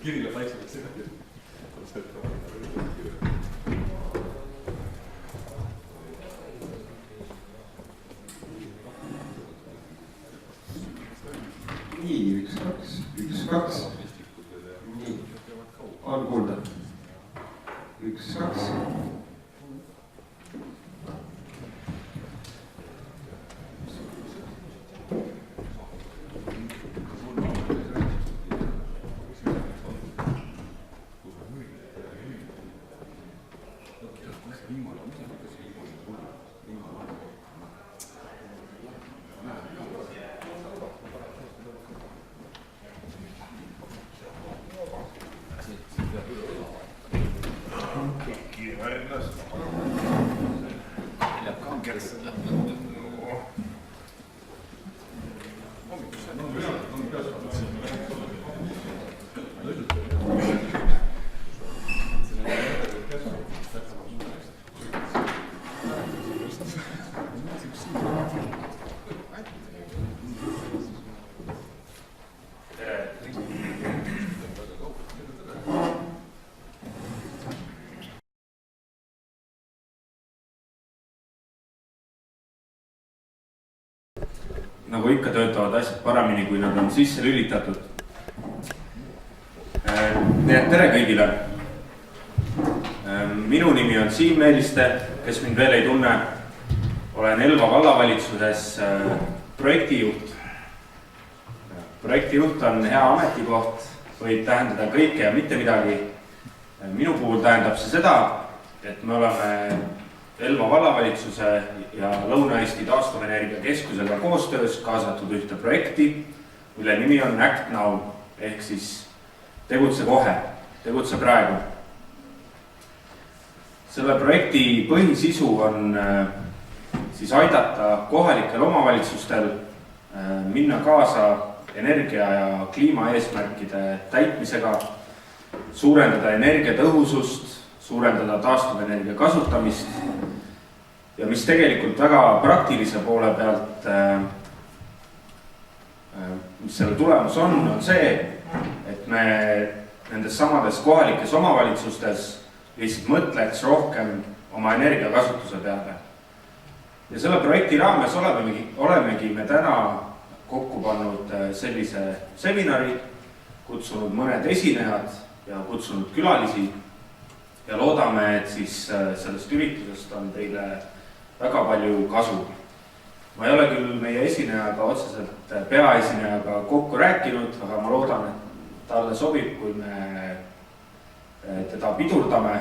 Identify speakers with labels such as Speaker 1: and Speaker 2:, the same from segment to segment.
Speaker 1: Kirile paikselt seda.
Speaker 2: Nii, 1, 2. Nii, on kuulda. 1, 2.
Speaker 3: Nagu ikka töötavad asjad paremini, kui nad on sisse lülitatud. Nii et tere kõigile. Minu nimi on Siim Meeliste, kes mind veel ei tunne. Olen Elva vallavalitsuses projektijuht. Projektijuht on hea ametikoht, võib tähendada kõike ja mitte midagi. Minu puhul tähendab see seda, et me oleme Elva vallavalitsuse ja Lõuna-Eesti taastuvenergia keskusega koostöös kaasatud ühte projekti, mille nimi on Act Now, ehk siis tegutse kohe, tegutse praegu. Selle projekti põhisisu on siis aidata kohalikel omavalitsustel minna kaasa energia ja kliimaeesmärkide täitmisega, suurendada energiatõhusust, suurendada taastuvenergia kasutamist ja mis tegelikult väga praktilise poole pealt, mis selle tulemus on see, et me nendes samades kohalikes omavalitsustes lihtsalt mõtleks rohkem oma energiakasutuse peale. Ja selle projekti raames olemegi me täna kokku pannud sellise seminari, kutsunud mõned esinejad ja kutsunud külalisi. Ja loodame, et siis sellest üritusest on teile väga palju kasu. Ma ei ole küll meie esinejaga otseselt peaesinejaga kokku rääkinud, aga ma loodan, et talle sobib, kui me teda pidurdame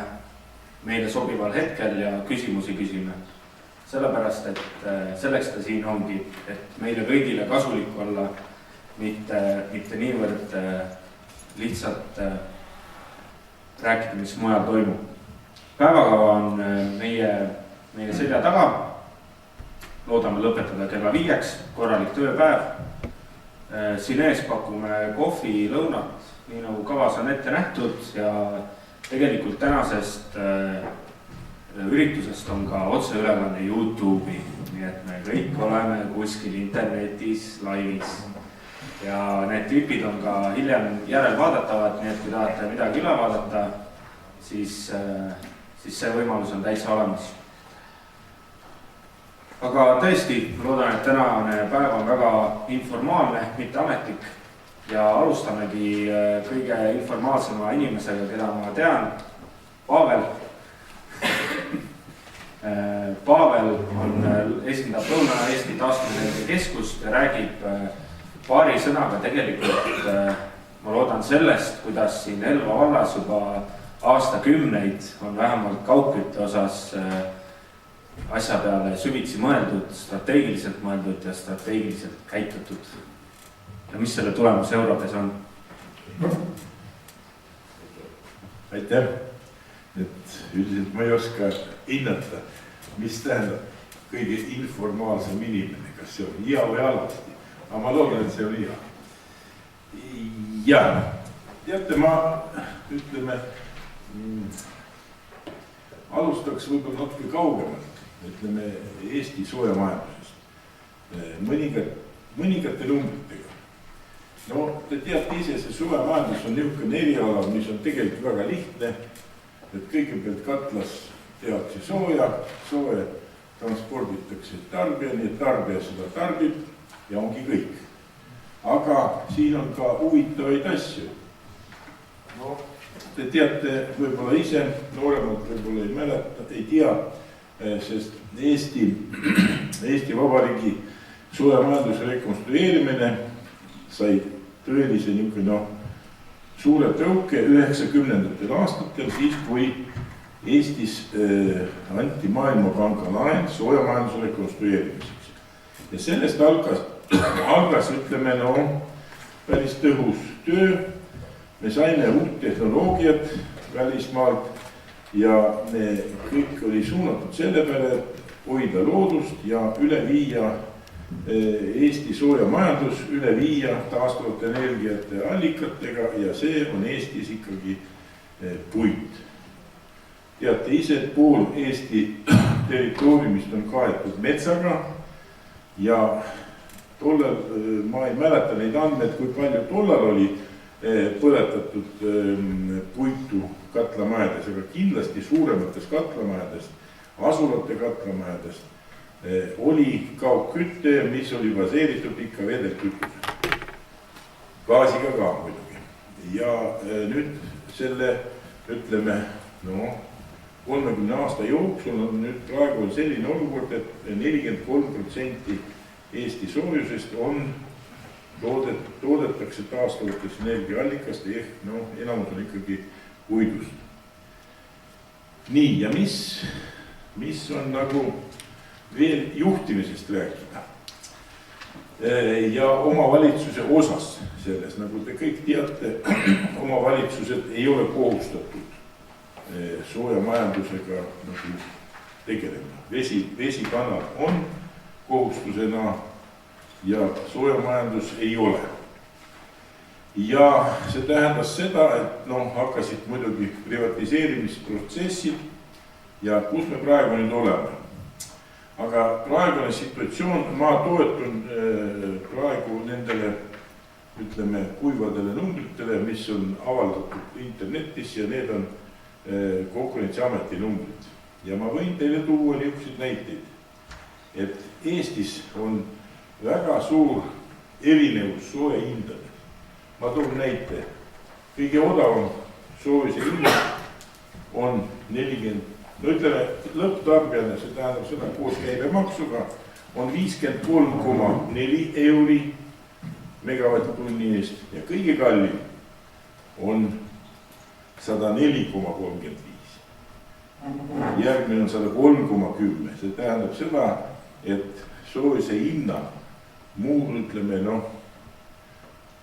Speaker 3: meile sobival hetkel ja küsimusi küsime. Sellepärast, et selleks ta siin ongi, et meile kõigile kasulik olla, mitte niivõrd lihtsalt rääkida, mis mujal toimub. Päevakava on meie selja taga. Loodame lõpetada kella 5, korralik tööpäev. Siin ees pakume kohvi, lõunat, nii nagu kavas on ette nähtud ja tegelikult tänasest üritusest on ka otseülekanne YouTube'i, nii et me kõik oleme kuskil internetis laivis. Ja need klipid on ka hiljem järel vaadatavad, nii et kui tahate midagi üle vaadata, siis see võimalus on täitsa olemas. Aga tõesti, loodan, et tänane päev on väga informaalne, mitte ametlik ja alustamegi kõige informaalsema inimesega, keda ma tean, Pavel. Pavel esindab Lõuna-Eesti taastuvenergia keskust ja räägib paari sõnaga tegelikult, ma loodan sellest, kuidas siin Elva vallas juba aastakümneid on vähemalt kaugkütte osas asja peale süvitsi mõeldud, strateegiliselt mõeldud ja strateegiliselt käitutud. Ja mis selle tulemus eurodes on?
Speaker 4: Aitäh, et üldiselt ma ei oska hinnata, mis tähendab kõige informaalsem inimene, kas see on hea või halvasti. Aga ma loodan, et see on hea. Ja, teate, ma ütleme, alustaks võib-olla natuke kaugemalt, ütleme Eesti soojamajandusest, mõningate numbritega. No te teate ise, see soojamajandus on niisugune eriala, mis on tegelikult väga lihtne, et kõigepealt katlas tehakse sooja transporditakse tarbijani, et tarbija seda tarbib ja ongi kõik. Aga siin on ka huvitavaid asju. No, te teate võib-olla ise, nooremalt võib-olla ei mäleta, ei tea, sest Eesti Vabariigi soojamajanduse rekonstrueerimine sai tõelise niisugune suure tõuke 90. aastatel, siis kui Eestis anti Maailmapanga laen soojamajanduse rekonstrueerimiseks. Ja sellest algas ütleme, päris tõhus töö. Me saime uut tehnoloogiat välismaalt ja me kõik oli suunatud selle peale, et hoida loodust ja üle viia Eesti soojamajandus, üle viia taastuvate energiate allikatega ja see on Eestis ikkagi puit. Teate ise, et pool Eesti territooriumist on kaetud metsaga ja tollal, ma ei mäleta neid andmeid, kui palju tollal oli põletatud puitu katlamajades, aga kindlasti suuremates katlamajadest, asulate katlamajadest oli kaugkütte, mis oli baseeritud ikka vedelkütusel. Gaasiga ka muidugi. Ja nüüd selle, ütleme, 30 aasta jooksul on nüüd praegu selline olukord, et 43% Eesti soojusest toodetakse taastuvatest energiaallikast ehk enamus on ikkagi puidust. Nii, ja mis on nagu veel juhtimisest rääkida ja omavalitsuse osas selles, nagu te kõik teate, omavalitsused ei ole kohustatud soojamajandusega nagu tegelema. Vesikanal on kohustusena ja soojamajandus ei ole. Ja see tähendas seda, et hakkasid muidugi privatiseerimisprotsessid ja kus me praegu nüüd oleme. Aga praegune situatsioon, ma toetun praegu nendele, ütleme, kuivadele numbritele, mis on avaldatud internetis ja need on Konkurentsiameti numbrid. Ja ma võin teile tuua niisuguseid näiteid, et Eestis on väga suur erinevus sooja hindade. Ma toon näite. Kõige odavam soojuse hind on 40, ütleme lõpptarbijana, see tähendab seda koos käibemaksuga, on 53,4 euri megavatt-tunni eest ja kõige kallim on 104,35. Järgmine on 103,10. See tähendab seda, et soojuse hinna ütleme,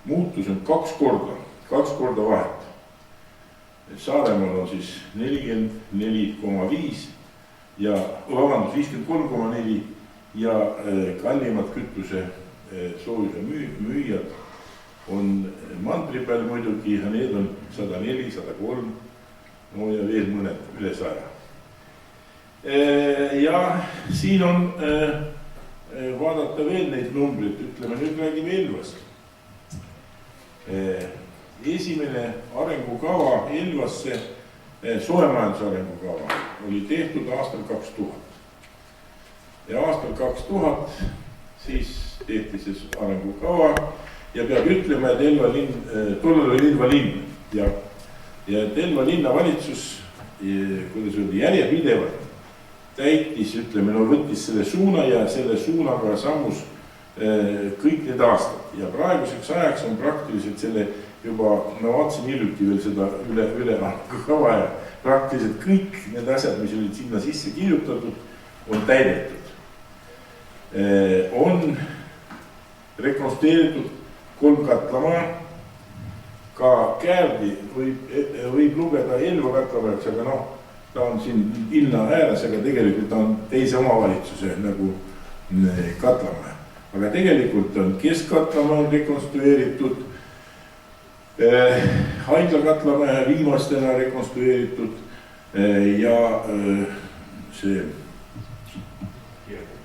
Speaker 4: muutus on kaks korda vahet. Saaremaal on siis 44,5 ja 53,4 ja kallimad kütuse soojuse müüjad on mandri peal muidugi ja need on 104, 103, ja veel mõned üle 100. Ja siin on vaadata veel neid numbreid, ütleme, nüüd räägime Elvast. Esimene arengukava Elvasse, soojamajanduse arengukava, oli tehtud aastal 2000. Ja aastal 2000 siis tehti see arengukava ja peab ütlema, et Elva linn, tollal oli Elva linn ja et Elva linna valitsus, kuidas öeldi, järjepidevalt täitis, ütleme, võttis selle suuna ja selle suunaga sammus kõik need aastad ja praeguseks ajaks on praktiliselt selle juba, ma vaatasin hiljuti veel seda üle kava ja praktiliselt kõik need asjad, mis olid sinna sisse kirjutatud, on täidetud. On rekonstrueeritud 3 katlamaja, ka Käärdi võib lugeda Elva katlamajaks, aga ta on siin linna ääres, aga tegelikult ta on teise omavalitsuse nagu katlamaja. Aga tegelikult on keskkatlamaja rekonstrueeritud, haigla katlamaja viimastena rekonstrueeritud, ja see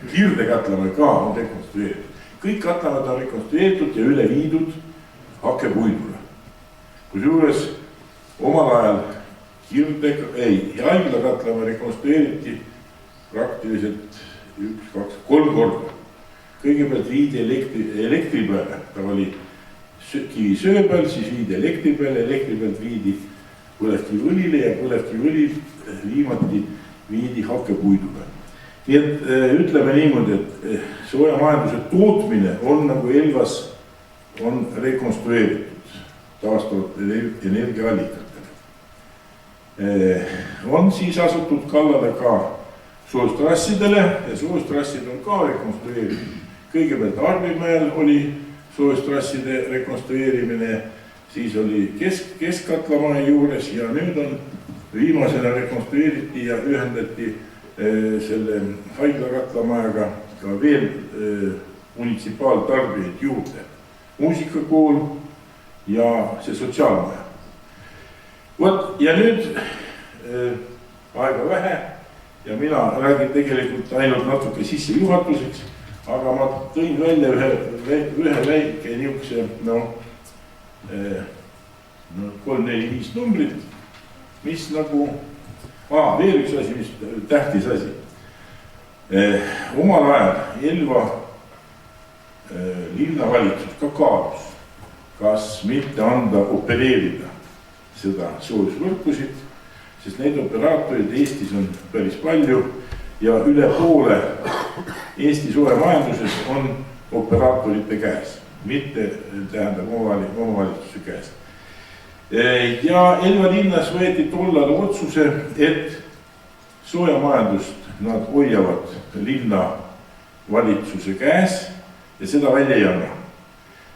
Speaker 4: Kirde-Katlamäe ka on rekonstrueeritud. Kõik katlamad on rekonstrueeritud ja üle viidud hakkepuidule. Kusjuures omal ajal Haigla-Katlamäe rekonstrueeriti praktiliselt 1, 2, 3 korda. Kõigepealt viidi elektri peale, ta oli kivisöö peal, siis viidi elektri peale pealt viidi põlevkiviõlile ja põlevkiviõli viimati viidi hakkepuidule. Nii et ütleme niimoodi, et soojamajanduse tootmine on nagu Elvas on rekonstrueeritud taastavalt energiaallikatele. On siis asutud kallale ka soojustrassidele ja soojustrassid on ka rekonstrueeritud. Kõigepealt Arvimäel oli soojustrasside rekonstrueerimine, siis oli Keskkatlamäe juures ja nüüd on viimasena rekonstrueeriti ja ühendati selle Haigla-Katlamäega ka veel munitsipaaltarbijaid juurde. Muusikakool ja see sotsiaalmaja. Vot ja nüüd aega vähe ja mina räägin tegelikult ainult natuke sissejuhatuseks, aga ma tõin välja ühe väike niisuguse 3-4-5 numbrit, mis nagu veel üks asi, mis tähtis asi. Omal ajal Elva linnavalitsus ka kaalus, kas mitte anda opereerida seda soojusvõrkusid, sest neid operaatorid Eestis on päris palju ja üle poole Eesti soojamajanduses on operaatorite käes, mitte tähendab omavalitsuse käes. Ja Elva linnas võeti tollal otsuse, et soojamajandust nad hoiavad linnavalitsuse käes ja seda välja ei anna.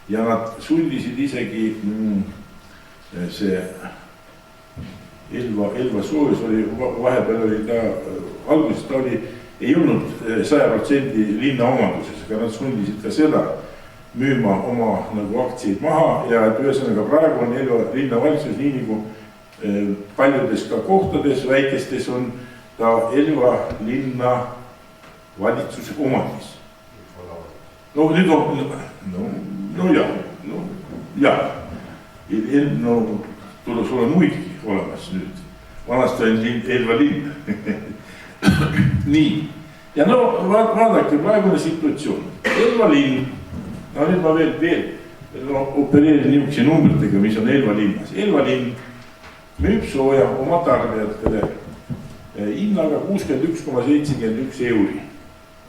Speaker 4: Ja nad sundisid isegi see Elva soojus oli, vahepeal oli ta, alguses ta oli, ei olnud 100% linna omanduses, aga nad sundisid ka seda müüma oma nagu aktsiaid maha ja et ühesõnaga praegu on Elva linnavalitsus nii nagu paljudes ka kohtades väikestes on ta Elva linna valitsuse omandis. No nüüd on, sul on muidki olemas nüüd. Vanasti on Elva linn. Nii. Ja vaadake praegune situatsioon. Elva linn, nüüd ma veel opereerin niisuguse numbritega, mis on Elva linnas. Elva linn müüb sooja oma tarbijatele hinnaga 61,71 euri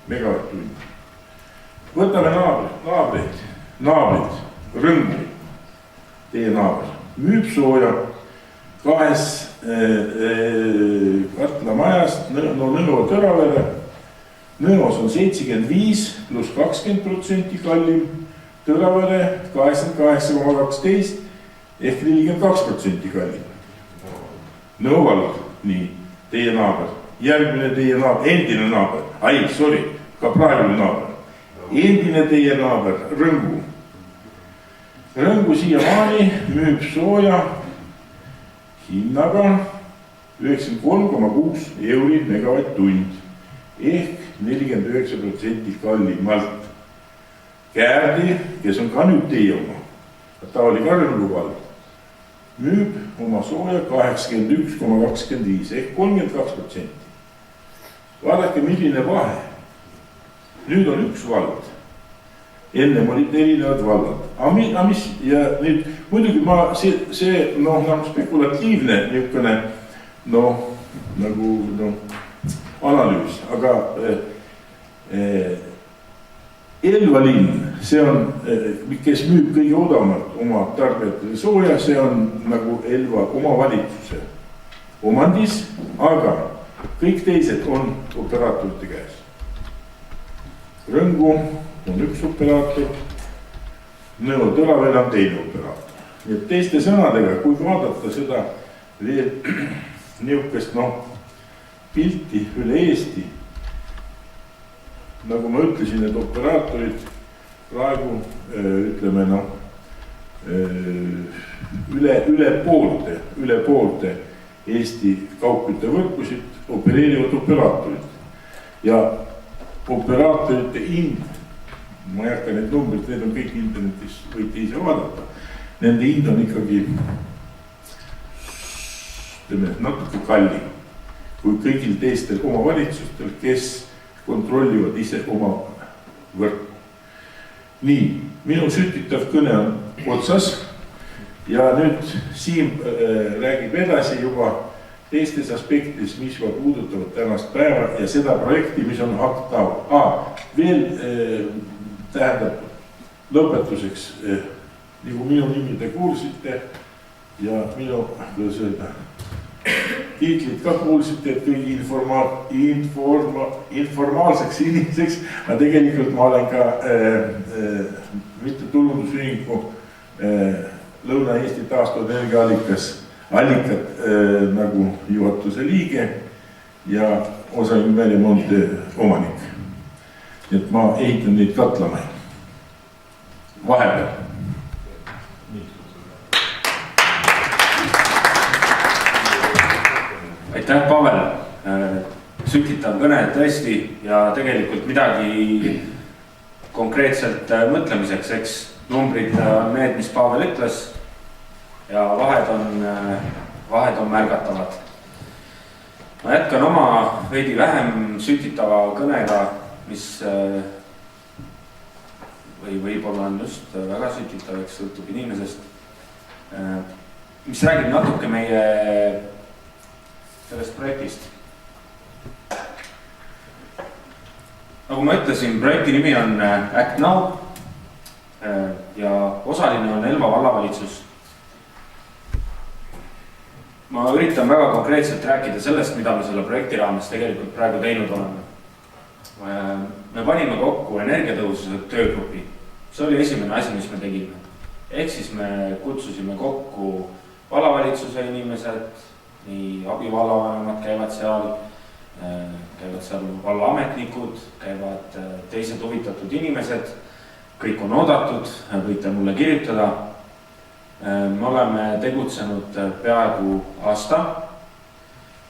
Speaker 4: megavatt-tund. Võtame naabrid, Rõngu, teie naaber, müüb sooja 2 katlamajast, Nõo Tõravere. Nõos on 75 pluss 20% kallim, Tõravere 88,12 ehk 42% kallim. Nõo vald, nii, teie naaber, järgmine teie naaber, endine naaber, ka praegune naaber. Endine teie naaber, Rõngu. Rõngu siiamaani müüb sooja hinnaga 93,6 euri megavatt-tund ehk 49% kallimalt. Käärdi, kes on ka nüüd teie oma, ta oli ka Rõngu vald, müüb oma sooja 81,25 ehk 32%. Vaadake, milline vahe. Nüüd on üks vald. Ennem olid erinevad vallad. Aga mis, ja nüüd, muidugi see spekulatiivne niisugune, analüüs, aga Elva linn, see on, kes müüb kõige odavamalt oma tarbijatele sooja, see on nagu Elva omavalitsuse omandis, aga kõik teised on operaatorite käes. Rõngu on üks operaator, Nõo Tõravere on teine operaator. Nii et teiste sõnadega, kui vaadata seda veel niisugust pilti üle Eesti, nagu ma ütlesin, et operaatorid praegu üle poolte Eesti kaugküttevõrkusid opereerivad operaatorid ja operaatorite hind, ma ei hakka need numbrid, need on kõik internetis, võite ise vaadata. Nende hind on ikkagi natuke kallim kui kõigil teistel omavalitsustel, kes kontrollivad ise oma võrku. Nii, minu sütitav kõne on otsas ja nüüd Siim räägib edasi juba teistes aspektis, mis puudutavad tänast päeva ja seda projekti, mis on haktav. Veel tähendab lõpetuseks, nagu minu nimi te kuulsite ja minu tiitlit ka kuulsite, et kõigi informaalseks inimeseks, aga tegelikult ma olen ka mittetulundusühingu Lõuna-Eesti taastuvenergiaallikat nagu juhatuse liige ja osaümbärimoonte omanik. Et ma ehitan neid katlamaid vahepeal.
Speaker 3: Aitäh, Pavel. Sütitav kõne tõesti ja tegelikult midagi konkreetselt mõtlemiseks, eks numbrid on need, mis Pavel ütles ja vahed on märgatavad. Ma jätkan oma veidi vähem sütitava kõnega, mis või võib-olla on just väga sütitav, eks sõltub inimesest, mis räägib natuke meie sellest projektist. Nagu ma ütlesin, projekti nimi on Act Now ja osaline on Elva vallavalitsus. Ma üritan väga konkreetselt rääkida sellest, mida me selle projekti raames tegelikult praegu teinud oleme. Me panime kokku energiatõhususe töögrupi. See oli esimene asi, mis me tegime. Ehk siis me kutsusime kokku vallavalitsuse inimesed, nii abivallavanemad käivad seal vallaametnikud, käivad teised huvitatud inimesed, kõik on oodatud, võite mulle kirjutada. Me oleme tegutsenud peaaegu aasta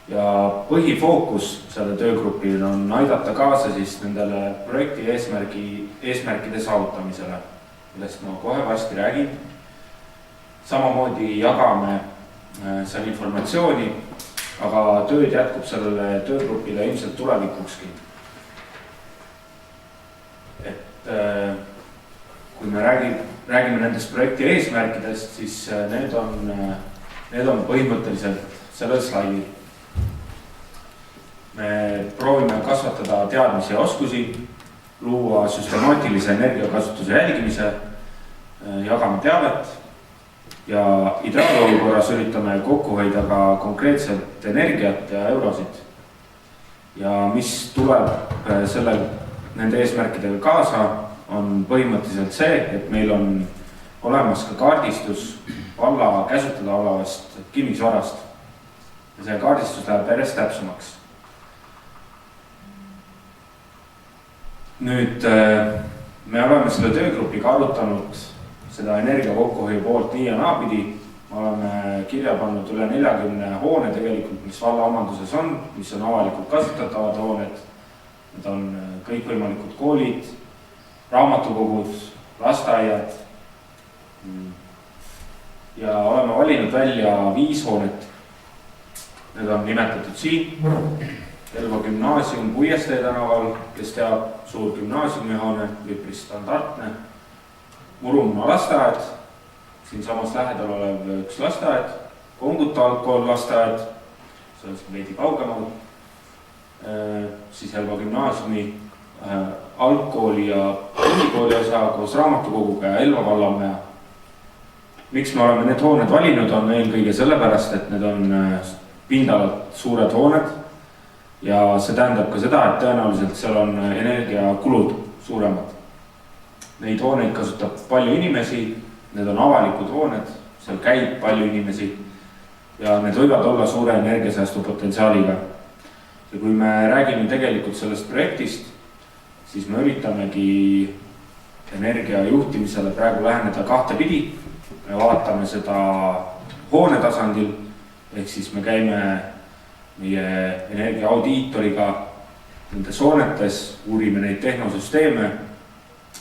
Speaker 3: ja põhifookus selle töögrupil on aidata kaasa siis nendele projekti eesmärkide saavutamisele, millest ma kohe varsti räägin. Samamoodi jagame seal informatsiooni, aga tööd jätkub sellele töögrupile ilmselt tulevikukski. Et kui me räägime nendest projekti eesmärkidest, siis need on põhimõtteliselt sellel slaidil. Me proovime kasvatada teadmisi ja oskusi, luua süstemaatilise energiakasutuse jälgimise, jagame teavet ja ideaalolukorras üritame kokku hoida ka konkreetselt energiat ja eurosid. Ja mis tuleb nende eesmärkidega kaasa, on põhimõtteliselt see, et meil on olemas ka kaardistus valla käsutada olevast kinnisvarast. Ja see kaardistus läheb järjest täpsemaks. Nüüd me oleme selle töögrupiga arutanud seda energia kokkuhoiu poolt nii ja naapidi. Me oleme kirja pannud üle 40 hoone tegelikult, mis valla omanduses on, mis on avalikult kasutatavad hooned. Need on kõikvõimalikud koolid, raamatukogud, lasteaiad ja oleme valinud välja 5 hoonet. Need on nimetatud siin. Elva gümnaasium Puiestee tänaval, kes teab, suur gümnaasiumihoone, üpris standardne. Murumaa lasteaed, siin samas lähedal olev üks lasteaed, Konguta algkool lasteaed, see on siin veidi kaugemal. Siis Elva gümnaasiumi algkooli ja põhikooli osa koos raamatukoguga ja Elva vallamaja. Miks me oleme need hooned valinud, on eelkõige sellepärast, et need on pindalalt suured hooned ja see tähendab ka seda, et tõenäoliselt seal on energiakulud suuremad. Neid hooneid kasutab palju inimesi, need on avalikud hooned, seal käib palju inimesi ja need võivad olla suure energiasäästu potentsiaaliga. Ja kui me räägime tegelikult sellest projektist, siis me üritamegi energiajuhtimisele praegu läheneda 2 pidi. Me vaatame seda hoone tasandil ehk siis me käime meie energiaaudiitoriga nendes hoonetes, uurime neid tehnosüsteeme,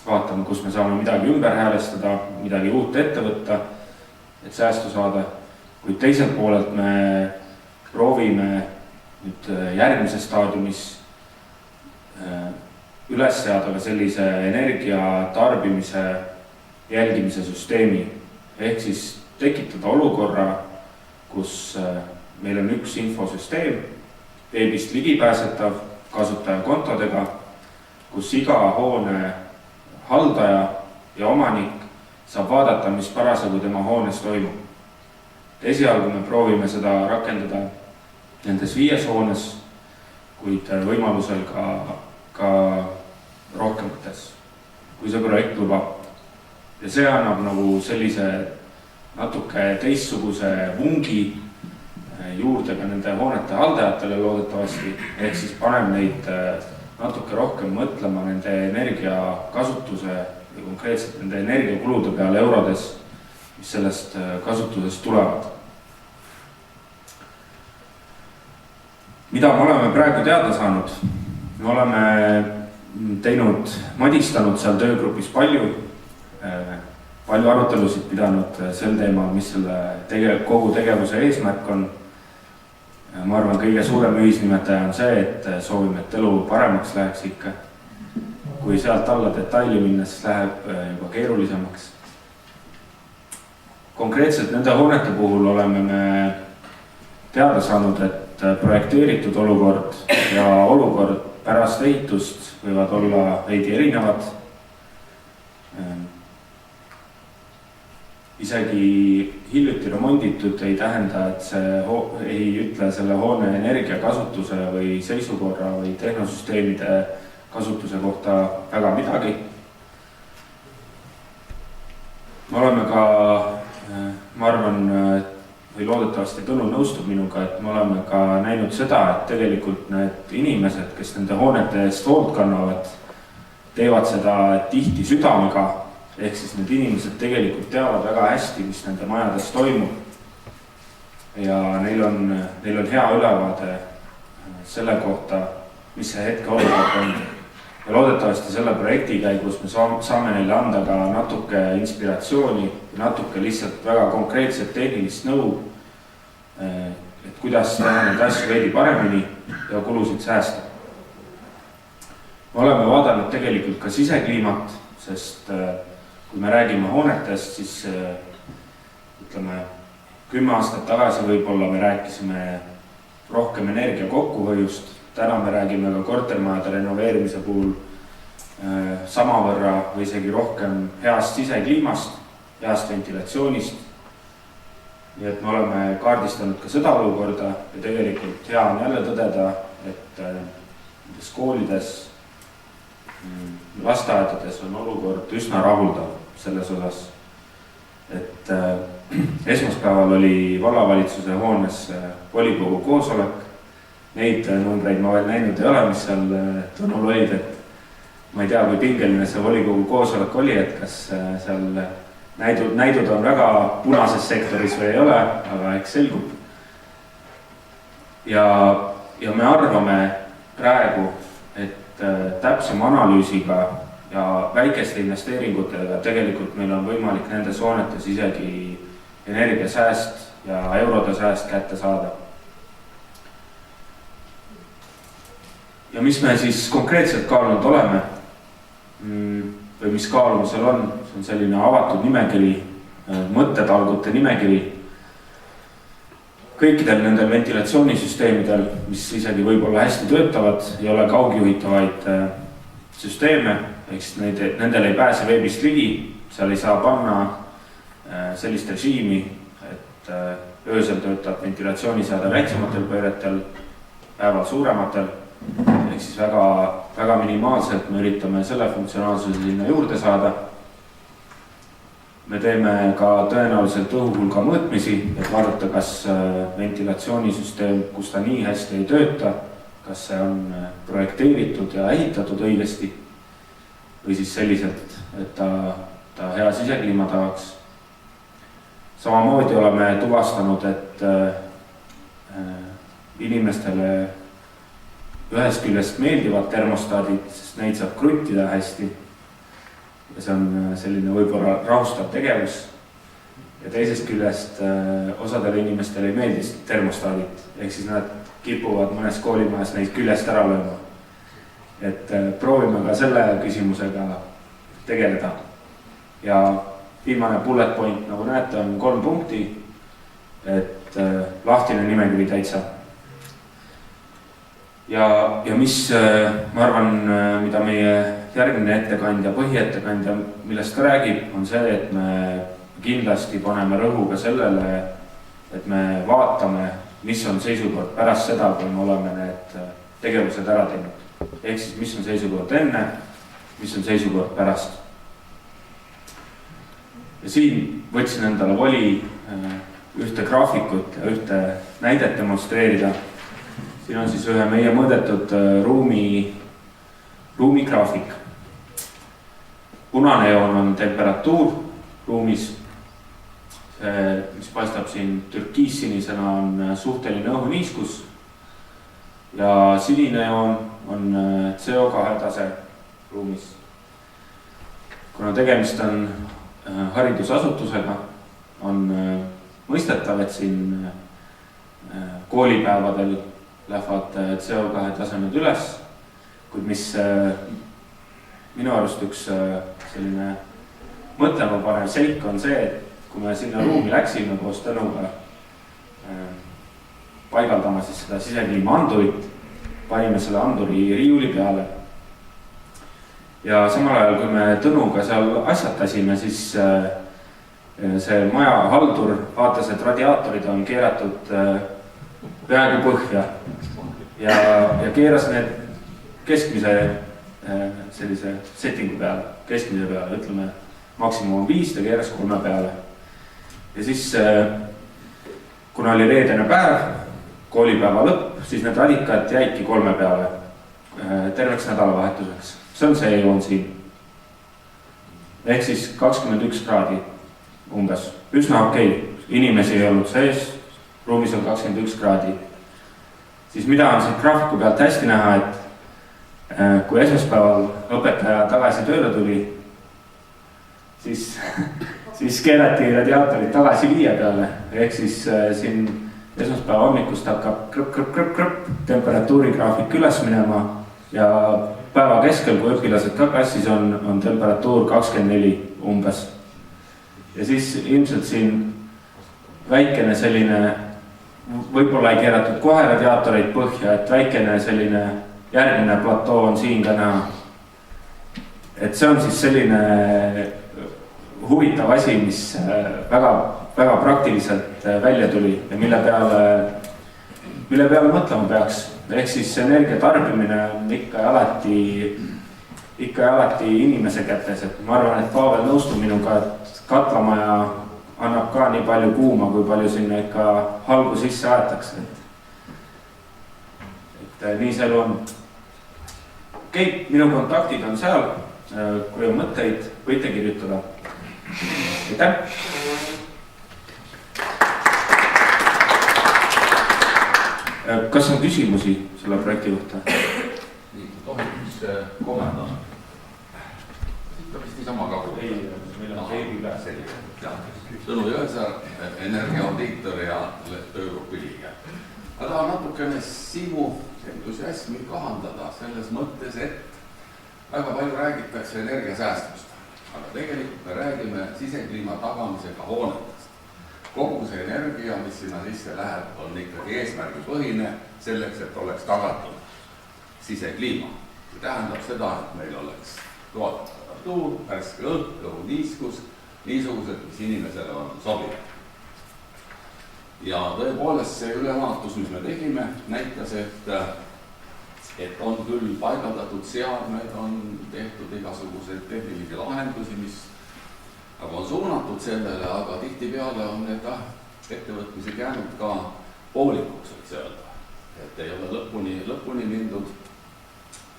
Speaker 3: vaatame, kus me saame midagi ümber häälestada, midagi uut ette võtta, et säästu saada. Kuid teiselt poolelt me proovime nüüd järgmises staadiumis üles seada ka sellise energia tarbimise jälgimise süsteemi, ehk siis tekitada olukorra, kus meil on üks infosüsteem, veebist ligipääsetav kasutajakontodega, kus iga hoone haldaja ja omanik saab vaadata, mis parasjagu tema hoones toimub. Esialgu me proovime seda rakendada nendes 5 hoones, kuid võimalusel ka rohkemates, kui see projekt lubab. Ja see annab nagu sellise natuke teistsuguse vungi juurde ka nende hoonete haldajatele loodetavasti, ehk siis paneb neid natuke rohkem mõtlema nende energiakasutuse või konkreetselt nende energiakulude peale eurodes, mis sellest kasutusest tulevad. Mida me oleme praegu teada saanud? Me oleme madistanud seal töögrupis palju arutelusid pidanud sel teemal, mis selle kogu tegevuse eesmärk on. Ma arvan, kõige suurem ühisnimetaja on see, et soovime, et elu paremaks läheks ikka. Kui sealt alla detaili minna, siis läheb juba keerulisemaks. Konkreetselt nende hoonete puhul oleme me teada saanud, et projekteeritud olukord ja olukord pärast ehitust võivad olla veidi erinevad. Isegi hiljuti remonditud ei tähenda, et see ei ütle selle hoone energiakasutuse või seisukorra või tehnosüsteemide kasutuse kohta väga midagi. Me oleme ka, ma arvan, või loodetavasti Tõnu nõustub minuga, et me oleme ka näinud seda, et tegelikult need inimesed, kes nende hoonete eest hoolt kannavad, teevad seda tihti südamega. Ehk siis need inimesed tegelikult teavad väga hästi, mis nende majades toimub. Ja neil on hea ülevaade selle kohta, mis see hetke olukord on. Ja loodetavasti selle projekti käigus me saame neile anda ka natuke inspiratsiooni, natuke lihtsalt väga konkreetset tehnilist nõu, et kuidas teha neid asju veidi paremini ja kulusid säästa. Me oleme vaadanud tegelikult ka sisekliimat, sest kui me räägime hoonetest, siis ütleme 10 aastat tagasi võib-olla me rääkisime rohkem energia kokkuhoiust. Täna me räägime ka kortermajade renoveerimise puhul samavõrra või isegi rohkem heast sisekliimast, heast ventilatsioonist. Nii et me oleme kaardistanud ka seda olukorda ja tegelikult hea on jälle tõdeda, et nendes koolides, lasteaedades on olukord üsna rahuldav selles osas, et esmaspäeval oli vallavalitsuse hoones volikogu koosolek. Neid numbreid ma veel näinud ei ole, mis seal Tõnul olid, et ma ei tea, kui pingeline see volikogu koosolek oli, et kas seal näidud on väga punases sektoris või ei ole, aga eks selgub. Ja me arvame praegu, et täpsem analüüsiga ja väikeste investeeringutega tegelikult meil on võimalik nendes hoonetes isegi energiasääst ja eurode sääst kätte saada. Ja mis me siis konkreetselt kaalunud oleme või mis kaalumisel on, see on selline avatud nimekiri, mõttetalgute nimekiri. Kõikidel nendel ventilatsioonisüsteemidel, mis isegi võib-olla hästi töötavad, ei ole kaugjuhitavaid süsteeme, ehk nendel ei pääse veebist ligi, seal ei saa panna sellist režiimi, et öösel töötab ventilatsiooniseade väiksematel pööretel, päeval suurematel, ehk siis väga minimaalselt me üritame selle funktsionaalsuse sinna juurde saada. Me teeme ka tõenäoliselt õhuhulga mõõtmisi, et vaadata, kas ventilatsioonisüsteem, kus ta nii hästi ei tööta, kas see on projekteeritud ja ehitatud õigesti või siis selliselt, et ta hea sisekliima tahaks. Samamoodi oleme tuvastanud, et inimestele ühest küljest meeldivad termostaadid, sest neid saab kruttida hästi. Ja see on selline võib-olla rahustav tegevus. Ja teisest küljest osadele inimestele ei meeldis termostaadid, ehk siis nad kipuvad mõnes koolimajas neid küljest ära lööma. Et proovime ka selle küsimusega tegeleda. Ja viimane bullet point, nagu näete, on 3 punkti, et lahtine nimekiri täitsa. Ja mis, ma arvan, mida meie järgmine ettekandja, põhiettekandja, millest ka räägib, on see, et me kindlasti paneme rõhu ka sellele, et me vaatame, mis on seisukord pärast seda, kui me oleme need tegevused ära teinud. Ehk siis, mis on seisukord enne, mis on seisukord pärast. Ja siin võtsin endale voli ühte graafikut ja ühte näidet demonstreerida. Siin on siis ühe meie mõõdetud ruumi graafik. Punane joon on temperatuur ruumis, mis paistab siin türkiissinisena on suhteline õhuniiskus ja sinine joon on CO2 tase ruumis. Kuna tegemist on haridusasutusega, on mõistetav, et siin koolipäevadel lähevad CO2 tasemed üles, kuid mis minu arust üks selline mõtlema panev seik on see, et kui me sinna ruumi läksime koos Tõnuga paigaldama siis seda sisekliima andurit, panime selle anduri riiuli peale. Ja samal ajal, kui me Tõnuga seal asjatasime, siis see maja haldur vaatas, et radiaatorid on keeratud peaaegu põhja ja keeras need keskmise sellise settingu peale, keskmise peale, ütleme maksimum 5, ta keeras 3 peale. Ja siis, kuna oli reedene päev, koolipäeva lõpp, siis need radikad jäidki 3 peale terveks nädalavahetuseks. See on see joon siin. Ehk siis 21 kraadi umbes. Üsna okei. Inimesi ei olnud sees, ruumis on 21 kraadi. Siis mida on siit graafiku pealt hästi näha, et kui esmaspäeval õpetaja tagasi tööle tuli, siis keerati radiaatorid tagasi 5 peale. Ehk siis siin esmaspäeva hommikust hakkab krõpp, temperatuuri graafik üles minema ja päeva keskel, kui õpilased ka klassis on temperatuur 24 umbes. Ja siis ilmselt siin väikene selline, võib-olla ei keeratud kohe radiaatoreid põhja, et väikene selline järgmine platoo on siin ka näha. Et see on siis selline huvitav asi, mis väga praktiliselt välja tuli ja mille peale mõtlema peaks. Ehk siis energia tarbimine on ikka ja alati inimese kätes. Et ma arvan, et Pavel nõustub minuga, et katlamaja annab ka nii palju kuuma, kui palju sinna ikka halgu sisse aetakse. Et nii see on. Okei, minu kontaktid on seal. Kui on mõtteid, võite kirjutada. Aitäh! Kas on küsimusi selle projekti kohta?
Speaker 1: Tohiks kommentar. Siit on vist niisama kagu.
Speaker 3: Meil on veebi üles.
Speaker 1: Tõnu Jõesaar, energiaaudiitor ja töögrupi liige. Ma tahan natukene Siimu entusiasmi kahandada selles mõttes, et väga palju räägitakse energiasäästust. Aga tegelikult me räägime sisekliima tagamisega hoonetest. Kogu see energia, mis sinna sisse läheb, on ikkagi eesmärgipõhine selleks, et oleks tagatud sisekliima. See tähendab seda, et meil oleks toodud temperatuur, värske õhk, õhuniiskus, niisugused, mis inimesele on sobivad. Ja tõepoolest see ülevaatus, mis me tegime, näitas, et on küll paigaldatud seadmed, on tehtud igasuguseid tehnilisi lahendusi, mis on suunatud sellele, aga tihtipeale on need ettevõtmised jäänud ka poolikuks, võiks öelda. Et ei ole lõpuni mindud,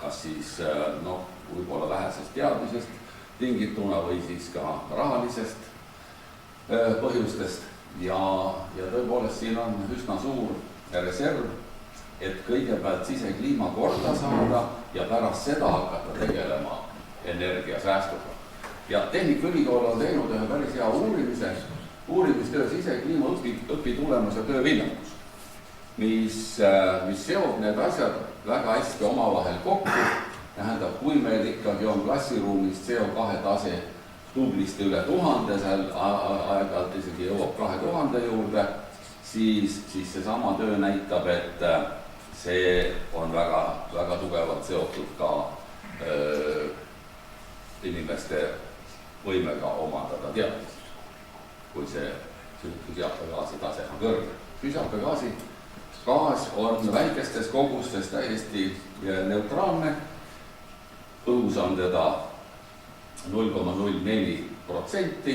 Speaker 1: kas siis võib-olla vähesest teadmisest tingituna või siis ka rahalisest põhjustest. Ja tõepoolest siin on üsna suur reserv, et kõigepealt sisekliima korda saada ja pärast seda hakata tegelema energiasäästuga. Ja Tehnikaülikool on teinud ühe päris hea uurimistöö sisekliima õpitulemuse tööviljakus, mis seob need asjad väga hästi omavahel kokku. Tähendab, kui meil ikkagi on klassiruumis CO2 tase tublisti üle 1000, seal aeg-ajalt isegi jõuab 2000 juurde, siis seesama töö näitab, et see on väga, väga tugevalt seotud ka inimeste võimega omandada teadmist, kui see süsihappegaasi tase on kõrge. Süsihappegaas on väikestes kogustes täiesti neutraalne, õhus on teda 0,04%,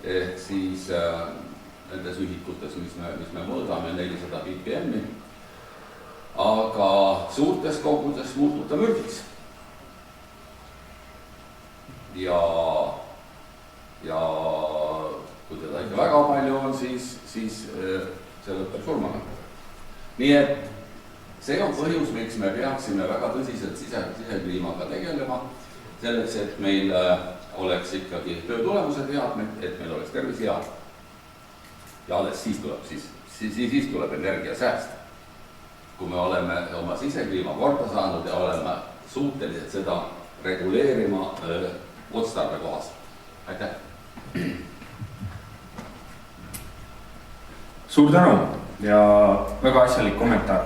Speaker 1: ehk siis nendes ühikutes, mis me mõõdame 400 ppm, aga suurtes kogudes muutub ta mürgiks. Ja kui teda ikka väga palju on, siis see lõpeb surmaga. Nii et see on põhjus, miks me peaksime väga tõsiselt sisekliimaga tegelema, selleks, et meil oleks ikkagi töö tulemused head, et meil oleks tervis hea. Ja alles siis tuleb energia sääst. Kui me oleme oma sisekliima korda saanud ja oleme suutelised seda reguleerima otstarbe kohas. Aitäh!
Speaker 3: Suur tänu ja väga asjalik kommentaar.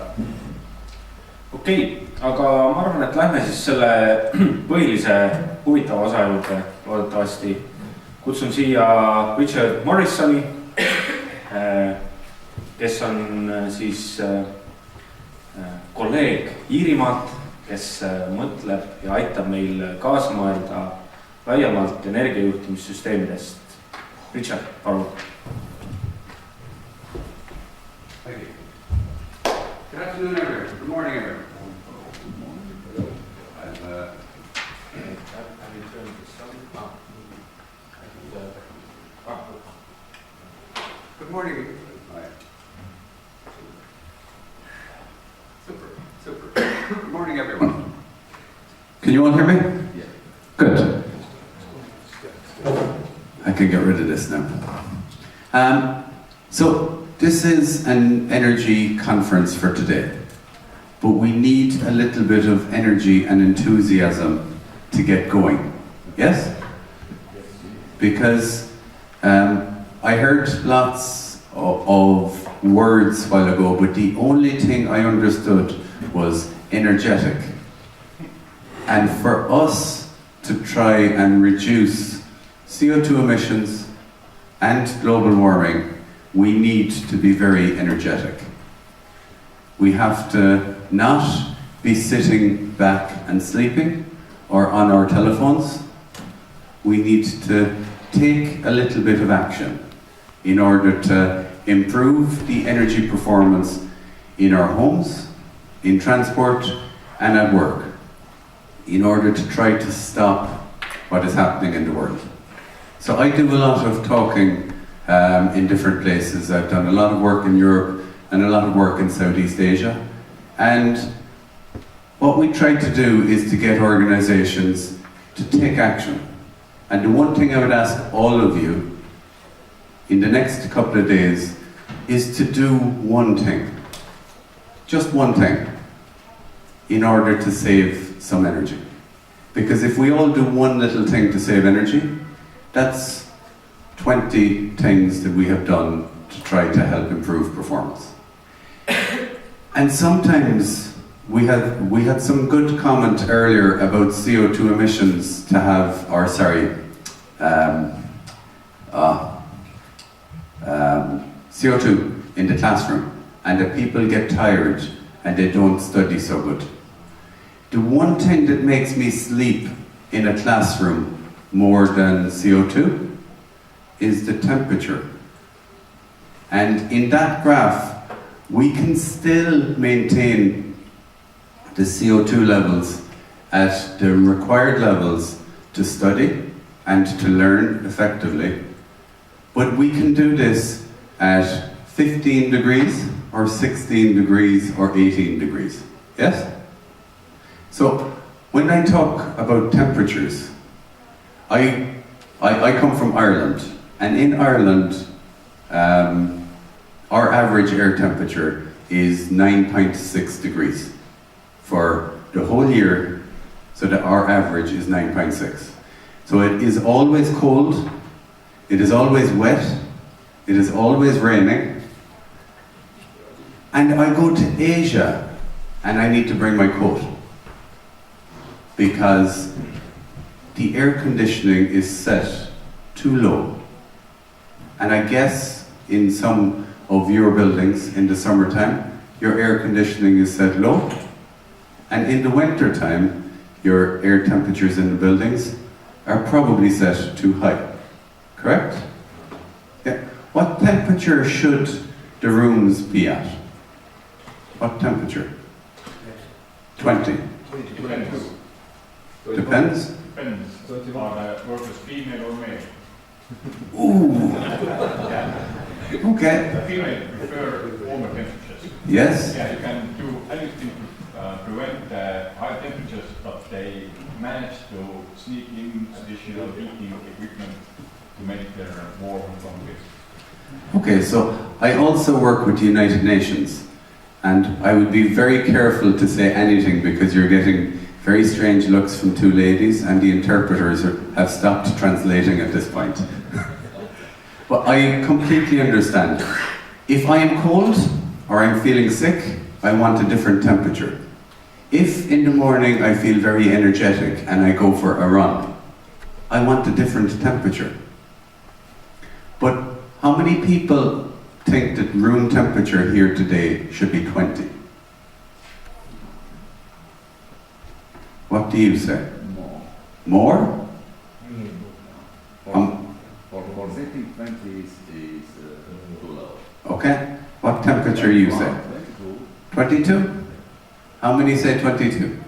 Speaker 3: Okei, aga ma arvan, et lähme siis selle põhilise huvitava osa juurde loodetavasti. Kutsun siia Richard Morrisoni, kes on siis kolleeg Iirimaalt, kes mõtleb ja aitab meil kaasa mõelda laiemalt energiajuhtimissüsteemidest. Richard, palun.
Speaker 5: Thank you. Good afternoon, everyone. Good morning, everyone. Good morning. Super. Good morning, everyone. Can you all hear me?
Speaker 1: Yeah.
Speaker 5: Good. I can get rid of this now. So this is an energy conference for today, but we need a little bit of energy and enthusiasm to get going. Yes? Because I heard lots of words a while ago, but the only thing I understood was energetic. And for us to try and reduce CO2 emissions and global warming, we need to be very energetic. We have to not be sitting back and sleeping or on our telephones. We need to take a little bit of action in order to improve the energy performance in our homes, in transport and at work, in order to try to stop what is happening in the world. So I do a lot of talking in different places. I've done a lot of work in Europe and a lot of work in Southeast Asia. And what we try to do is to get organizations to take action. And the one thing I would ask all of you in the next couple of days is to do one thing, just one thing, in order to save some energy. Because if we all do one little thing to save energy, that's 20 things that we have done to try to help improve performance. And sometimes we had some good comment earlier about CO2 emissions to have, or sorry, CO2 in the classroom, and that people get tired and they don't study so good. The one thing that makes me sleep in a classroom more than CO2 is the temperature. And in that graph, we can still maintain the CO2 levels at the required levels to study and to learn effectively. But we can do this at 15 degrees or 16 degrees or 18 degrees. Yes? So when I talk about temperatures, I come from Ireland, and in Ireland, our average air temperature is 9.6 degrees for the whole year, so that our average is 9.6. So it is always cold, it is always wet, it is always raining. And I go to Asia and I need to bring my coat because the air conditioning is set too low. And I guess in some of your buildings in the summertime, your air conditioning is set low. And in the winter time, your air temperatures in the buildings are probably set too high. Correct? Yeah. What temperature should the rooms be at? What temperature? 20.
Speaker 6: Depends.
Speaker 5: Depends?
Speaker 6: Depends on workers, female or male.
Speaker 5: Ooh.
Speaker 6: Yeah.
Speaker 5: Okay.
Speaker 6: The female prefer warmer temperatures.
Speaker 5: Yes?
Speaker 6: Yeah, you can do anything to prevent high temperatures, but they manage to sneak in additional heating equipment to make their warm comfort.
Speaker 5: Okay, so I also work with the United Nations, and I would be very careful to say anything because you're getting very strange looks from two ladies, and the interpreters have stopped translating at this point. But I completely understand. If I am cold or I'm feeling sick, I want a different temperature. If in the morning I feel very energetic and I go for a run, I want a different temperature. But how many people think that room temperature here today should be 20? What do you say? More?
Speaker 1: For setting 20 is too low.
Speaker 5: Okay. What temperature you say? 22? How many say 22?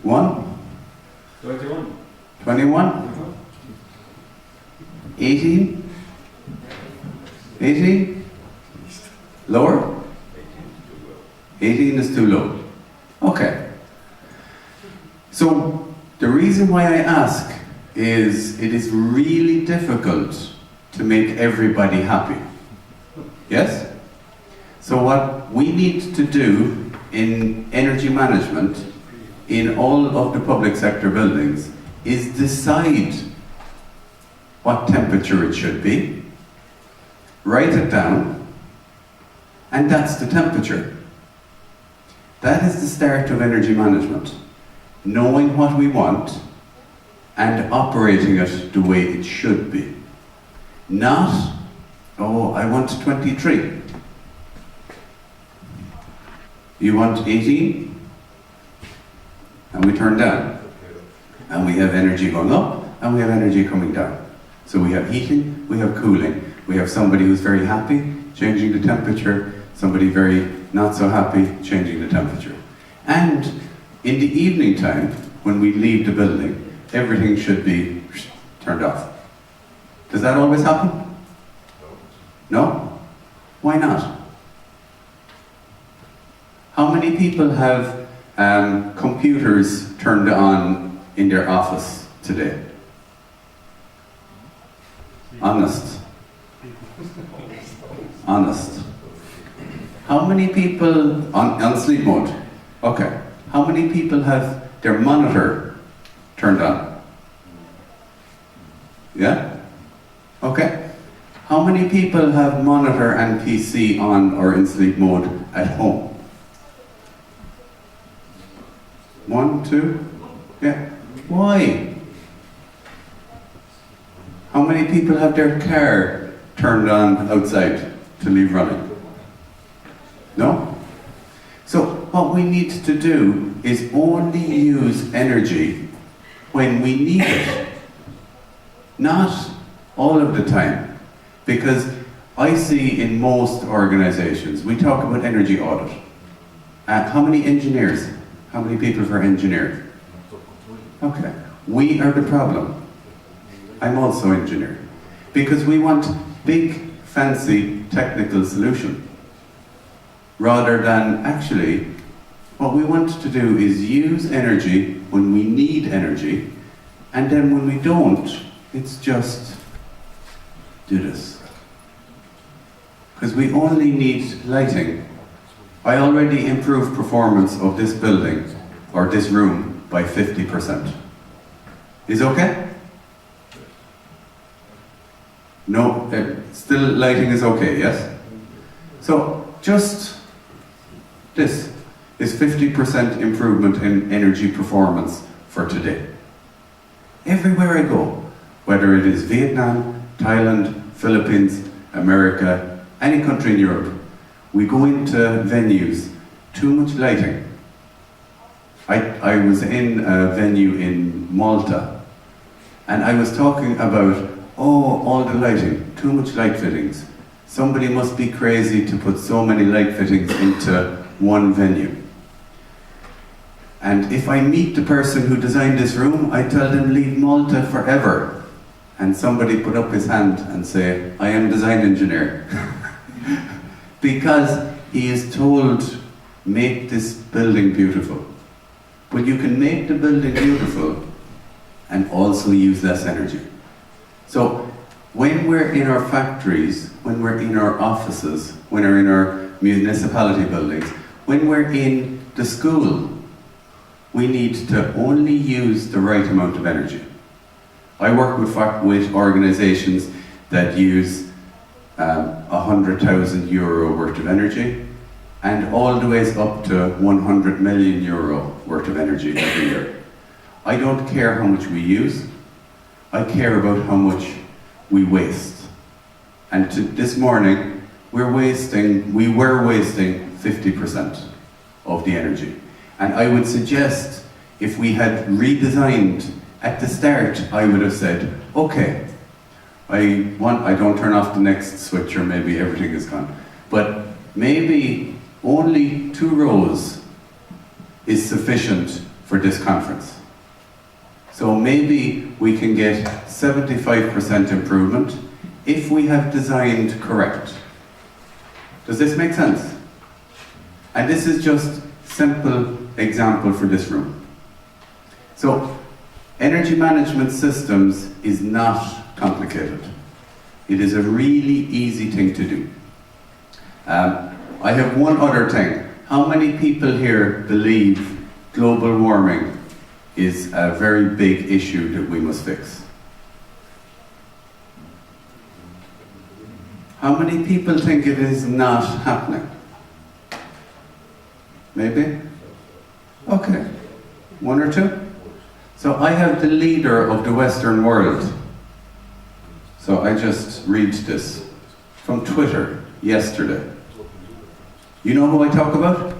Speaker 5: 1?
Speaker 2: 21.
Speaker 5: 21? 18? 18? Lower? 18 is too low. Okay. So the reason why I ask is it is really difficult to make everybody happy. Yes? So what we need to do in energy management in all of the public sector buildings is decide what temperature it should be, write it down, and that's the temperature. That is the start of energy management. Knowing what we want and operating it the way it should be. Not, oh, I want 23. You want 18? And we turn down. And we have energy going up, and we have energy coming down. So we have heating, we have cooling. We have somebody who's very happy, changing the temperature, somebody very not so happy, changing the temperature. And in the evening time, when we leave the building, everything should be turned off. Does that always happen? No? Why not? How many people have computers turned on in their office today? Honest. Honest. How many people on sleep mode? Okay. How many people have their monitor turned on? Yeah? Okay. How many people have monitor and PC on or in sleep mode at home? 1, 2? Yeah. Why? How many people have their car turned on outside to leave running? No? So what we need to do is only use energy when we need it. Not all of the time. Because I see in most organizations, we talk about energy audit. How many engineers? How many people for engineering? Okay. We are the problem. I'm also engineer. Because we want big, fancy, technical solution. rather than actually what we want to do is use energy when we need energy, and then when we don't, it's just do this. Because we only need lighting. I already improved performance of this building, or this room, by 50%. Is okay? No, still lighting is okay, yes? So, just this is 50% improvement in energy performance for today. Everywhere I go, whether it is Vietnam, Thailand, Philippines, America, any country in Europe, we go into venues, too much lighting. I was in a venue in Malta, and I was talking about, all the lighting, too much light fittings. Somebody must be crazy to put so many light fittings into one venue. And if I meet the person who designed this room, I tell them leave Malta forever. And somebody put up his hand and say, I am design engineer. Because he is told, make this building beautiful. But you can make the building beautiful and also use less energy. So when we're in our factories, when we're in our offices, when we're in our municipality buildings, when we're in the school, we need to only use the right amount of energy. I work with organizations that use 100,000 euro worth of energy, and all the way up to 100 million euro worth of energy every year. I don't care how much we use, I care about how much we waste. And this morning, we were wasting 50% of the energy. And I would suggest, if we had redesigned at the start, I would have said, okay, I don't turn off the next switch, or maybe everything is gone. But maybe only 2 rows is sufficient for this conference. So maybe we can get 75% improvement if we have designed correct. Does this make sense? And this is just simple example for this room. So, energy management systems is not complicated. It is a really easy thing to do. I have one other thing. How many people here believe global warming is a very big issue that we must fix? How many people think it is not happening? Maybe? Okay. 1 or 2? So I have the leader of the Western world. So I just read this from Twitter yesterday. You know who I talk about?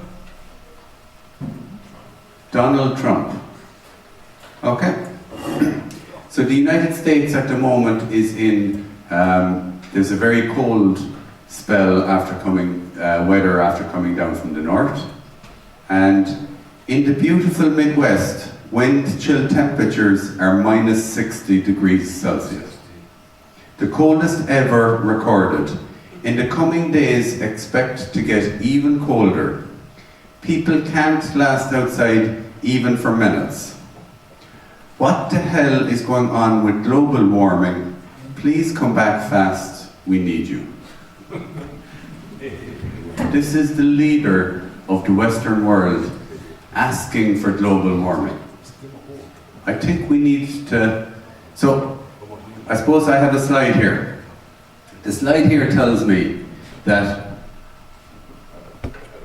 Speaker 5: Donald Trump. Okay? So the United States at the moment is in, there's a very cold spell after weather after coming down from the north. And in the beautiful Midwest, wind chill temperatures are minus 60 degrees Celsius. The coldest ever recorded. In the coming days, expect to get even colder. People can't last outside even for minutes. What the hell is going on with global warming? Please come back fast, we need you. This is the leader of the Western world asking for global warming. I think we need to, so I suppose I have a slide here. The slide here tells me that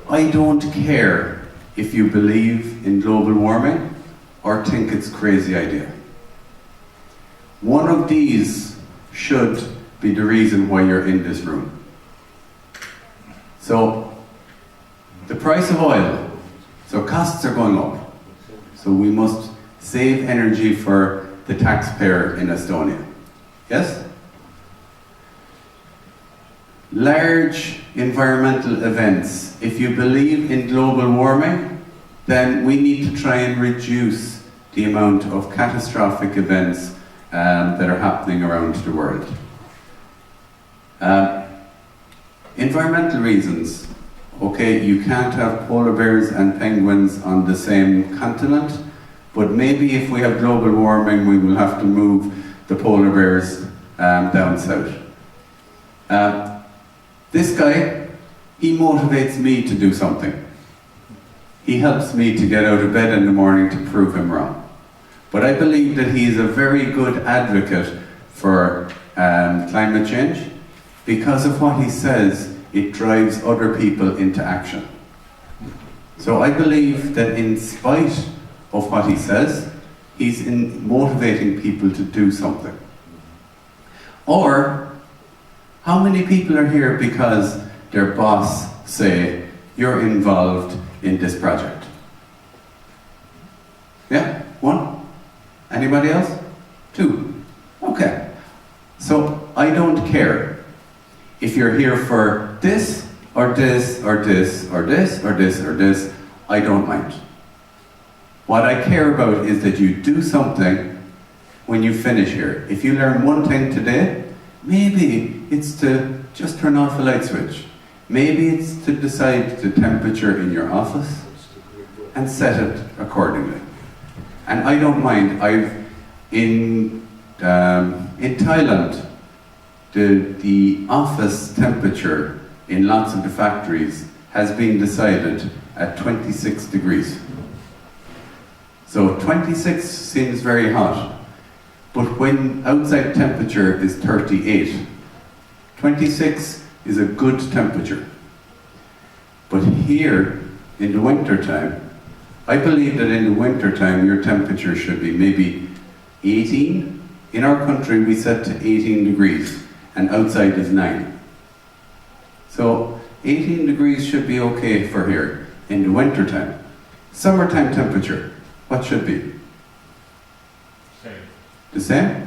Speaker 5: I don't care if you believe in global warming or think it's a crazy idea. One of these should be the reason why you're in this room. So, the price of oil, so costs are going up. So we must save energy for the taxpayer in Estonia. Yes? Large environmental events. If you believe in global warming, then we need to try and reduce the amount of catastrophic events that are happening around the world. Environmental reasons. Okay, you can't have polar bears and penguins on the same continent, but maybe if we have global warming, we will have to move the polar bears down south. This guy, he motivates me to do something. He helps me to get out of bed in the morning to prove him wrong. But I believe that he is a very good advocate for climate change. Because of what he says, it drives other people into action. So I believe that in spite of what he says, he's motivating people to do something. Or, how many people are here because their boss say, you're involved in this project? Yeah, 1? Anybody else? 2? Okay. So, I don't care if you're here for this, or this, or this, or this, or this, or this, I don't mind. What I care about is that you do something when you finish here. If you learn one thing today, maybe it's to just turn off a light switch. Maybe it's to decide the temperature in your office and set it accordingly. And I don't mind. In Thailand, the office temperature in lots of the factories has been decided at 26 degrees. So 26 seems very hot, but when outside temperature is 38, 26 is a good temperature. But here, in the winter time, I believe that in the winter time your temperature should be maybe 18. In our country we set to 18 degrees and outside is 9. So 18 degrees should be okay for here in the winter time. Summertime temperature, what should be?
Speaker 6: Same.
Speaker 5: The same?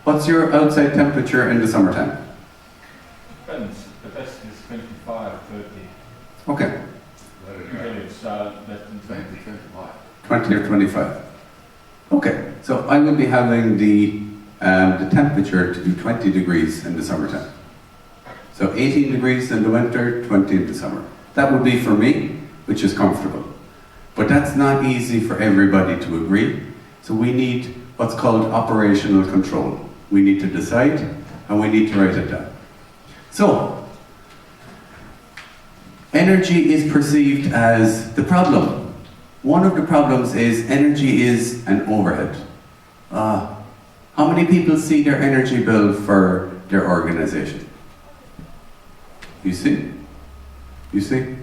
Speaker 5: What's your outside temperature in the summertime?
Speaker 6: Depends. The best is 25, 30.
Speaker 5: Okay,
Speaker 6: Usually it's less than 20.
Speaker 5: 20 or 25. Okay, so I will be having the temperature to be 20 degrees in the summertime. So 18 degrees in the winter, 20 in the summer. That would be for me, which is comfortable. But that's not easy for everybody to agree. So we need what's called operational control. We need to decide and we need to write it down. So, energy is perceived as the problem. One of the problems is energy is an overhead. How many people see their energy bill for their organization? You see? You see?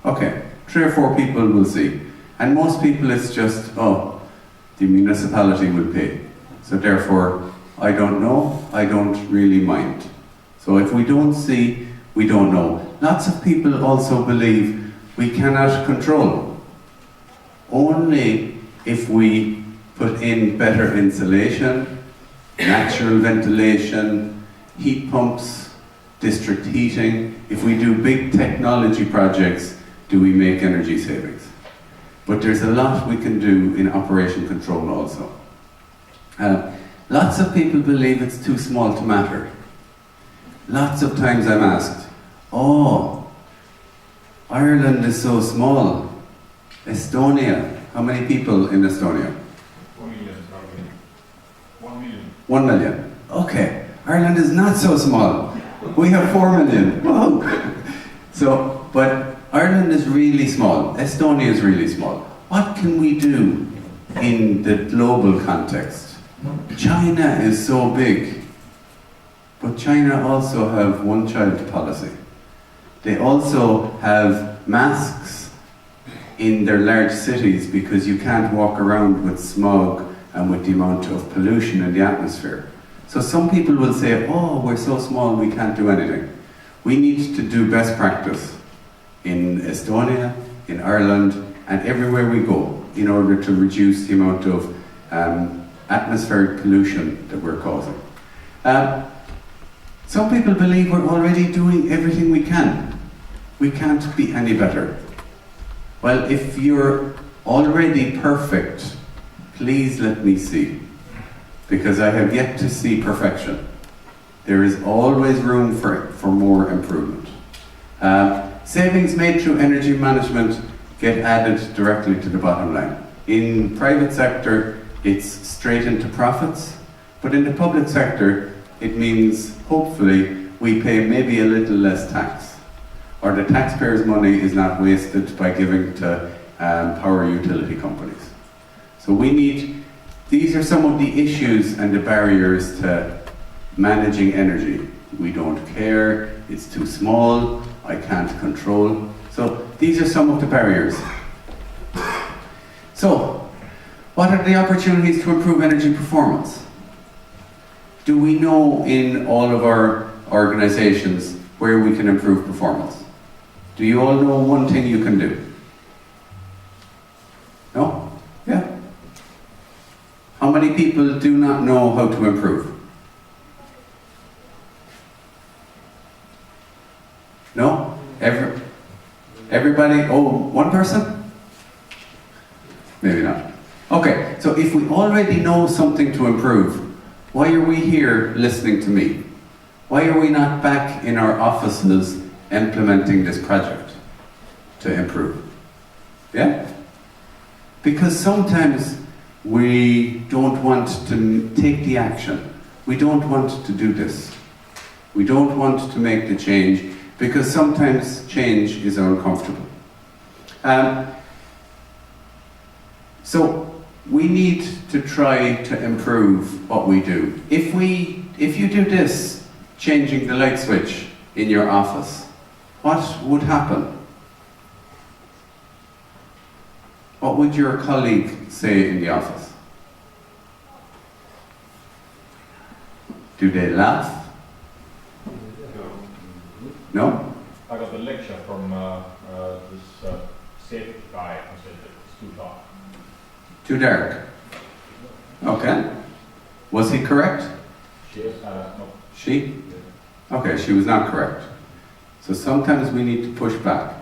Speaker 5: Okay, 3 or 4 people will see. And most people it's just, oh, the municipality will pay. So therefore, I don't know, I don't really mind. So if we don't see, we don't know. Lots of people also believe we cannot control. Only if we put in better insulation, natural ventilation, heat pumps, district heating, if we do big technology projects, do we make energy savings. But there's a lot we can do in operation control also. Lots of people believe it's too small to matter. Lots of times I'm asked, oh, Ireland is so small. Estonia, how many people in Estonia?
Speaker 6: 1 million, probably. 1 million.
Speaker 5: 1 million. Okay, Ireland is not so small. We have 4 million. Whoa. So, but Ireland is really small. Estonia is really small. What can we do in the global context? China is so big, but China also have one-child policy. They also have masks in their large cities because you can't walk around with smog and with the amount of pollution in the atmosphere. So some people will say, oh, we're so small we can't do anything. We need to do best practice in Estonia, in Ireland, and everywhere we go in order to reduce the amount of atmospheric pollution that we're causing. Some people believe we're already doing everything we can. We can't be any better. Well, if you're already perfect, please let me see, because I have yet to see perfection. There is always room for more improvement. Savings made through energy management get added directly to the bottom line. In private sector, it's straight into profits, but in the public sector, it means hopefully we pay maybe a little less tax, or the taxpayers' money is not wasted by giving to power utility companies. So these are some of the issues and the barriers to managing energy. We don't care, it's too small, I can't control. So these are some of the barriers. So, what are the opportunities to improve energy performance? Do we know in all of our organizations where we can improve performance? Do you all know one thing you can do? No? Yeah? How many people do not know how to improve? No? Everybody? Oh, one person? Maybe not. Okay, so if we already know something to improve, why are we here listening to me? Why are we not back in our offices implementing this project to improve? Yeah? Because sometimes we don't want to take the action. We don't want to do this. We don't want to make the change because sometimes change is uncomfortable. So we need to try to improve what we do. If you do this, changing the light switch in your office, what would happen? What would your colleague say in the office? Do they laugh? No?
Speaker 6: I got a lecture from this safety guy who said that it's too dark.
Speaker 5: Too dark. Okay. Was he correct?
Speaker 6: No.
Speaker 5: She? Okay, she was not correct. So sometimes we need to push back.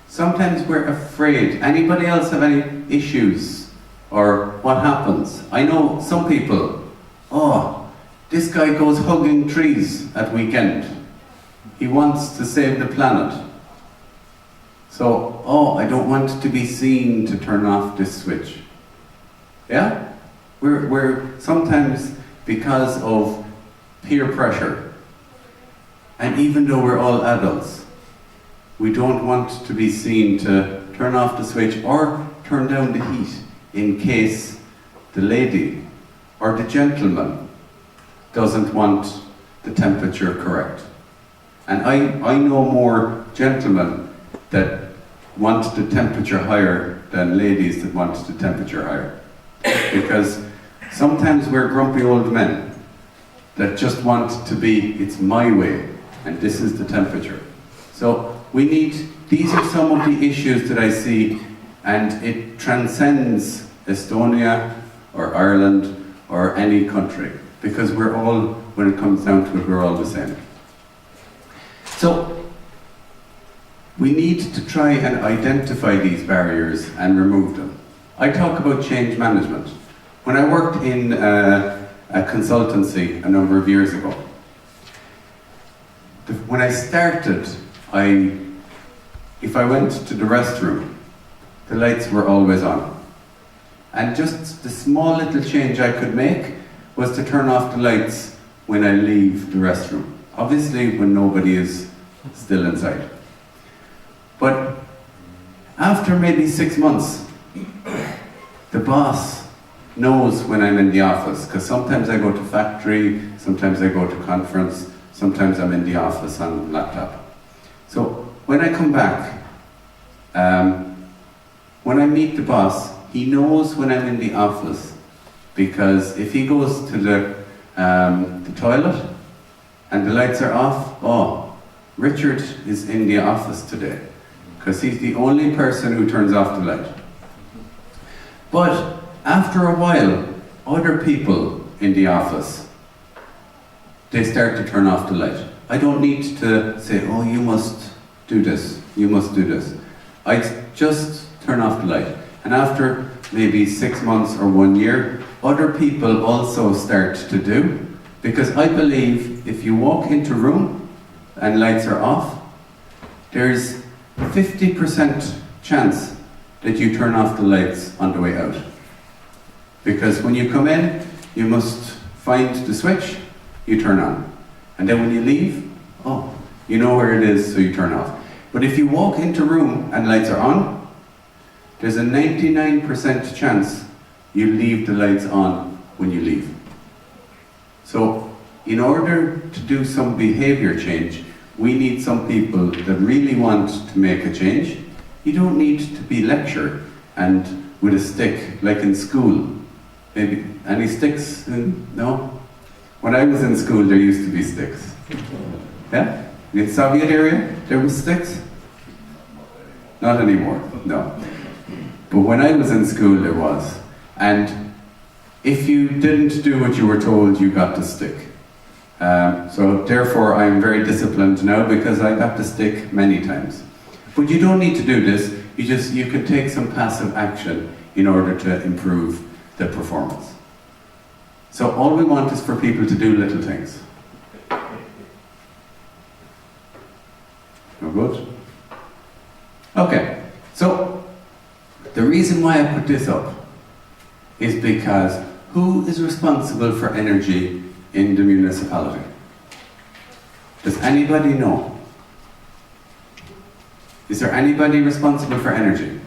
Speaker 5: Sometimes we're afraid. Anybody else have any issues? Or what happens? I know some people, oh, this guy goes hugging trees at weekend. He wants to save the planet. So, oh, I don't want to be seen to turn off this switch. Yeah? We're sometimes, because of peer pressure, and even though we're all adults, we don't want to be seen to turn off the switch or turn down the heat in case the lady or the gentleman doesn't want the temperature correct. And I know more gentlemen that want the temperature higher than ladies that want the temperature higher. Because sometimes we're grumpy old men that just want to be, it's my way, and this is the temperature. So these are some of the issues that I see, and it transcends Estonia or Ireland or any country, because we're all, when it comes down to it, we're all the same. So we need to try and identify these barriers and remove them. I talk about change management. When I worked in a consultancy a number of years ago, when I started, if I went to the restroom, the lights were always on. And just the small little change I could make was to turn off the lights when I leave the restroom. Obviously when nobody is still inside. But after maybe 6 months, the boss knows when I'm in the office, because sometimes I go to factory, sometimes I go to conference, sometimes I'm in the office on laptop. So when I come back, when I meet the boss, he knows when I'm in the office, because if he goes to the toilet and the lights are off, oh, Richard is in the office today, because he's the only person who turns off the light. But after a while, other people in the office, they start to turn off the light. I don't need to say, oh, you must do this, you must do this. I just turn off the light. And after maybe 6 months or 1 year, other people also start to do, because I believe if you walk into a room and lights are off, there's 50% chance that you turn off the lights on the way out. Because when you come in, you must find the switch, you turn on. And then when you leave, oh, you know where it is, so you turn off. But if you walk into a room and lights are on, there's a 99% chance you leave the lights on when you leave. So, in order to do some behavior change, we need some people that really want to make a change. You don't need to be lectured and with a stick, like in school. Maybe any sticks? No? When I was in school, there used to be sticks. Yeah? In the Soviet area, there was sticks? Not anymore, no. But when I was in school, there was. And if you didn't do what you were told, you got the stick. So therefore, I'm very disciplined now because I got the stick many times. But you don't need to do this. You can take some passive action in order to improve the performance. So all we want is for people to do little things. No good? Okay, so the reason why I put this up is because who is responsible for energy in the municipality? Does anybody know? Is there anybody responsible for energy?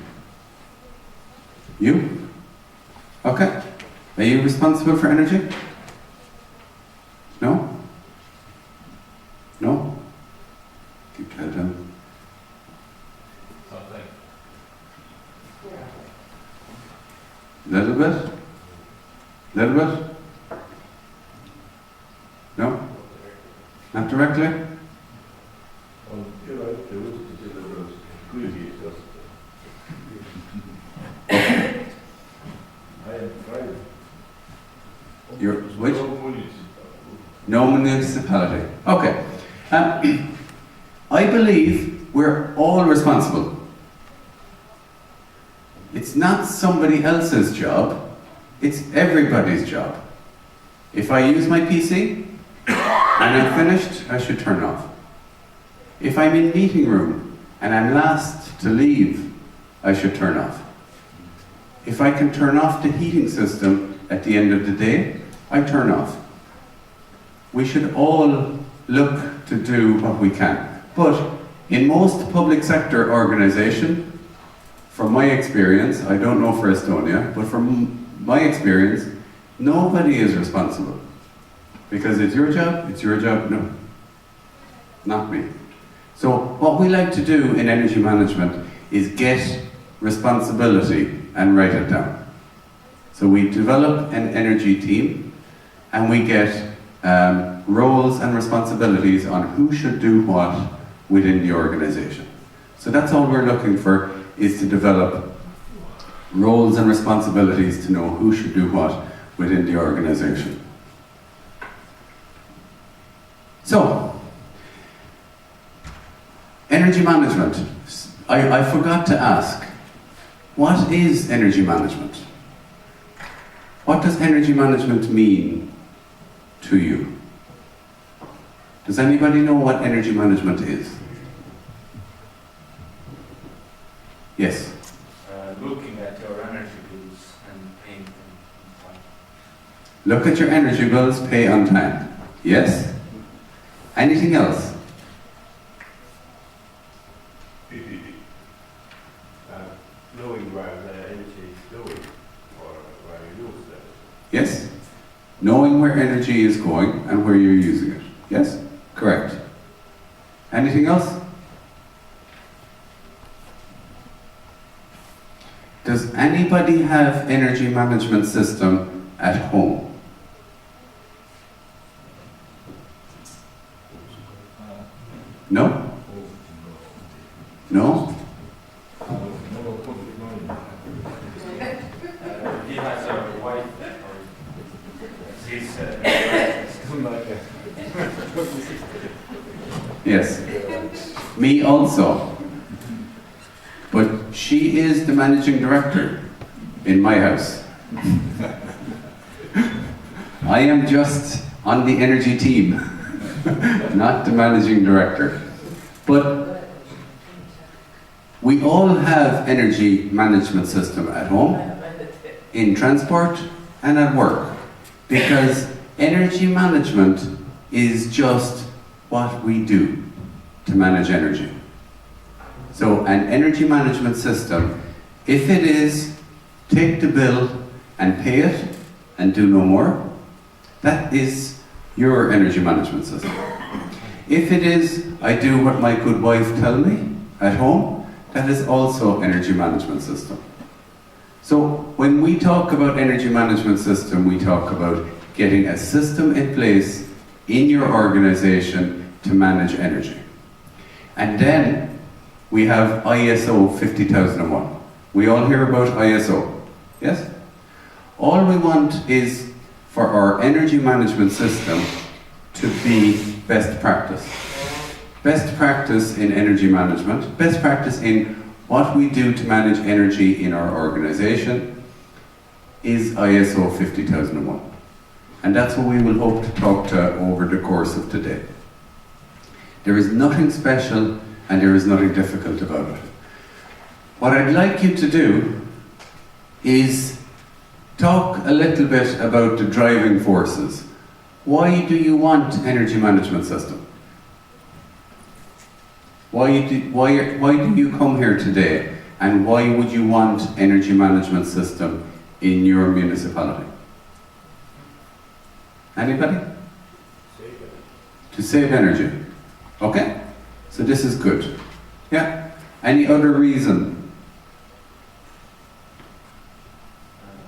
Speaker 5: You? Okay. Are you responsible for energy? No? No? Keep your head down. Little bit? Little bit? No? Not directly? You're which? No municipality. Okay. I believe we're all responsible. It's not somebody else's job, it's everybody's job. If I use my PC and I'm finished, I should turn off. If I'm in meeting room and I'm last to leave, I should turn off. If I can turn off the heating system at the end of the day, I turn off. We should all look to do what we can. But in most public sector organizations, from my experience, I don't know for Estonia, but from my experience, nobody is responsible. Because it's your job, no. Not me. So what we like to do in energy management is get responsibility and write it down. So we develop an energy team and we get roles and responsibilities on who should do what within the organization. So that's all we're looking for, is to develop roles and responsibilities to know who should do what within the organization. So, energy management. I forgot to ask, what is energy management? What does energy management mean to you? Does anybody know what energy management is? Yes?
Speaker 3: Looking at your energy bills and paying them on time.
Speaker 5: Look at your energy bills, pay on time. Yes? Anything else?
Speaker 4: Knowing where the energy is going or where you use it.
Speaker 5: Yes? Knowing where energy is going and where you're using it. Yes? Correct. Anything else? Does anybody have energy management system at home? No? No?
Speaker 3: He has a wife, she's
Speaker 5: Yes. Me also. But she is the managing director in my house. I am just on the energy team. not the managing director. But we all have energy management system at home, in transport, and at work. Because energy management is just what we do to manage energy. So an energy management system, if it is take the bill and pay it and do no more, that is your energy management system. If it is I do what my good wife tell me at home, that is also energy management system. So when we talk about energy management system, we talk about getting a system in place in your organization to manage energy. And then we have ISO 50001. We all hear about ISO, yes? All we want is for our energy management system to be best practice. Best practice in energy management, best practice in what we do to manage energy in our organization is ISO 50001. And that's what we will hope to talk to over the course of today. There is nothing special and there is nothing difficult about it. What I'd like you to do is talk a little bit about the driving forces. Why do you want energy management system? Why do you come here today, and why would you want energy management system in your municipality? Anybody? To save energy. Okay? So this is good. Yeah? Any other reason?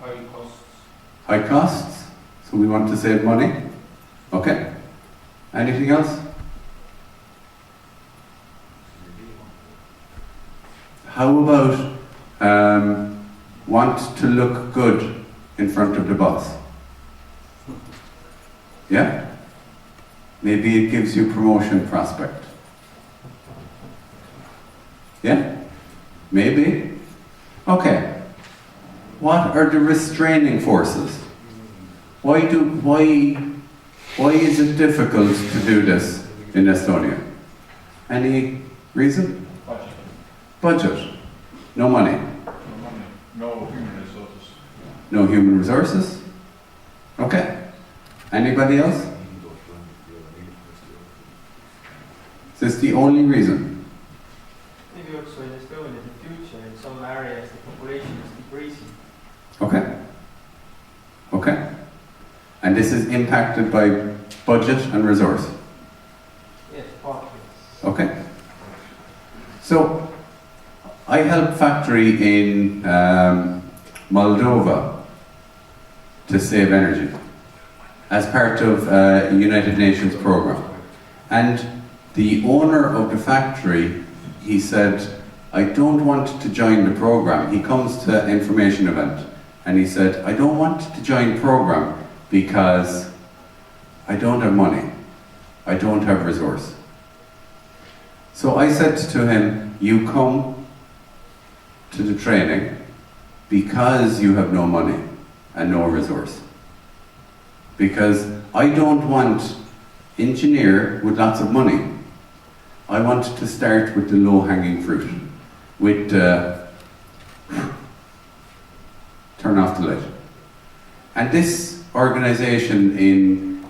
Speaker 3: High costs.
Speaker 5: High costs? So we want to save money? Okay. Anything else? How about want to look good in front of the boss? Yeah? Maybe it gives you promotion prospect. Yeah? Maybe? Okay. What are the restraining forces? Why is it difficult to do this in Estonia? Any reason?
Speaker 6: Budget.
Speaker 5: Budget. No money.
Speaker 6: No money. No human resources.
Speaker 5: No human resources? Okay. Anybody else? Is this the only reason?
Speaker 7: Maybe also in Estonia, in the future, in some areas, the population is decreasing.
Speaker 5: Okay. Okay. And this is impacted by budget and resource?
Speaker 7: Yes, partly.
Speaker 5: Okay. So, I helped factory in Moldova to save energy as part of a United Nations program. And the owner of the factory, he said, I don't want to join the program. He comes to an information event and he said, I don't want to join the program because I don't have money. I don't have resource. So I said to him, you come to the training because you have no money and no resource. Because I don't want engineer with lots of money. I want to start with the low-hanging fruit, with turn off the light. And this organization in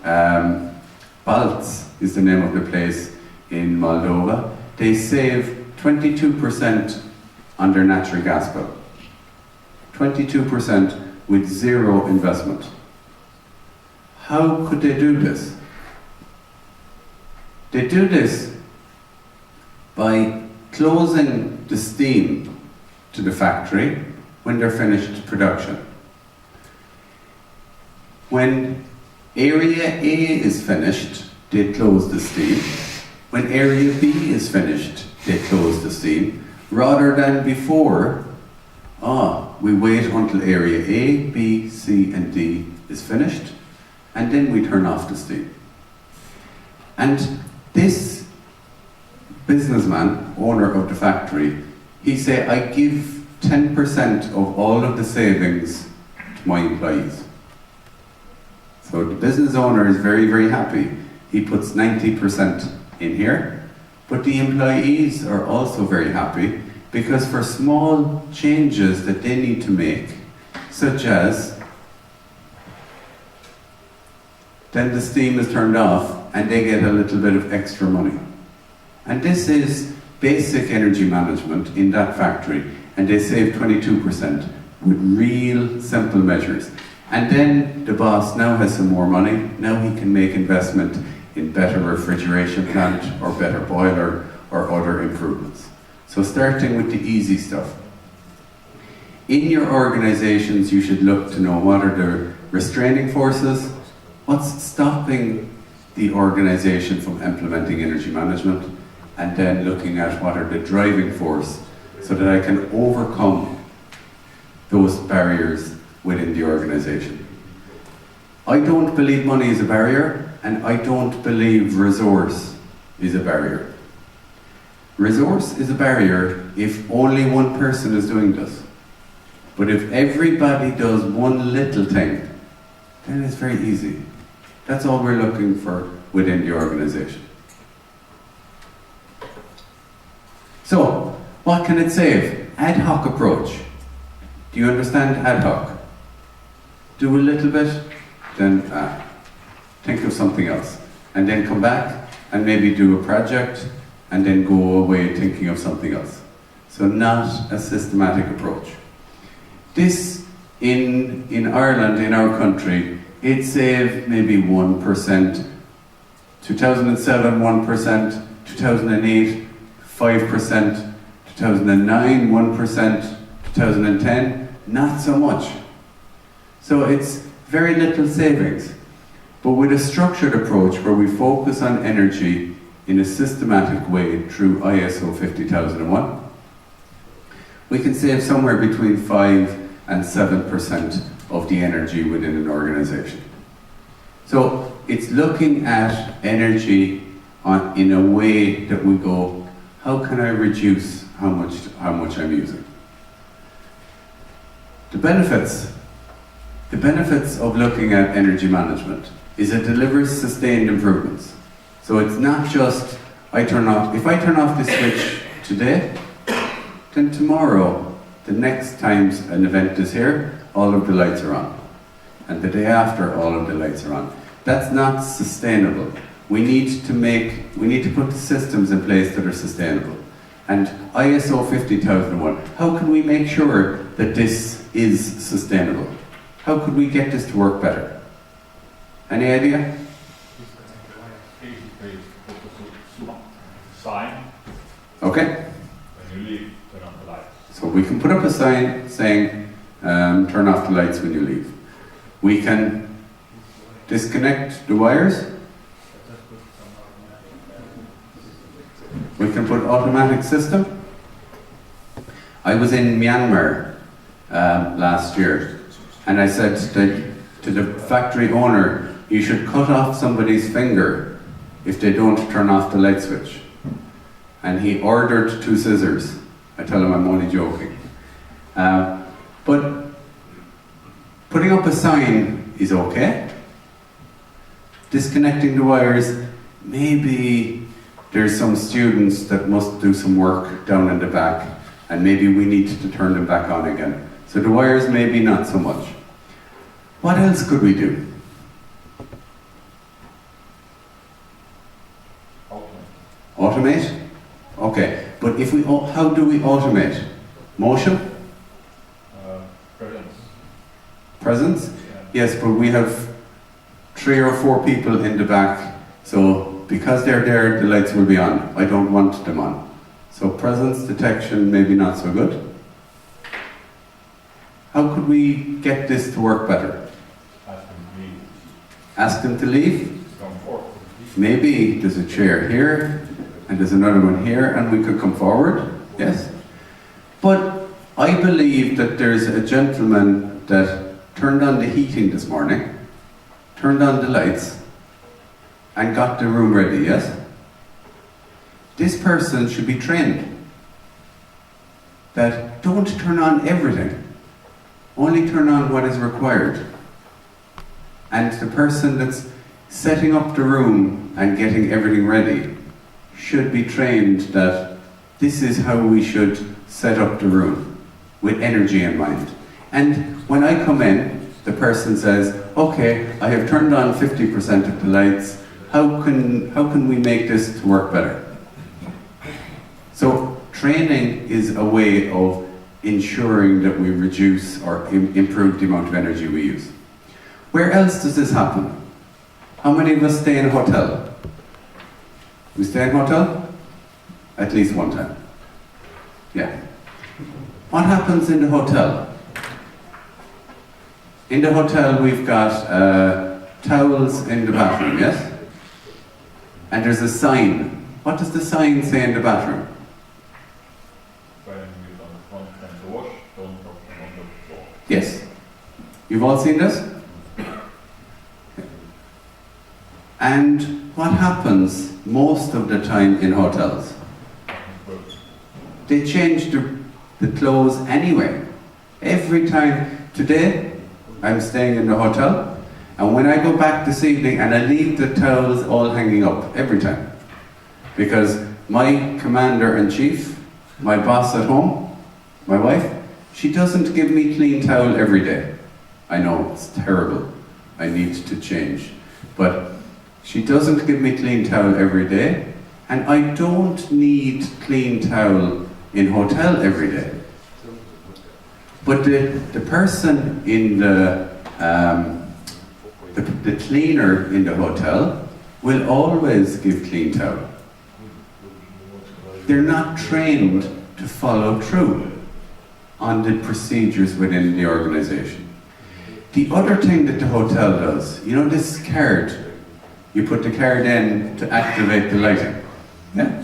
Speaker 5: Balts is the name of the place in Moldova. They save 22% on their natural gas bill. 22% with zero investment. How could they do this? They do this by closing the steam to the factory when they're finished production. When area A is finished, they close the steam. When area B is finished, they close the steam, rather than before, we wait until area A, B, C, and D is finished, and then we turn off the steam. And this businessman, owner of the factory, he said, I give 10% of all of the savings to my employees. So the business owner is very, very happy he puts 90% in here. But the employees are also very happy because for small changes that they need to make, such as then the steam is turned off and they get a little bit of extra money. And this is basic energy management in that factory, and they save 22% with real simple measures. And then the boss now has some more money. Now he can make investment in better refrigeration plant or better boiler or other improvements. So starting with the easy stuff. In your organizations, you should look to know what are the restraining forces, what's stopping the organization from implementing energy management, and then looking at what are the driving force so that I can overcome those barriers within the organization. I don't believe money is a barrier, and I don't believe resource is a barrier. Resource is a barrier if only one person is doing this. But if everybody does one little thing, then it's very easy. That's all we're looking for within the organization. So, what can it save? Ad hoc approach. Do you understand ad hoc? Do a little bit, then think of something else. And then come back and maybe do a project and then go away thinking of something else. So not a systematic approach. This, in Ireland, in our country, it saved maybe 1%, 2007 1%, 2008 5%, 2009 1%, 2010 not so much. So it's very little savings. But with a structured approach where we focus on energy in a systematic way through ISO 50001, we can save somewhere between 5 and 7% of the energy within an organization. So it's looking at energy in a way that we go, how can I reduce how much I'm using? The benefits of looking at energy management is it delivers sustained improvements. So it's not just, if I turn off this switch today, then tomorrow, the next time an event is here, all of the lights are on. And the day after, all of the lights are on. That's not sustainable. We need to put the systems in place that are sustainable. And ISO 50001, how can we make sure that this is sustainable? How could we get this to work better? Any idea?
Speaker 6: Sign.
Speaker 5: Okay.
Speaker 6: When you leave, turn off the lights.
Speaker 5: So we can put up a sign saying, turn off the lights when you leave. We can disconnect the wires. We can put automatic system. I was in Myanmar last year, and I said to the factory owner, you should cut off somebody's finger if they don't turn off the light switch. And he ordered 2 scissors. I tell him I'm only joking. But putting up a sign is okay. Disconnecting the wires, maybe there's some students that must do some work down in the back, and maybe we need to turn them back on again. So the wires maybe not so much. What else could we do? Automate? Okay, but how do we automate? Motion?
Speaker 6: Presence.
Speaker 5: Presence? Yes, but we have 3 or 4 people in the back, so because they're there, the lights will be on. I don't want them on. So presence detection, maybe not so good. How could we get this to work better?
Speaker 6: Ask them to leave.
Speaker 5: Ask them to leave?
Speaker 6: Come forward.
Speaker 5: Maybe there's a chair here, and there's another one here, and we could come forward, yes? But I believe that there's a gentleman that turned on the heating this morning, turned on the lights, and got the room ready, yes? This person should be trained that don't turn on everything, only turn on what is required. And the person that's setting up the room and getting everything ready should be trained that this is how we should set up the room with energy in mind. And when I come in, the person says, okay, I have turned on 50% of the lights, how can we make this to work better? So training is a way of ensuring that we reduce or improve the amount of energy we use. Where else does this happen? How many of us stay in a hotel? We stay in a hotel? At least one time. Yeah. What happens in the hotel? In the hotel we've got towels in the bathroom, yes? And there's a sign. What does the sign say in the bathroom? Yes. You've all seen this? And what happens most of the time in hotels? They change the clothes anyway. Every time. Today, I'm staying in the hotel, and when I go back this evening, and I leave the towels all hanging up, every time. Because my commander-in-chief, my boss at home, my wife, she doesn't give me clean towel every day. I know, it's terrible. I need to change. But she doesn't give me clean towel every day, and I don't need clean towel in hotel every day. But the person in the cleaner in the hotel will always give clean towel. They're not trained to follow through on the procedures within the organization. The other thing that the hotel does, you know this card, you put the card in to activate the lighting. Yeah?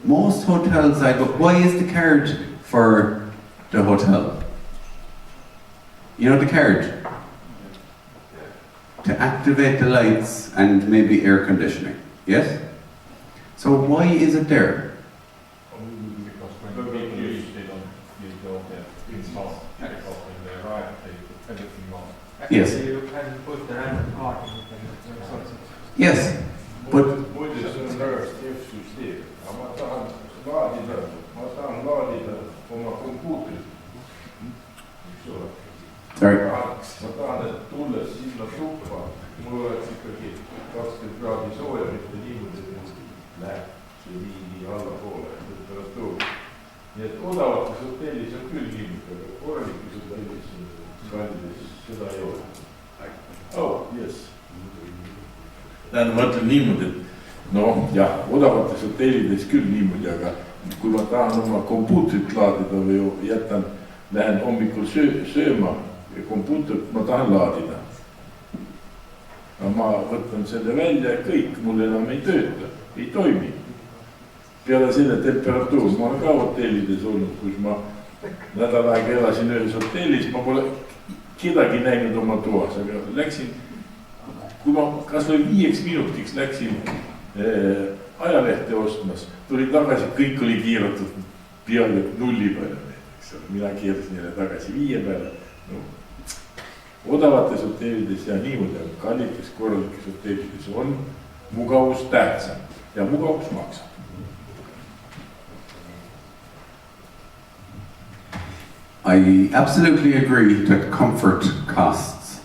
Speaker 5: Most hotels I go, why is the card for the hotel? You know the card? To activate the lights and maybe air conditioning. Yes? So why is it there? Yes.
Speaker 7: You can put the random card in the
Speaker 5: Yes, but
Speaker 4: muide, see on väga kehv süsteem, aga ma tahan laadida oma kompuutrit.
Speaker 5: sorry.
Speaker 4: Ma tahan, et tulles sinna tuppa, mul oleks ikkagi 20 kraadi sooja, mitte niimoodi, et läheb see nii allapoole temperatuur. Nii et odavates hotellis on küll niimoodi, aga korralikes hotellis kallides seda ei ole. Oh, yes. Tähendab, ma ütlen niimoodi, et noh, jah, odavates hotellides küll niimoodi, aga kui ma tahan oma kompuutrit laadida või jätan, lähen hommikul sööma ja kompuutrit ma tahan laadida. Ma võtan selle välja ja kõik, mul enam ei tööta, ei toimi. Peale selle temperatuur, ma olen ka hotellides olnud, kus ma nädal aega elasin ühes hotellis, ma pole kedagi näinud oma toas, aga läksin, kui ma kas või 5 minutiks läksin ajalehte ostmas, tuli tagasi, kõik oli kiiratud peale 0 peale. Mina keerasin jälle tagasi 5 peale. No, odavates hotellides ja niimoodi, aga kallites korralikes hotellides on mugavus tähtsam ja mugavus maksab.
Speaker 5: I absolutely agree that comfort costs,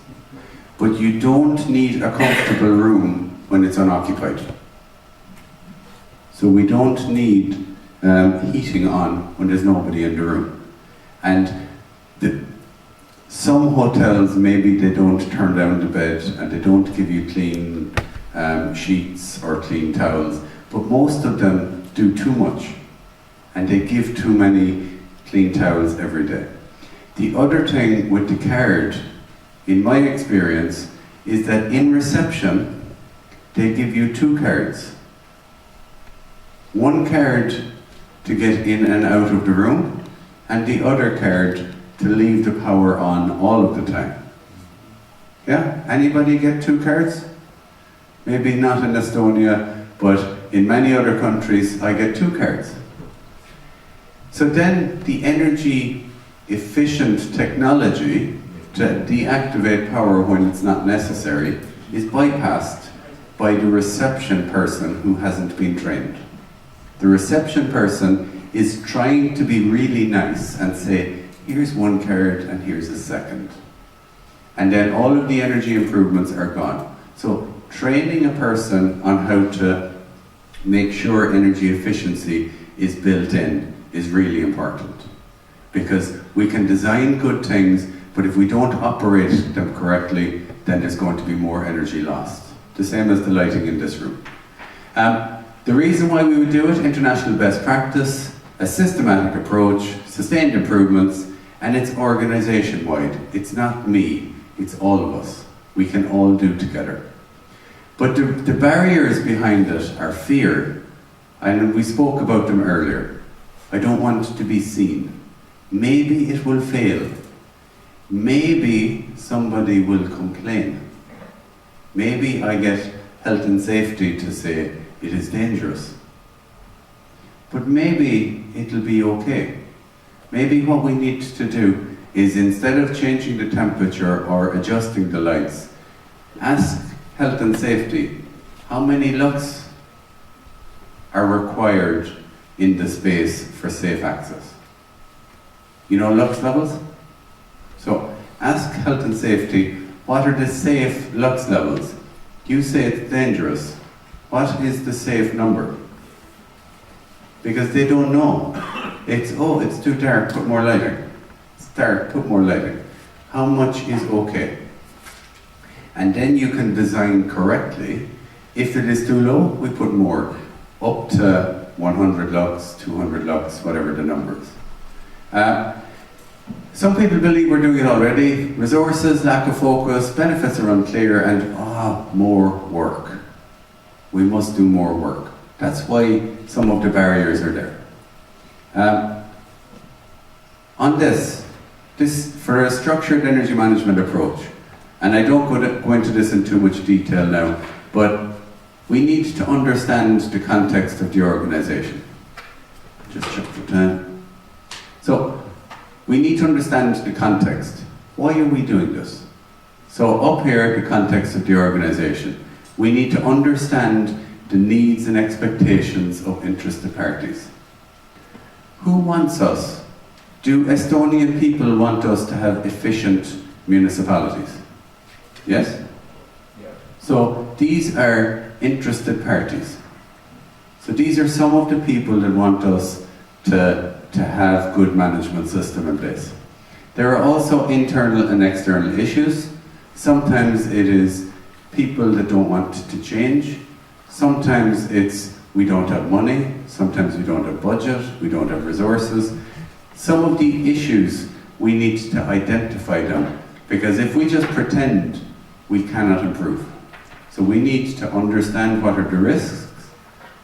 Speaker 5: but you don't need a comfortable room when it's unoccupied. So we don't need heating on when there's nobody in the room. And some hotels, maybe they don't turn down the bed and they don't give you clean sheets or clean towels, but most of them do too much and they give too many clean towels every day. The other thing with the card, in my experience, is that in reception, they give you 2 cards. One card to get in and out of the room, and the other card to leave the power on all of the time. Yeah? Anybody get 2 cards? Maybe not in Estonia, but in many other countries, I get 2 cards. So then the energy efficient technology to deactivate power when it's not necessary is bypassed by the reception person who hasn't been trained. The reception person is trying to be really nice and say, here's one card and here's a second. And then all of the energy improvements are gone. So training a person on how to make sure energy efficiency is built in is really important. Because we can design good things, but if we don't operate them correctly, then there's going to be more energy lost. The same as the lighting in this room. The reason why we would do it, international best practice, a systematic approach, sustained improvements, and it's organization-wide. It's not me, it's all of us. We can all do together. But the barriers behind it are fear, and we spoke about them earlier. I don't want to be seen. Maybe it will fail. Maybe somebody will complain. Maybe I get health and safety to say it is dangerous. But maybe it'll be okay. Maybe what we need to do is, instead of changing the temperature or adjusting the lights, ask health and safety, how many lux are required in the space for safe access? You know lux levels? So ask health and safety, what are the safe lux levels? You say it's dangerous. What is the safe number? Because they don't know. It's too dark, put more lighting. It's dark, put more lighting. How much is okay? And then you can design correctly. If it is too low, we put more. Up to 100 lux, 200 lux, whatever the number is. Some people believe we're doing it already. Resources, lack of focus, benefits are unclear, and more work. We must do more work. That's why some of the barriers are there. On this, for a structured energy management approach, and I don't go into this in too much detail now, but we need to understand the context of the organization. Just check for time. So, we need to understand the context. Why are we doing this? So up here, the context of the organization. We need to understand the needs and expectations of interested parties. Who wants us? Do Estonian people want us to have efficient municipalities? Yes?
Speaker 6: Yeah.
Speaker 5: So these are interested parties. So these are some of the people that want us to have good management system in place. There are also internal and external issues. Sometimes it is people that don't want to change. Sometimes it's we don't have money. Sometimes we don't have budget. We don't have resources. Some of the issues, we need to identify them, because if we just pretend, we cannot improve. So we need to understand what are the risks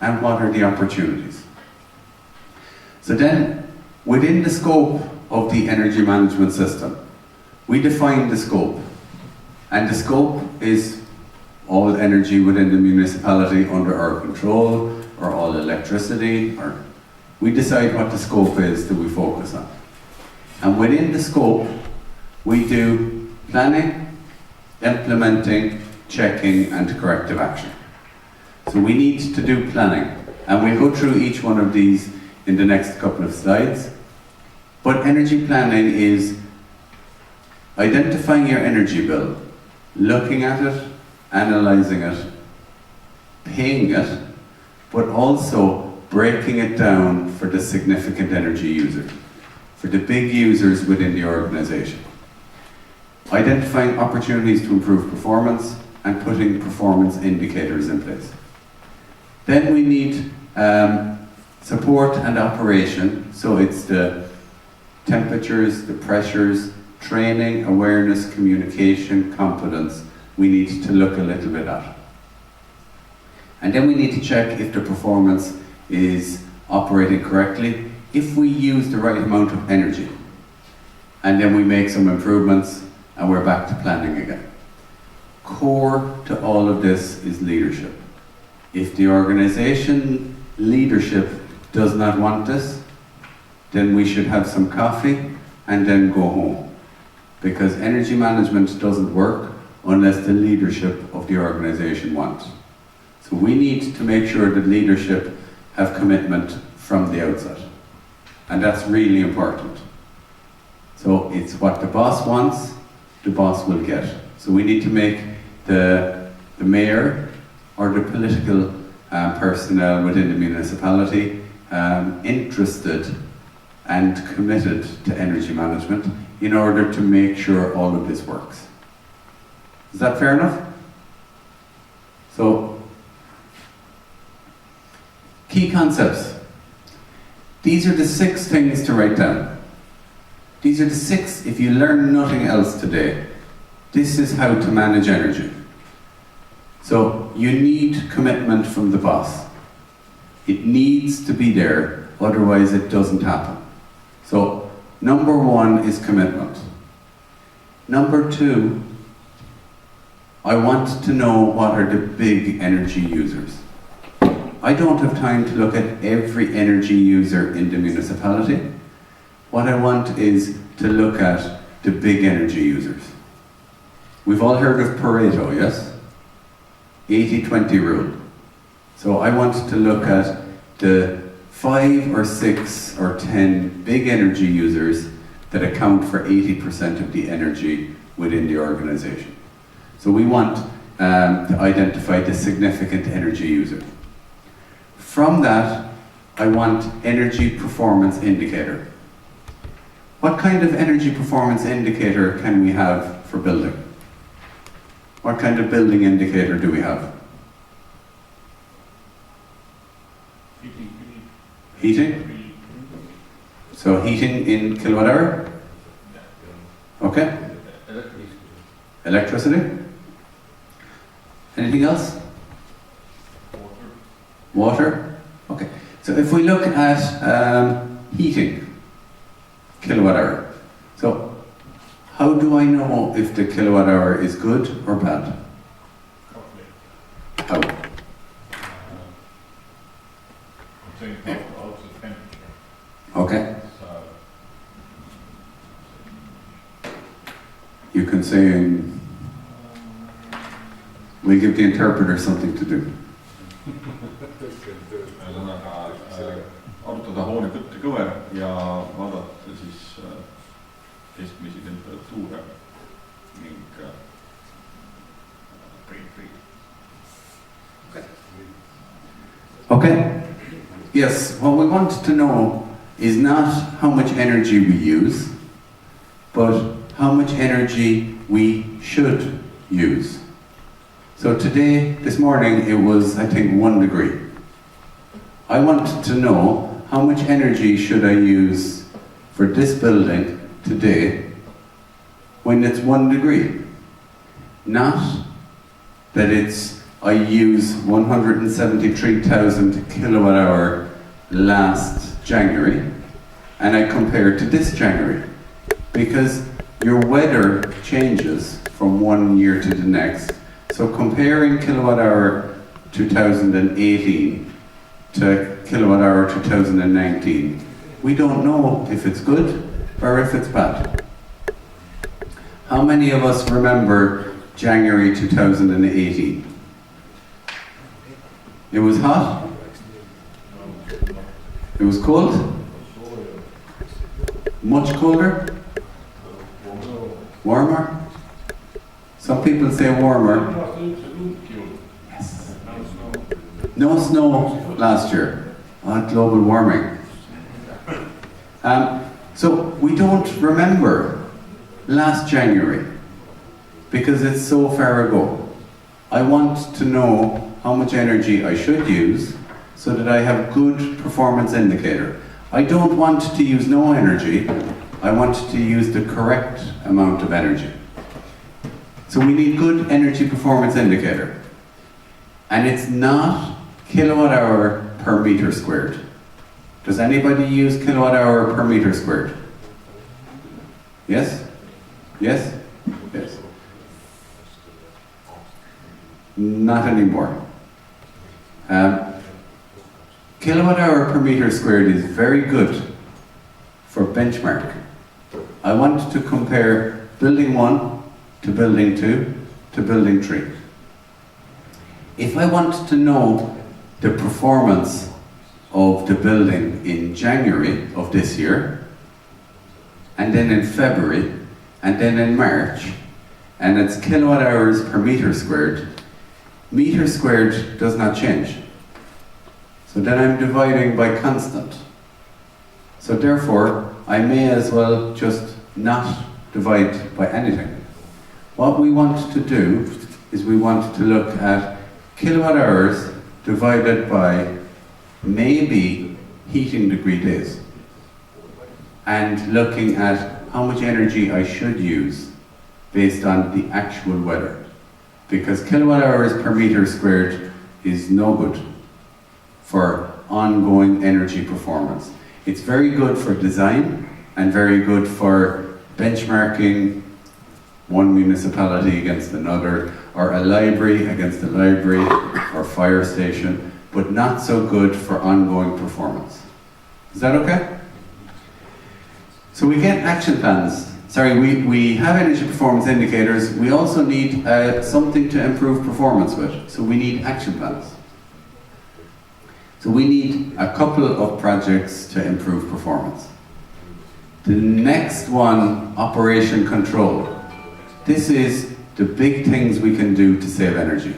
Speaker 5: and what are the opportunities. So then, within the scope of the energy management system, we define the scope. And the scope is all energy within the municipality under our control, or all electricity, or we decide what the scope is that we focus on. And within the scope, we do planning, implementing, checking, and corrective action. So we need to do planning, and we'll go through each one of these in the next couple of slides. But energy planning is identifying your energy bill, looking at it, analysing it, paying it, but also breaking it down for the significant energy user, for the big users within the organisation. Identifying opportunities to improve performance and putting performance indicators in place. Then we need support and operation, so it's the temperatures, the pressures, training, awareness, communication, competence, we need to look a little bit at. And then we need to check if the performance is operating correctly, if we use the right amount of energy. And then we make some improvements and we're back to planning again. Core to all of this is leadership. If the organization leadership does not want this, then we should have some coffee and then go home. Because energy management doesn't work unless the leadership of the organization wants. So we need to make sure that leadership have commitment from the outset. And that's really important. So it's what the boss wants, the boss will get. So we need to make the mayor or the political personnel within the municipality interested and committed to energy management in order to make sure all of this works. Is that fair enough? So, key concepts. These are the 6 things to write down. These are the 6, if you learn nothing else today, this is how to manage energy. So, you need commitment from the boss. It needs to be there, otherwise it doesn't happen. So, number 1 is commitment. Number 2, I want to know what are the big energy users. I don't have time to look at every energy user in the municipality. What I want is to look at the big energy users. We've all heard of Pareto, yes? 80-20 rule. So I want to look at the 5 or 6 or 10 big energy users that account for 80% of the energy within the organization. So we want to identify the significant energy user. From that, I want energy performance indicator. What kind of energy performance indicator can we have for building? What kind of building indicator do we have? Heating? So heating in kilowatt hour? Okay. Electricity? Anything else? Water? Okay. So if we look at heating, kilowatt hour. So how do I know if the kilowatt hour is good or bad? How? Okay. You can say, we give the interpreter something to do.
Speaker 6: Arutada hoone küttekõver ja vaadata siis keskmisi temperatuure ning
Speaker 5: Okay. Yes, what we want to know is not how much energy we use, but how much energy we should use. So today, this morning, it was, I think, 1 degree. I want to know how much energy should I use for this building today when it's 1 degree. Not that I use 173,000 kilowatt hour last January and I compare to this January. Because your weather changes from 1 year to the next. So comparing kilowatt hour 2018 to kilowatt hour 2019, we don't know if it's good or if it's bad. How many of us remember January 2018? It was hot? It was cold? Much colder? Warmer? Some people say warmer. Yes. No snow last year. Global warming. So we don't remember last January because it's so far ago. I want to know how much energy I should use so that I have good performance indicator. I don't want to use no energy. I want to use the correct amount of energy. So we need good energy performance indicator. And it's not kilowatt hour per meter squared. Does anybody use kilowatt hour per meter squared? Yes? Yes? Yes. Not anymore. Kilowatt hour per meter squared is very good for benchmark. I want to compare building 1 to building 2 to building 3. If I want to know the performance of the building in January of this year, and then in February, and then in March, and it's kilowatt hours per meter squared does not change. So then I'm dividing by constant. So therefore, I may as well just not divide by anything. What we want to do is we want to look at kilowatt hours divided by maybe heating degree days, and looking at how much energy I should use based on the actual weather. Because kilowatt hours per meter squared is no good for ongoing energy performance. It's very good for design and very good for benchmarking one municipality against another, or a library against a library, or fire station, but not so good for ongoing performance. Is that okay? So we get action plans. Sorry, we have energy performance indicators. We also need something to improve performance with. So we need action plans. So we need a couple of projects to improve performance. The next one, operation control. This is the big things we can do to save energy.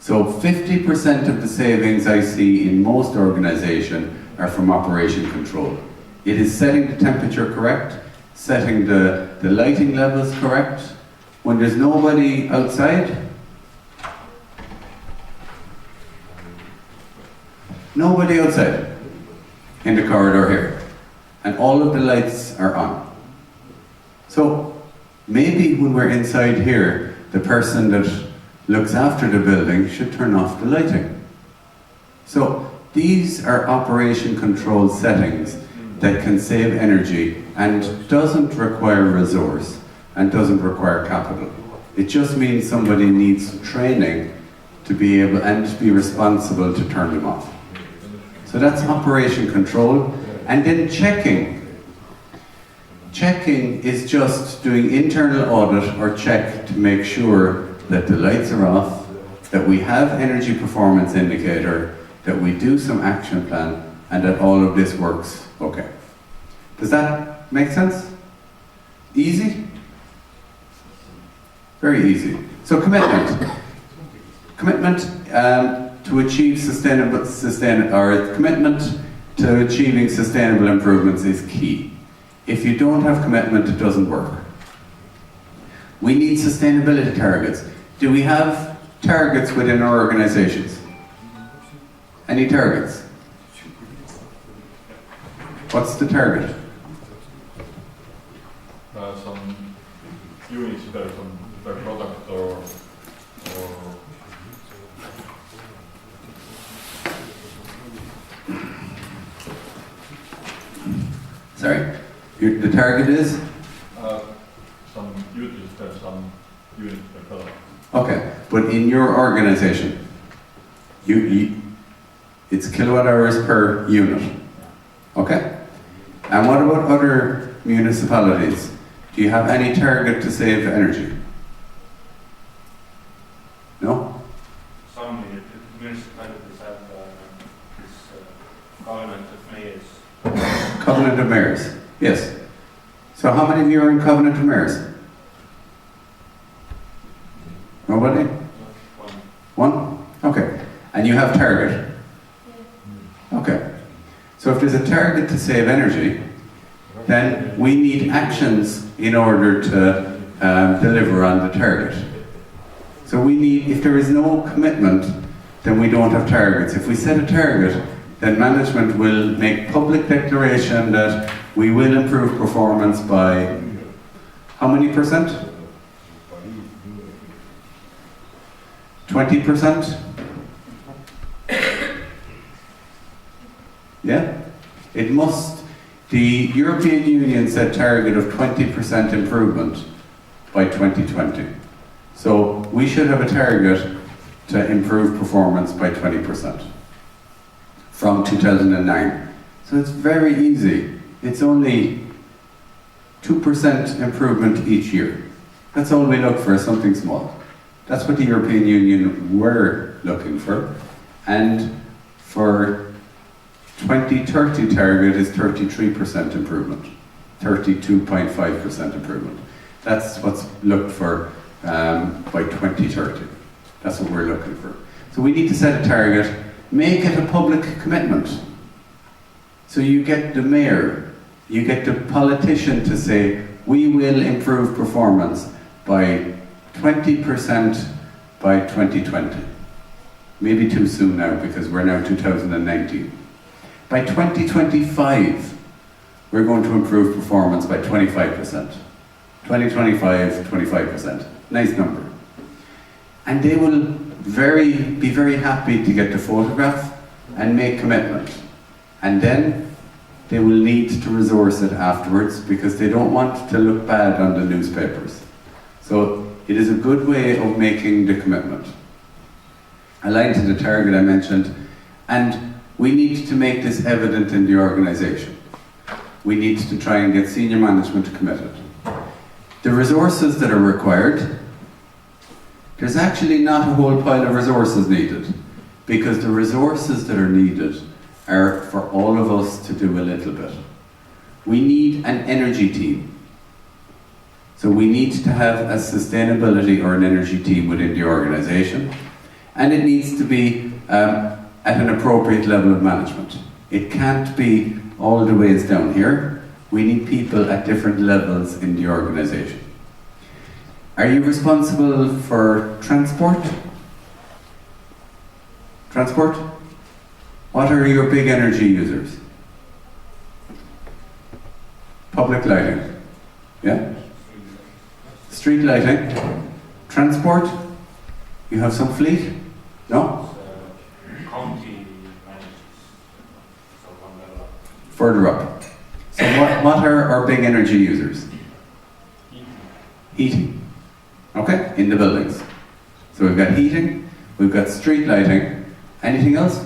Speaker 5: So 50% of the savings I see in most organizations are from operation control. It is setting the temperature correct, setting the lighting levels correct. When there's nobody outside, nobody outside in the corridor here, and all of the lights are on. So maybe when we're inside here, the person that looks after the building should turn off the lighting. So these are operation control settings that can save energy and doesn't require resource and doesn't require capital. It just means somebody needs training to be able and to be responsible to turn them off. So that's operation control. And then checking. Checking is just doing internal audit or check to make sure that the lights are off, that we have energy performance indicator, that we do some action plan, and that all of this works okay. Does that make sense? Easy? Very easy. So commitment. Commitment to achieve commitment to achieving sustainable improvements is key. If you don't have commitment, it doesn't work. We need sustainability targets. Do we have targets within our organizations? Any targets? What's the target?
Speaker 6: Some units per product or
Speaker 5: Sorry, the target is?
Speaker 6: some units per product.
Speaker 5: Okay, but in your organization, it's kilowatt hours per unit. Okay? And what about other municipalities? Do you have any target to save energy? No?
Speaker 3: Some municipalities have this covenant of mayors.
Speaker 5: Covenant of mayors, yes. So how many of you are in covenant of mayors? Nobody? One? Okay. And you have target? Okay. So if there's a target to save energy, then we need actions in order to deliver on the target. So we need, if there is no commitment, then we don't have targets. If we set a target, then management will make public declaration that we will improve performance by how many percent? 20%? Yeah? It must, the European Union set target of 20% improvement by 2020. So we should have a target to improve performance by 20% from 2009. So it's very easy. It's only 2% improvement each year. That's all we look for, something small. That's what the European Union were looking for. And for 2030 target is 33% improvement, 32.5% improvement. That's what's looked for by 2030. That's what we're looking for. So we need to set a target, make it a public commitment. So you get the mayor, you get the politician to say, we will improve performance by 20% by 2020. Maybe too soon now because we're now 2019. By 2025, we're going to improve performance by 25%. 2025, 25%. Nice number. And they will be very happy to get the photograph and make commitment. And then they will need to resource it afterwards because they don't want to look bad on the newspapers. So it is a good way of making the commitment. Aligned to the target I mentioned, and we need to make this evident in the organisation. We need to try and get senior management committed. The resources that are required, there's actually not a whole pile of resources needed, because the resources that are needed are for all of us to do a little bit. We need an energy team. So we need to have a sustainability or an energy team within the organisation, and it needs to be at an appropriate level of management. It can't be all the ways down here. We need people at different levels in the organisation. Are you responsible for transport? Transport? What are your big energy users? Public lighting. Yeah? Street lighting. Transport? You have some fleet? No?
Speaker 3: County manages.
Speaker 5: Further up. So what are our big energy users? Heating. Okay, in the buildings. So we've got heating, we've got street lighting. Anything else?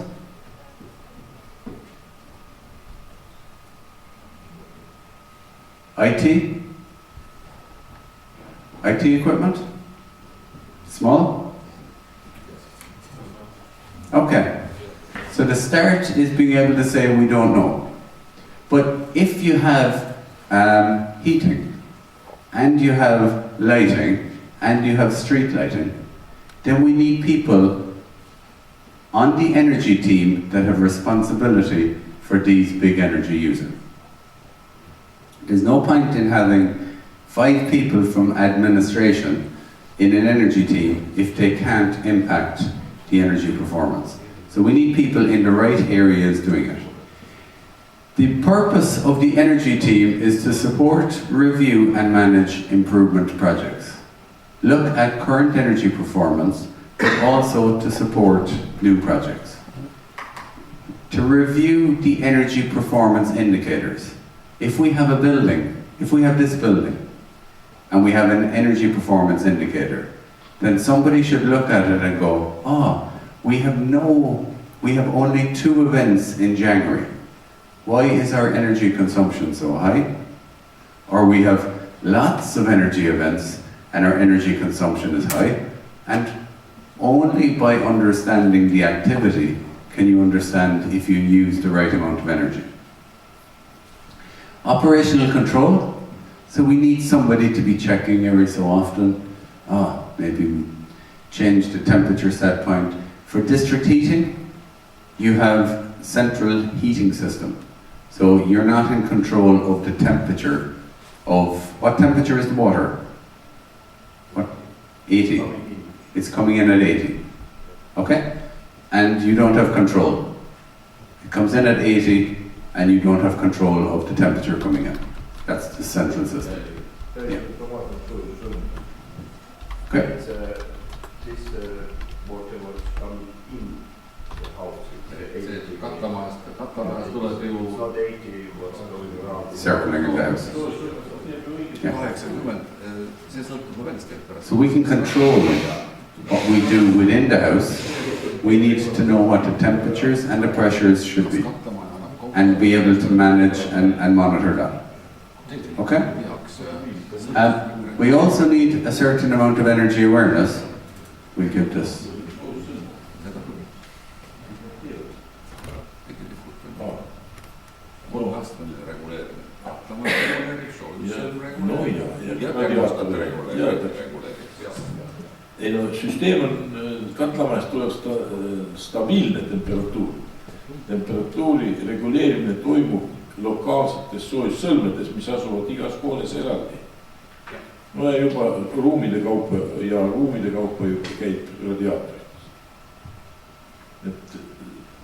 Speaker 5: IT? IT equipment? Small? Okay. So the start is being able to say we don't know. But if you have heating, and you have lighting, and you have street lighting, then we need people on the energy team that have responsibility for these big energy users. There's no point in having 5 people from administration in an energy team if they can't impact the energy performance. So we need people in the right areas doing it. The purpose of the energy team is to support, review and manage improvement projects. Look at current energy performance, but also to support new projects. To review the energy performance indicators. If we have a building, if we have this building, and we have an energy performance indicator, then somebody should look at it and go, we have only 2 events in January. Why is our energy consumption so high? Or we have lots of energy events and our energy consumption is high. And only by understanding the activity can you understand if you use the right amount of energy. Operational control. So we need somebody to be checking every so often. Maybe we change the temperature set point. For district heating, you have central heating system. So you're not in control of the temperature of, what temperature is the water? What? 80. It's coming in at 80. Okay? And you don't have control. It comes in at 80 and you don't have control of the temperature coming in. That's the central system. Yeah. Okay.
Speaker 2: This water was coming in the house.
Speaker 1: Katlamajast tuleb ju
Speaker 2: It's not 80 what's going around.
Speaker 5: Circling in the house.
Speaker 1: 80, see sõltub välistemperatuurist.
Speaker 5: So we can control what we do within the house. We need to know what the temperatures and the pressures should be and be able to manage and monitor that. Okay? We also need a certain amount of energy awareness. We give this.
Speaker 4: ei no süsteem on, katlamajas tuleb stabiilne temperatuur. Temperatuuri reguleerimine toimub lokaalsetes soojussõlmedes, mis asuvad igas hoones eraldi. No ja juba ruumide kaupa juba käib radiaatorites. Et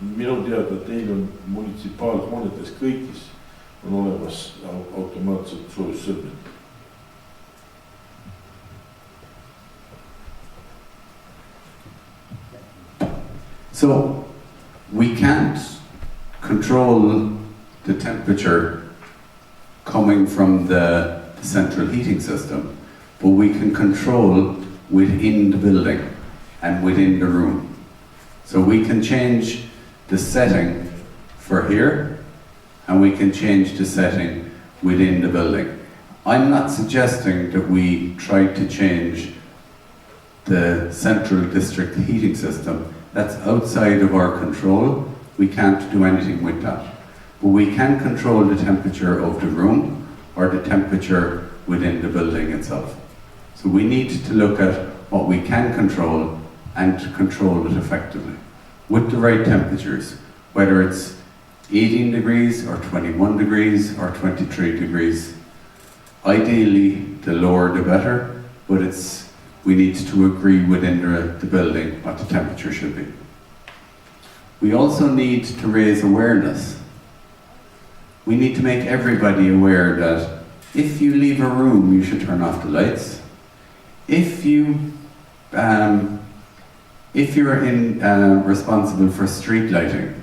Speaker 4: minu teada teil on munitsipaalhoonetes kõigis on olemas automaatsed soojussõlmed.
Speaker 5: So we can't control the temperature coming from the central heating system, but we can control within the building and within the room. So we can change the setting for here, and we can change the setting within the building. I'm not suggesting that we try to change the central district heating system. That's outside of our control. We can't do anything with that. But we can control the temperature of the room or the temperature within the building itself. So we need to look at what we can control and control it effectively with the right temperatures, whether it's 18 degrees or 21 degrees or 23 degrees. Ideally, the lower the better, but we need to agree within the building what the temperature should be. We also need to raise awareness. We need to make everybody aware that if you leave a room, you should turn off the lights. If you're responsible for street lighting,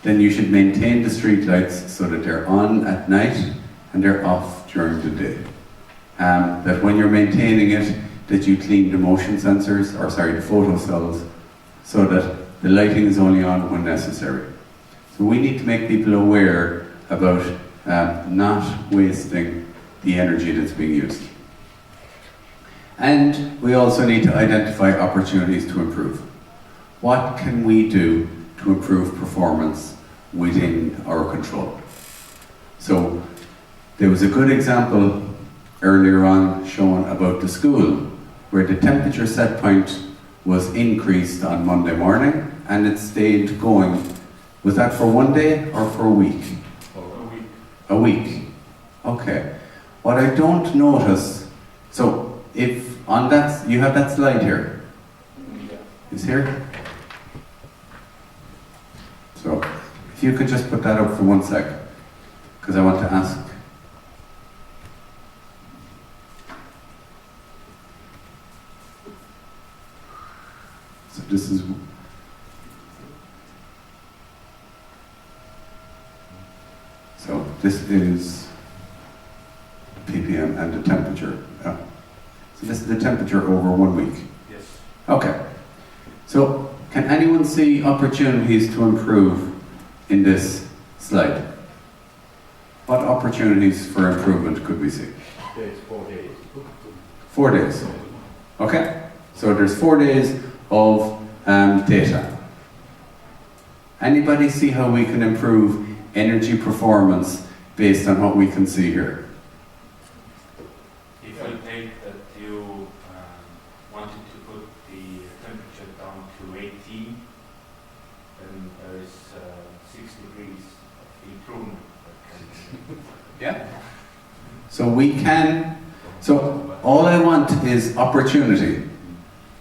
Speaker 5: then you should maintain the street lights so that they're on at night and they're off during the day. That when you're maintaining it, that you clean the motion sensors, the photo cells, so that the lighting is only on when necessary. So we need to make people aware about not wasting the energy that's being used. And we also need to identify opportunities to improve. What can we do to improve performance within our control? So there was a good example earlier on shown about the school, where the temperature set point was increased on Monday morning and it stayed going. Was that for one day or for a week?
Speaker 6: For a week.
Speaker 5: A week. Okay. What I don't notice, so if on that, you have that slide here. Is here? So if you could just put that up for 1 sec, because I want to ask. So this is, so this is ppm and the temperature. So this is the temperature over 1 week.
Speaker 6: Yes.
Speaker 5: Okay. So can anyone see opportunities to improve in this slide? What opportunities for improvement could we see?
Speaker 2: It's 4 days.
Speaker 5: 4 days. Okay. So there's 4 days of data. Anybody see how we can improve energy performance based on what we can see here?
Speaker 3: If you take that you wanted to put the temperature down to 18, then there is 6 degrees of improvement.
Speaker 5: Yeah. So we can, so all I want is opportunity.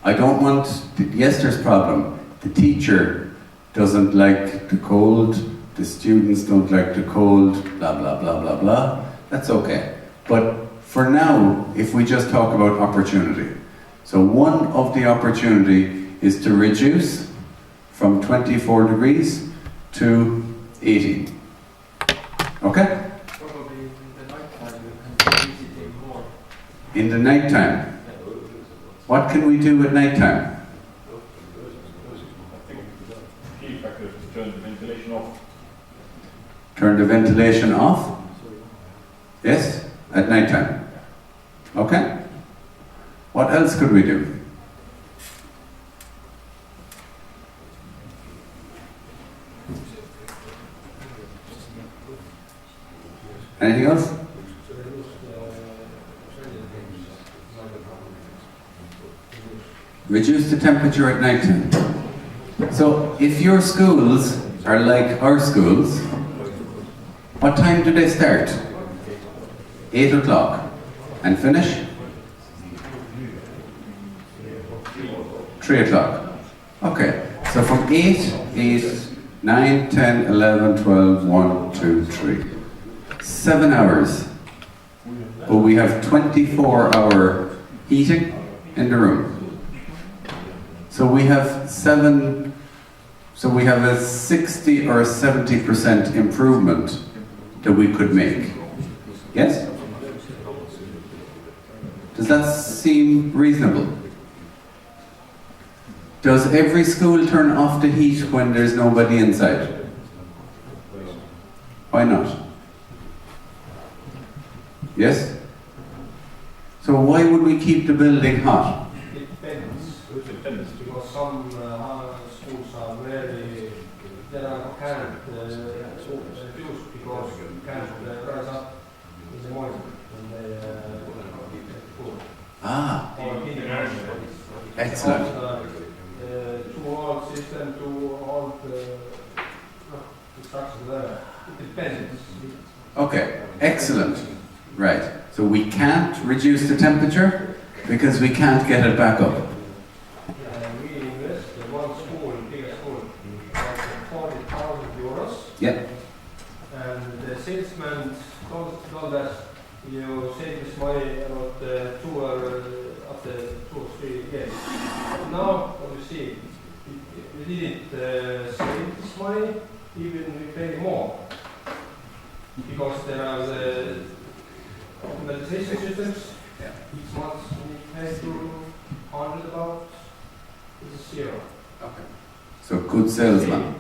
Speaker 5: I don't want, yes, there's problem. The teacher doesn't like the cold, the students don't like the cold, blah, blah, blah, blah, blah. That's okay. But for now, if we just talk about opportunity. So one of the opportunity is to reduce from 24 degrees to 18. Okay?
Speaker 7: Probably in the nighttime you can reduce it even more.
Speaker 5: In the nighttime. What can we do at nighttime?
Speaker 6: I think the key factor is to turn the ventilation off.
Speaker 5: Turn the ventilation off? Yes? At nighttime. Okay? What else could we do? Anything else? Reduce the temperature at night time. So if your schools are like our schools, what time do they start? 8 o'clock. And finish? 3 o'clock. Okay, so from 8, 9, 10, 11, 12, 1, 2, 3. 7 hours. But we have 24-hour heating in the room. So we have a 60 or 70% improvement that we could make. Yes? Does that seem reasonable? Does every school turn off the heat when there's nobody inside? Why not? Yes? So why would we keep the building hot?
Speaker 2: It depends. Because some schools are very, they can't reduce because you can't rise up in the morning when they cool.
Speaker 5: Ah,
Speaker 2: Or kindergarten.
Speaker 5: excellent.
Speaker 2: Too old system, too old structure there. It depends.
Speaker 5: Okay, excellent. Right, so we can't reduce the temperature because we can't get it back up.
Speaker 2: We invest in one school, biggest school, like 40,000 euros.
Speaker 5: Yep.
Speaker 2: And the salesman told us, you save this money about after 2 or 3 years. But now, what you see, we didn't save this money, even we pay more. Because there are the automatization systems. Each month we pay to 100 about, this is 0.
Speaker 5: Okay. So good salesman.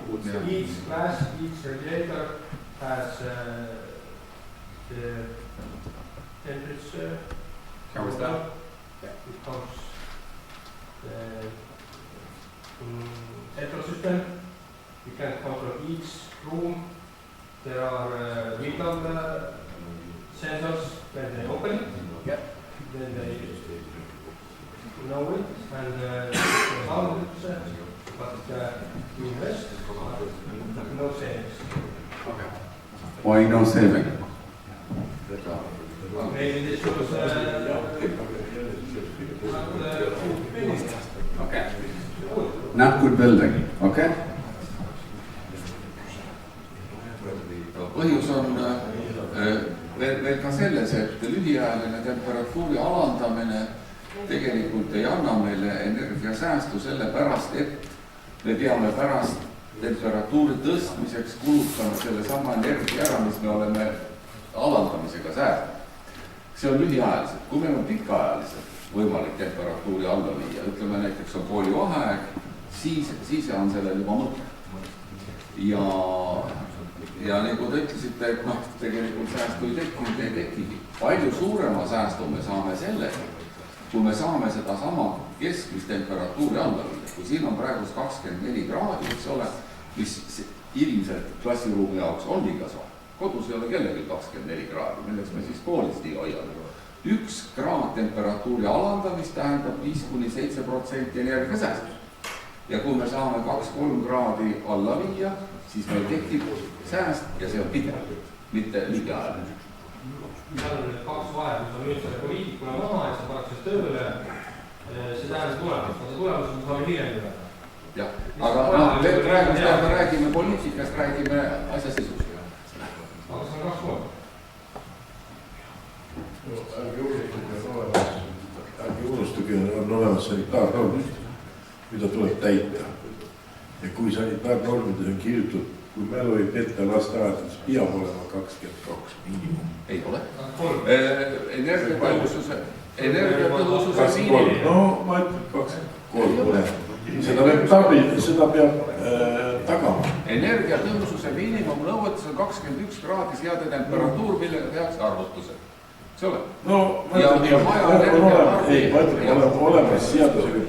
Speaker 2: Each class, each regulator has the temperature.
Speaker 5: Thermostat.
Speaker 2: It comes the central system. You can control each room. There are window sensors when they open it.
Speaker 5: Yep.
Speaker 2: Then they know it and sound it. But you invest, no savings.
Speaker 5: Okay. Why no saving?
Speaker 2: Maybe this was
Speaker 5: Okay. Not good building. Okay.
Speaker 1: Põhjus on veel ka selles, et lühiajaline temperatuuri alandamine tegelikult ei anna meile energiasäästu sellepärast, et me peame pärast temperatuuri tõstmiseks kulutama selle sama energia ära, mis me oleme alandamisega säästnud. See on lühiajaliselt. Kui meil on pikaajaliselt võimalik temperatuuri alla viia, ütleme näiteks on koolivaheaeg, siis on sellel juba mõte. Ja nagu te ütlesite, et tegelikult säästu ei tekigi. Palju suurema säästu me saame sellega, kui me saame seda sama keskmist temperatuuri alla viia. Kui siin on praegust 24 kraadi, eks ole, mis ilmselt klassiruumi jaoks on liiga soe. Kodus ei ole kellelgi 24 kraadi, milleks me siis koolis nii hoiame. 1 kraad temperatuuri alandamist tähendab 5–7% energiasäästu. Ja kui me saame 2–3 kraadi alla viia, siis meil tekib sääst ja see on pidev, mitte lühiajaline.
Speaker 2: Seal on 2 vahe, mis on nüüd selle poliitikuna maha ja see paneks tööle, see tähendab tulemust, aga tulemus on saame hiljem.
Speaker 1: Jah, aga praegu räägime poliitikast, räägime asja sisust.
Speaker 2: Aga see on 2 pool.
Speaker 4: Ärge unustage, on olemas sanitaarnormid, mida tuleb täita. Ja kui sanitaarnormides on kirjutatud, kui mälu ei petta lasteaedades, peab olema 22 miinimum.
Speaker 1: Ei ole. Energiatõhususe miinimum.
Speaker 4: No ma ütlen 23. Seda peab tagama.
Speaker 1: Energiatõhususe miinimum nõuetes on 21 kraadi seade temperatuur, millega tehakse arvutused. eks ole.
Speaker 4: no ma ütlen nii, on olemas, ei, ma ütlen, on olemas seadusega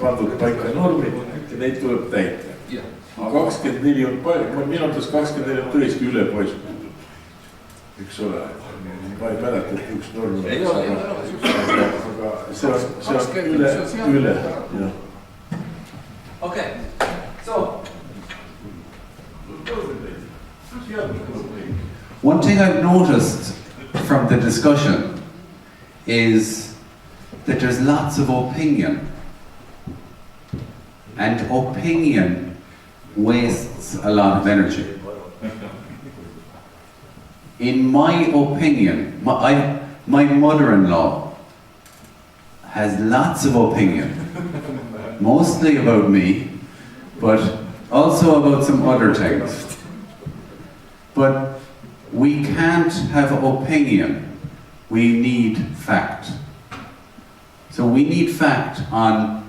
Speaker 4: pandud paika normid ja neid tuleb täita. 24 on palju, minu arvates 24 on tõesti üle paisutatud, eks ole. Ma ei mäleta, et üks norm
Speaker 1: ei ole,
Speaker 4: aga see on üle, jah.
Speaker 1: Okay, so
Speaker 5: one thing I've noticed from the discussion is that there's lots of opinion, and opinion wastes a lot of energy. In my opinion, my mother-in-law has lots of opinion, mostly about me, but also about some other things. But we can't have opinion, we need fact. So we need fact on,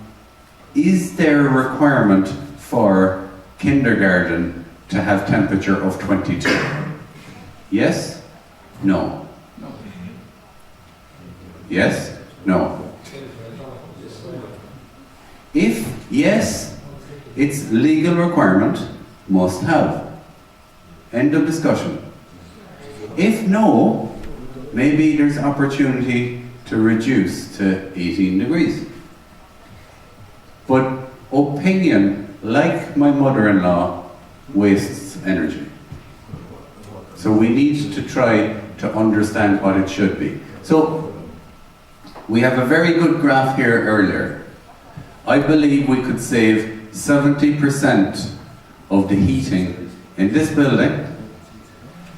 Speaker 5: is there a requirement for kindergarten to have temperature of 22? Yes? No? Yes? No? If yes, it's legal requirement, must have. End of discussion. If no, maybe there's opportunity to reduce to 18 degrees. But opinion, like my mother-in-law, wastes energy. So we need to try to understand what it should be. So we have a very good graph here earlier. I believe we could save 70% of the heating in this building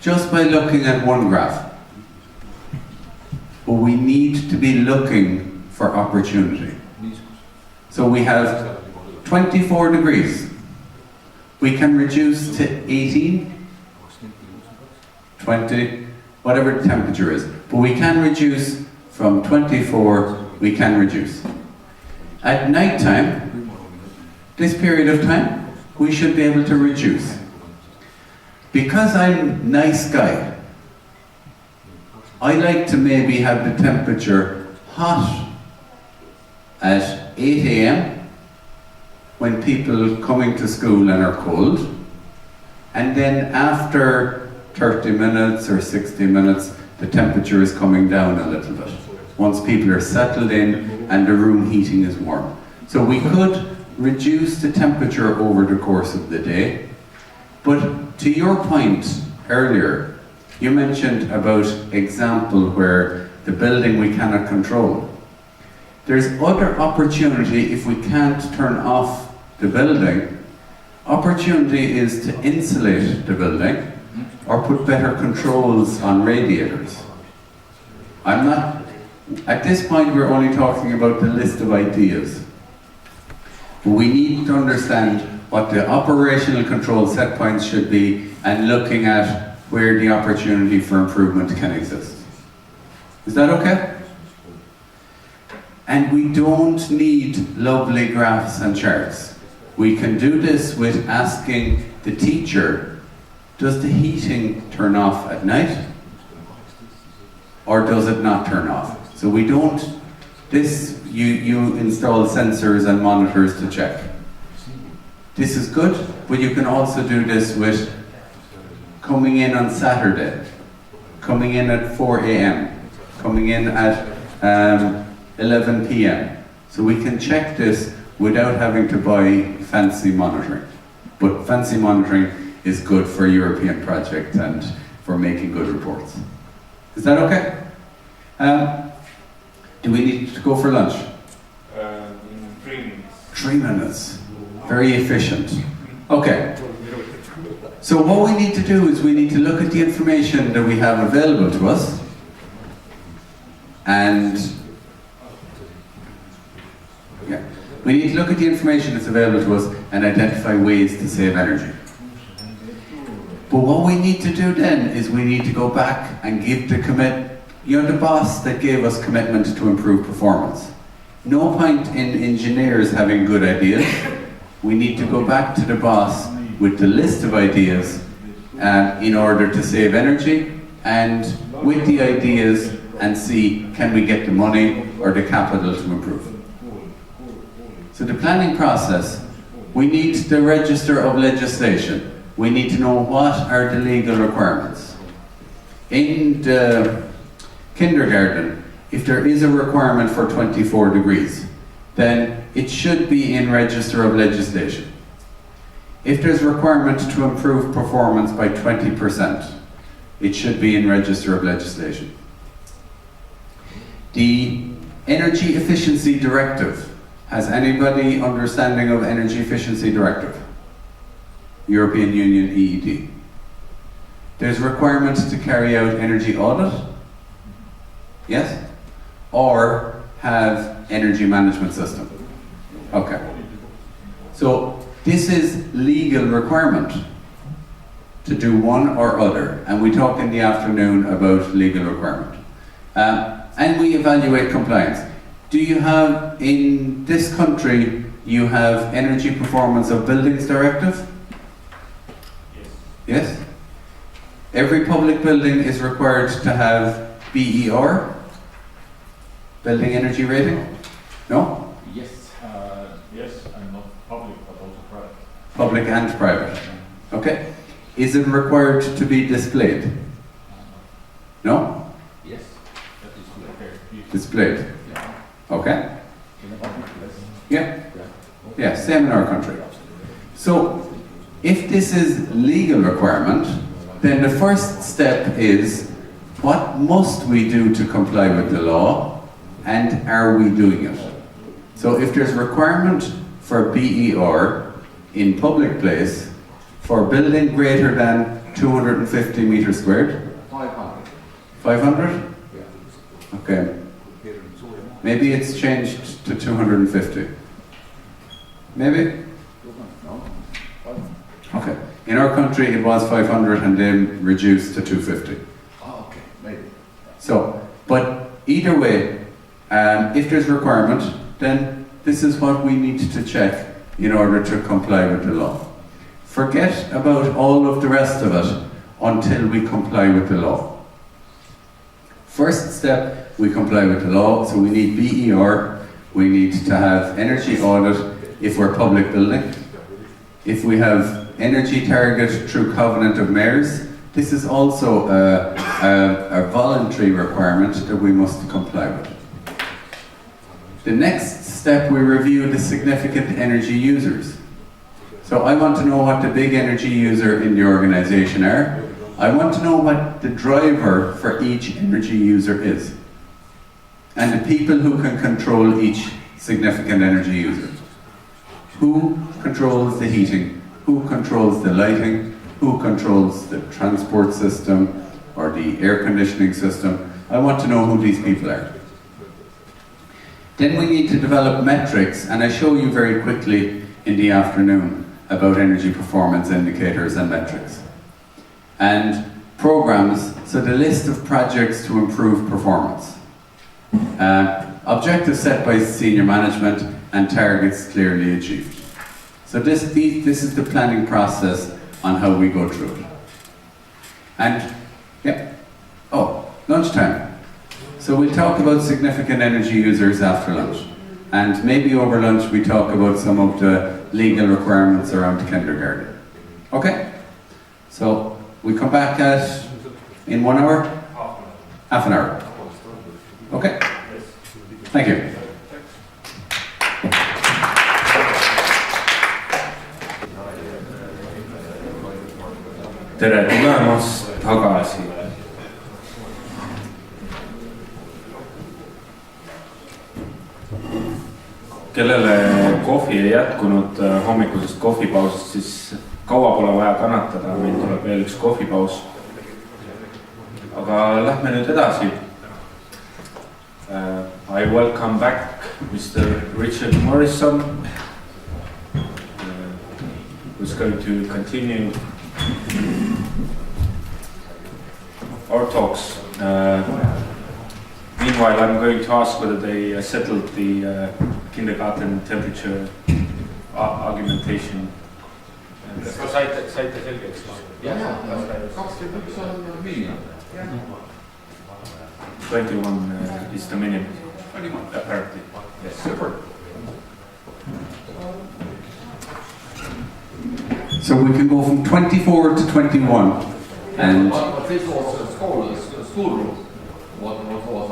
Speaker 5: just by looking at one graph. But we need to be looking for opportunity. So we have 24 degrees. We can reduce to 18, 20, whatever the temperature is. But we can reduce from 24, we can reduce. At night time, this period of time, we should be able to reduce. Because I'm a nice guy, I like to maybe have the temperature hot at 8 AM when people coming to school and are cold, and then after 30 minutes or 60 minutes, the temperature is coming down a little bit. Once people are settled in and the room heating is warm. So we could reduce the temperature over the course of the day. But to your point earlier, you mentioned about example where the building we cannot control. There's other opportunity if we can't turn off the building. Opportunity is to insulate the building or put better controls on radiators. At this point we're only talking about the list of ideas. But we need to understand what the operational control set points should be and looking at where the opportunity for improvement can exist. Is that okay? And we don't need lovely graphs and charts. We can do this with asking the teacher, does the heating turn off at night? Or does it not turn off? So we don't, you install sensors and monitors to check. This is good, but you can also do this with coming in on Saturday, coming in at 4 AM, coming in at 11 PM. So we can check this without having to buy fancy monitoring. But fancy monitoring is good for a European project and for making good reports. Is that okay? Do we need to go for lunch?
Speaker 6: In 3 minutes.
Speaker 5: 3 minutes. Very efficient. Okay. So what we need to do is we need to look at the information that we have available to us and we need to look at the information that's available to us and identify ways to save energy. But what we need to do then is we need to go back and give the boss that gave us commitment to improve performance. No point in engineers having good ideas. We need to go back to the boss with the list of ideas in order to save energy and with the ideas and see, can we get the money or the capital to improve? So the planning process, we need the register of legislation. We need to know what are the legal requirements. In the kindergarten, if there is a requirement for 24 degrees, then it should be in register of legislation. If there's a requirement to improve performance by 20%, it should be in register of legislation. The Energy Efficiency Directive. Has anybody understanding of Energy Efficiency Directive? European Union EED. There's requirements to carry out energy audit. Yes? Or have energy management system. Okay. So this is legal requirement to do one or other, and we talk in the afternoon about legal requirement. And we evaluate compliance. Do you have, in this country, you have Energy Performance of Buildings Directive? Yes? Every public building is required to have BER? Building Energy Rating? No?
Speaker 6: Yes, and not public, but also private.
Speaker 5: Public and private. Okay. Is it required to be displayed? No?
Speaker 6: Yes. That is
Speaker 5: Displayed. Okay. Yeah. Yeah, same in our country. So, if this is legal requirement, then the first step is, what must we do to comply with the law, and are we doing it? So if there's requirement for BER in public place for building greater than 250 meters squared?
Speaker 1: 500.
Speaker 5: 500?
Speaker 1: Yeah.
Speaker 5: Okay. Maybe it's changed to 250. Maybe?
Speaker 1: No.
Speaker 5: Okay. In our country it was 500 and then reduced to 250.
Speaker 1: Oh, okay, maybe.
Speaker 5: So, but either way, if there's requirement, then this is what we need to check in order to comply with the law. Forget about all of the rest of it until we comply with the law. First step, we comply with the law, so we need BER, we need to have energy audit if we're public building. If we have energy target through Covenant of Mayors, this is also a voluntary requirement that we must comply with. The next step, we review the significant energy users. So I want to know what the big energy user in the organization are. I want to know what the driver for each energy user is. And the people who can control each significant energy user. Who controls the heating? Who controls the lighting? Who controls the transport system or the air conditioning system? I want to know who these people are. Then we need to develop metrics, and I show you very quickly in the afternoon about energy performance indicators and metrics. And programs, so the list of projects to improve performance. Objectives set by senior management and targets clearly achieved. So this is the planning process on how we go through it. And, yeah, oh, lunchtime. So we'll talk about significant energy users after lunch. And maybe over lunch we talk about some of the legal requirements around kindergarten. Okay? So we come back in 1 hour? Half an hour. Okay? Thank you.
Speaker 3: Tere tulemast tagasi. Kellele kohvi ei jätkunud hommikusest kohvipausist, siis kaua pole vaja kannatada, meil tuleb veel üks kohvipaus. Aga lähme nüüd edasi. I welcome back Mr. Richard Morrison, who's going to continue our talks. Meanwhile, I'm going to ask whether they settled the kindergarten temperature argumentation.
Speaker 2: Kas saite selgeks?
Speaker 1: jah, 21 on miinimum.
Speaker 3: 21 is the minimum, apparently.
Speaker 1: Yes, super.
Speaker 5: So we can go from 24 to 21. And
Speaker 1: but this was school room. What was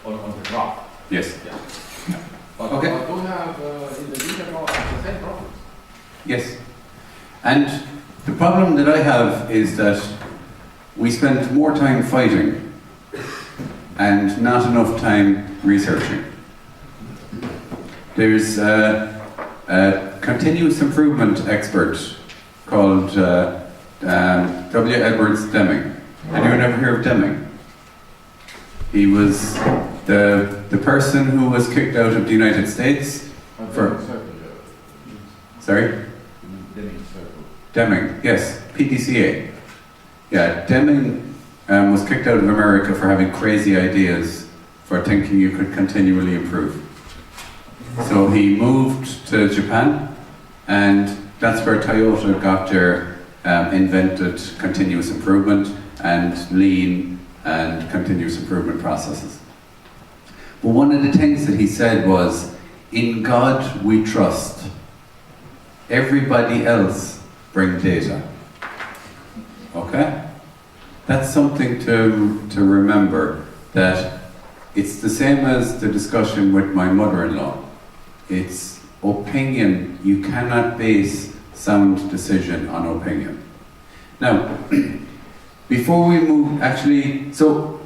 Speaker 1: on the graph?
Speaker 5: yes,
Speaker 1: Yeah. But
Speaker 5: Okay.
Speaker 1: But we have in the detail graph the same problem.
Speaker 5: yes. And the problem that I have is that we spend more time fighting and not enough time researching. There's a continuous improvement expert called W. Edwards Deming. Anyone ever hear of Deming? He was the person who was kicked out of the United States for... Sorry? Deming, yes, PDCA. Yeah, Deming was kicked out of America for having crazy ideas, for thinking you could continually improve. So he moved to Japan, and that's where Toyota got their invented continuous improvement and lean and continuous improvement processes. But one of the things that he said was, in God we trust. Everybody else bring data. Okay? That's something to remember, that it's the same as the discussion with my mother-in-law. It's opinion. You cannot base sound decision on opinion. Now, before we move, so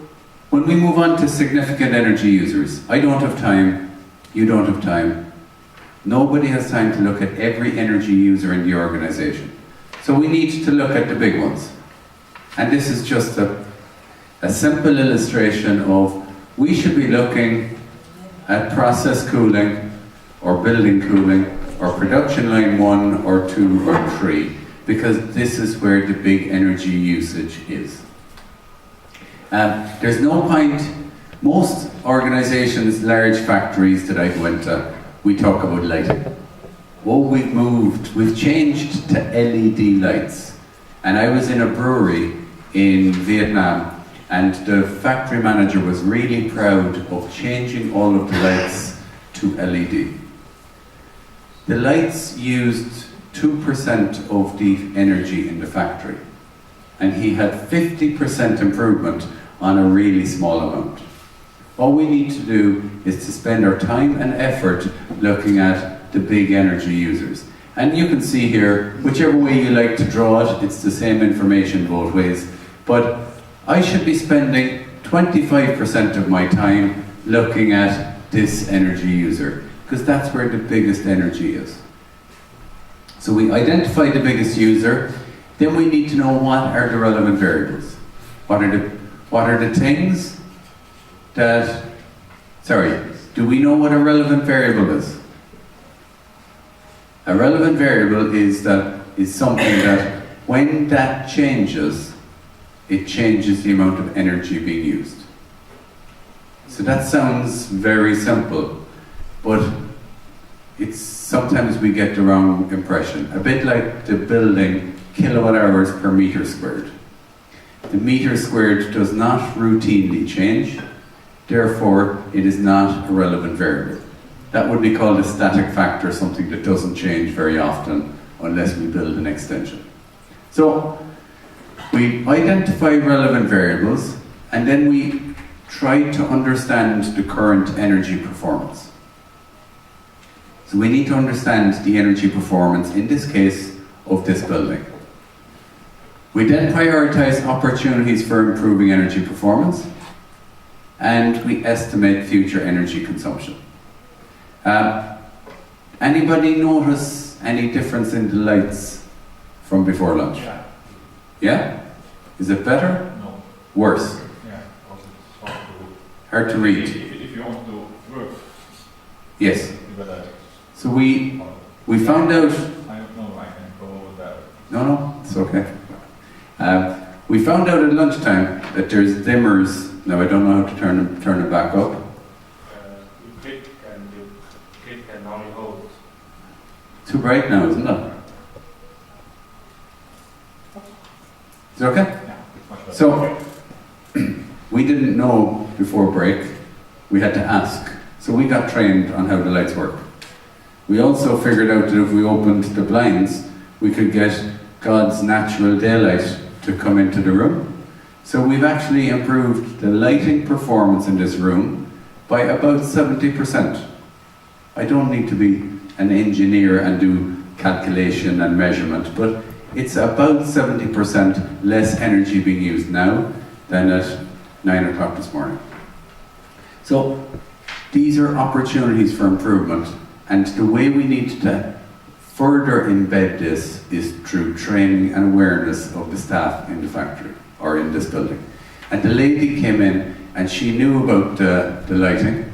Speaker 5: when we move on to significant energy users, I don't have time, you don't have time. Nobody has time to look at every energy user in the organization. So we need to look at the big ones. And this is just a simple illustration of, we should be looking at process cooling, or building cooling, or production line 1 or 2 or 3, because this is where the big energy usage is. There's no point, most organizations, large factories that I go into, we talk about lighting. Oh, we've changed to LED lights. And I was in a brewery in Vietnam, and the factory manager was really proud of changing all of the lights to LED. The lights used 2% of the energy in the factory, and he had 50% improvement on a really small amount. All we need to do is to spend our time and effort looking at the big energy users. And you can see here, whichever way you like to draw it, it's the same information both ways. But I should be spending 25% of my time looking at this energy user, because that's where the biggest energy is. So we identify the biggest user, then we need to know what are the relevant variables. What are the things that, do we know what a relevant variable is? A relevant variable is something that when that changes, it changes the amount of energy being used. So that sounds very simple, but sometimes we get the wrong impression. A bit like the building kilowatt hours per meter squared. The meter squared does not routinely change, therefore it is not a relevant variable. That would be called a static factor, something that doesn't change very often unless we build an extension. So we identify relevant variables, and then we try to understand the current energy performance. So we need to understand the energy performance, in this case, of this building. We then prioritize opportunities for improving energy performance, and we estimate future energy consumption. Anybody notice any difference in the lights from before lunch?
Speaker 6: Yeah.
Speaker 5: Yeah? Is it better?
Speaker 6: No.
Speaker 5: Worse?
Speaker 6: Yeah, because it's
Speaker 5: Hard to read?
Speaker 6: If you want to work,
Speaker 5: Yes.
Speaker 6: you better.
Speaker 5: So we found out...
Speaker 6: I don't know, I can go over that.
Speaker 5: No, it's okay. We found out at lunchtime that there's dimmers. Now I don't know how to turn it back up.
Speaker 2: You click and only hold.
Speaker 5: Too bright now, isn't it? Is it okay?
Speaker 6: Yeah, it's much better.
Speaker 5: So, we didn't know before break, we had to ask. So we got trained on how the lights work. We also figured out that if we opened the blinds, we could get God's natural daylight to come into the room. So we've actually improved the lighting performance in this room by about 70%. I don't need to be an engineer and do calculation and measurement, but it's about 70% less energy being used now than at 9 o'clock this morning. So these are opportunities for improvement, and the way we need to further embed this is through training and awareness of the staff in the factory or in this building. And the lady came in and she knew about the lighting,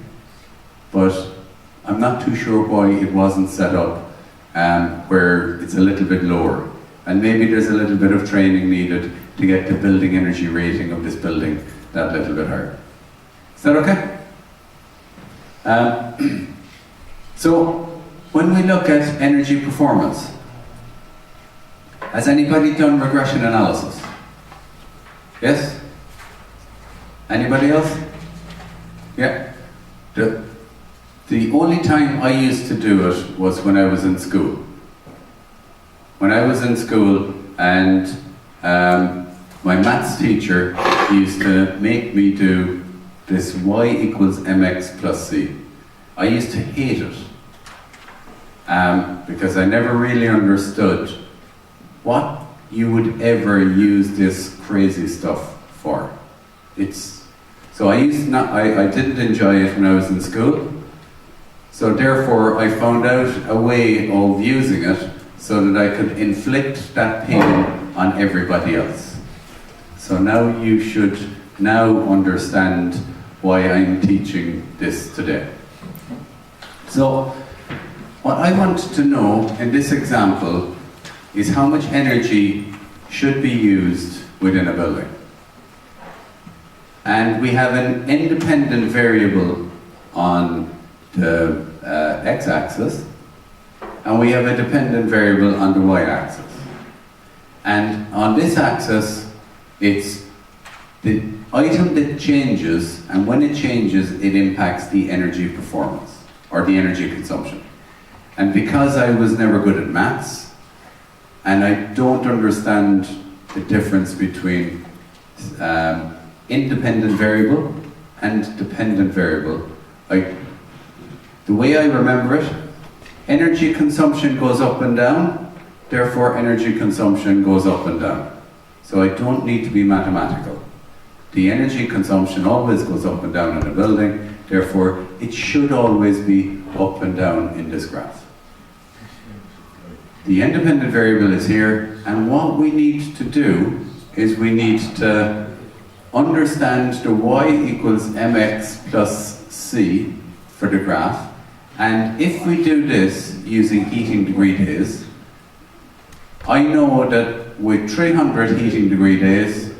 Speaker 5: but I'm not too sure why it wasn't set up where it's a little bit lower. And maybe there's a little bit of training needed to get the building energy rating of this building that little bit higher. Is that okay? So, when we look at energy performance, has anybody done regression analysis? Yes? Anybody else? Yeah? The only time I used to do it was when I was in school. When I was in school and my maths teacher used to make me do this y equals mx plus c. I used to hate it because I never really understood what you would ever use this crazy stuff for. So I didn't enjoy it when I was in school. So therefore I found out a way of using it so that I could inflict that pain on everybody else. So now you should now understand why I'm teaching this today. So what I want to know in this example is how much energy should be used within a building. And we have an independent variable on the x-axis, and we have a dependent variable on the y-axis. And on this axis, it's the item that changes, and when it changes, it impacts the energy performance, or the energy consumption. And because I was never good at maths, and I don't understand the difference between independent variable and dependent variable, the way I remember it, energy consumption goes up and down, therefore energy consumption goes up and down. So I don't need to be mathematical. The energy consumption always goes up and down in a building, therefore it should always be up and down in this graph. The independent variable is here, and what we need to do is we need to understand the y equals mx plus c for the graph. And if we do this using heating degree days, I know that with 300 heating degree days,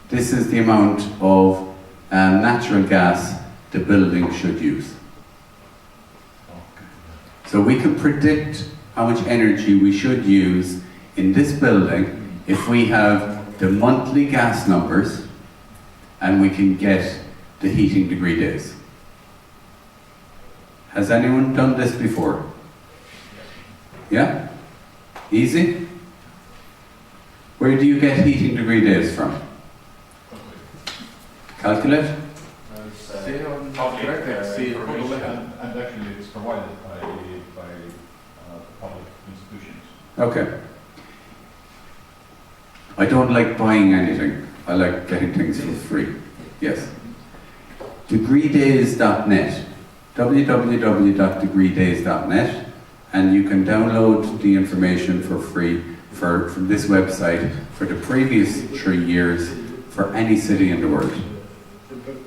Speaker 5: this is the amount of natural gas the building should use. So we can predict how much energy we should use in this building if we have the monthly gas numbers and we can get the heating degree days. Has anyone done this before? Yeah? Easy? Where do you get heating degree days from? Calculate?
Speaker 6: Public information, and actually it's provided by public institutions.
Speaker 5: Okay. I don't like buying anything. I like getting things for free. Yes. Degreedays.net. www.degreedays.net, and you can download the information for free from this website for the previous 3 years for any city in the world.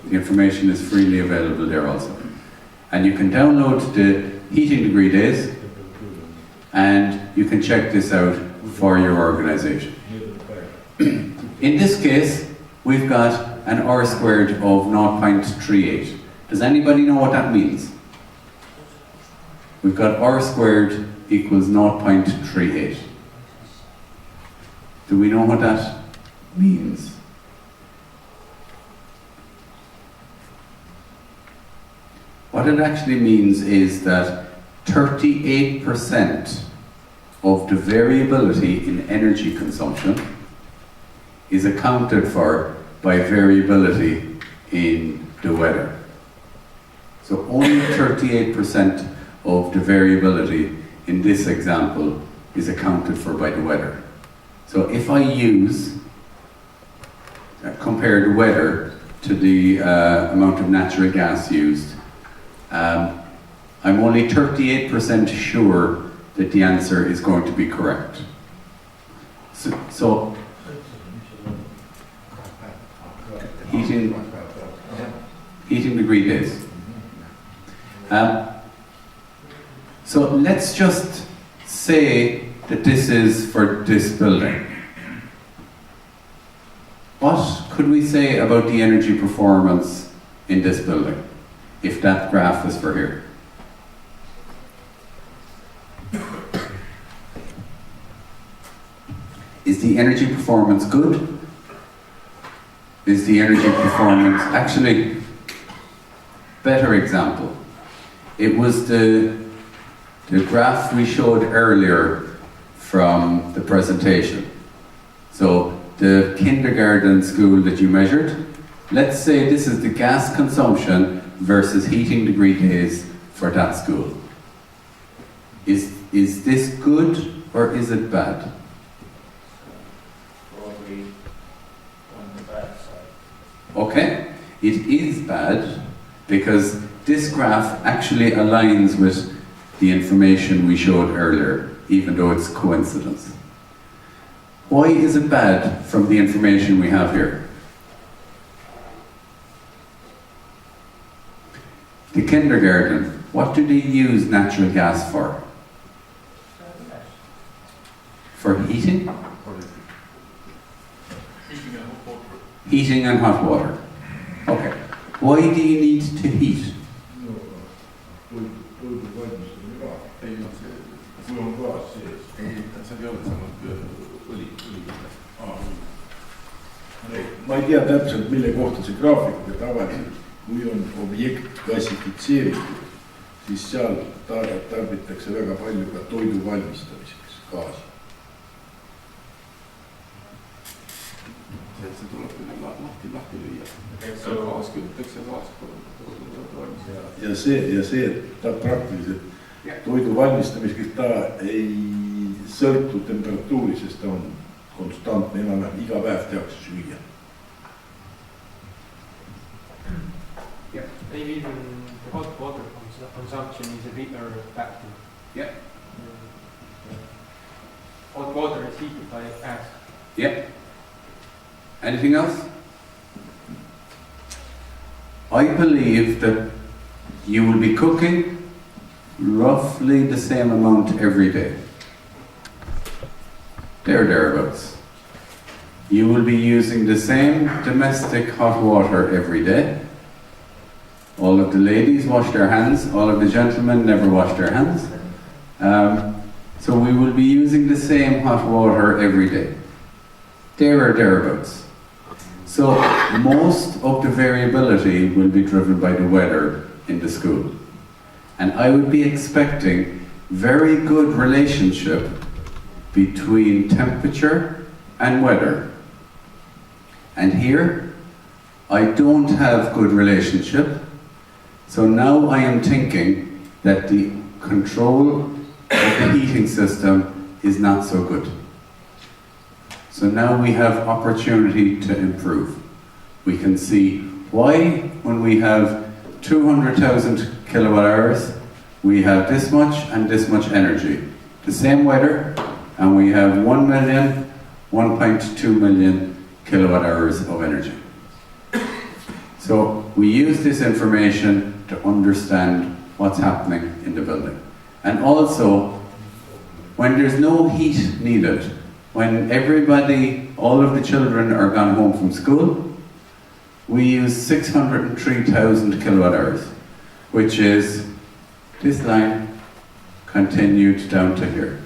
Speaker 5: The information is freely available there also. And you can download the heating degree days, and you can check this out for your organization. In this case, we've got an R squared of 0.38. Does anybody know what that means? We've got R squared equals 0.38. Do we know what that means. What it actually means is that 38% of the variability in energy consumption is accounted for by variability in the weather. So only 38% of the variability in this example is accounted for by the weather. So if I compare the weather to the amount of natural gas used, I'm only 38% sure that the answer is going to be correct. So heating degree days. So let's just say that this is for this building. What could we say about the energy performance in this building, if that graph is for here? Is the energy performance good? Is the energy performance actually better example? It was the graph we showed earlier from the presentation. So the kindergarten school that you measured, let's say this is the gas consumption versus heating degree days for that school. Is this good or is it bad?
Speaker 3: Probably on the bad side.
Speaker 5: Okay, it is bad because this graph actually aligns with the information we showed earlier, even though it's coincidence. Why is it bad from the information we have here? The kindergarten, what do they use natural gas for? For heating? Heating and hot water. Okay. Why do you need to heat?
Speaker 4: ma ei tea täpselt, mille kohta see graafik, aga tavaliselt kui on objekt klassifitseeritud, siis seal tarbitakse väga palju ka toidu valmistamiseks gaasi.
Speaker 1: See tuleb lahti lüüa. Gaas küttakse, gaas valmistada.
Speaker 4: Ja see ta praktiliselt toidu valmistamiseks ta ei sõltu temperatuuri, sest ta on konstantne, enam-vähem iga päev tehakse süüa.
Speaker 7: Maybe even the hot water consumption is a bigger factor.
Speaker 5: Yeah.
Speaker 7: Hot water is heated by gas.
Speaker 5: Yeah. Anything else? I believe that you will be cooking roughly the same amount every day. Thereabouts. You will be using the same domestic hot water every day. All of the ladies wash their hands, all of the gentlemen never wash their hands. So we will be using the same hot water every day. Thereabouts. So most of the variability will be driven by the weather in the school. And I would be expecting very good relationship between temperature and weather. And here, I don't have good relationship. So now I am thinking that the control of the heating system is not so good. So now we have opportunity to improve. We can see why when we have 200,000 kilowatt hours, we have this much and this much energy. The same weather, and we have 1.2 million kilowatt hours of energy. So we use this information to understand what's happening in the building. And also, when there's no heat needed, when everybody, all of the children are gone home from school, we use 603,000 kilowatt hours, which is this line continued down to here.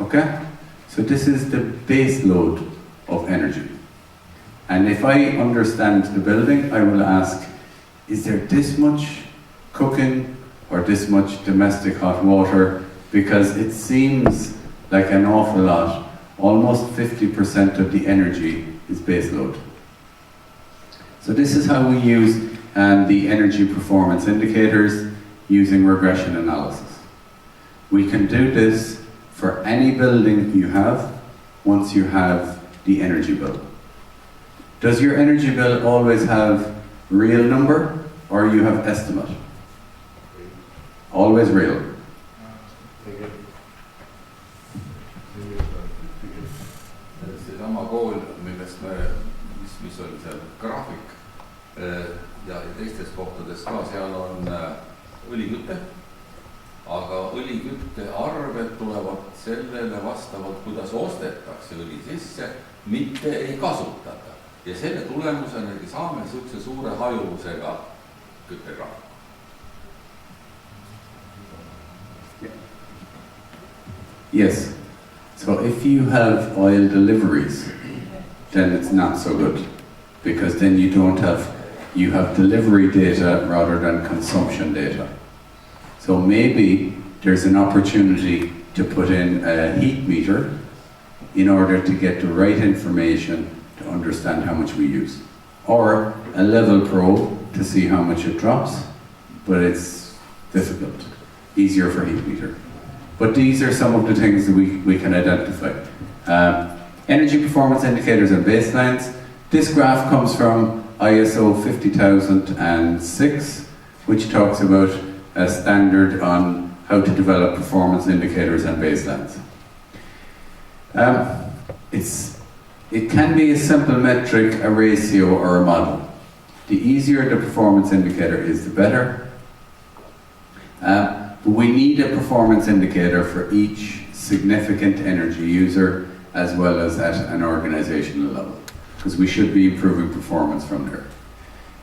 Speaker 5: Okay? So this is the base load of energy. And if I understand the building, I will ask, is there this much cooking or this much domestic hot water? Because it seems like an awful lot. Almost 50% of the energy is baseload. So this is how we use the energy performance indicators using regression analysis. We can do this for any building you have once you have the energy bill. Does your energy bill always have real number or you have estimate? Always real.
Speaker 1: Seesama kool, millest mis oli seal graafik ja teistes kohtades ka, seal on õliküte, aga õlikütte arved tulevad sellele vastavalt, kuidas ostetakse õli sisse, mitte ei kasutata. Ja selle tulemusena saame niisuguse suure hajuvusega küttegraafiku.
Speaker 5: Yes. So if you have oil deliveries, then it's not so good, because then you have delivery data rather than consumption data. So maybe there's an opportunity to put in a heat meter in order to get the right information to understand how much we use. Or a level probe to see how much it drops, but it's difficult. Easier for heat meter. But these are some of the things that we can identify. Energy performance indicators and baselines. This graph comes from ISO 50006, which talks about a standard on how to develop performance indicators and baselines. It can be a simple metric, a ratio, or a model. The easier the performance indicator is, the better. But we need a performance indicator for each significant energy user as well as at an organizational level, because we should be improving performance from there.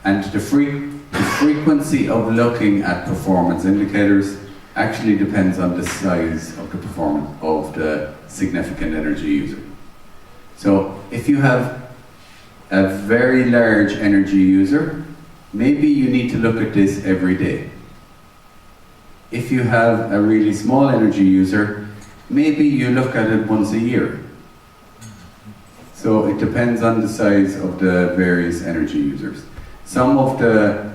Speaker 5: And the frequency of looking at performance indicators actually depends on the size of the performance of the significant energy user. So if you have a very large energy user, maybe you need to look at this every day. If you have a really small energy user, maybe you look at it once a year. So it depends on the size of the various energy users. Some of the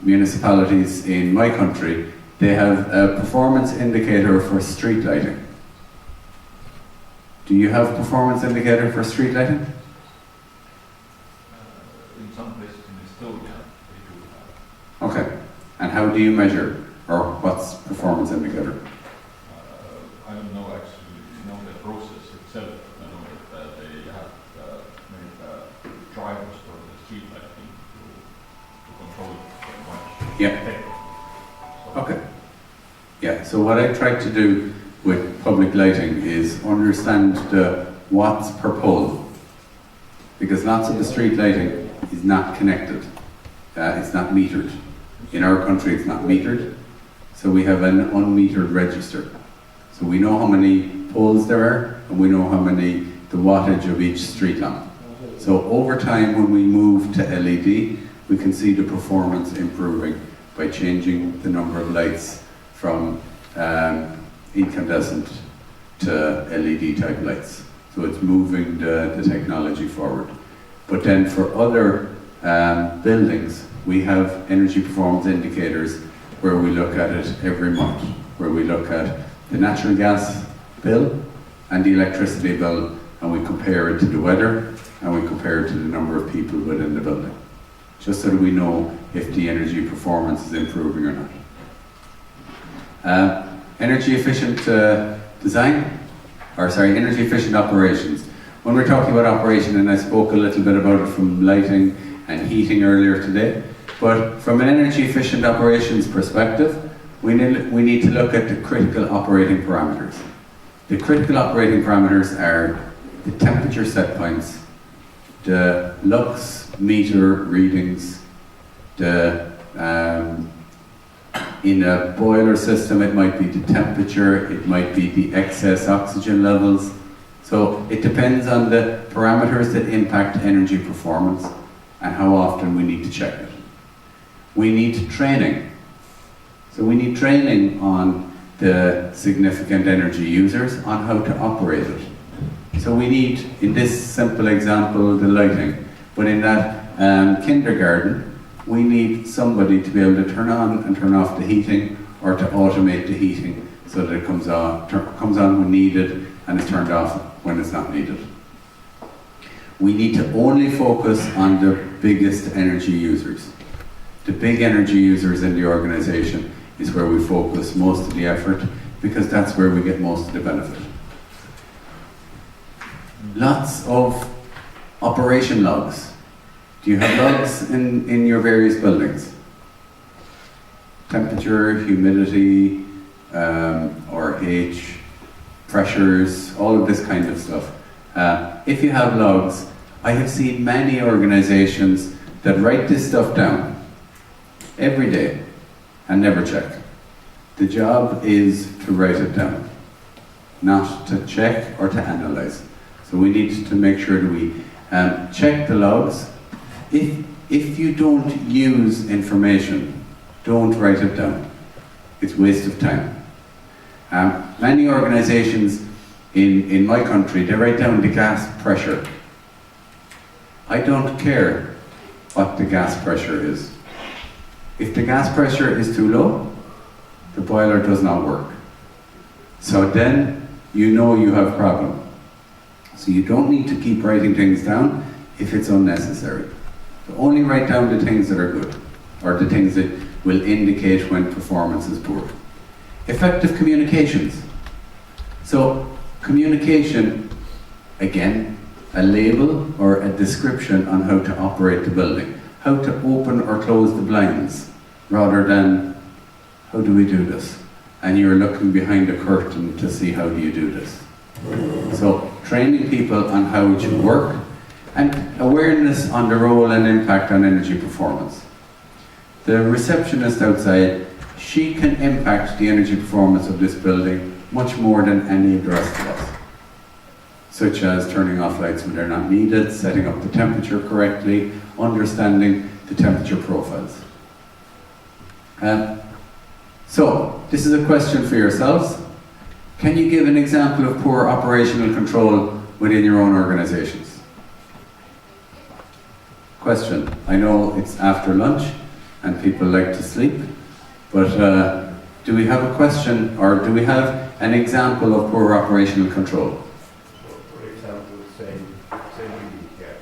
Speaker 5: municipalities in my country, they have a performance indicator for street lighting. Do you have a performance indicator for street lighting?
Speaker 6: In some places in Estonia, they do have.
Speaker 5: Okay. And how do you measure? Or what's performance indicator?
Speaker 6: I don't know actually, the process itself. I know that they have made drivers for the street lighting to control it very much.
Speaker 5: Yeah.
Speaker 6: So
Speaker 5: Okay. Yeah, so what I try to do with public lighting is understand the watts per pole. Because lots of the street lighting is not connected. It's not metered. In our country it's not metered. So we have an unmetered register. So we know how many poles there are, and we know how many, the wattage of each street lamp. So over time, when we move to LED, we can see the performance improving by changing the number of lights from incandescent to LED type lights. So it's moving the technology forward. But then for other buildings, we have energy performance indicators where we look at it every month, where we look at the natural gas bill and the electricity bill, and we compare it to the weather, and we compare it to the number of people within the building, just so that we know if the energy performance is improving or not. Energy efficient energy efficient operations. When we're talking about operation, and I spoke a little bit about it from lighting and heating earlier today, but from an energy efficient operations perspective, we need to look at the critical operating parameters. The critical operating parameters are the temperature set points, the lux meter readings, in a boiler system it might be the temperature, it might be the excess oxygen levels. So it depends on the parameters that impact energy performance and how often we need to check it. We need training. So we need training on the significant energy users on how to operate it. So we need, in this simple example, the lighting. But in that kindergarten, we need somebody to be able to turn on and turn off the heating, or to automate the heating so that it comes on when needed and is turned off when it's not needed. We need to only focus on the biggest energy users. The big energy users in the organization is where we focus most of the effort, because that's where we get most of the benefit. Lots of operation logs. Do you have logs in your various buildings? Temperature, humidity, RH, pressures, all of this kind of stuff. If you have logs, I have seen many organizations that write this stuff down every day and never check. The job is to write it down, not to check or to analyze. So we need to make sure that we check the logs. If you don't use information, don't write it down. It's a waste of time. Many organizations in my country, they write down the gas pressure. I don't care what the gas pressure is. If the gas pressure is too low, the boiler does not work. So then you know you have a problem. So you don't need to keep writing things down if it's unnecessary. So only write down the things that are good, or the things that will indicate when performance is poor. Effective communications. So communication, again, a label or a description on how to operate the building, how to open or close the blinds, rather than how do we do this? And you're looking behind a curtain to see how do you do this. So training people on how it should work, and awareness on the role and impact on energy performance. The receptionist outside, she can impact the energy performance of this building much more than any of the rest of us. Such as turning off lights when they're not needed, setting up the temperature correctly, understanding the temperature profiles. So, this is a question for yourselves. Can you give an example of poor operational control within your own organizations? Question. I know it's after lunch and people like to sleep, but do we have a question, or do we have an example of poor operational control?
Speaker 3: For example, same here.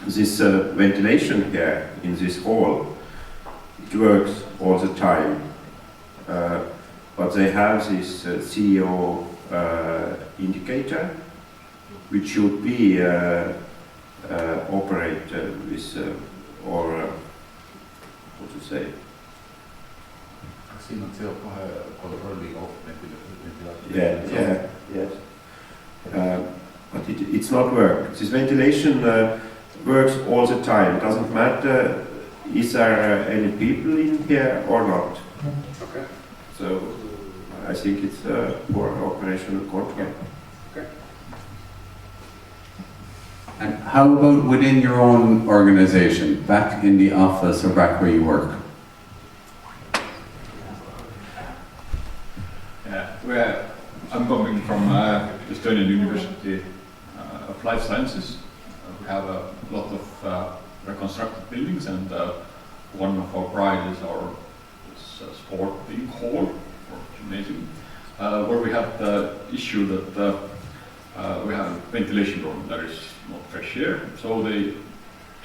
Speaker 3: This ventilation here in this hall, it works all the time, but they have this CEO indicator, which should be operate with or what to say? Yes. But it's not work. This ventilation works all the time. Doesn't matter is there any people in here or not.
Speaker 5: Okay.
Speaker 3: So I think it's poor operational control.
Speaker 5: Okay. And how about within your own organization, back in the office or back where you work?
Speaker 6: Yeah, I'm coming from Estonian University of Life Sciences. We have a lot of reconstructed buildings, and one of our pride is our sporting hall or gymnasium, where we have the issue that we have a ventilation problem. There is not fresh air, so they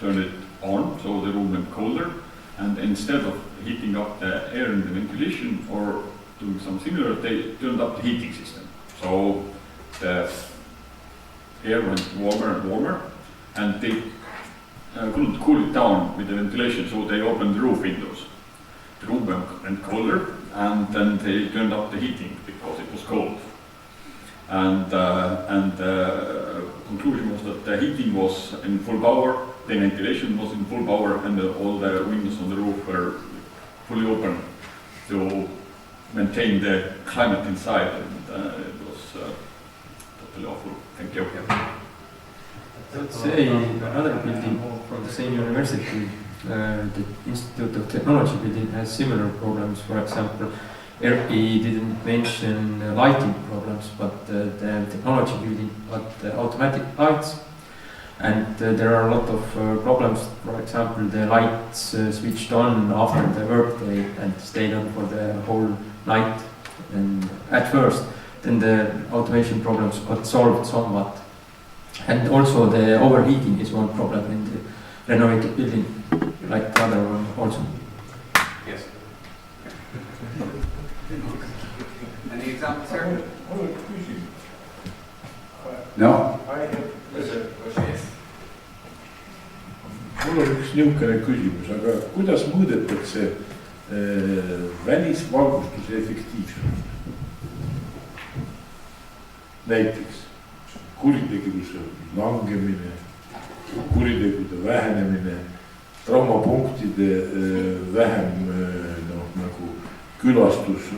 Speaker 6: turn it on, so the room went colder, and instead of heating up the air in the ventilation or doing something similar, they turned up the heating system. So the air went warmer and warmer, and they couldn't cool it down with the ventilation, so they opened the roof windows. The room went colder, and then they turned up the heating because it was cold. And the conclusion was that the heating was in full power, the ventilation was in full power, and all the windows on the roof were fully open. So maintain the climate inside, and it was totally awful. Thank you.
Speaker 8: Let's say another building from the same university, the Institute of Technology building, has similar problems. For example, Erkki didn't mention lighting problems, but the technology building, but the automatic lights. And there are a lot of problems. For example, the lights switched on after the workday and stayed on for the whole night. And at first, then the automation problems got solved somewhat. And also the overheating is one problem in the renovated building, like the other one also.
Speaker 1: Yes. Any examples here?
Speaker 5: No?
Speaker 4: mul on üks niisugune küsimus, aga kuidas mõõdetakse välisvalgustuse efektiivsust? Näiteks kuritegevuse langemine, kuritegude vähenemine, traumapunktide vähem nagu külastus,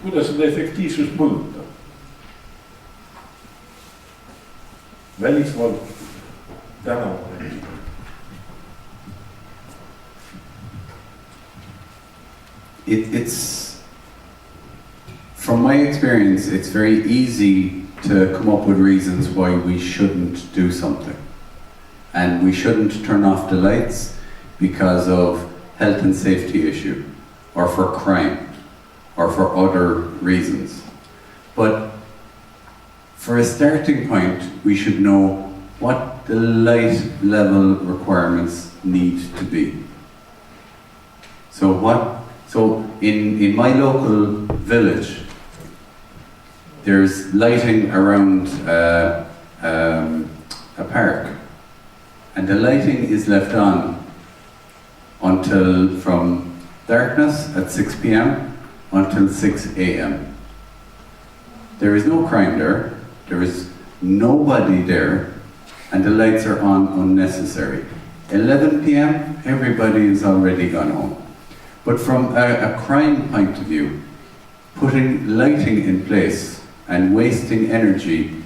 Speaker 4: kuidas seda efektiivsust mõõta? Välisvalgustus, tänav.
Speaker 5: It's, from my experience, it's very easy to come up with reasons why we shouldn't do something. And we shouldn't turn off the lights because of health and safety issue, or for crime, or for other reasons. But for a starting point, we should know what the light level requirements need to be. So in my local village, there's lighting around a park, and the lighting is left on until from darkness at 6 p.m. until 6 a.m. There is no crime there, there is nobody there, and the lights are on unnecessary. 11 p.m. everybody is already gone home. But from a crime point of view, putting lighting in place and wasting energy,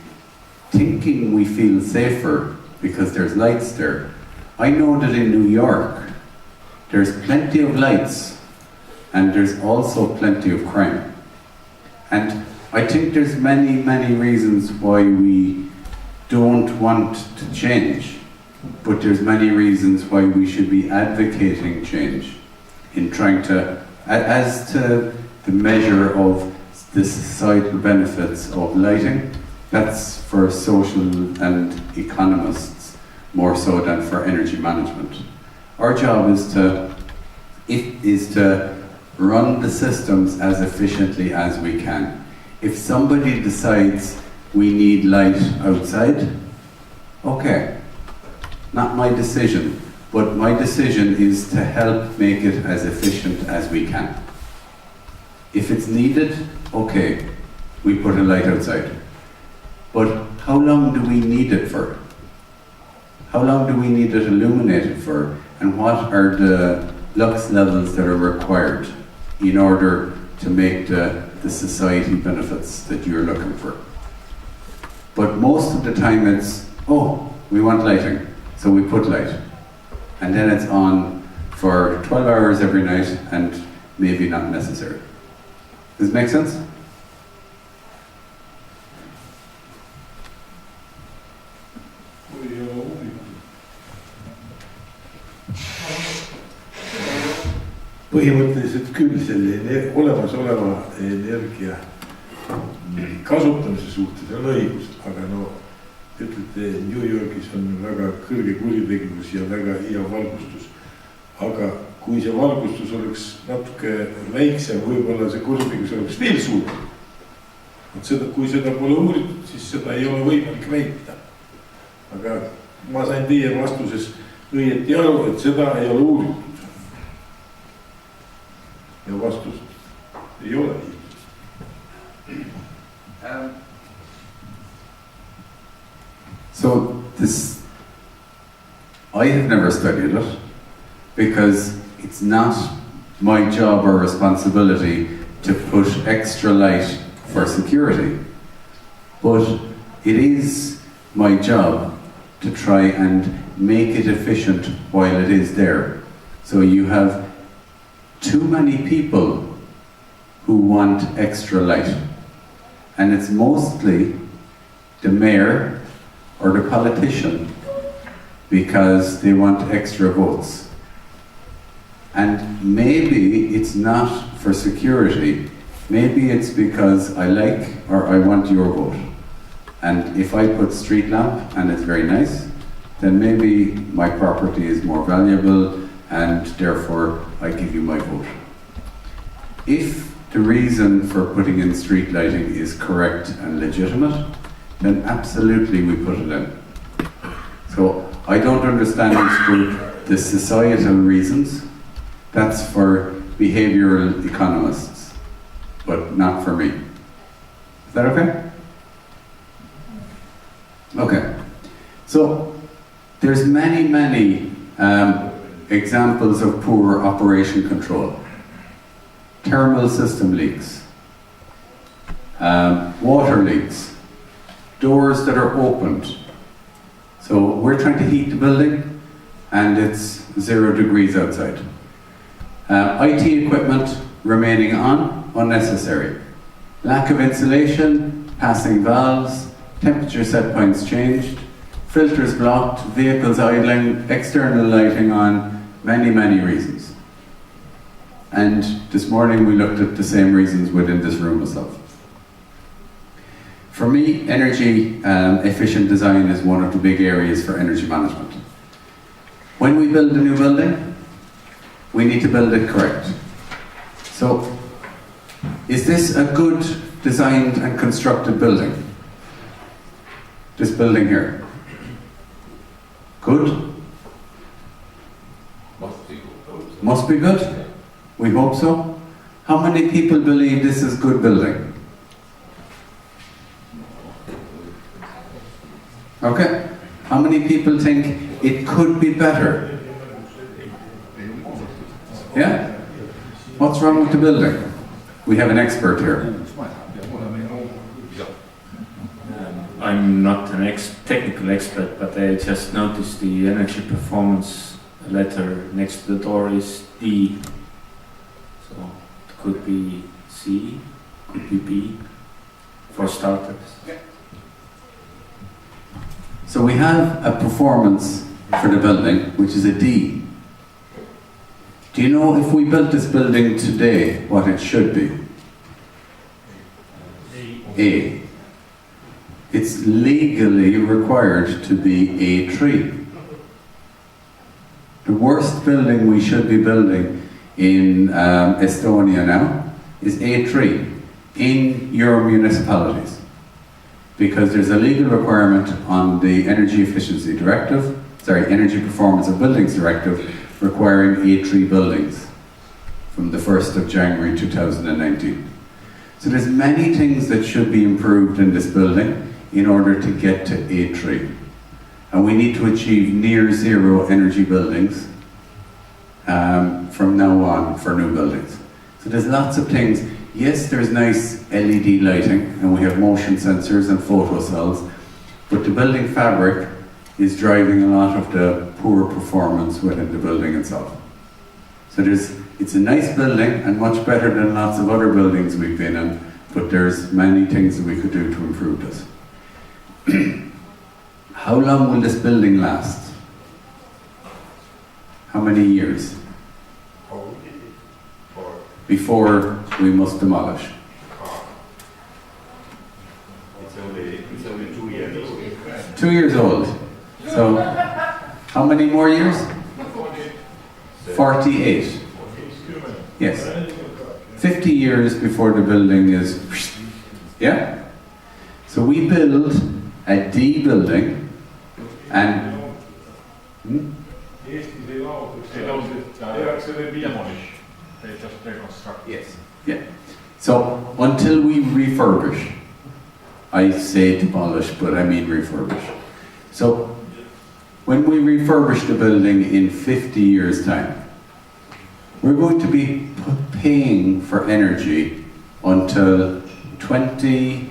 Speaker 5: thinking we feel safer because there's lights there. I know that in New York, there's plenty of lights and there's also plenty of crime. And I think there's many, many reasons why we don't want to change, but there's many reasons why we should be advocating change in trying to, as to the measure of the societal benefits of lighting. That's for social and economists more so than for energy management. Our job is to run the systems as efficiently as we can. If somebody decides we need light outside, okay, not my decision, but my decision is to help make it as efficient as we can. If it's needed, okay, we put a light outside. But how long do we need it for? How long do we need it illuminated for? And what are the lux levels that are required in order to make the society benefits that you're looking for? But most of the time it's, oh, we want lighting, so we put light. And then it's on for 12 hours every night and maybe not necessary. Does it make sense?
Speaker 4: Põhimõtteliselt küll selle olemasoleva energia kasutamise suhtes on õigus, aga no ütlete, New Yorgis on väga kõrge kuritegevus ja väga hea valgustus. Aga kui see valgustus oleks natuke väiksem, võib-olla see kuritegevus oleks veel suurem. Kui seda pole uuritud, siis seda ei ole võimalik väita. Aga ma sain teie vastuses õieti aru, et seda ei ole uuritud. Ja vastust ei ole.
Speaker 5: So this, I have never studied it because it's not my job or responsibility to put extra light for security. But it is my job to try and make it efficient while it is there. So you have too many people who want extra light. And it's mostly the mayor or the politician because they want extra votes. And maybe it's not for security, maybe it's because I like or I want your vote. And if I put street lamp and it's very nice, then maybe my property is more valuable and therefore I give you my vote. If the reason for putting in street lighting is correct and legitimate, then absolutely we put it in. So I don't understand the societal reasons. That's for behavioral economists, but not for me. Is that okay? Okay. So there's many examples of poor operation control. Thermal system leaks, water leaks, doors that are opened. So we're trying to heat the building and it's 0 degrees outside. IT equipment remaining on, unnecessary. Lack of insulation, passing valves, temperature set points changed, filters blocked, vehicles idling, external lighting on, many reasons. And this morning we looked at the same reasons within this room itself. For me, energy efficient design is one of the big areas for energy management. When we build a new building, we need to build it correct. So, is this a good designed and constructed building? This building here. Good?
Speaker 1: Must be good.
Speaker 5: Must be good? We hope so. How many people believe this is good building? Okay. How many people think it could be better? Yeah? What's wrong with the building? We have an expert here.
Speaker 3: I'm not an technical expert, but I just noticed the energy performance letter next to the door is D. So it could be C, could be B, for starters.
Speaker 5: So we have a performance for the building, which is a D. Do you know if we built this building today, what it should be? A. It's legally required to be A3. The worst building we should be building in Estonia now is A3 in your municipalities. Because there's a legal requirement on the Energy Efficiency Directive, Energy Performance of Buildings Directive, requiring A3 buildings from the 1st of January 2019. So there's many things that should be improved in this building in order to get to A3. And we need to achieve near zero energy buildings from now on for new buildings. So there's lots of things. Yes, there's nice LED lighting and we have motion sensors and photo cells, but the building fabric is driving a lot of the poor performance within the building itself. So it's a nice building and much better than lots of other buildings we've been in, but there's many things that we could do to improve this. How long will this building last? How many years? Before we must demolish.
Speaker 4: It's only 2 years old.
Speaker 5: 2 years old. So, how many more years? 48. Yes. 50 years before the building is... Yeah? So we build a D building and...
Speaker 6: They just reconstruct.
Speaker 5: Yes. Yeah. So until we refurbish, I say demolish, but I mean refurbish. So when we refurbish the building in 50 years' time, we're going to be paying for energy until 2070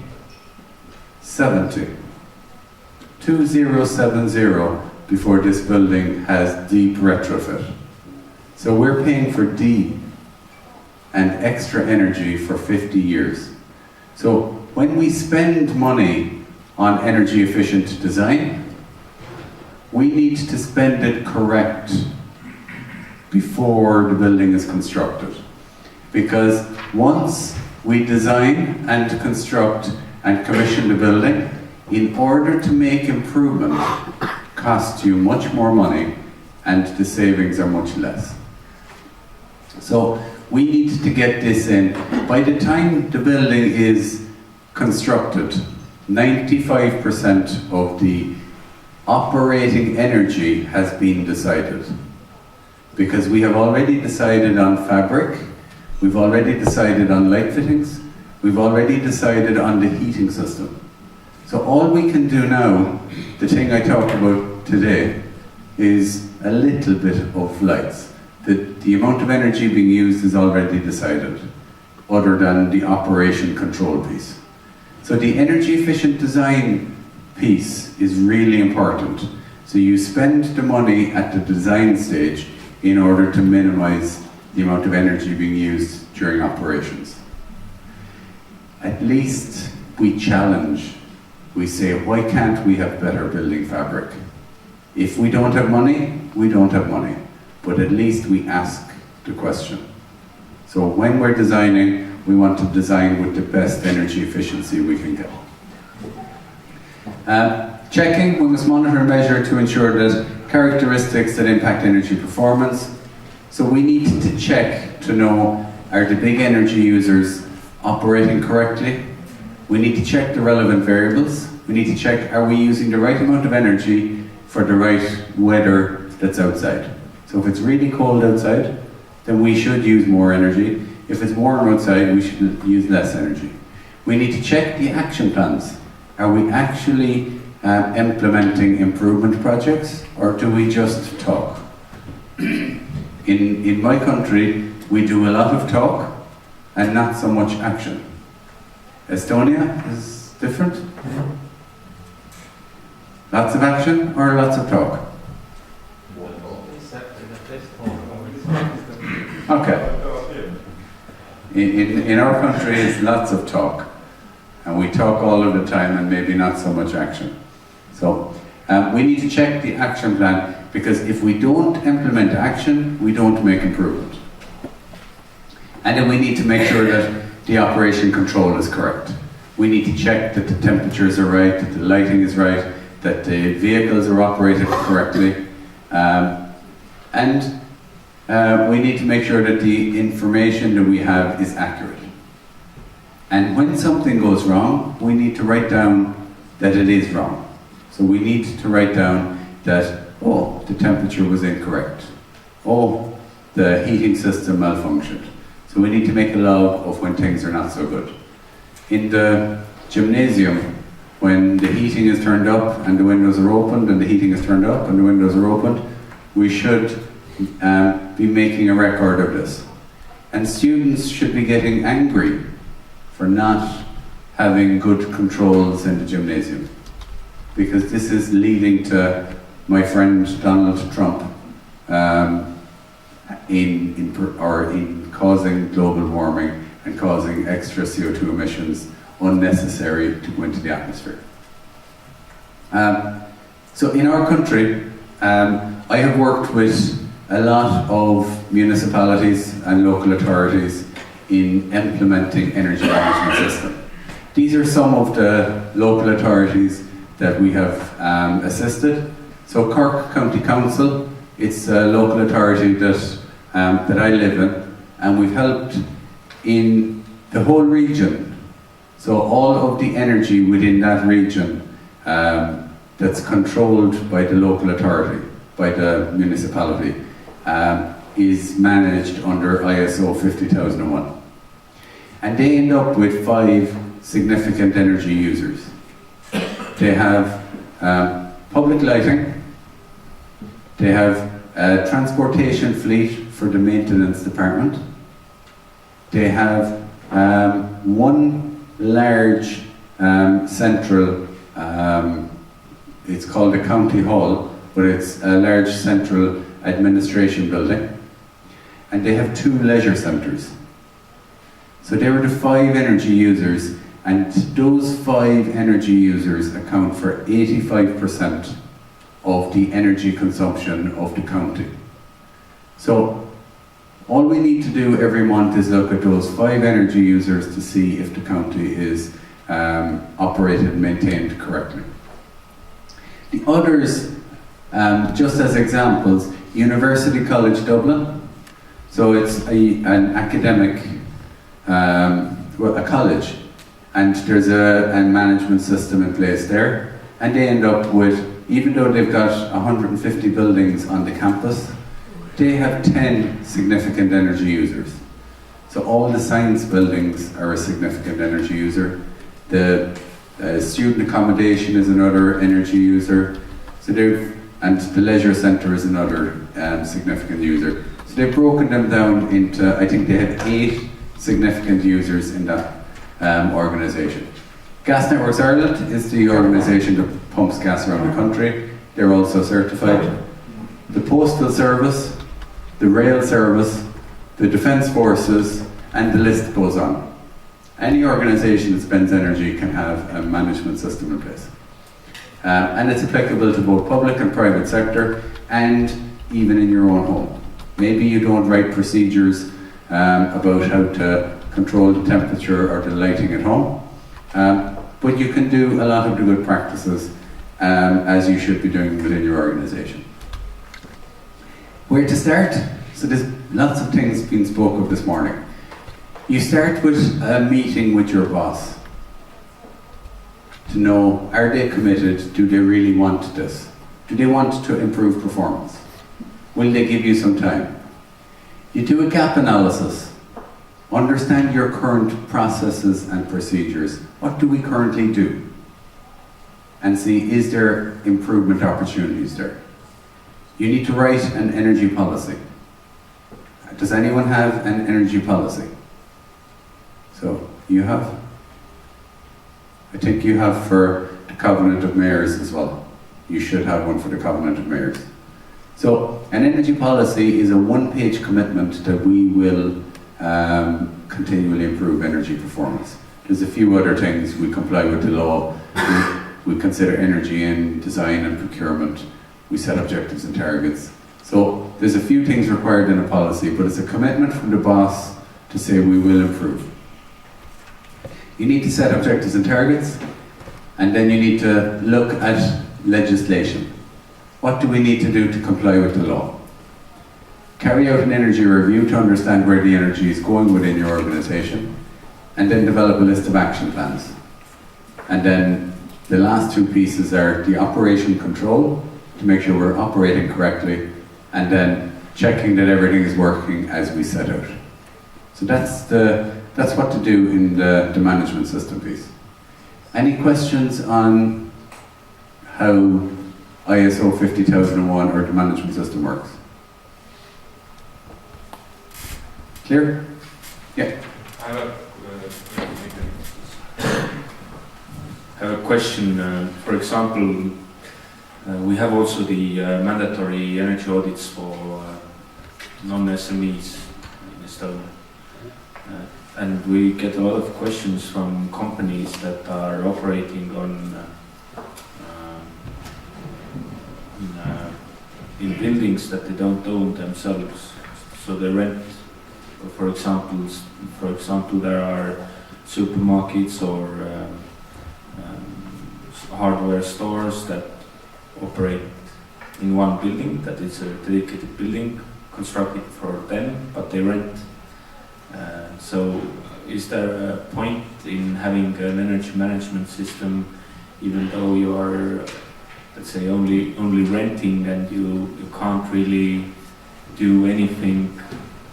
Speaker 5: before this building has deep retrofit. So we're paying for deep and extra energy for 50 years. So when we spend money on energy efficient design, we need to spend it correct before the building is constructed. Because once we design and construct and commission the building, in order to make improvement costs you much more money and the savings are much less. So we need to get this in. By the time the building is constructed, 95% of the operating energy has been decided. Because we have already decided on fabric, we've already decided on light fittings, we've already decided on the heating system. So all we can do now, the thing I talked about today, is a little bit of lights. The amount of energy being used is already decided, other than the operation control piece. So the energy efficient design piece is really important. So you spend the money at the design stage in order to minimize the amount of energy being used during operations. At least we challenge. We say, why can't we have better building fabric? If we don't have money, we don't have money. But at least we ask the question. So when we're designing, we want to design with the best energy efficiency we can get. Checking, we must monitor and measure to ensure that characteristics that impact energy performance. So we need to check to know, are the big energy users operating correctly? We need to check the relevant variables. We need to check, are we using the right amount of energy for the right weather that's outside? So if it's really cold outside, then we should use more energy. If it's warm outside, we should use less energy. We need to check the action plans. Are we actually implementing improvement projects, or do we just talk? In my country, we do a lot of talk and not so much action. Estonia is different? Lots of action or lots of talk? Okay. In our country, it's lots of talk. And we talk all of the time and maybe not so much action. So we need to check the action plan, because if we don't implement action, we don't make improvement. And then we need to make sure that the operation control is correct. We need to check that the temperatures are right, that the lighting is right, that the vehicles are operated correctly. And we need to make sure that the information that we have is accurate. And when something goes wrong, we need to write down that it is wrong. So we need to write down that, oh, the temperature was incorrect. Oh, the heating system malfunctioned. So we need to make a log of when things are not so good. In the gymnasium, when the heating is turned up and the windows are opened, and the heating is turned up and the windows are opened, we should be making a record of this. And students should be getting angry for not having good controls in the gymnasium, because this is leading to my friend Donald Trump in causing global warming and causing extra CO2 emissions unnecessary to go into the atmosphere. So in our country, I have worked with a lot of municipalities and local authorities in implementing energy management system. These are some of the local authorities that we have assisted. So Cork County Council, it's a local authority that I live in, and we've helped in the whole region. So all of the energy within that region that's controlled by the local authority, by the municipality, is managed under ISO 50001. And they end up with 5 significant energy users. They have public lighting, they have a transportation fleet for the maintenance department, they have one large central, it's called a county hall, but it's a large central administration building. And they have 2 leisure centres. So they were the 5 energy users, and those 5 energy users account for 85% of the energy consumption of the county. So all we need to do every month is look at those 5 energy users to see if the county is operated and maintained correctly. The others, just as examples, University College Dublin. So it's an academic, a college, and there's a management system in place there, and they end up with, even though they've got 150 buildings on the campus, they have 10 significant energy users. So all the science buildings are a significant energy user. The student accommodation is another energy user. So and the leisure centre is another significant user. So they've broken them down into, I think they have 8 significant users in that organisation. Gas Networks Ireland is the organisation that pumps gas around the country. They're also certified. The Postal Service, the Rail Service, the Defence Forces, and the list goes on. Any organisation that spends energy can have a management system in place. And it's applicable to both public and private sector, and even in your own home. Maybe you don't write procedures about how to control the temperature or the lighting at home, but you can do a lot of the good practices as you should be doing within your organisation. Where to start? So there's lots of things being spoke of this morning. You start with a meeting with your boss to know, are they committed? Do they really want this? Do they want to improve performance? Will they give you some time? You do a gap analysis. Understand your current processes and procedures. What do we currently do? And see, is there improvement opportunities there? You need to write an energy policy. Does anyone have an energy policy? So, you have? I think you have for the Covenant of Mayors as well. You should have one for the Covenant of Mayors. So, an energy policy is a one-page commitment that we will continually improve energy performance. There's a few other things. We comply with the law. We consider energy in design and procurement. We set objectives and targets. So, there's a few things required in a policy, but it's a commitment from the boss to say we will improve. You need to set objectives and targets, and then you need to look at legislation. What do we need to do to comply with the law? Carry out an energy review to understand where the energy is going within your organisation, and then develop a list of action plans. And then the last 2 pieces are the operation control, to make sure we're operating correctly, and then checking that everything is working as we set out. So that's what to do in the management system piece. Any questions on how ISO 50001 or the management system works? Clear? Yeah.
Speaker 3: I have a question. For example, we have also the mandatory energy audits for non-SMEs in Estonia. And we get a lot of questions from companies that are operating in buildings that they don't own themselves. So they rent, for example, there are supermarkets or hardware stores that operate in one building, that is a dedicated building constructed for them, but they rent. So is there a point in having an energy management system, even though you are, let's say, only renting and you can't really do anything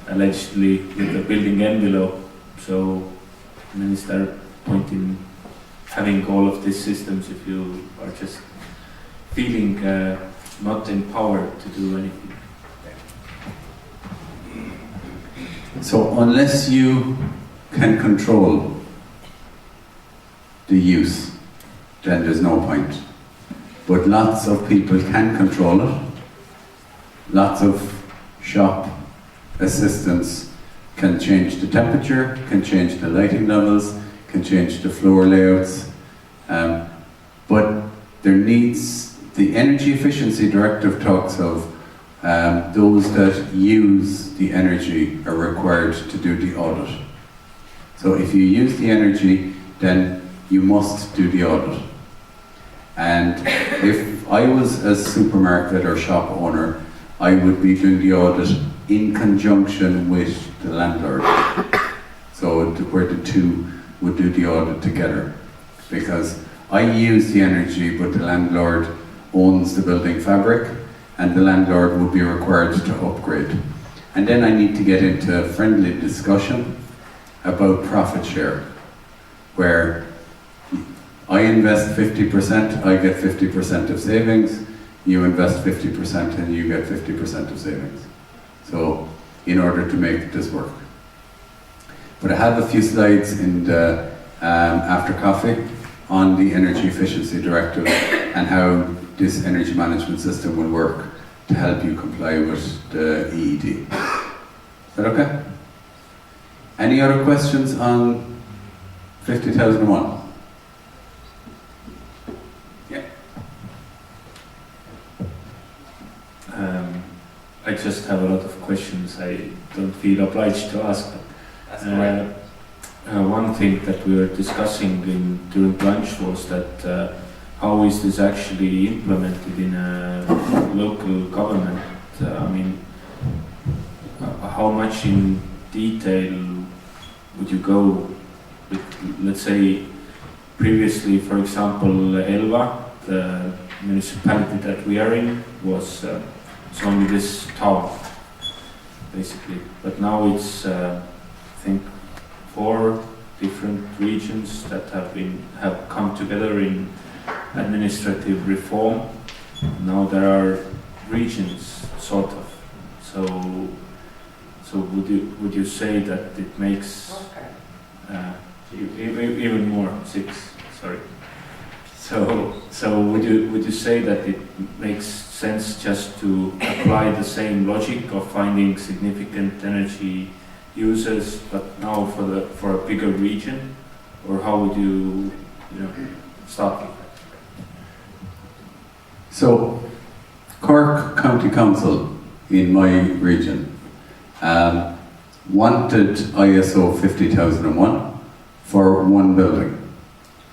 Speaker 3: allegedly with the building envelope? So is there a point in having all of these systems if you are just feeling not empowered to do anything?
Speaker 5: So unless you can control the use, then there's no point. But lots of people can control it. Lots of shop assistants can change the temperature, can change the lighting levels, can change the floor layouts. But there needs, the Energy Efficiency Directive talks of those that use the energy are required to do the audit. So if you use the energy, then you must do the audit. And if I was a supermarket or shop owner, I would be doing the audit in conjunction with the landlord. So where the two would do the audit together. Because I use the energy, but the landlord owns the building fabric, and the landlord would be required to upgrade. And then I need to get into friendly discussion about profit share, where I invest 50%, I get 50% of savings, you invest 50% and you get 50% of savings. So, in order to make this work. But I have a few slides in the after coffee on the Energy Efficiency Directive and how this energy management system will work to help you comply with the EED. Is that okay? Any other questions on 50,001? Yeah.
Speaker 9: I just have a lot of questions. I don't feel obliged to ask them.
Speaker 7: That's correct.
Speaker 9: One thing that we were discussing during lunch was that how is this actually implemented in a local government? I mean, how much in detail would you go with, let's say, previously, for example, Elva, the municipality that we are in, was only this town, basically. But now it's, I think, 4 different regions that have come together in administrative reform. Now there are regions, sort of. So would you say that it makes even more 6? Sorry. So would you say that it makes sense just to apply the same logic of finding significant energy users, but now for a bigger region, or how would you start with that?
Speaker 5: So, Cork County Council in my region wanted ISO 50001 for one building,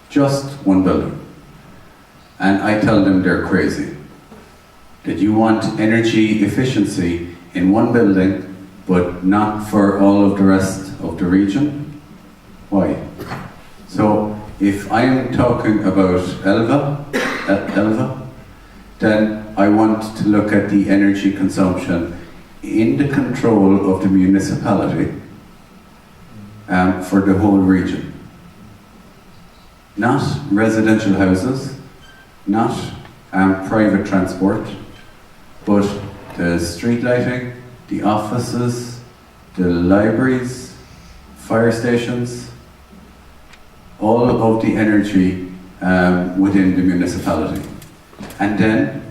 Speaker 5: just one building. And I tell them they're crazy. That you want energy efficiency in one building, but not for all of the rest of the region? Why? So, if I'm talking about Elva, then I want to look at the energy consumption in the control of the municipality for the whole region. Not residential houses, not private transport, but the street lighting, the offices, the libraries, fire stations, all of the energy within the municipality. And then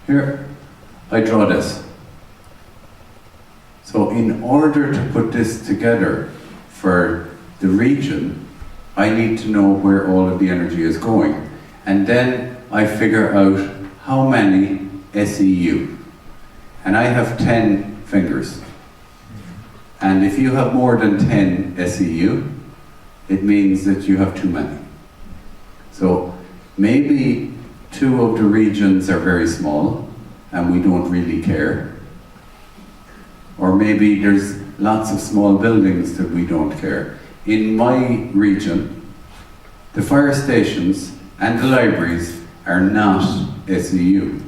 Speaker 5: here I draw this. So in order to put this together for the region, I need to know where all of the energy is going. And then I figure out how many SEU. And I have 10 fingers. And if you have more than 10 SEU, it means that you have too many. So maybe 2 of the regions are very small and we don't really care. Or maybe there's lots of small buildings that we don't care. In my region, the fire stations and the libraries are not SEU.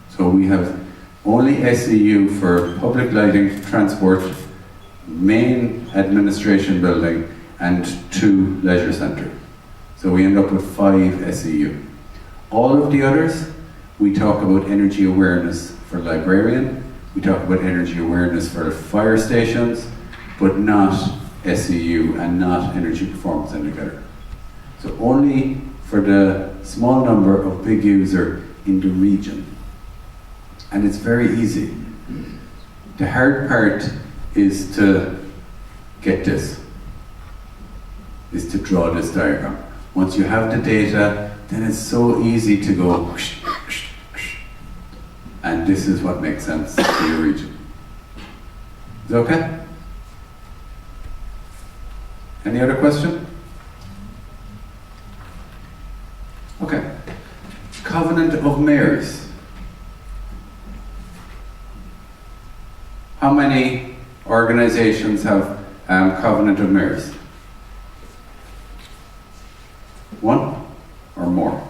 Speaker 5: So we have only SEU for public lighting, transport, main administration building, and 2 leisure centre. So we end up with 5 SEU. All of the others, we talk about energy awareness for librarian, We talk about energy awareness for fire stations, but not SEU and not energy performance indicator. So only for the small number of big user in the region. And it's very easy. The hard part is to get this, is to draw this diagram. Once you have the data, then it's so easy to go whoosh, whoosh, whoosh. And this is what makes sense for your region. Is that okay? Any other question? Okay. Covenant of Mayors. How many organizations have Covenant of Mayors? One or more?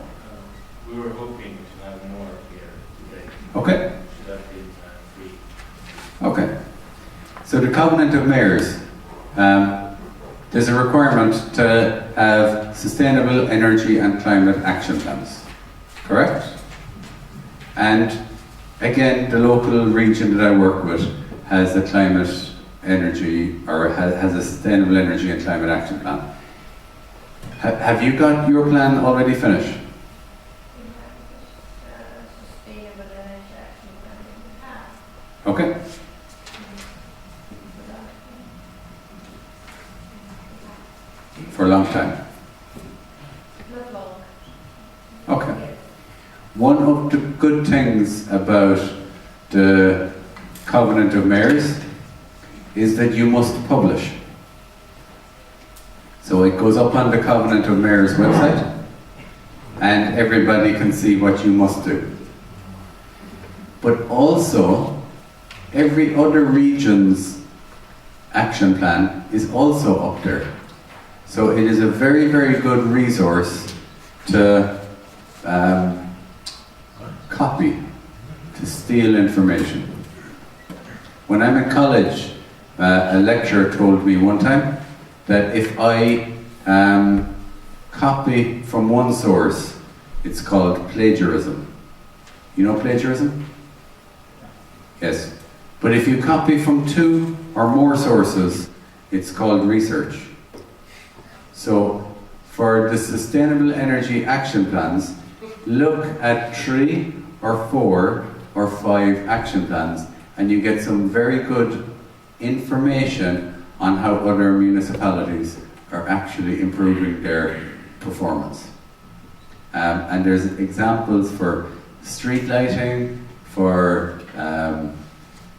Speaker 3: We were hoping to have more here today.
Speaker 5: Okay.
Speaker 3: Should have been 3.
Speaker 5: Okay. So the Covenant of Mayors, there's a requirement to have sustainable energy and climate action plans, correct? And again, the local region that I work with has a climate energy, or has a sustainable energy and climate action plan. Have you got your plan already finished? Okay. For a long time?
Speaker 10: Not long.
Speaker 5: Okay. One of the good things about the Covenant of Mayors is that you must publish. So it goes up on the Covenant of Mayors website and everybody can see what you must do. But also, every other region's action plan is also up there. So it is a very, very good resource to copy, to steal information. When I'm in college, a lecturer told me one time that if I copy from one source, it's called plagiarism. You know plagiarism? Yes. But if you copy from 2 or more sources, it's called research. So for the sustainable energy action plans, look at 3 or 4 or 5 action plans and you get some very good information on how other municipalities are actually improving their performance. And there's examples for street lighting, for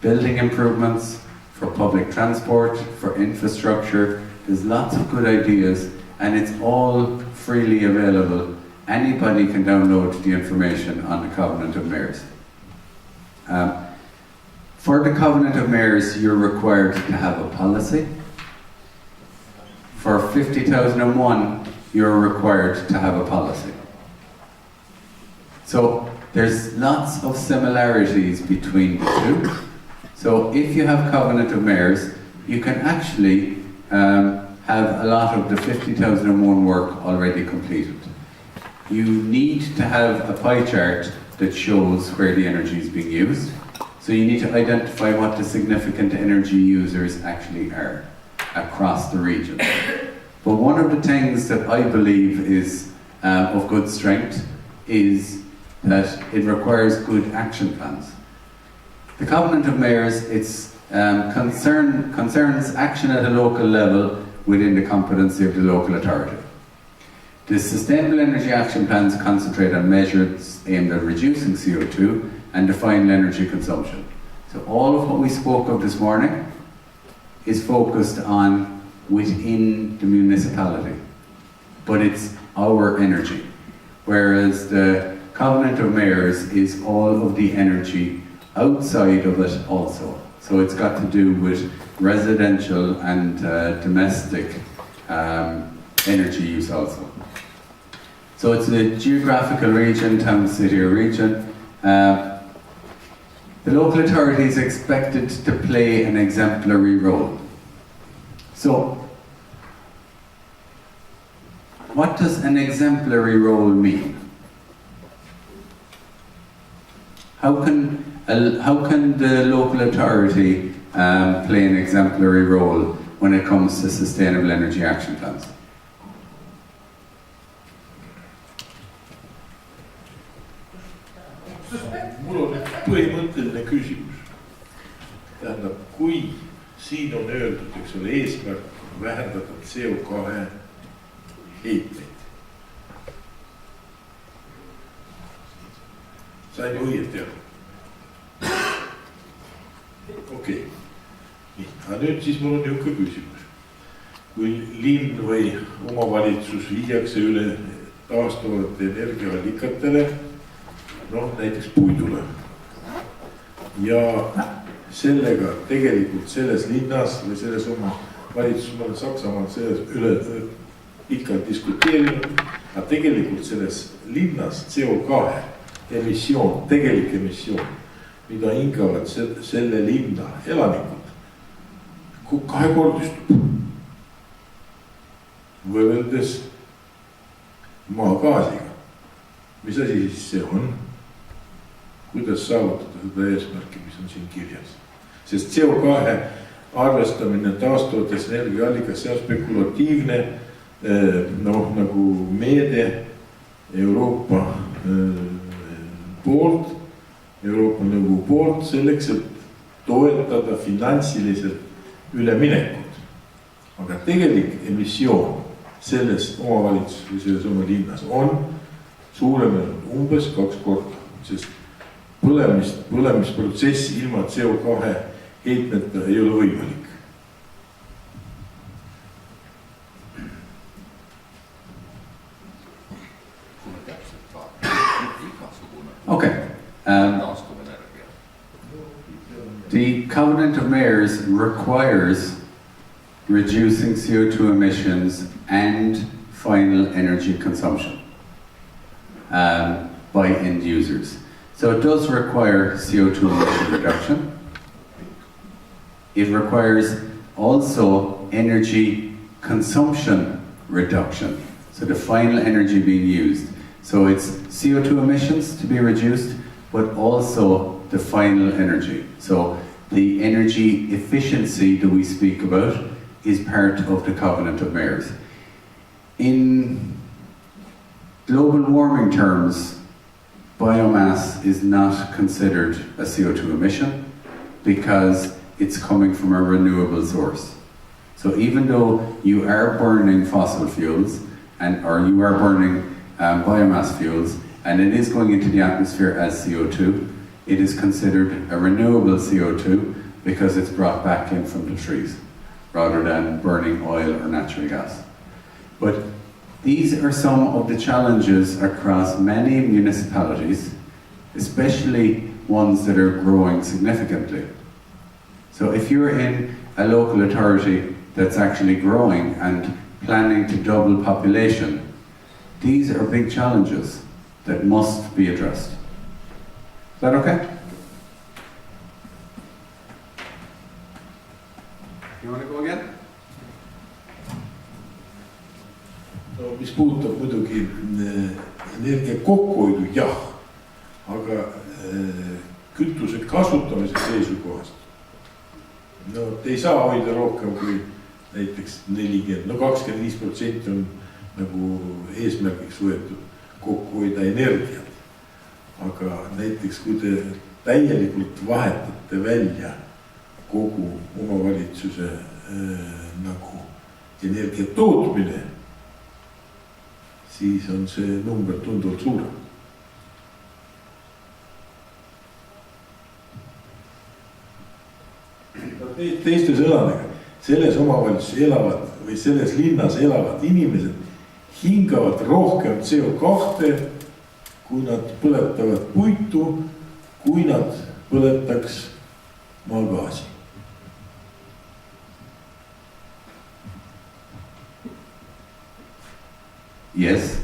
Speaker 5: building improvements, for public transport, for infrastructure. There's lots of good ideas and it's all freely available. Anybody can download the information on the Covenant of Mayors. For the Covenant of Mayors, you're required to have a policy. For 50,001, you're required to have a policy. So there's lots of similarities between the two. So if you have Covenant of Mayors, you can actually have a lot of the 50,001 work already completed. You need to have a pie chart that shows where the energy is being used. So you need to identify what the significant energy users actually are across the region. But one of the things that I believe is of good strength is that it requires good action plans. The Covenant of Mayors, it's concerns action at a local level within the competency of the local authority. The Sustainable Energy Action Plans concentrate on measures aimed at reducing CO2 and define energy consumption. So all of what we spoke of this morning is focused on within the municipality, but it's our energy. Whereas the Covenant of Mayors is all of the energy outside of it also. So it's got to do with residential and domestic energy use also. So it's a geographical region, town, city or region. The local authority is expected to play an exemplary role. So, what does an exemplary role mean? How can how can the local authority play an exemplary role when it comes to sustainable energy action plans?
Speaker 4: mul on üks põhimõtteline küsimus. Tähendab, kui siin on öeldud, eks ole, eesmärk vähendada CO2 heitmeid. Sain ju õieti aru? Okei. Nii, aga nüüd siis mul on niisugune küsimus. Kui linn või omavalitsus viiakse üle taastuvate energiaallikatele, näiteks puidule. Ja sellega tegelikult selles linnas või selles oma valitsus, ma olen Saksamaal selles üle pikalt diskuteerinud, aga tegelikult selles linnas CO2 emissioon, tegelik emissioon, mida hingavad selle linna elanikud, kahekordistub. Võrreldes maagaasiga. Mis asi siis see on? Kuidas saavutada seda eesmärki, mis on siin kirjas? Sest CO2 arvestamine taastuvates energiaallikas, see on spekulatiivne nagu meede Euroopa poolt, Euroopa Nõukogu poolt selleks, et toetada finantsiliselt üleminekut. Aga tegelik emissioon selles omavalitsuses või selles oma linnas on suurenenud umbes 2 korda, sest põlemisprotsess ilma CO2 heitmeta ei ole võimalik.
Speaker 5: Okay. The Covenant of Mayors requires reducing CO2 emissions and final energy consumption by end users. So it does require CO2 emission reduction. It requires also energy consumption reduction. So the final energy being used. So it's CO2 emissions to be reduced, but also the final energy. So the energy efficiency that we speak about is part of the Covenant of Mayors. In global warming terms, biomass is not considered a CO2 emission because it's coming from a renewable source. So even though you are burning fossil fuels or you are burning biomass fuels and it is going into the atmosphere as CO2, it is considered a renewable CO2 because it's brought back in from the trees rather than burning oil or natural gas. But these are some of the challenges across many municipalities, especially ones that are growing significantly. So if you're in a local authority that's actually growing and planning to double population, these are big challenges that must be addressed. Is that okay? You want to go again?
Speaker 4: No, mis puudutab muidugi energia kokkuhoidu, jah, aga kütuse kasutamise seisukohast. No, te ei saa hoida rohkem kui näiteks 40, 25% on nagu eesmärgiks võetud kokku hoida energiat. Aga näiteks kui te täielikult vahetate välja kogu omavalitsuse nagu energia tootmine, siis on see number tunduvalt suurem. Teiste sõnadega, selles omavalitsuses elavad või selles linnas elavad inimesed hingavad rohkem CO2, kui nad põletavad puitu, kui nad põletaks maagaasi.
Speaker 5: Yes,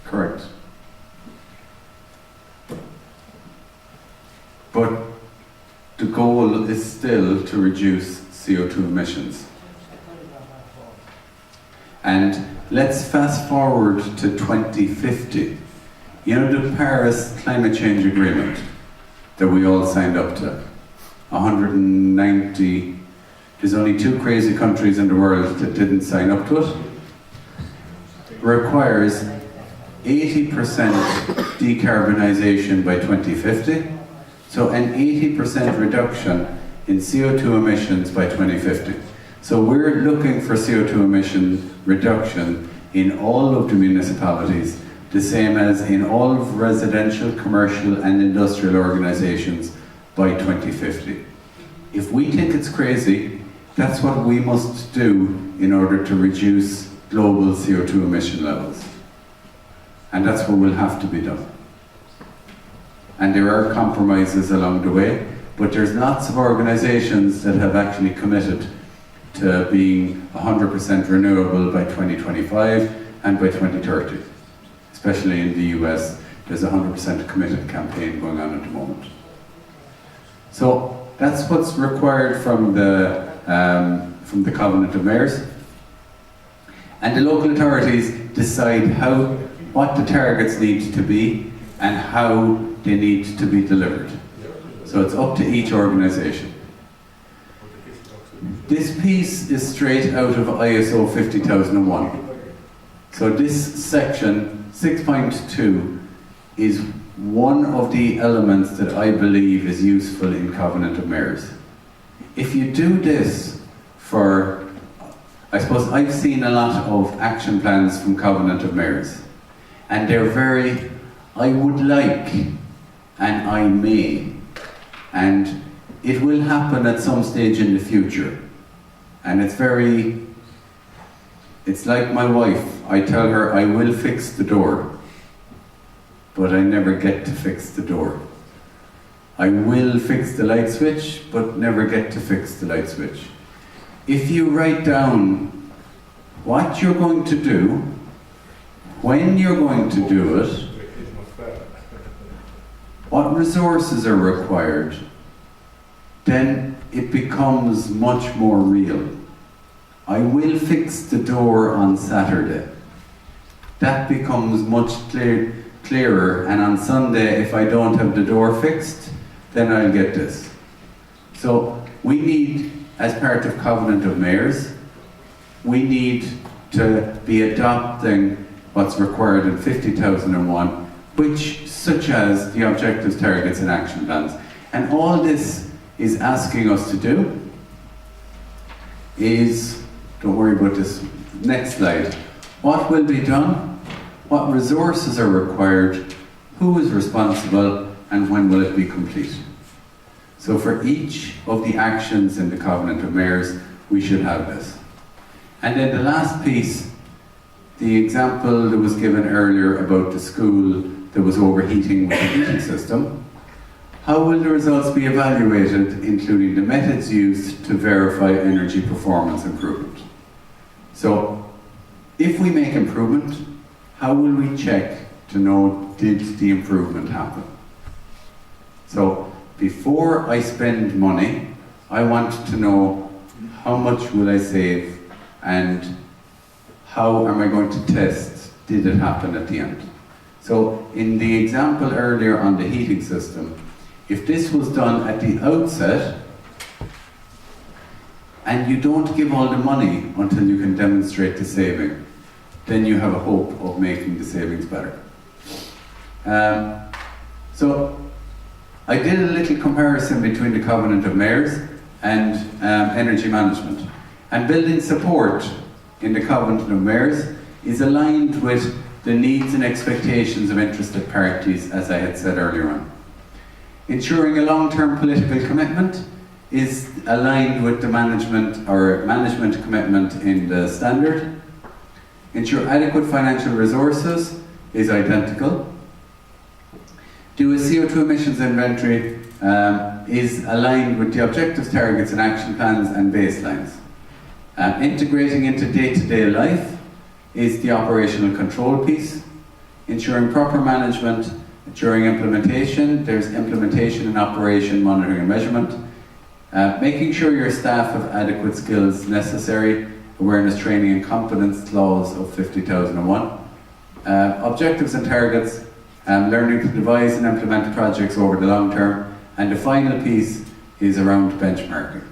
Speaker 5: correct. But the goal is still to reduce CO2 emissions. And let's fast forward to 2050. You know, the Paris Climate Change Agreement that we all signed up to. 190, there's only 2 crazy countries in the world that didn't sign up to it. Requires 80% decarbonisation by 2050, so an 80% reduction in CO2 emissions by 2050. So we're looking for CO2 emission reduction in all of the municipalities, the same as in all of residential, commercial and industrial organisations by 2050. If we think it's crazy, that's what we must do in order to reduce global CO2 emission levels. And that's what will have to be done. And there are compromises along the way, but there's lots of organisations that have actually committed to being 100% renewable by 2025 and by 2030. Especially in the US, there's a 100% committed campaign going on at the moment. So that's what's required from the Covenant of Mayors. And the local authorities decide what the targets need to be and how they need to be delivered. So it's up to each organisation. This piece is straight out of ISO 50001. So this section 6.2 is one of the elements that I believe is useful in Covenant of Mayors. If you do this for, I suppose I've seen a lot of action plans from Covenant of Mayors, and they're very, I would like, and I may, and it will happen at some stage in the future. And it's like my wife. I tell her I will fix the door, but I never get to fix the door. I will fix the light switch, but never get to fix the light switch. If you write down what you're going to do, when you're going to do it, what resources are required, then it becomes much more real. I will fix the door on Saturday. That becomes much clearer, and on Sunday, if I don't have the door fixed, then I'll get this. So we need, as part of Covenant of Mayors, we need to be adopting what's required in 50,001, which, such as the objectives, targets and action plans. And all this is asking us to do is, don't worry about this, next slide. What will be done? What resources are required? Who is responsible? And when will it be complete? So for each of the actions in the Covenant of Mayors, we should have this. And then the last piece, the example that was given earlier about the school that was overheating with the heating system. How will the results be evaluated, including the methods used to verify energy performance improvement? So, if we make improvement, how will we check to know did the improvement happen? So, before I spend money, I want to know how much will I save and how am I going to test did it happen at the end. So, in the example earlier on the heating system, if this was done at the outset, and you don't give all the money until you can demonstrate the saving, then you have a hope of making the savings better. So I did a little comparison between the Covenant of Mayors and energy management. And building support in the Covenant of Mayors is aligned with the needs and expectations of interested parties, as I had said earlier on. Ensuring a long-term political commitment is aligned with the management commitment in the standard. Ensure adequate financial resources is identical. Do a CO2 emissions inventory is aligned with the objectives, targets and action plans and baselines. Integrating into day-to-day life is the operational control piece. Ensuring proper management during implementation, there's implementation and operation, monitoring and measurement. Making sure your staff have adequate skills necessary, awareness, training and competence clause of 50,001. Objectives and targets, learning to devise and implement projects over the long term, And the final piece is around benchmarking.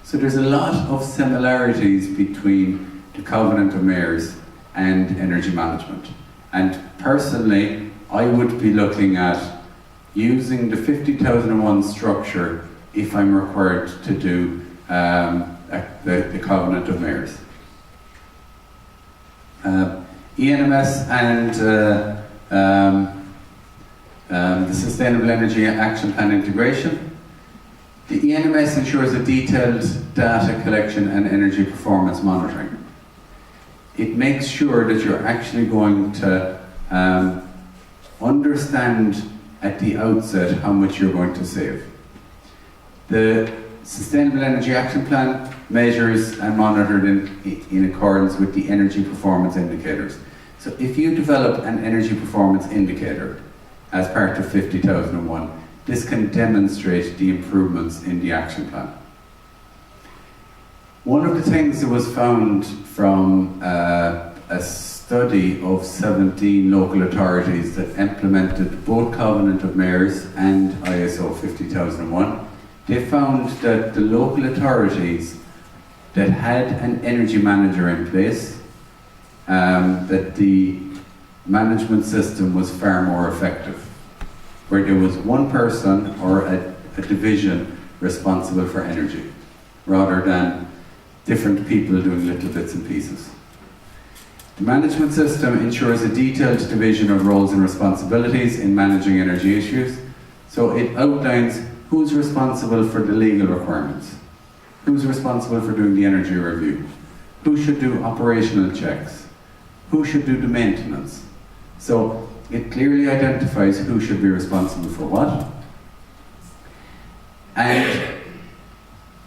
Speaker 5: So there's a lot of similarities between the Covenant of Mayors and energy management. And personally, I would be looking at using the 50,001 structure if I'm required to do the Covenant of Mayors. ENMS and the Sustainable Energy Action Plan integration. The ENMS ensures a detailed data collection and energy performance monitoring. It makes sure that you're actually going to understand at the outset how much you're going to save. The Sustainable Energy Action Plan measures and monitored in accordance with the energy performance indicators. So if you develop an energy performance indicator as part of 50,001, this can demonstrate the improvements in the action plan. One of the things that was found from a study of 17 local authorities that implemented both Covenant of Mayors and ISO 50001, they found that the local authorities that had an energy manager in place, that the management system was far more effective, where there was one person or a division responsible for energy, rather than different people doing little bits and pieces. The management system ensures a detailed division of roles and responsibilities in managing energy issues. So it outlines who's responsible for the legal requirements, who's responsible for doing the energy review, who should do operational checks, who should do the maintenance. So it clearly identifies who should be responsible for what. And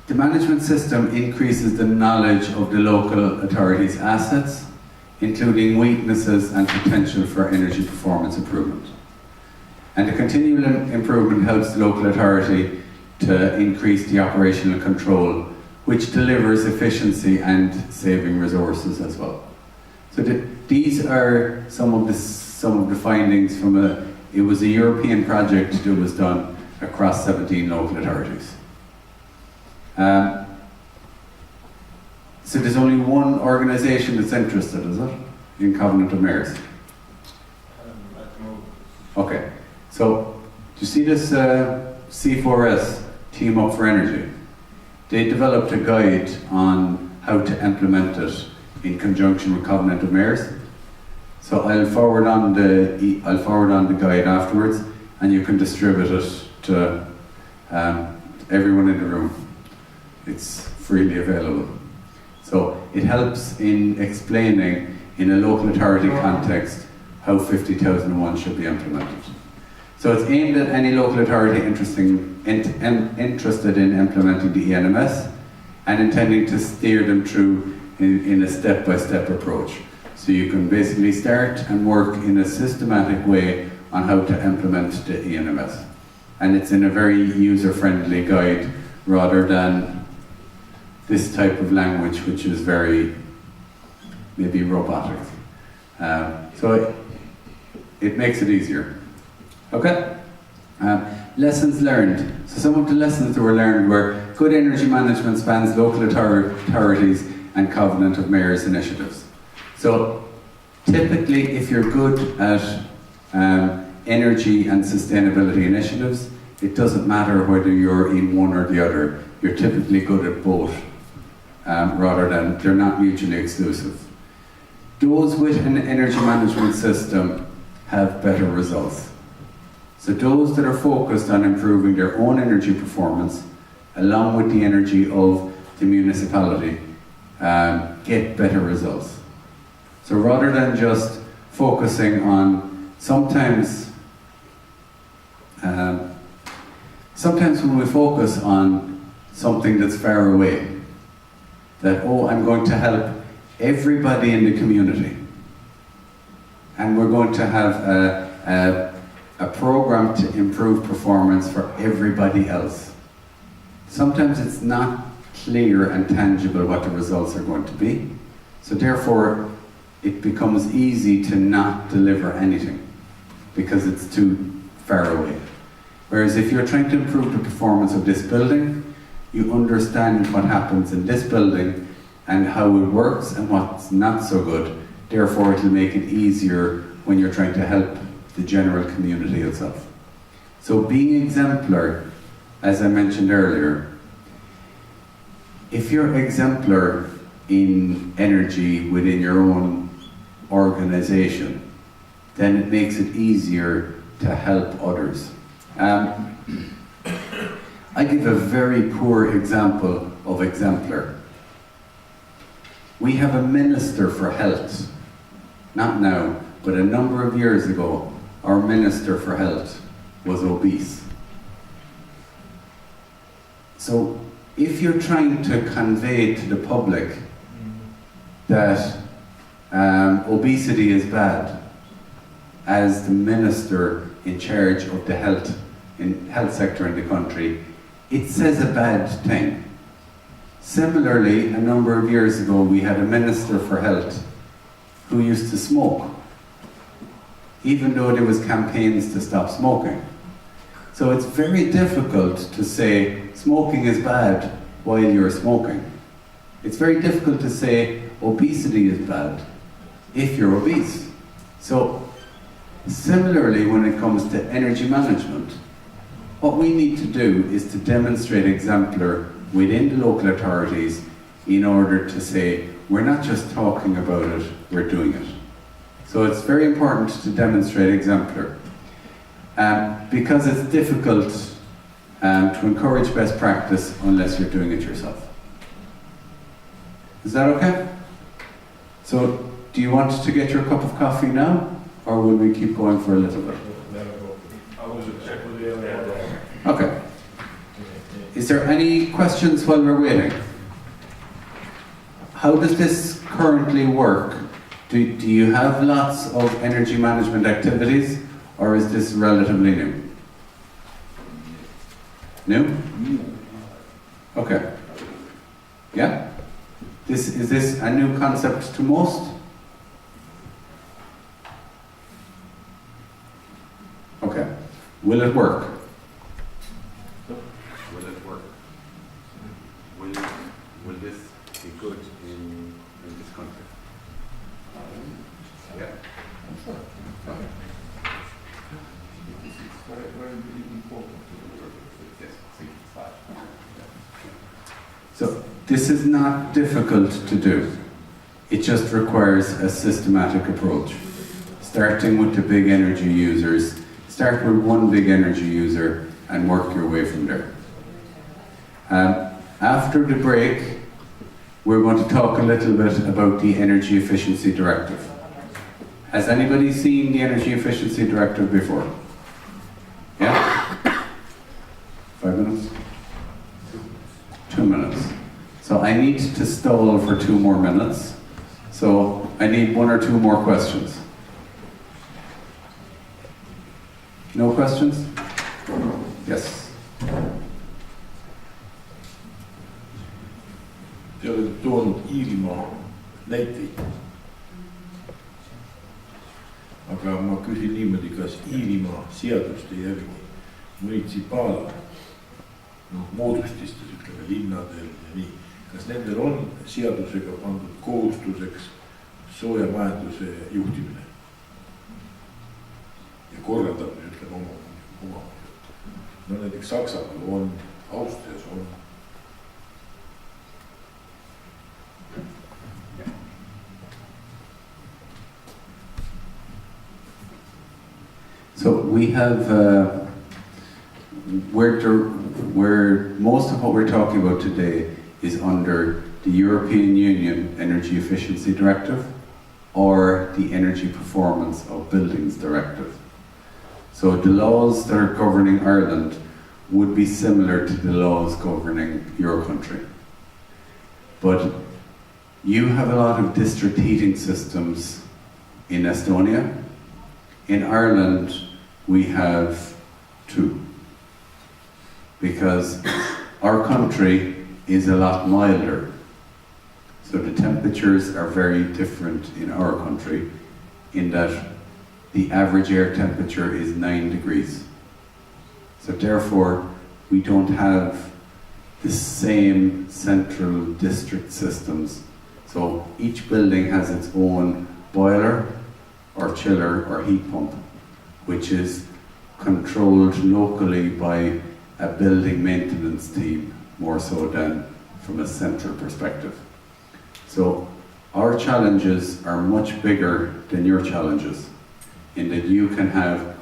Speaker 5: the management system increases the knowledge of the local authority's assets, including weaknesses and potential for energy performance improvement. And the continual improvement helps the local authority to increase the operational control, which delivers efficiency and saving resources as well. So these are some of the findings from it was a European project that was done across 17 local authorities. So there's only one organisation that's interested, is it, in Covenant of Mayors? Okay, so do you see this C4S, Team Up for Energy? They developed a guide on how to implement it in conjunction with Covenant of Mayors. So I'll forward on the guide afterwards, and you can distribute it to everyone in the room. It's freely available. So it helps in explaining in a local authority context how 50,001 should be implemented. So it's aimed at any local authority interested in implementing the ENMS and intending to steer them through in a step-by-step approach. So you can basically start and work in a systematic way on how to implement the ENMS. And it's in a very user-friendly guide rather than this type of language which is very, maybe robotic. So it makes it easier. Okay? Lessons learned. So some of the lessons that were learned were good energy management spans local authorities and Covenant of Mayors initiatives. So typically if you're good at energy and sustainability initiatives, it doesn't matter whether you're in one or the other. You're typically good at both, rather than they're not mutually exclusive. Those with an energy management system have better results. So those that are focused on improving their own energy performance, along with the energy of the municipality, get better results. So rather than just focusing on, sometimes when we focus on something that's far away, that, oh, I'm going to help everybody in the community, and we're going to have a program to improve performance for everybody else. Sometimes it's not clear and tangible what the results are going to be, so therefore it becomes easy to not deliver anything because it's too far away. Whereas if you're trying to improve the performance of this building, you understand what happens in this building and how it works and what's not so good. Therefore, it will make it easier when you're trying to help the general community itself. So being exemplar, as I mentioned earlier, if you're exemplar in energy within your own organization, then it makes it easier to help others. I give a very poor example of exemplar. We have a minister for health. Not now, but a number of years ago, our Minister for Health was obese. So if you're trying to convey to the public that obesity is bad, as the minister in charge of the health sector in the country, it says a bad thing. Similarly, a number of years ago, we had a Minister for Health who used to smoke, even though there was campaigns to stop smoking. So it's very difficult to say smoking is bad while you're smoking. It's very difficult to say obesity is bad if you're obese. So similarly, when it comes to energy management, what we need to do is to demonstrate exemplar within the local authorities in order to say, we're not just talking about it, we're doing it. So it's very important to demonstrate exemplar. Because it's difficult to encourage best practice unless you're doing it yourself. Is that okay? So, do you want to get your cup of coffee now, or will we keep going for a little bit?
Speaker 6: I will check with you.
Speaker 5: Okay. Is there any questions while we're waiting? How does this currently work? Do you have lots of energy management activities, or is this relatively new? New? Okay. Yeah? Is this a new concept to most? Okay. Will it work? Will it work? Will this be good in this country? Yeah. Okay.
Speaker 1: This is very, very important to the purpose. Yes, it's fine.
Speaker 5: So this is not difficult to do. It just requires a systematic approach. Starting with the big energy users, start with one big energy user and work your way from there. After the break, we're going to talk a little bit about the Energy Efficiency Directive. Has anybody seen the Energy Efficiency Directive before? Yeah? 5 minutes? 2 minutes. So I need to stall for 2 more minutes. So I need 1 or 2 more questions. No questions? Yes.
Speaker 4: Te olete toonud Iirimaa näiteid. Aga ma küsin niimoodi, kas Iirimaa seaduste järgi munitsipaal, moodustistes, ütleme linnadel ja nii, kas nendel on seadusega pandud kohustuseks soojamajanduse juhtimine ja korraldamine, ütleme oma. No näiteks Saksamaal on, Austrias on.
Speaker 5: So we have, where most of what we're talking about today is under the European Union Energy Efficiency Directive or the Energy Performance of Buildings Directive. So the laws that are governing Ireland would be similar to the laws governing your country. But you have a lot of district heating systems in Estonia. In Ireland, we have 2, because our country is a lot milder. So the temperatures are very different in our country, in that the average air temperature is 9 degrees. So therefore, we don't have the same central district systems. So each building has its own boiler or chiller or heat pump, which is controlled locally by a building maintenance team more so than from a central perspective. So our challenges are much bigger than your challenges, in that you can have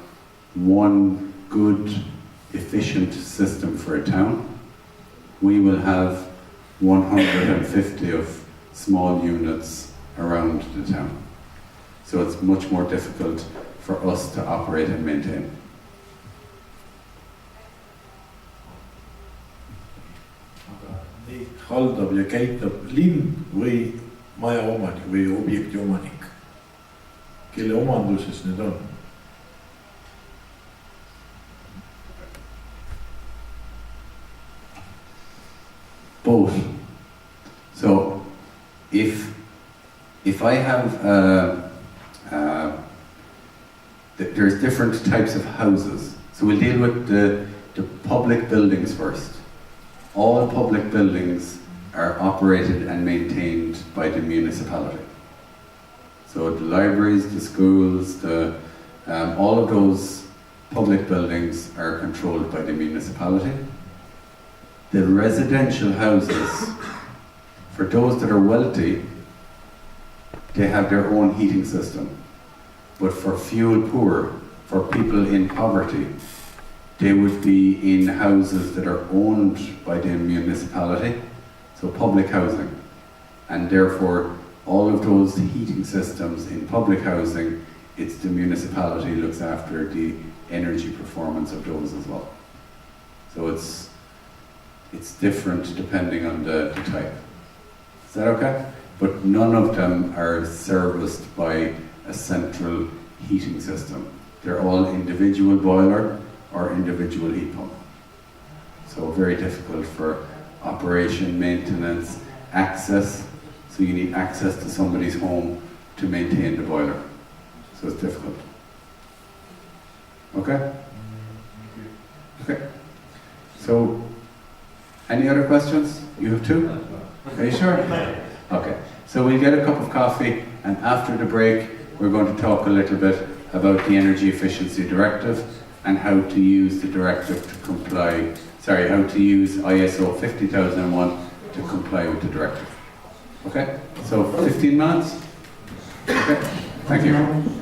Speaker 5: one good, efficient system for a town. We will have 150 of small units around the town. So it's much more difficult for us to operate and maintain.
Speaker 4: Neid haldab ja käitab linn või maja omanik või objekti omanik, kelle omanduses need on?
Speaker 5: Both. So if I have there's different types of houses. So we'll deal with the public buildings first. All public buildings are operated and maintained by the municipality. So the libraries, the schools, all of those public buildings are controlled by the municipality. The residential houses, for those that are wealthy, they have their own heating system. But for fuel poor, for people in poverty, they would be in houses that are owned by the municipality, so public housing. And therefore, all of those heating systems in public housing, it's the municipality looks after the energy performance of those as well. So it's different depending on the type. Is that okay? But none of them are serviced by a central heating system. They're all individual boiler or individual heat pump. So very difficult for operation, maintenance, access. So you need access to somebody's home to maintain the boiler. So it's difficult. Okay? Okay. So, any other questions? You have two? Are you sure? Okay. So we'll get a cup of coffee, and after the break, we're going to talk a little bit about the Energy Efficiency Directive and how to use the directive to comply, how to use ISO 50001 to comply with the directive. Okay? So 15 minutes? Okay. Thank you.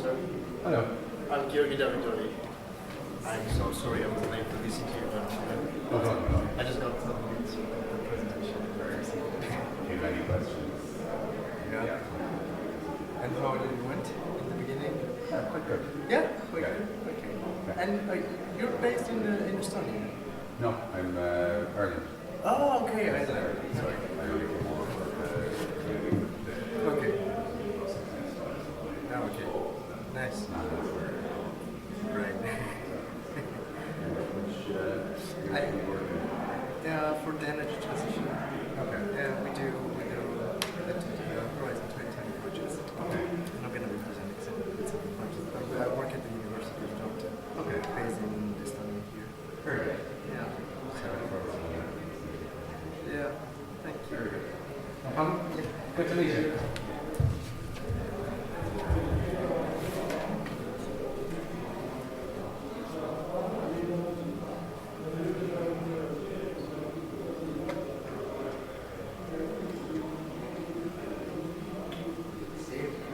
Speaker 11: sir.
Speaker 2: Hello.
Speaker 11: I'm Giorgi Davidovi. I'm so sorry I was late to visit you, but I just got some minutes of the presentation.
Speaker 1: Do you have any questions?
Speaker 11: Yeah. And how did it went in the beginning?
Speaker 1: Yeah, quite good.
Speaker 11: Yeah, quite good. Okay. And you're based in Estonia?
Speaker 1: No, I'm Ireland.
Speaker 11: Oh, okay. I know. Sorry.
Speaker 1: I only came over for
Speaker 11: Okay. Oh, okay. Nice. Right. For the energy transition.
Speaker 1: Okay.
Speaker 11: Yeah, we do related to Horizon 2020 projects.
Speaker 1: Okay.
Speaker 11: I'm not going to be presenting some projects, but I work at the University of Tartu.
Speaker 1: Okay.
Speaker 11: Based in Estonia here.
Speaker 1: Very good.
Speaker 11: Yeah. Yeah. Thank you.
Speaker 2: Good to meet you.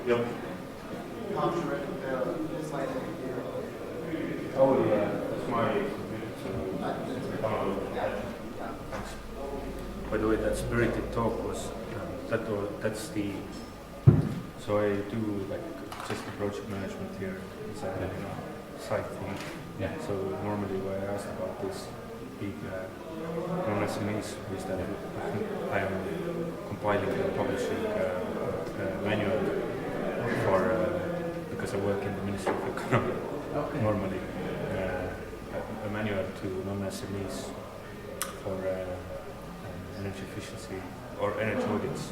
Speaker 9: Yep. Oh yeah, that's my By the way, that spirited talk was that's the. So I do like just the project management here. It's a side thing.
Speaker 1: Yeah.
Speaker 9: So normally when I asked about this big non-SMEs is that I am compiling and publishing manual for because I work in the Ministry of Economy.
Speaker 1: Okay.
Speaker 9: Normally a manual to non-SMEs for energy efficiency or energy audits.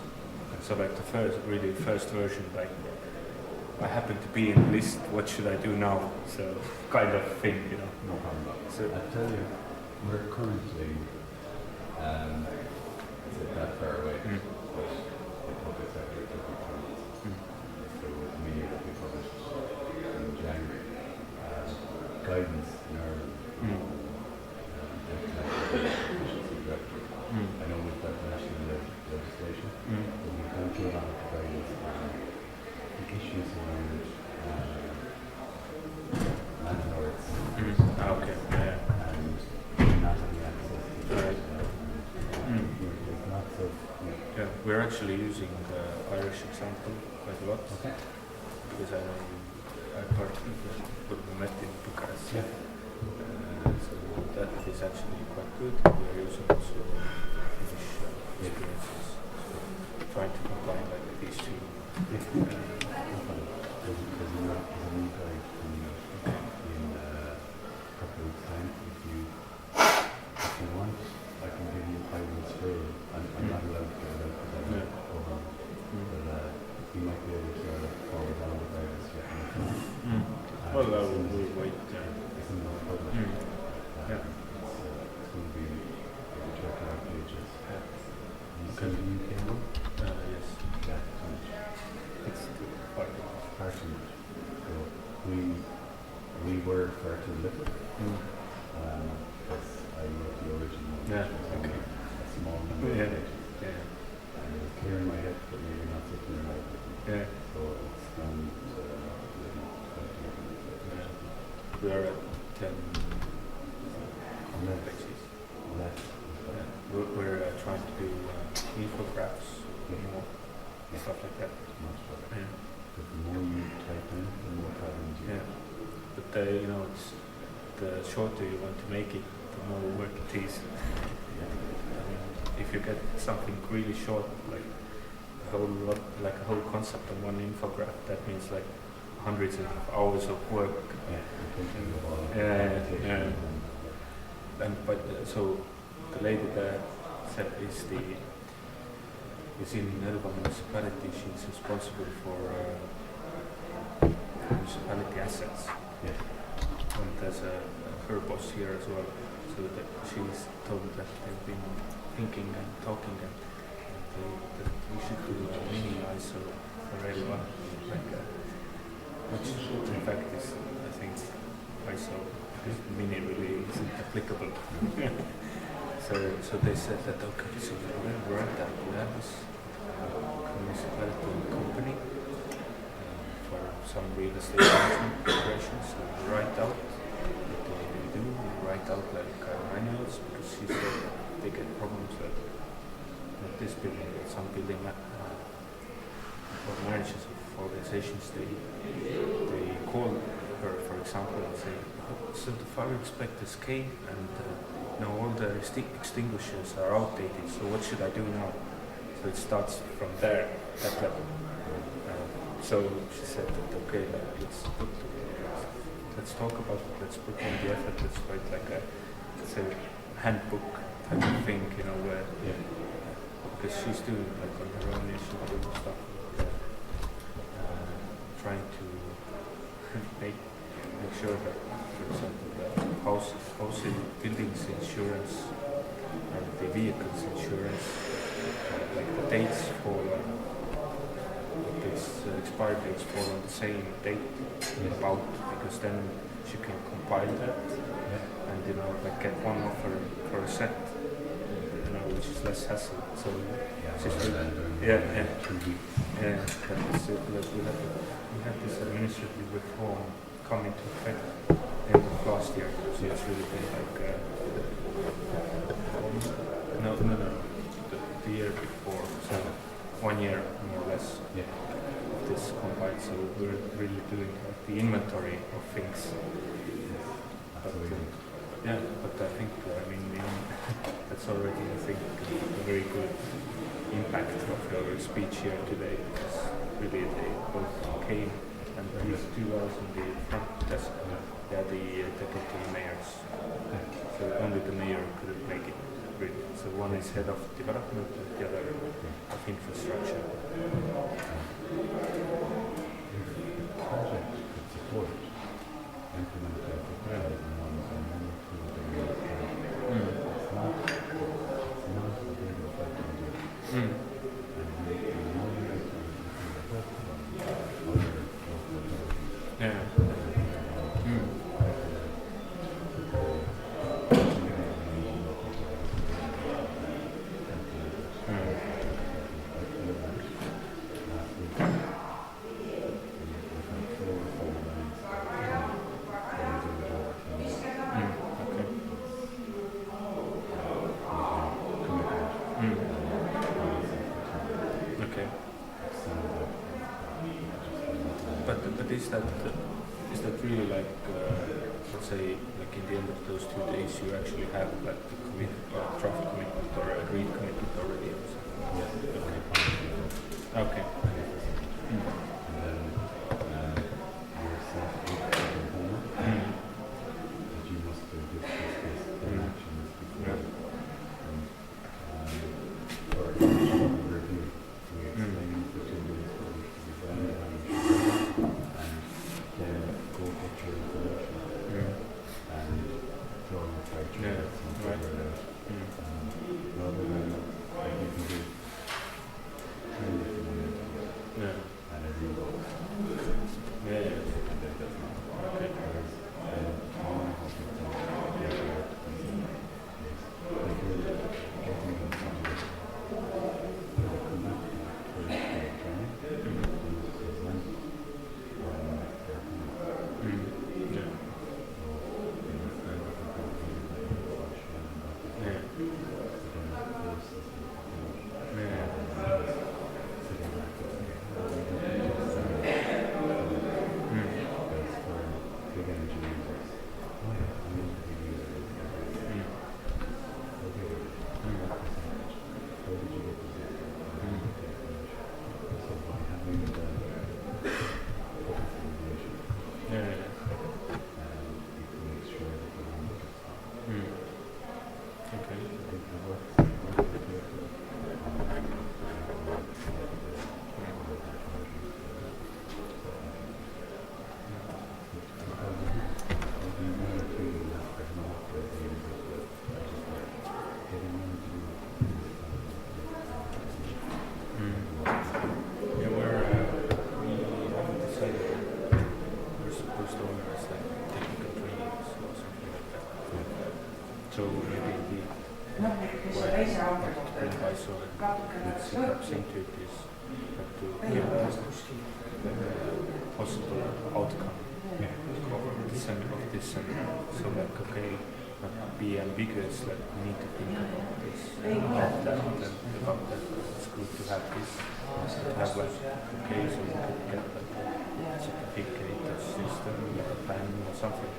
Speaker 9: So like the first version, like I happen to be in the list, what should I do now? So kind of thing, you know.
Speaker 1: No problem.
Speaker 9: So
Speaker 1: I tell you, we're currently that far away, but the public sector took it from us. So immediately published in January. Guidance in Ireland efficiency directive. I know we've got national legislation, but we've gone through a lot of guidance on the issues around landlords.
Speaker 9: okay, yeah.
Speaker 1: And not having access to there's lots of
Speaker 9: Yeah, we're actually using the Irish example quite a lot.
Speaker 1: Okay.
Speaker 9: Because I participated when we met in Bucharest.
Speaker 1: Yeah.
Speaker 9: So that is actually quite good. We are using also Finnish experiences. So trying to combine like these two.
Speaker 1: There's a new guide coming out in a couple of weeks' time. If you want, I can give you 5 minutes free. I'm not allowed to go out for that over. But you might be able to forward on the guidance yet.
Speaker 9: Well, we'll wait.
Speaker 1: It's in the published.
Speaker 9: Yeah.
Speaker 1: It's going to be over 25 pages. You
Speaker 9: Okay.
Speaker 1: see the UK one?
Speaker 9: Yes.
Speaker 1: Yeah.
Speaker 9: It's part of
Speaker 1: Far too much. So we were far too little. Because I wrote the original.
Speaker 9: Yeah,
Speaker 1: which was
Speaker 9: okay.
Speaker 1: only a small number of
Speaker 9: Yeah.
Speaker 1: pages.
Speaker 9: Yeah.
Speaker 1: And it was clear in my head, but maybe not so clear in my head.
Speaker 9: Yeah.
Speaker 1: So it's gone to
Speaker 9: We are at 10
Speaker 1: Less.
Speaker 9: pages.
Speaker 1: less.
Speaker 9: Yeah. We're trying to do infographics, more stuff like that.
Speaker 1: Much better.
Speaker 9: Yeah.
Speaker 1: But the more you type in, the more problems you
Speaker 9: Yeah. But you know, it's the shorter you want to make it, the more work it is. I mean, if you get something really short, like a whole concept on one infograph, that means like hundreds of hours of work.
Speaker 1: Yeah. You're thinking of all the
Speaker 9: Yeah.
Speaker 1: applications
Speaker 9: But so the lady that said is in Narva municipality. She's responsible for municipality assets.
Speaker 1: Yeah.
Speaker 9: And there's her boss here as well. So that she's told that they've been thinking and talking and that we should do a mini ISO for everyone. Which in fact is, I think, ISO, because mini really isn't applicable. So they said that, okay, so we're at that. We have this municipality company for some real estate management operations. So we write out what they do, we write out like manuals, because she said that they get problems that not this building, but some building or managers of organizations, they call her, for example, and say, so the fire inspectors came and now all the extinguishers are outdated, so what should I do now? So it starts from there, that level. So she said that, okay, let's talk about it, let's put in the effort, let's write like a handbook type of thing, you know, where, because she's doing like on her own, she's doing stuff, trying to make sure that, for example, the housing buildings insurance and the vehicles insurance, like the dates fall on, expiry dates fall on the same date about, because then she can compile that and, you know, like get one offer for a set, you know, which is less hassle. So we had this administrative reform come into effect end of last year, so it's really been like the year before, so 1 year more or less of this combined. So we're really doing like the inventory of things. But I think that's already, I think, a very good impact of your speech here today, because really they both came and these two hours in the front desk, they are the deputy mayors. So only the mayor couldn't make it, really. So one is head of development and the other of infrastructure. Is that really like, let's say, like in the end of those 2 days, you actually have like the draft commitment or agreed commitment already? Yeah. Okay. So maybe advice or let's see perhaps into it is to give possible outcome of this and so like okay, not be ambiguous, like we need to think about this, about that, it's good to have this, to have like okay, so we could get like a certificate system, like a plan or something.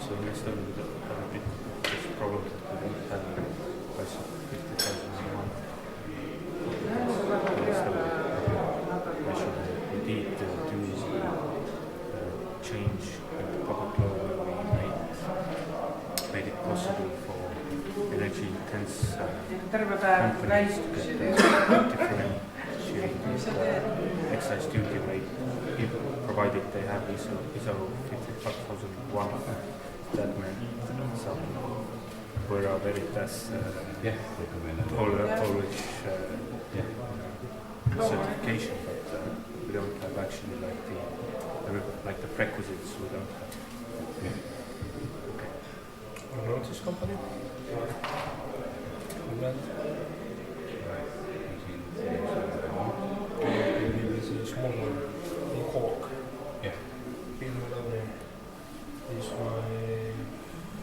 Speaker 9: So next time we don't have a bit this problem that we don't have like 50,000 a month. We need to change the public law where we made it possible for energy intense companies to get differentiated excise duty rate, provided they have ISO 55001. That meant some Bureau Veritas Polish certification, but we don't have actually like the prerequisites. We don't have.
Speaker 2: Okay. Notice company. This is a small one in Cork.
Speaker 12: Yeah.
Speaker 2: This is my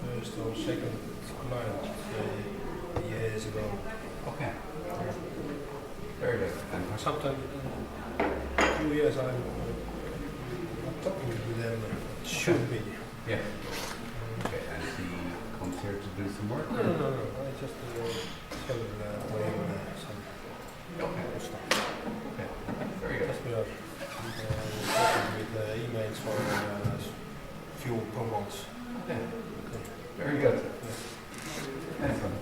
Speaker 2: first or second client years ago.
Speaker 12: Okay. Very good. And
Speaker 2: Sometimes in 2 years I'm talking to them. Should be.
Speaker 12: yeah. Okay. And he comes here to do some work?
Speaker 2: No. I just tell him some stuff.
Speaker 12: Okay. Very good.
Speaker 2: Just we are with emails for few promos.
Speaker 12: Okay. Very good. Excellent.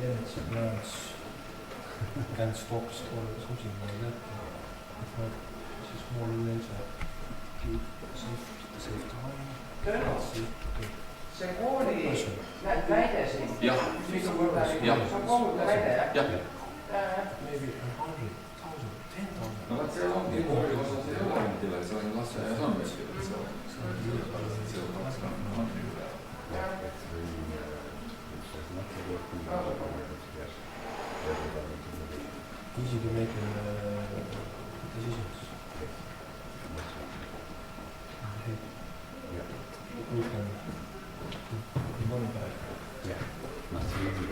Speaker 2: energy plants can stocks or something like that. This is more later. Keep safety money.
Speaker 13: see kooli väide siin.
Speaker 1: jah,
Speaker 13: see on kohutav väide, jah?
Speaker 2: Maybe 100,000, 10,000.
Speaker 1: no vot, seal ongi kooli osas ei ole endile, see on lasteaias on ventilatsioon.
Speaker 2: Easy to make decisions. We can money back.
Speaker 12: Yeah, not so easy.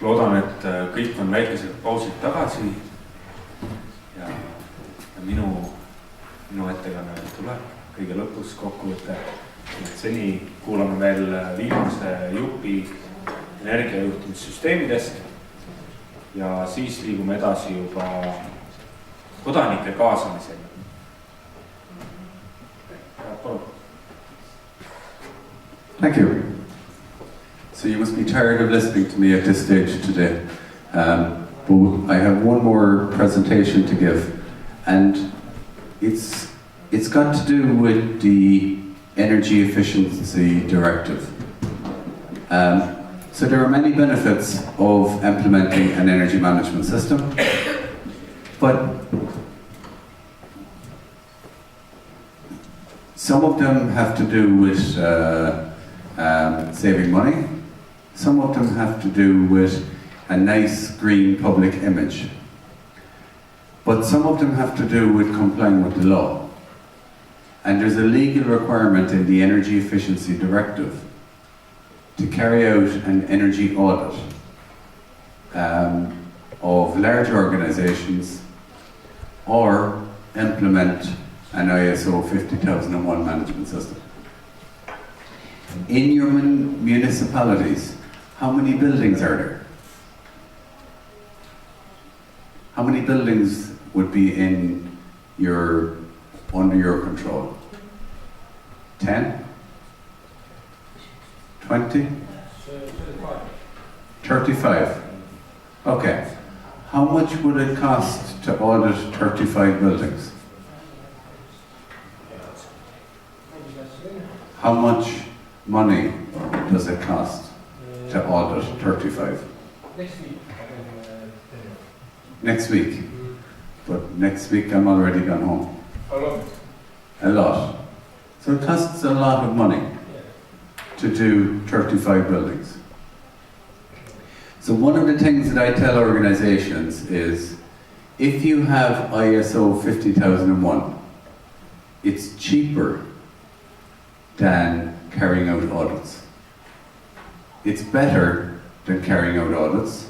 Speaker 3: loodan, et kõik on väikesed pausid tagasi ja minu ettekanne tuleb kõige lõpus kokkuvõte. Seni kuulame veel viimase jupi energiajuhtimissüsteemidest ja siis liigume edasi juba kodanike kaasamisega.
Speaker 5: Thank you. So you must be tired of listening to me at this stage today. But I have one more presentation to give, and it's got to do with the Energy Efficiency Directive. So there are many benefits of implementing an energy management system, but some of them have to do with saving money. Some of them have to do with a nice green public image. But some of them have to do with complying with the law. And there's a legal requirement in the Energy Efficiency Directive to carry out an energy audit of large organizations or implement an ISO 50001 management system. In your municipalities, how many buildings are there? How many buildings would be under your control? 10? 20? 35. Okay. How much would it cost to audit 35 buildings? How much money does it cost to audit 35?
Speaker 2: Next week.
Speaker 5: Next week? But next week I'm already gone home.
Speaker 2: A lot.
Speaker 5: A lot. So it costs a lot of money to do 35 buildings. So one of the things that I tell organizations is, if you have ISO 50001, it's cheaper than carrying out audits. It's better than carrying out audits,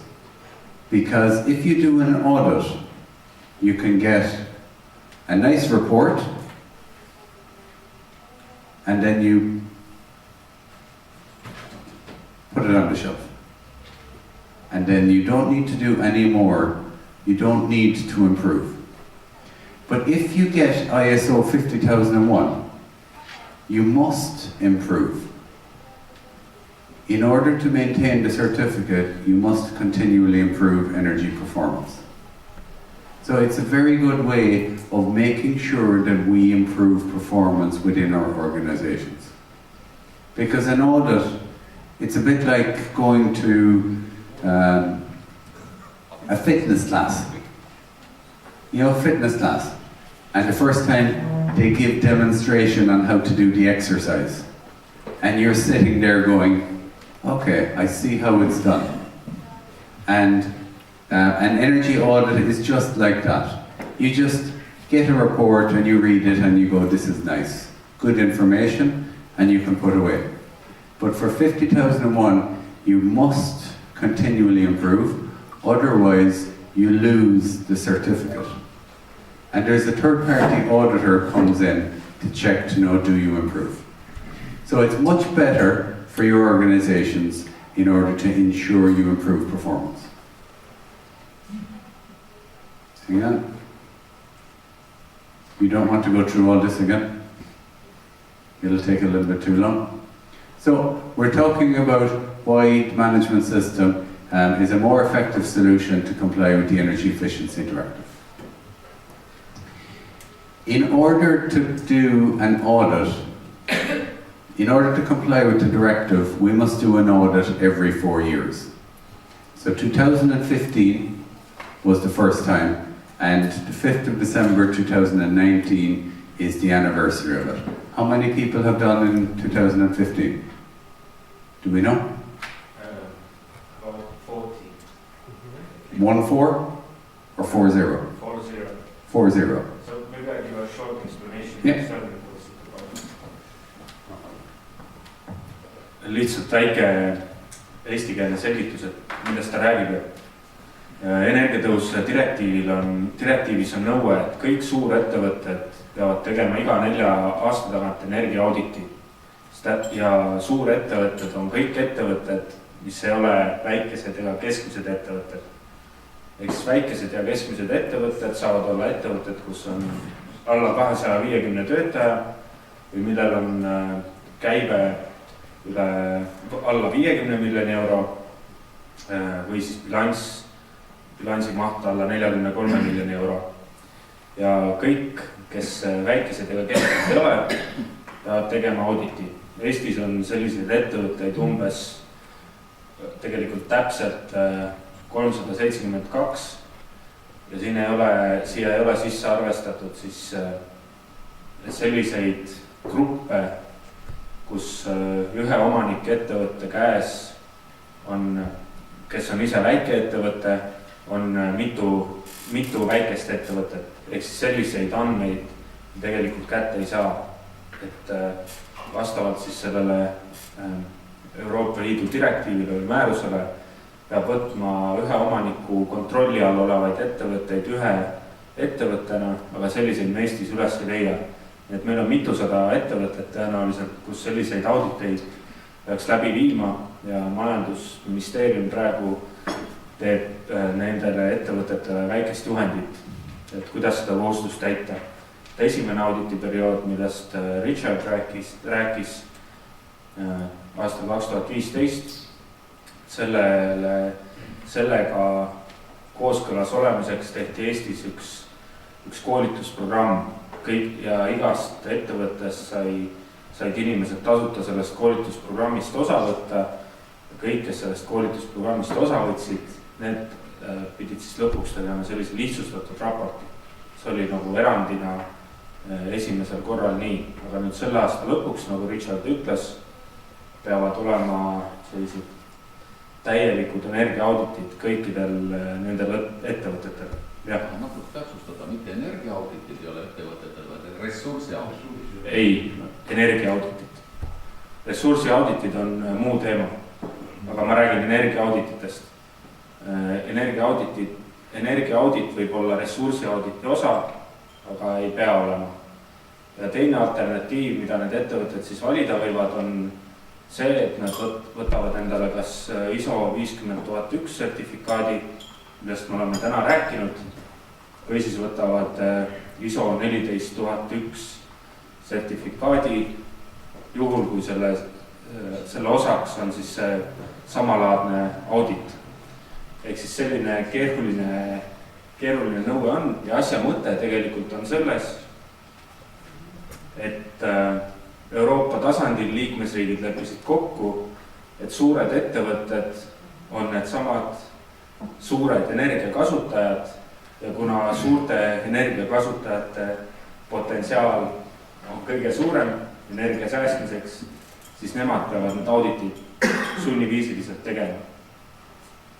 Speaker 5: because if you do an audit, you can get a nice report, and then you put it on the shelf. And then you don't need to do any more, you don't need to improve. But if you get ISO 50001, you must improve. In order to maintain the certificate, you must continually improve energy performance. So it's a very good way of making sure that we improve performance within our organizations. Because an audit, it's a bit like going to a fitness class. You know, fitness class. And the first time they give demonstration on how to do the exercise. And you're sitting there going, okay, I see how it's done. And an energy audit is just like that. You just get a report and you read it and you go, this is nice. Good information, and you can put away. But for 50001, you must continually improve, otherwise you lose the certificate. And there's a third-party auditor comes in to check to know, do you improve? So it's much better for your organizations in order to ensure you improve performance. Hang on. You don't want to go through all this again? It'll take a little bit too long. So we're talking about why the management system is a more effective solution to comply with the Energy Efficiency Directive. In order to do an audit, in order to comply with the directive, we must do an audit every 4 years. So 2015 was the first time, and the 5th of December 2019 is the anniversary of it. How many people have done in 2015? Do we know?
Speaker 3: About 40.
Speaker 5: 1-4 or 4-0?
Speaker 3: 40.
Speaker 5: 4-0.
Speaker 3: So maybe I give a short explanation.
Speaker 5: Yeah.
Speaker 3: Lihtsalt väike eestikeelne selgitus, et millest ta räägib. Energiatõhususe direktiivis on nõue, et kõik suurettevõtted peavad tegema iga 4 aasta tagant energiaauditi. Ja suurettevõtted on kõik ettevõtted, mis ei ole väikesed ega keskmised ettevõtted. Ehk siis väikesed ja keskmised ettevõtted saavad olla ettevõtted, kus on alla 250 töötaja või millel on käibe üle alla 50 miljoni euro või siis bilansi maht alla 43 miljoni euro. Ja kõik, kes väikesed ega keskmised ei ole, peavad tegema auditi. Eestis on selliseid ettevõtteid umbes tegelikult täpselt 372 ja siia ei ole sisse arvestatud siis selliseid gruppe, kus ühe omanik ettevõtte käes on, kes on ise väikeettevõte, on mitu väikest ettevõtet. Ehk siis selliseid andmeid tegelikult kätte ei saa. Et vastavalt siis sellele Euroopa Liidu direktiivile või määrusele peab võtma ühe omaniku kontrolli all olevaid ettevõtteid ühe ettevõttena, aga selliseid me Eestis üles ei leia. Et meil on mitusada ettevõtet tõenäoliselt, kus selliseid auditeid peaks läbi viima ja majandusministeerium praegu teeb nendele ettevõtetele väikest juhendit, et kuidas seda kohustust täita. Esimene auditiperiood, millest Richard rääkis aastal 2015, sellega kooskõlas olemiseks tehti Eestis üks koolitusprogramm ja igast ettevõttest said inimesed tasuta sellest koolitusprogrammist osa võtta. Kõik, kes sellest koolitusprogrammist osa võtsid, need pidid siis lõpuks tegema sellise lihtsustatud raporti. See oli nagu erandina esimesel korral nii, aga nüüd selle aasta lõpuks, nagu Richard ütles, peavad olema sellised täielikud energiaauditid kõikidel nendel ettevõtetel.
Speaker 1: Natuke täpsustada, mitte energiaauditid ei ole ettevõtetel, vaid ressursiauditid.
Speaker 3: Ei, energiaauditid. Ressursiauditid on muu teema, aga ma räägin energiaaudititest. Energiaaudit võib olla ressursiauditi osa, aga ei pea olema. Ja teine alternatiiv, mida need ettevõtted siis valida võivad, on see, et nad võtavad endale kas ISO 50001 sertifikaadi, millest me oleme täna rääkinud, või siis võtavad ISO 14001 sertifikaadi, juhul kui selle osaks on siis samalaadne audit. Ehk siis selline keeruline nõue on ja asja mõte tegelikult on selles, et Euroopa tasandil liikmesriigid leppisid kokku, et suured ettevõtted on need samad suured energiakasutajad ja kuna suurte energiakasutajate potentsiaal on kõige suurem energia säästmiseks, siis nemad peavad need auditid sunniviisiliselt tegema.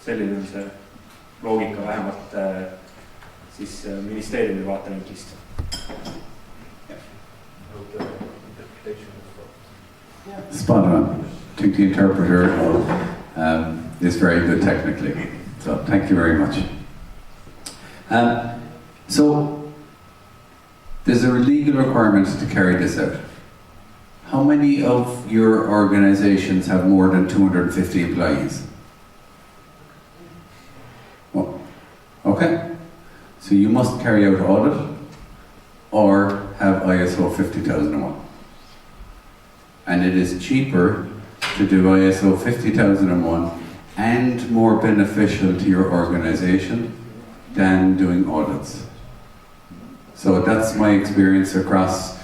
Speaker 3: Selline on see loogika vähemalt siis ministeeriumi vaatevinklist.
Speaker 5: Spot on. I think the interpreter is very good technically. So thank you very much. So there's a legal requirement to carry this out. How many of your organizations have more than 250 employees? Oh, okay. So you must carry out audit or have ISO 50001. And it is cheaper to do ISO 50001 and more beneficial to your organization than doing audits. So that's my experience across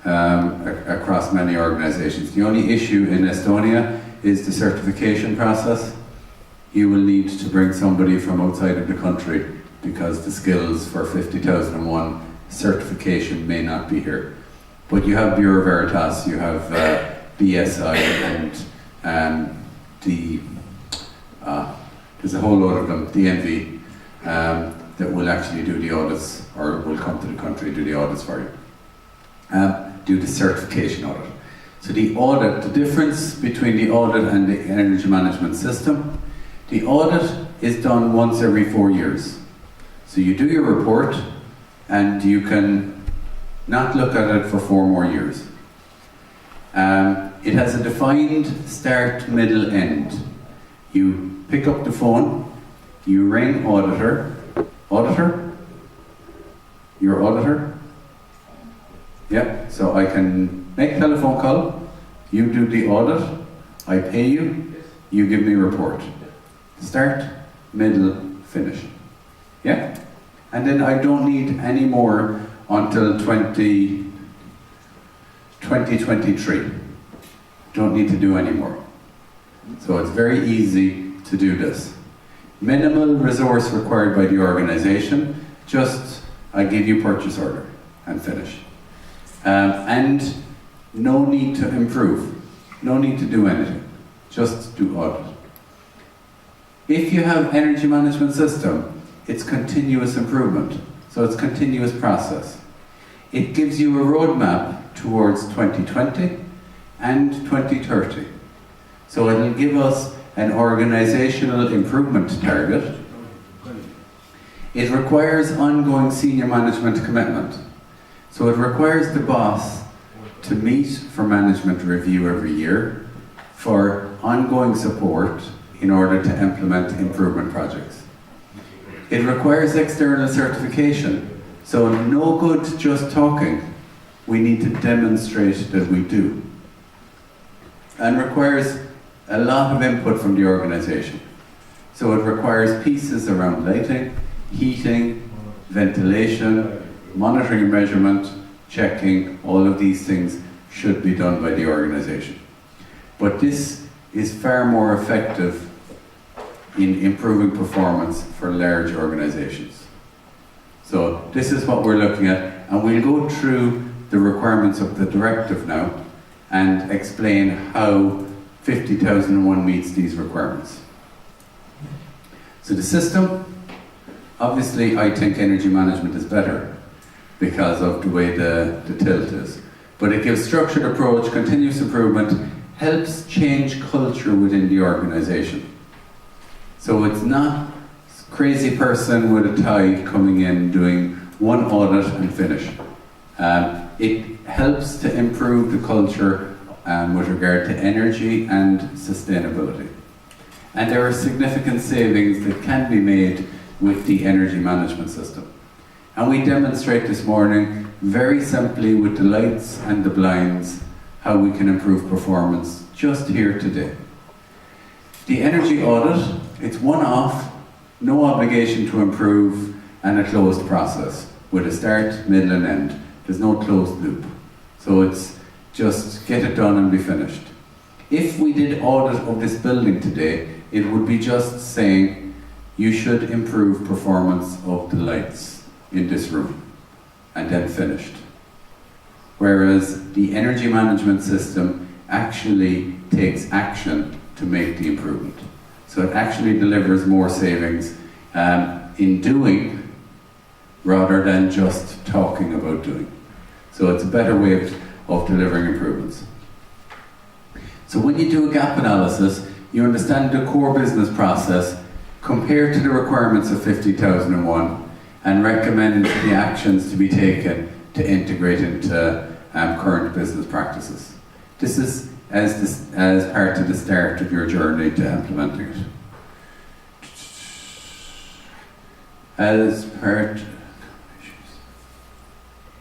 Speaker 5: many organizations. The only issue in Estonia is the certification process. You will need to bring somebody from outside of the country because the skills for 50001 certification may not be here. But you have Bureau Veritas, you have BSI, and there's a whole load of them, DNV, that will actually do the audits, or will come to the country and do the audits for you. Do the certification audit. So the audit, the difference between the audit and the energy management system, the audit is done once every 4 years. So you do your report and you can not look at it for 4 more years. It has a defined start, middle, end. You pick up the phone, you ring auditor. Auditor? Your auditor? Yep, so I can make a telephone call, you do the audit, I pay you, you give me a report. Start, middle, finish. Yeah? And then I don't need any more until 2023. Don't need to do any more. So it's very easy to do this. Minimal resource required by the organization, just I give you purchase order and finish. And no need to improve, no need to do anything, just do audit. If you have energy management system, it's continuous improvement, so it's continuous process. It gives you a roadmap towards 2020 and 2030. So it'll give us an organizational improvement target. It requires ongoing senior management commitment. So it requires the boss to meet for management review every year for ongoing support in order to implement improvement projects. It requires external certification. So no good just talking, we need to demonstrate that we do. And requires a lot of input from the organization. So it requires pieces around lighting, heating, ventilation, monitoring and measurement, checking, all of these things should be done by the organization. But this is far more effective in improving performance for large organizations. So this is what we're looking at, and we'll go through the requirements of the directive now and explain how 50001 meets these requirements. So the system, obviously I think energy management is better because of the way the tilt is. But it gives structured approach, continuous improvement, helps change culture within the organization. So it's not crazy person with a tie coming in doing one audit and finish. It helps to improve the culture with regard to energy and sustainability. And there are significant savings that can be made with the energy management system. And we demonstrate this morning very simply with the lights and the blinds how we can improve performance just here today. The energy audit, it's one-off, no obligation to improve, and a closed process with a start, middle and end. There's no closed loop. So it's just get it done and be finished. If we did audit of this building today, it would be just saying you should improve performance of the lights in this room and then finished. Whereas the energy management system actually takes action to make the improvement. So it actually delivers more savings in doing rather than just talking about doing. So it's a better way of delivering improvements. So when you do a gap analysis, you understand the core business process compared to the requirements of 50001, and recommend the actions to be taken to integrate into current business practices. This is as part of the start of your journey to implementing it. As part,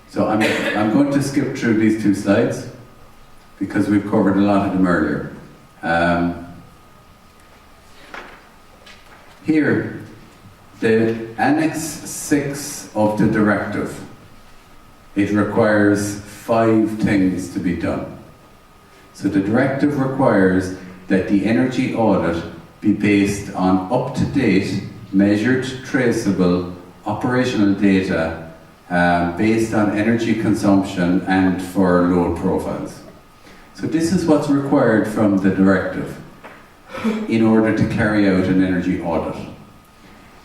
Speaker 5: so I'm going to skip through these 2 slides because we've covered a lot of them earlier. Here, the Annex 6 of the directive, it requires 5 things to be done. So the directive requires that the energy audit be based on up-to-date, measured, traceable, operational data based on energy consumption and for load profiles. So this is what's required from the directive in order to carry out an energy audit.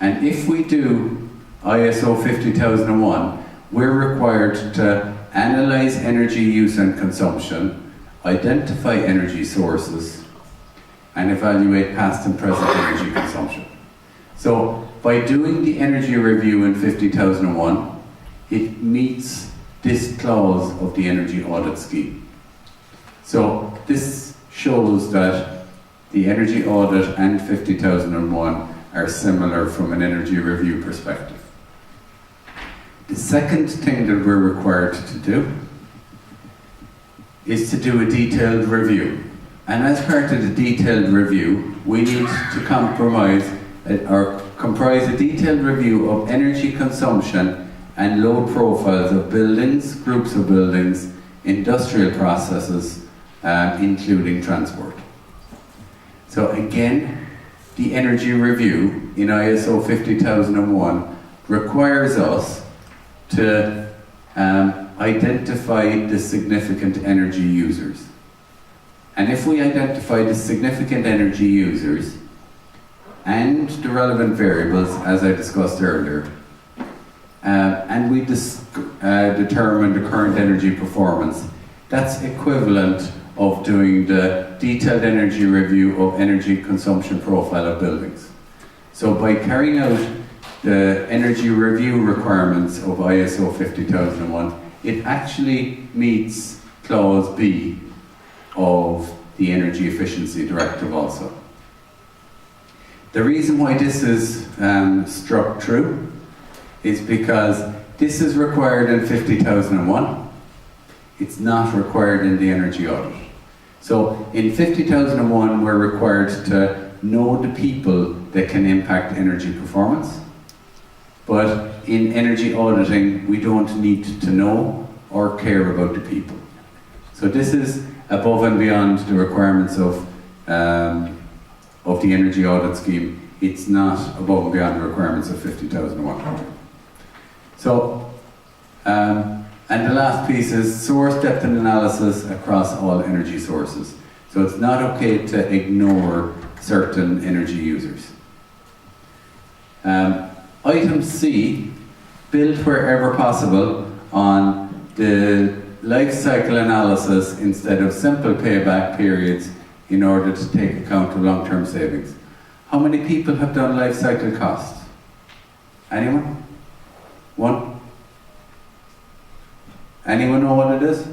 Speaker 5: And if we do ISO 50001, we're required to analyze energy use and consumption, identify energy sources, and evaluate past and present energy consumption. So by doing the energy review in 50001, it meets this clause of the energy audit scheme. So this shows that the energy audit and 50001 are similar from an energy review perspective. The second thing that we're required to do is to do a detailed review. And as part of the detailed review, we need to comprise a detailed review of energy consumption and load profiles of buildings, groups of buildings, industrial processes, including transport. So again, the energy review in ISO 50001 requires us to identify the significant energy users. And if we identify the significant energy users and the relevant variables, as I discussed earlier, and we determine the current energy performance, that's equivalent of doing the detailed energy review of energy consumption profile of buildings. So by carrying out the energy review requirements of ISO 50001, it actually meets clause B of the Energy Efficiency Directive also. The reason why this is struck true is because this is required in 50001. It's not required in the energy audit. So in 50001, we're required to know the people that can impact energy performance. But in energy auditing, we don't need to know or care about the people. So this is above and beyond the requirements of the energy audit scheme. It's not above and beyond the requirements of 50001. So, and the last piece is source depth and analysis across all energy sources. So it's not okay to ignore certain energy users. Item C, build wherever possible on the life cycle analysis instead of simple payback periods in order to take account of long-term savings. How many people have done life cycle costs? Anyone? One? Anyone know what it is?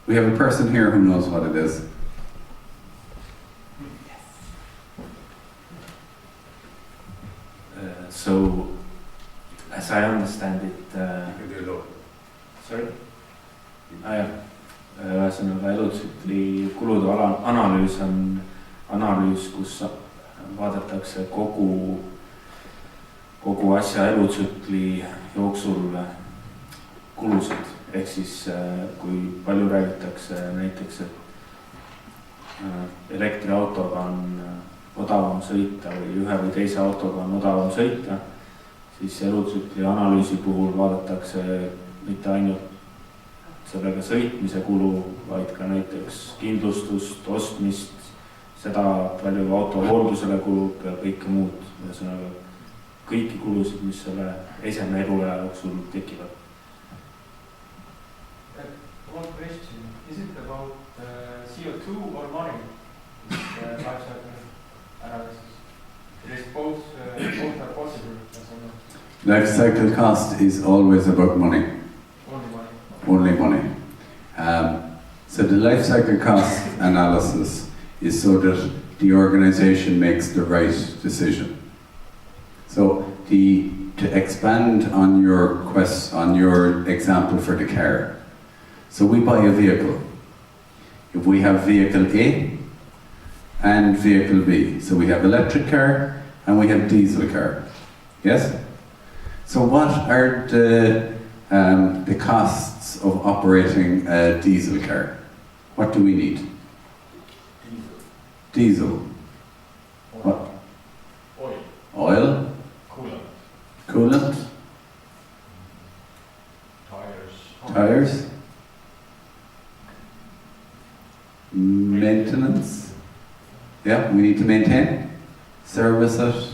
Speaker 5: We have a person here who knows what it is.
Speaker 9: So, as I understand it, sorry? Ühesõnaga elutsükli kulude analüüs on analüüs, kus vaadatakse kogu asja elutsükli jooksul kulusid. Ehk siis kui palju räägitakse näiteks, et elektriautoga on odavam sõita või ühe või teise autoga on odavam sõita, siis elutsükli analüüsi puhul vaadatakse mitte ainult sellega sõitmise kulu, vaid ka näiteks kindlustust, ostmist, seda palju auto hooldusele kulub ja kõike muud. Ühesõnaga kõiki kulusid, mis selle eseme eluaja jooksul tekivad.
Speaker 7: One question, is it about CO2 or money? Life cycle analysis. It is both are possible.
Speaker 5: Life cycle cost is always about money.
Speaker 7: Only money.
Speaker 5: Only money. So the life cycle cost analysis is so that the organization makes the right decision. So to expand on your example for the car. So we buy a vehicle. If we have vehicle A and vehicle B, so we have electric car and we have diesel car. Yes? So what are the costs of operating a diesel car? What do we need? Diesel. What?
Speaker 6: Oil.
Speaker 5: Oil.
Speaker 6: Coolant.
Speaker 5: Coolant. Tires. Maintenance. Yeah, we need to maintain. Service it.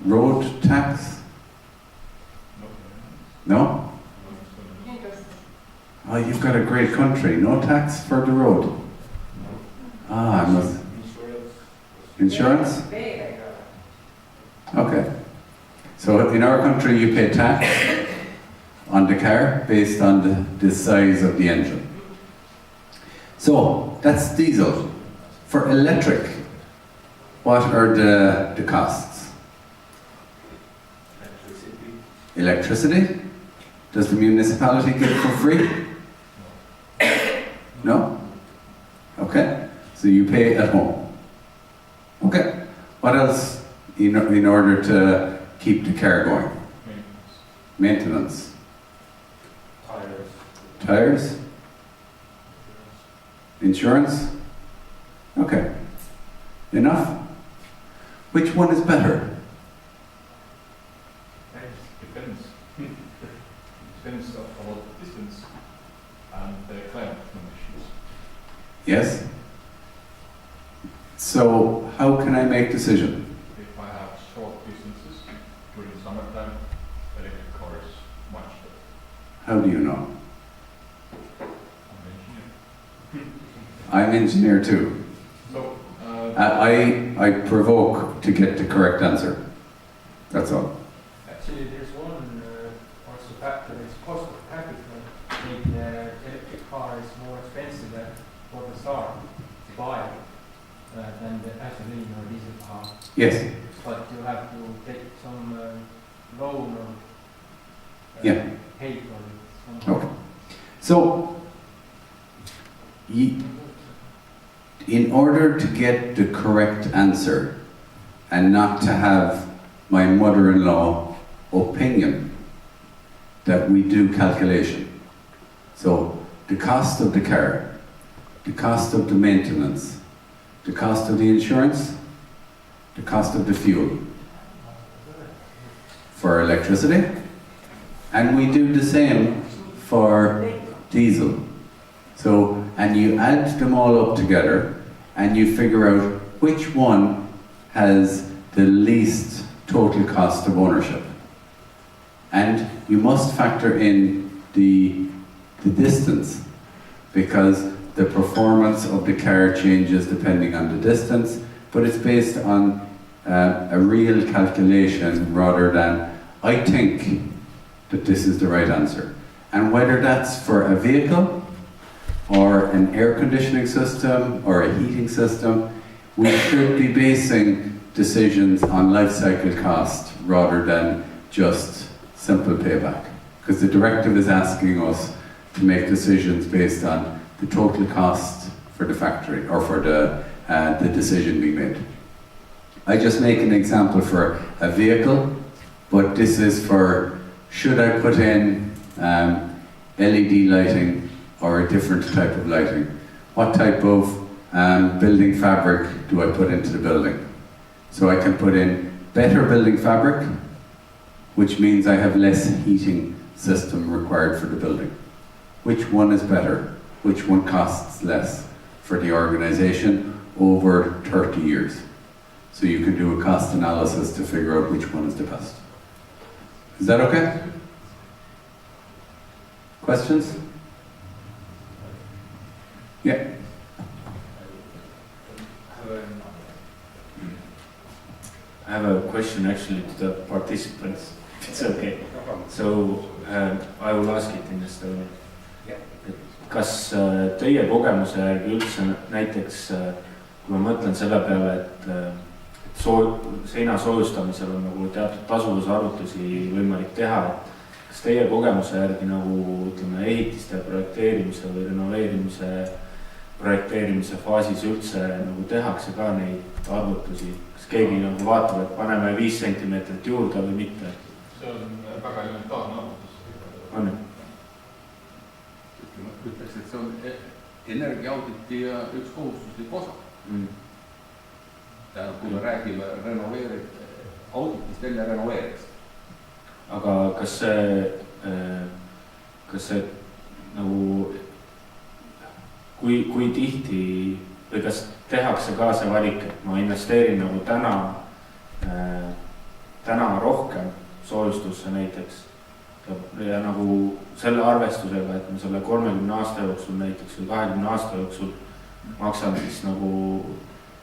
Speaker 5: Road tax. No? Oh, you've got a great country. No tax for the road. Ah, I must. Insurance? Okay. So in our country you pay tax on the car based on the size of the engine. So that's diesel. For electric, what are the costs? Electricity? Does the municipality get it for free? No? Okay. So you pay at home. Okay. What else in order to keep the car going? Maintenance. Tires. Insurance. Okay. Enough? Which one is better?
Speaker 6: Depends. Depends on the distance and the climate conditions.
Speaker 5: Yes? So, how can I make decision?
Speaker 6: If I have short distances during summertime, electric car is much better.
Speaker 5: How do you know?
Speaker 6: I'm
Speaker 5: I'm
Speaker 6: an engineer.
Speaker 5: engineer too.
Speaker 6: So,
Speaker 5: I provoke to get the correct answer. That's all.
Speaker 2: Actually, there's one also factor, it's cost of capital. The electric car is more expensive than for the start to buy than the gasoline or diesel car.
Speaker 5: Yes.
Speaker 2: But you have to take some loan or
Speaker 5: Yeah.
Speaker 2: pay for it.
Speaker 5: Okay. So, in order to get the correct answer and not to have my mother-in-law opinion, that we do calculation. So the cost of the car, the cost of the maintenance, the cost of the insurance, the cost of the fuel for electricity, and we do the same for diesel. So, and you add them all up together and you figure out which one has the least total cost of ownership. And you must factor in the distance, because the performance of the car changes depending on the distance, but it's based on a real calculation rather than, I think that this is the right answer. And whether that's for a vehicle, or an air conditioning system, or a heating system, we should be basing decisions on life cycle cost rather than just simple payback. Because the directive is asking us to make decisions based on the total cost for the factory, or for the decision we made. I just make an example for a vehicle, but this is for, should I put in LED lighting or a different type of lighting? What type of building fabric do I put into the building? So I can put in better building fabric, which means I have less heating system required for the building. Which one is better? Which one costs less for the organization over 30 years? So you can do a cost analysis to figure out which one is the best. Is that okay? Questions? Yeah.
Speaker 9: I have a question question actually to the participants. It's okay. So I will ask it in Estonian. Kas teie kogemuse järgi üldse näiteks, kui ma mõtlen selle peale, et seina soojustamisel on nagu teatud tasuvusarvutusi võimalik teha, et kas teie kogemuse järgi nagu ütleme ehitiste projekteerimise või renoveerimise projekteerimise faasis üldse nagu tehakse ka neid arvutusi? Kas keegi nagu vaatab, et paneme 5 sentimeetrit juurde või mitte?
Speaker 6: See on väga elementaarne arvutus.
Speaker 9: On?
Speaker 1: Ütleks, et see on energiaauditi üks kohustuslik osa. Tähendab, kui me räägime auditist enne renoveerimist.
Speaker 9: Aga kas see nagu, kui tihti või kas tehakse ka see valik, et ma investeerin nagu täna rohkem soojustusse näiteks ja nagu selle arvestusega, et ma selle 30 aasta jooksul näiteks või 20 aasta jooksul maksan siis nagu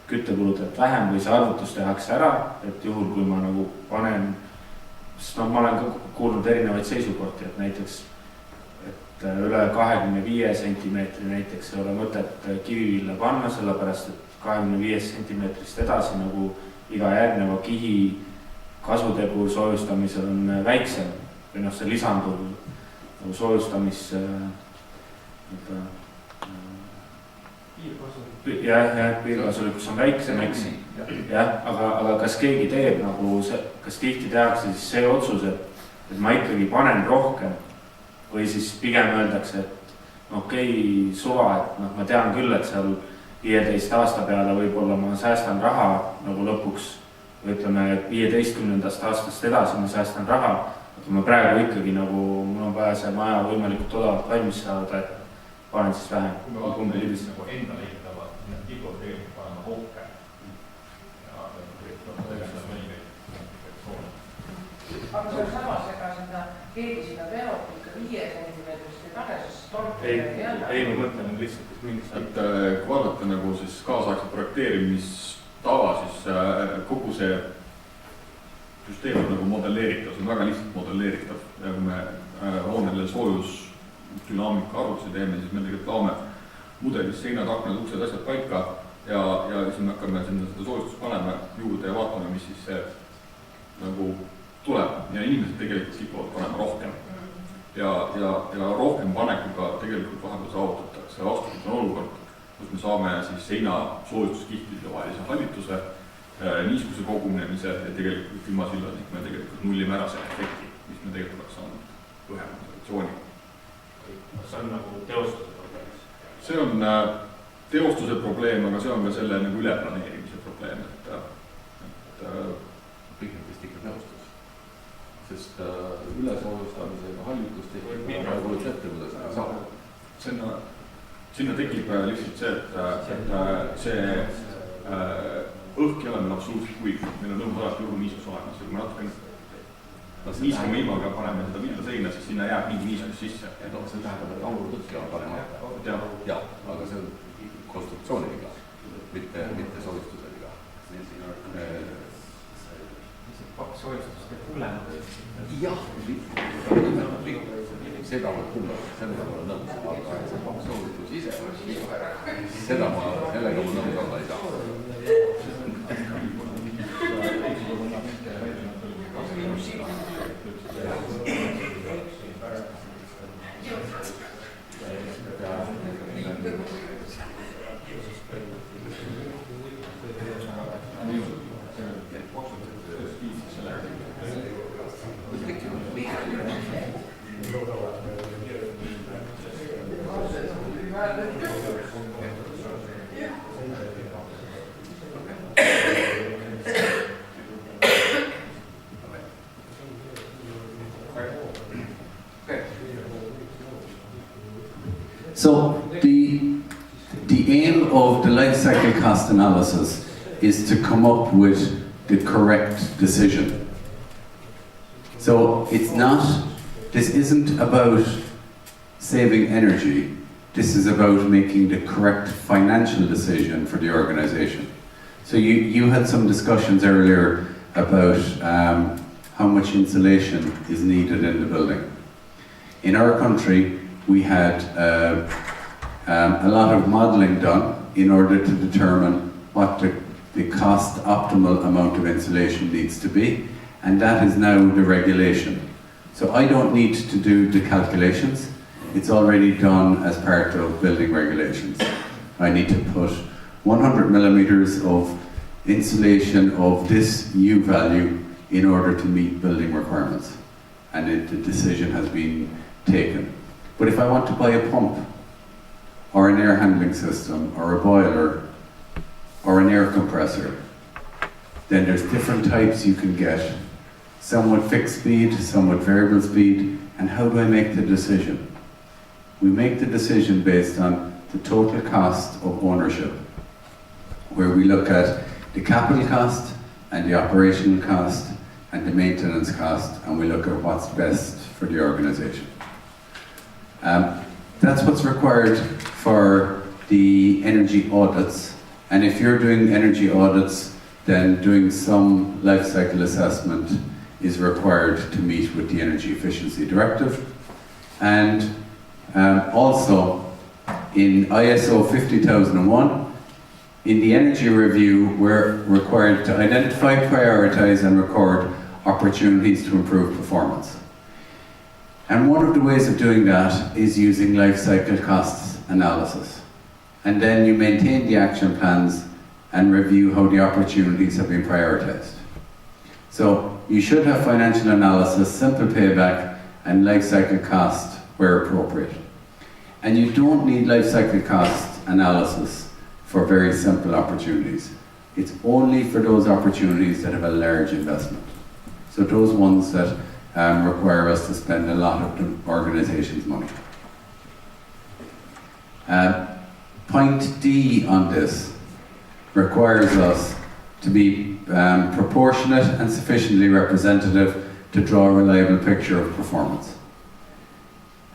Speaker 9: küttekuludelt vähem või see arvutus tehakse ära, et juhul kui ma nagu panen, sest ma olen ka kuulnud erinevaid seisukohti, et näiteks et üle 25 sentimeetri näiteks ei ole mõtet kivivilla panna, sellepärast et 25 sentimeetrist edasi nagu iga järgneva kihi kasutegur soojustamisel on väiksem või see lisanduv nagu soojustamis piirkasulikkus on väiksem, eks. Jah, aga kas keegi teeb nagu, kas tihti tehakse siis see otsus, et ma ikkagi panen rohkem või siis pigem öeldakse, et okei, suva, et ma tean küll, et seal 15 aasta peale võib-olla ma säästan raha nagu lõpuks või ütleme, et 15. aastast edasi ma säästan raha, aga ma praegu ikkagi nagu, mul on vaja see maja võimalikult odavalt valmis saada, et panen siis vähem.
Speaker 6: Kui me vaatame näiteks nagu enda ehitavad, need tipud tegelikult panema rohkem. Ja tegelikult tegema mõningaid projektsioone.
Speaker 13: Aga see on samas, ega seda keegi seda veot ikka 5 sentimeetrist ei pane, sest torki
Speaker 9: ei, ma mõtlen lihtsalt, et mingis.
Speaker 6: Et kui vaadata nagu siis kaasaegse projekteerimistava, siis kogu see süsteem on nagu modelleeritav, see on väga lihtsalt modelleeritav. Ja kui me hoonele soojusdünaamika arvutusi teeme, siis me tegelikult laome mudelis seinad, aknad, uksed, asjad paika ja siis me hakkame seda soojustust panema juurde ja vaatame, mis siis see nagu tuleb ja inimesed tegelikult kipuvad panema rohkem. Ja rohkem panekuga tegelikult vahepeal saavutatakse vastupidi on olukord, kus me saame siis seina soojustuskihtide vahelise hallituse, niiskuse kogunemise ja tegelikult ilma sillasnik me tegelikult nullime ära selle efekti, mis me tegelikult oleks saanud põhjama isolatsiooni.
Speaker 9: See on nagu teostuse probleem?
Speaker 6: See on teostuse probleem, aga see on ka selle nagu üleplaneerimise probleem, et
Speaker 1: pigem vist ikka teostus. Sest ülesoojustamisega hallitust ei kujuta ette, kuidas seda saab. Sinna tekib lihtsalt see, et see õhk ei ole meil absoluutselt kuiv. Meil on õhus alati õhuniiskus olemas, kui me natukene niiskame ilmaga paneme seda vilda seina, siis sinna jääb mingi niiskus sisse. See tähendab, et aurudõtki on panema. Jah, aga see on konstruktsiooniga, mitte soojustusega.
Speaker 7: Paks soojustust ja kuulema.
Speaker 1: Jah, seda ma kuulen, sellega ma olen nõus, aga see paks soojustus ise, sellega ma nõus olla ei saa.
Speaker 5: So the aim of the life cycle cost analysis is to come up with the correct decision. So this isn't about saving energy, this is about making the correct financial decision for the organization. So you had some discussions earlier about how much insulation is needed in the building. In our country, we had a lot of modelling done in order to determine what the cost optimal amount of insulation needs to be, and that is now the regulation. So I don't need to do the calculations, it's already done as part of building regulations. I need to put 100 millimeters of insulation of this U value in order to meet building requirements, and the decision has been taken. But if I want to buy a pump, or an air handling system, or a boiler, or an air compressor, then there's different types you can get. Some with fixed speed, some with variable speed, and how do I make the decision? We make the decision based on the total cost of ownership, where we look at the capital cost, and the operational cost, and the maintenance cost, and we look at what's best for the organisation. That's what's required for the energy audits, and if you're doing energy audits, then doing some life cycle assessment is required to meet with the Energy Efficiency Directive. And also in ISO 50001, in the energy review, we're required to identify, prioritise and record opportunities to improve performance. And one of the ways of doing that is using life cycle costs analysis. And then you maintain the action plans and review how the opportunities have been prioritised. So you should have financial analysis, simple payback and life cycle cost where appropriate. And you don't need life cycle cost analysis for very simple opportunities. It's only for those opportunities that have a large investment. So those ones that require us to spend a lot of the organisation's money. Point D on this requires us to be proportionate and sufficiently representative to draw a reliable picture of performance.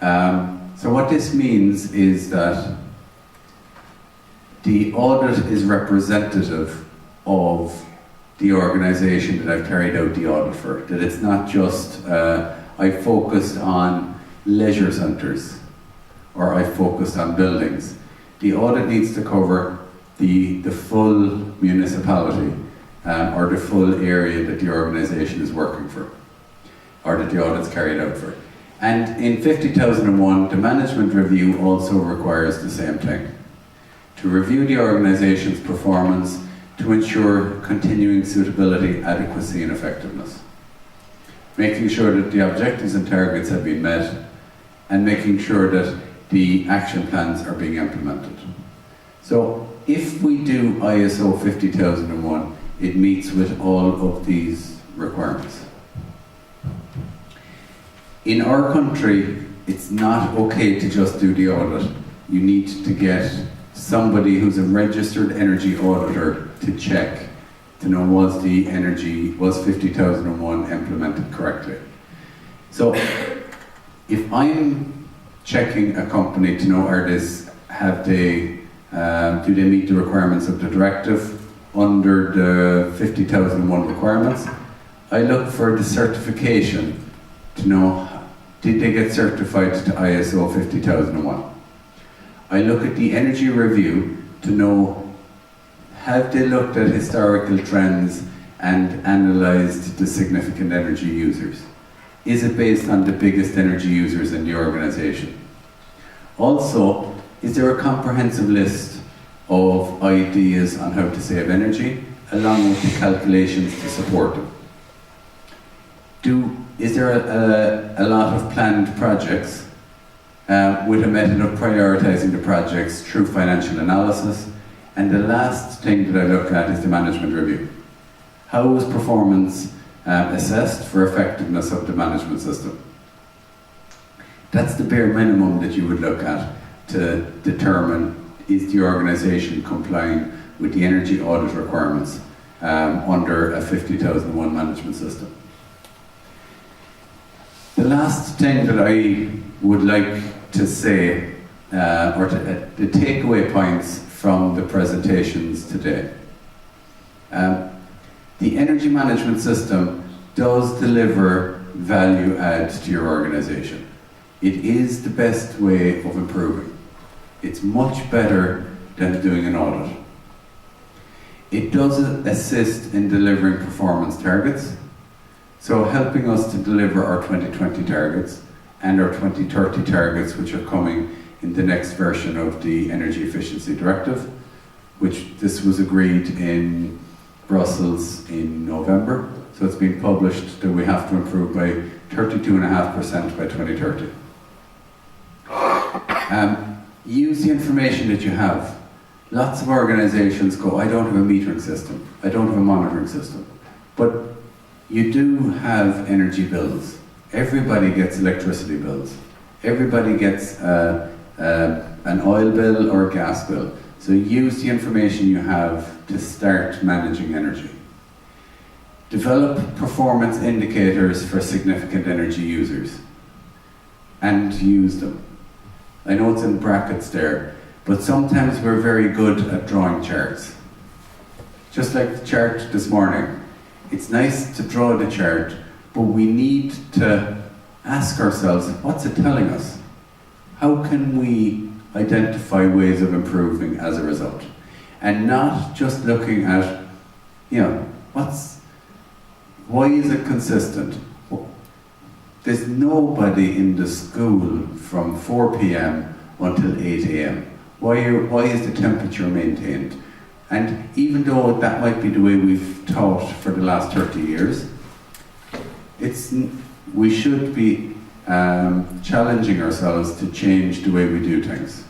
Speaker 5: So what this means is that the audit is representative of the organisation that I've carried out the audit for. That it's not just I focused on leisure centres or I focused on buildings. The audit needs to cover the full municipality or the full area that the organisation is working for, or that the audit's carried out for. And in 50001, the management review also requires the same thing. To review the organisation's performance to ensure continuing suitability, adequacy and effectiveness. Making sure that the objectives and targets have been met, and making sure that the action plans are being implemented. So if we do ISO 50001, it meets with all of these requirements. In our country, it's not okay to just do the audit. You need to get somebody who's a registered energy auditor to check to know was 50001 implemented correctly. So if I'm checking a company to know do they meet the requirements of the directive under the 50001 requirements, I look for the certification to know did they get certified to ISO 50001. I look at the energy review to know have they looked at historical trends and analysed the significant energy users. Is it based on the biggest energy users in the organisation? Also, is there a comprehensive list of ideas on how to save energy, along with the calculations to support them? Is there a lot of planned projects with a method of prioritising the projects through financial analysis? And the last thing that I look at is the management review. How was performance assessed for effectiveness of the management system? That's the bare minimum that you would look at to determine is the organisation complying with the energy audit requirements under a 50001 management system. The last thing that I would like to say, the takeaway points from the presentations today. The energy management system does deliver value add to your organization. It is the best way of improving. It's much better than doing an audit. It does assist in delivering performance targets, so helping us to deliver our 2020 targets and our 2030 targets, which are coming in the next version of the Energy Efficiency Directive, which this was agreed in Brussels in November. So it's been published that we have to improve by 32.5% by 2030. Use the information that you have. Lots of organizations go, I don't have a metering system, I don't have a monitoring system. But you do have energy bills. Everybody gets electricity bills. Everybody gets an oil bill or a gas bill. So use the information you have to start managing energy. Develop performance indicators for significant energy users and use them. I know it's in brackets there, but sometimes we're very good at drawing charts. Just like the chart this morning. It's nice to draw the chart, but we need to ask ourselves, what's it telling us? How can we identify ways of improving as a result? And not just looking at, why is it consistent? There's nobody in the school from 4 p.m. until 8 a.m. Why is the temperature maintained? And even though that might be the way we've taught for the last 30 years, we should be challenging ourselves to change the way we do things.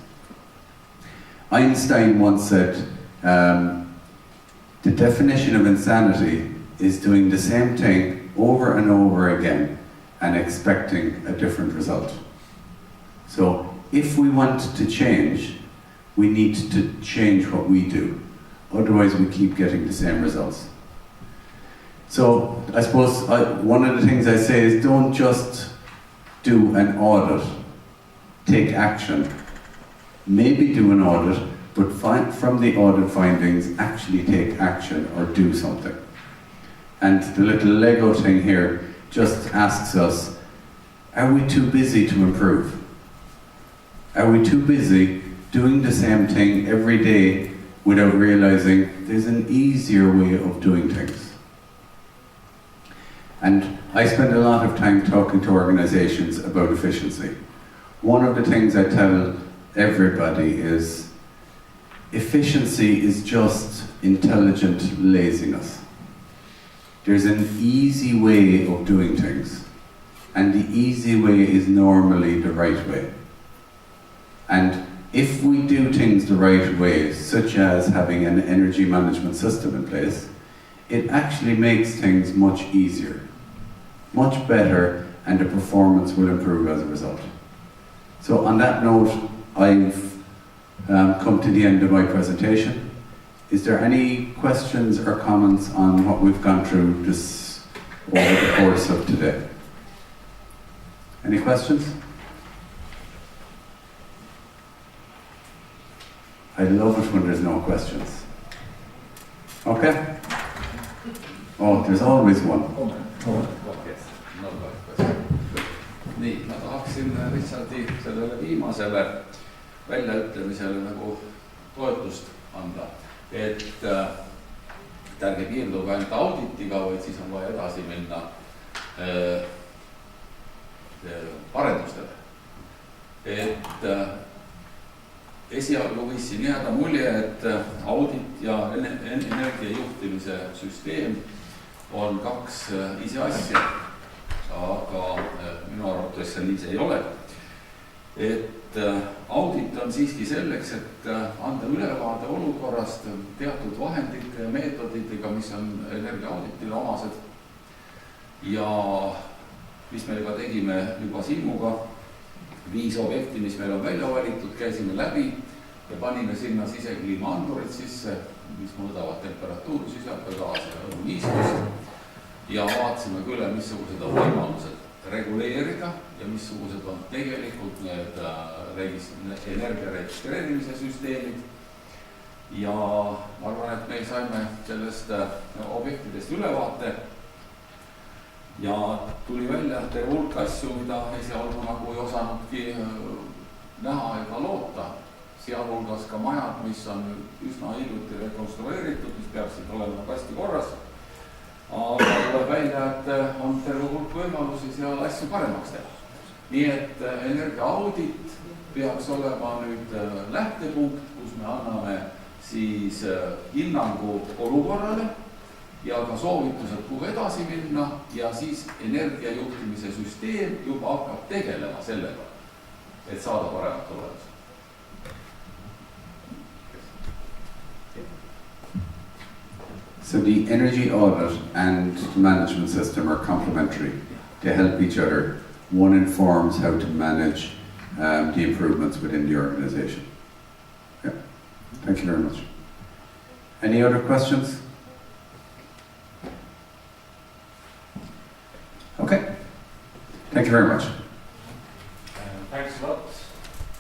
Speaker 5: Einstein once said, the definition of insanity is doing the same thing over and over again and expecting a different result. So if we want to change, we need to change what we do. Otherwise we keep getting the same results. So I suppose one of the things I say is don't just do an audit, take action. Maybe do an audit, but from the audit findings, actually take action or do something. And the little Lego thing here just asks us, are we too busy to improve? Are we too busy doing the same thing every day without realizing there's an easier way of doing things? And I spend a lot of time talking to organizations about efficiency. One of the things I tell everybody is efficiency is just intelligent laziness. There's an easy way of doing things, and the easy way is normally the right way. And if we do things the right way, such as having an energy management system in place, it actually makes things much easier, much better, and the performance will improve as a result. So on that note, I've come to the end of my presentation. Is there any questions or comments on what we've gone through this over the course of today? Any questions? I love it when there's no questions. Okay? Oh, there's always one.
Speaker 1: Nii, ma tahaksin Richardi sellele viimasele väljaütlemisele nagu toetust anda, et ärge piirduge ainult auditiga, vaid siis on vaja edasi minna parendustele. Et esialgu võis siin jääda mulje, et audit ja energiajuhtimise süsteem on kaks ise asja, aga minu arvates see nii ei ole. Et audit on siiski selleks, et anda ülevaade olukorrast teatud vahendite ja meetoditega, mis on energiaauditile omased. Ja mis me ka tegime juba Siimuga, 5 objekti, mis meil on välja valitud, käisime läbi ja panime sinna sisekliimaandurid sisse, mis mõõdavad temperatuuri, süsihappegaasi ja õhuniiskust ja vaatasime ka üle, missugused on võimalused reguleerida ja missugused on tegelikult need energia registreerimise süsteemid ja ma arvan, et me saime sellest objektidest ülevaate ja tuli välja terve hulk asju, mida esialgu nagu ei osanudki näha ega loota, sealhulgas ka majad, mis on üsna hiljuti rekonstrueeritud, mis peaksid olema hästi korras. Aga tuleb välja, et on terve hulk võimalusi seal asju paremaks teha. Nii et energiaaudit peaks olema nüüd lähtepunkt, kus me anname siis hinnangu olukorrale ja ka soovitused, kuhu edasi minna ja siis energiajuhtimise süsteem juba hakkab tegelema sellega, et saada paremat tulemusi.
Speaker 5: So the energy audit and the management system are complementary. They help each other. One informs how to manage the improvements within the organization. Yeah. Thank you very much. Any other questions? Okay. Thank you very much.
Speaker 3: Thanks a lot.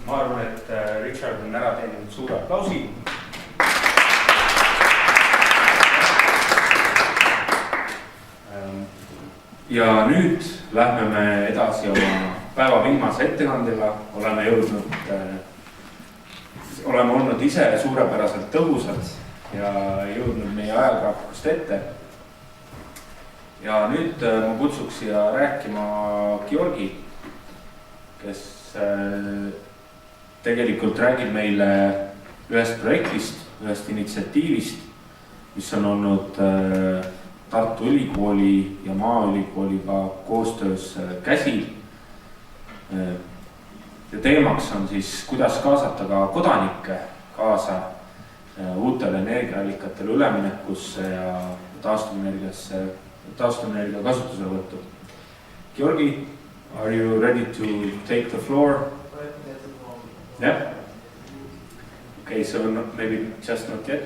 Speaker 3: Ma arvan, et Richard on ära teeninud suure aplausi. Ja nüüd lähme me edasi oma päeva viimase ettekandega. Oleme olnud ise suurepäraselt tõhusad ja jõudnud meie ajagraafikust ette. Ja nüüd ma kutsuks siia rääkima Giorgi, kes tegelikult räägib meile ühest projektist, ühest initsiatiivist, mis on olnud Tartu Ülikooli ja Maaülikooliga koostöös käsil. Ja teemaks on siis, kuidas kaasata ka kodanikke kaasa uutele energiaallikatele üleminekusse ja taastuvenergia kasutuselevõttu. Giorgi, are you ready to take the floor? Yeah? Okay, so maybe just not yet.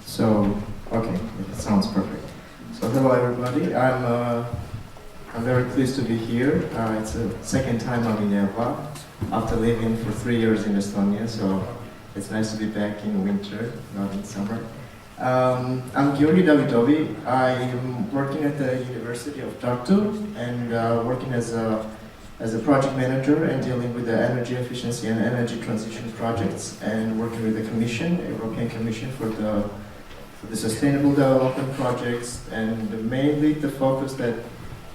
Speaker 14: So, okay, it sounds perfect. So hello everybody, I'm very pleased to be here. It's the second time I'm in Eva after living for 3 years in Estonia, so it's nice to be back in winter, not in summer. I'm Giorgi Davidovi. I'm working at the University of Tartu and working as a project manager and dealing with the energy efficiency and energy transition projects and working with the Commission, European Commission for the sustainable development projects, and mainly the focus that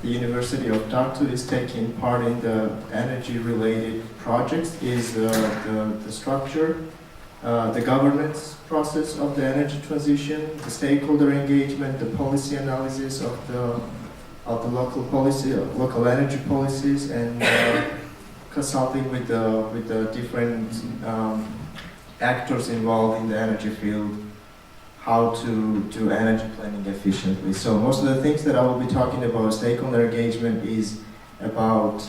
Speaker 14: the University of Tartu is taking part in the energy-related projects is the structure, the governance process of the energy transition, the stakeholder engagement, the policy analysis of the local energy policies, and consulting with the different actors involved in the energy field, how to do energy planning efficiently. So most of the things that I will be talking about stakeholder engagement is about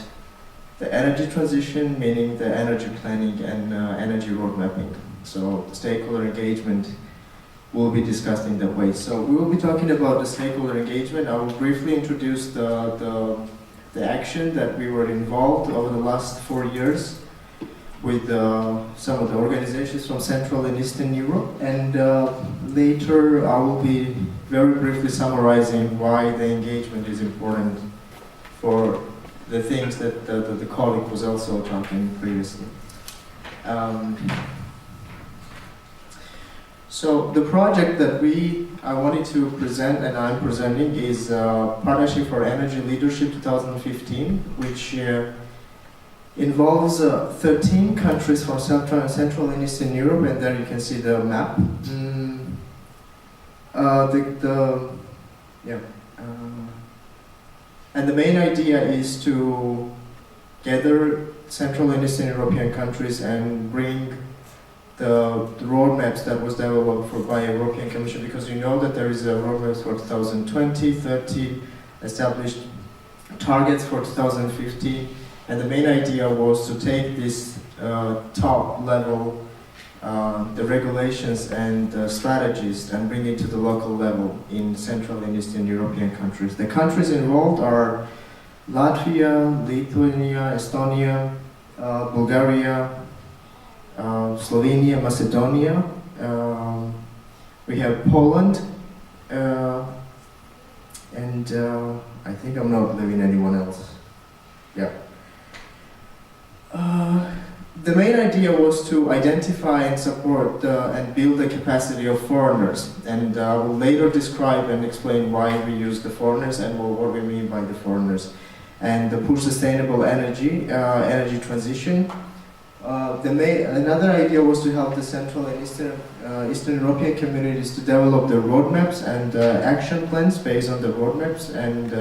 Speaker 14: the energy transition, meaning the energy planning and energy road mapping. So the stakeholder engagement will be discussed in that way. So we will be talking about the stakeholder engagement. I will briefly introduce the action that we were involved over the last 4 years with some of the organizations from Central and Eastern Europe, and later I will be very briefly summarizing why the engagement is important for the things that the colleague was also talking previously. So the project that I wanted to present and I'm presenting is Partnership for Energy Leadership 2015, which involves 13 countries from Central and Eastern Europe, and there you can see the map. And the main idea is to gather Central and Eastern European countries and bring the roadmaps that was developed by the European Commission, because you know that there is a roadmap for 2020, 30, established targets for 2050, and the main idea was to take this top level, the regulations and strategies, and bring it to the local level in Central and Eastern European countries. The countries involved are Latvia, Lithuania, Estonia, Bulgaria, Slovenia, Macedonia. We have Poland, and I think I'm not leaving anyone else. Yeah. The main idea was to identify and support and build the capacity of foreigners, and I will later describe and explain why we use the foreigners and what we mean by the foreigners, and push sustainable energy transition. Another idea was to help the Central and Eastern European communities to develop their roadmaps and action plans based on the roadmaps, and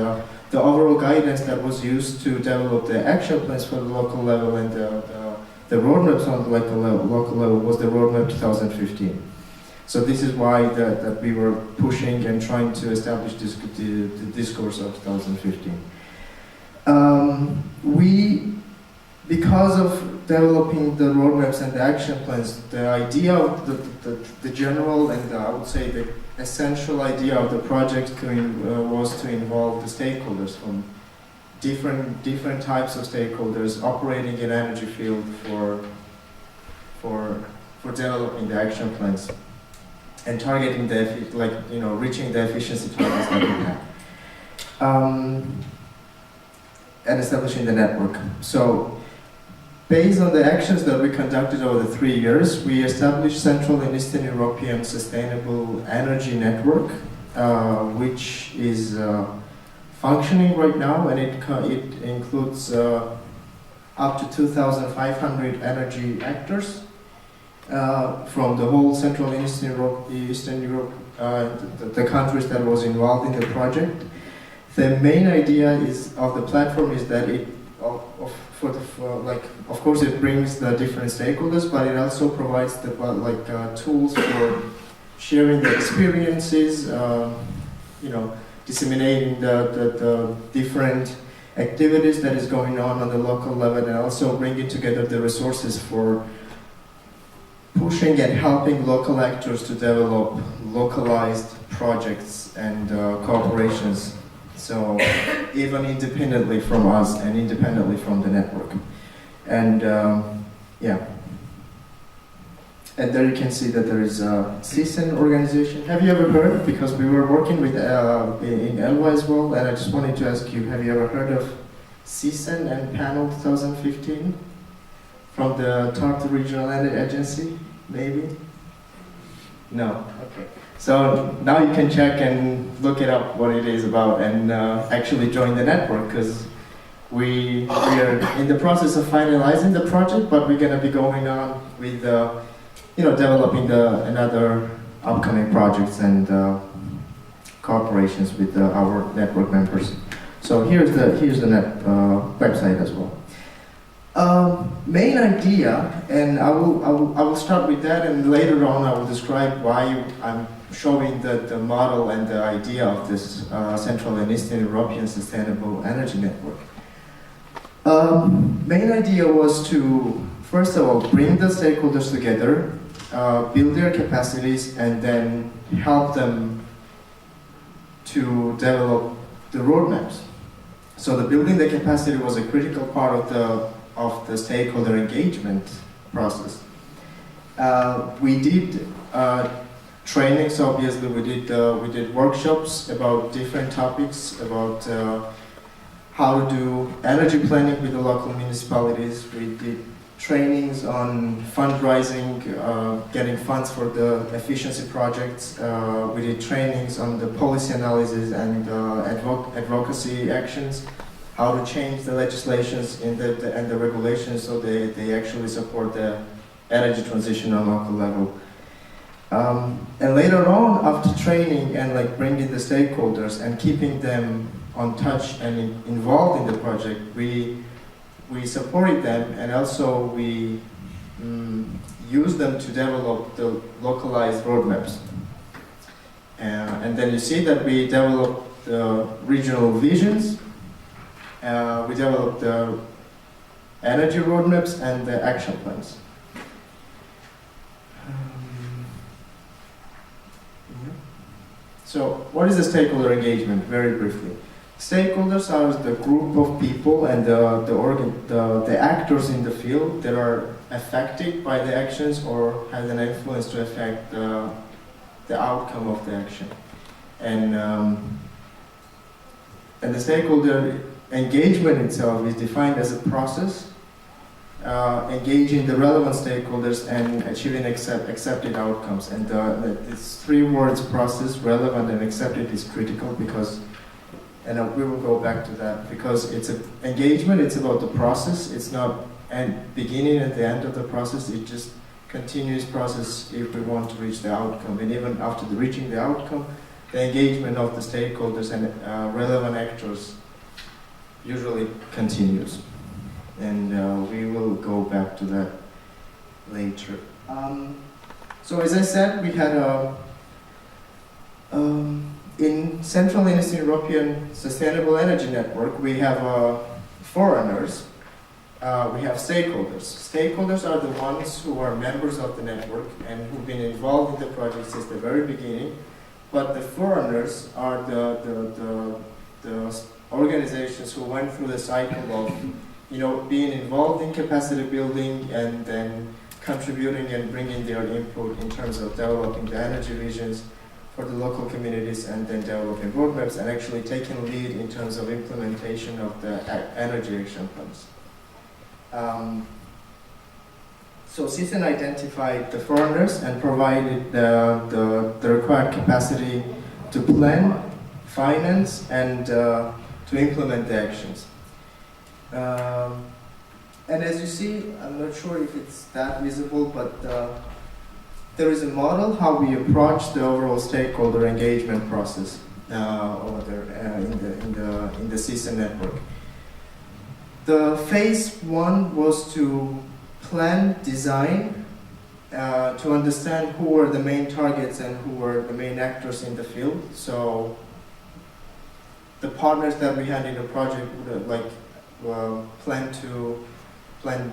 Speaker 14: the overall guidance that was used to develop the action plans for the local level and the roadmaps on the local level was the roadmap 2015. So this is why that we were pushing and trying to establish the discourse of 2015. Because of developing the roadmaps and the action plans, the idea of the general and I would say the essential idea of the project was to involve the stakeholders from different types of stakeholders operating in energy field for developing the action plans and targeting reaching the efficiency targets that we have, and establishing the network. So, based on the actions that we conducted over the 3 years, we established Central and Eastern European Sustainable Energy Network, which is functioning right now, and it includes up to 2,500 energy actors from the whole Central and Eastern Europe, the countries that was involved in the project. The main idea of the platform is that of course it brings the different stakeholders, but it also provides the tools for sharing the experiences, disseminating the different activities that is going on the local level, and also bringing together the resources for pushing and helping local actors to develop localized projects and cooperations. So even independently from us and independently from the network. And and there you can see that there is a CISEN organization. Have you ever heard? Because we were working with in Elva as well, and I just wanted to ask you, have you ever heard of CISEN and Panel 2015 from the Tartu Regional Energy Agency? Maybe? No. Okay. So now you can check and look it up what it is about and actually join the network, because we are in the process of finalizing the project, but we're going to be going on with developing another upcoming projects and cooperations with our network members. So here's the net website as well. Main idea, and I will start with that, and later on I will describe why I'm showing the model and the idea of this Central and Eastern European Sustainable Energy Network. Main idea was to, first of all, bring the stakeholders together, build their capacities, and then help them to develop the roadmaps. So the building the capacity was a critical part of the stakeholder engagement process. We did trainings. Obviously, we did workshops about different topics, about how to do energy planning with the local municipalities. We did trainings on fundraising, getting funds for the efficiency projects. We did trainings on the policy analysis and advocacy actions, how to change the legislations and the regulations so they actually support the energy transition on local level. And later on, after training and like bringing the stakeholders and keeping them on touch and involved in the project, we supported them, and also we used them to develop the localized roadmaps. And then you see that we developed the regional visions, we developed the energy roadmaps and the action plans. So what is the stakeholder engagement, very briefly? Stakeholders are the group of people and the actors in the field that are affected by the actions or has an influence to affect the outcome of the action. And the stakeholder engagement itself is defined as a process engaging the relevant stakeholders and achieving accepted outcomes. And these three words, process, relevant, and accepted, is critical because, and we will go back to that, because it's engagement, it's about the process, it's not beginning and the end of the process, it's just continuous process if we want to reach the outcome. And even after reaching the outcome, the engagement of the stakeholders and relevant actors usually continues. And we will go back to that later. So as I said, we had in Central and Eastern European Sustainable Energy Network, we have foreigners, we have stakeholders. Stakeholders are the ones who are members of the network and who've been involved in the project since the very beginning, but the foreigners are the organizations who went through the cycle of being involved in capacity building and then contributing and bringing their input in terms of developing the energy visions for the local communities and then developing roadmaps and actually taking lead in terms of implementation of the energy action plans. So CISEN identified the foreigners and provided the required capacity to plan, finance, and to implement the actions. And as you see, I'm not sure if it's that visible, but there is a model how we approach the overall stakeholder engagement process over there in the CISEN network. The phase one was to plan, design, to understand who were the main targets and who were the main actors in the field. So the partners that we had in the project would plan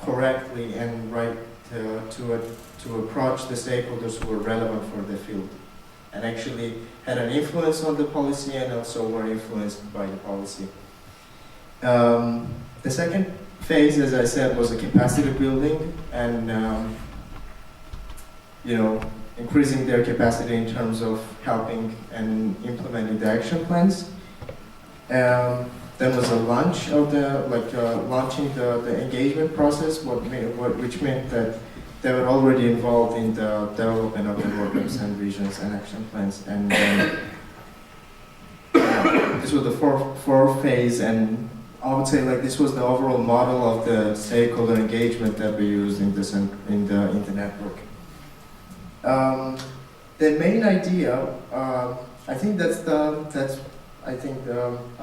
Speaker 14: correctly and to approach the stakeholders who were relevant for the field and actually had an influence on the policy and also were influenced by the policy. The second phase, as I said, was a capacity building and increasing their capacity in terms of helping and implementing the action plans. There was a launch of launching the engagement process, which meant that they were already involved in the development of the roadmaps and visions and action plans. And this was the fourth phase, and I would say this was the overall model of the stakeholder engagement that we used in the network. The main idea, I think I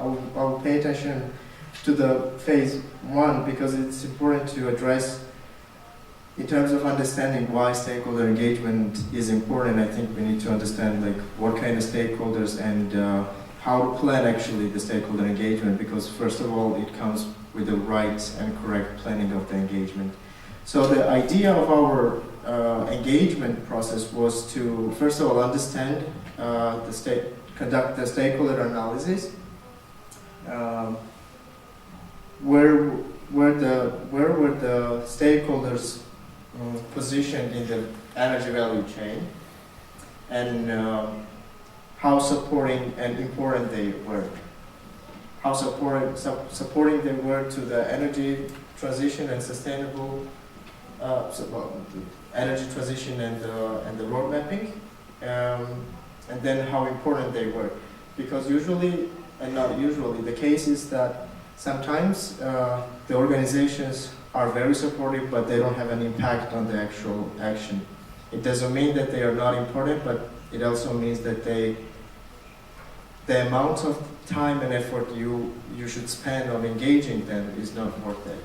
Speaker 14: will pay attention to the phase one because it's important to address in terms of understanding why stakeholder engagement is important. I think we need to understand what kind of stakeholders and how to plan actually the stakeholder engagement, because first of all it comes with the right and correct planning of the engagement. So the idea of our engagement process was to first of all understand conduct the stakeholder analysis. Where were the stakeholders positioned in the energy value chain? and how supporting and important they were. How supporting they were to the energy transition and sustainable energy transition and the road mapping, and then how important they were. Because usually, and not usually, the case is that sometimes the organizations are very supportive, but they don't have an impact on the actual action. It doesn't mean that they are not important, but it also means that the amount of time and effort you should spend on engaging them is not worth it.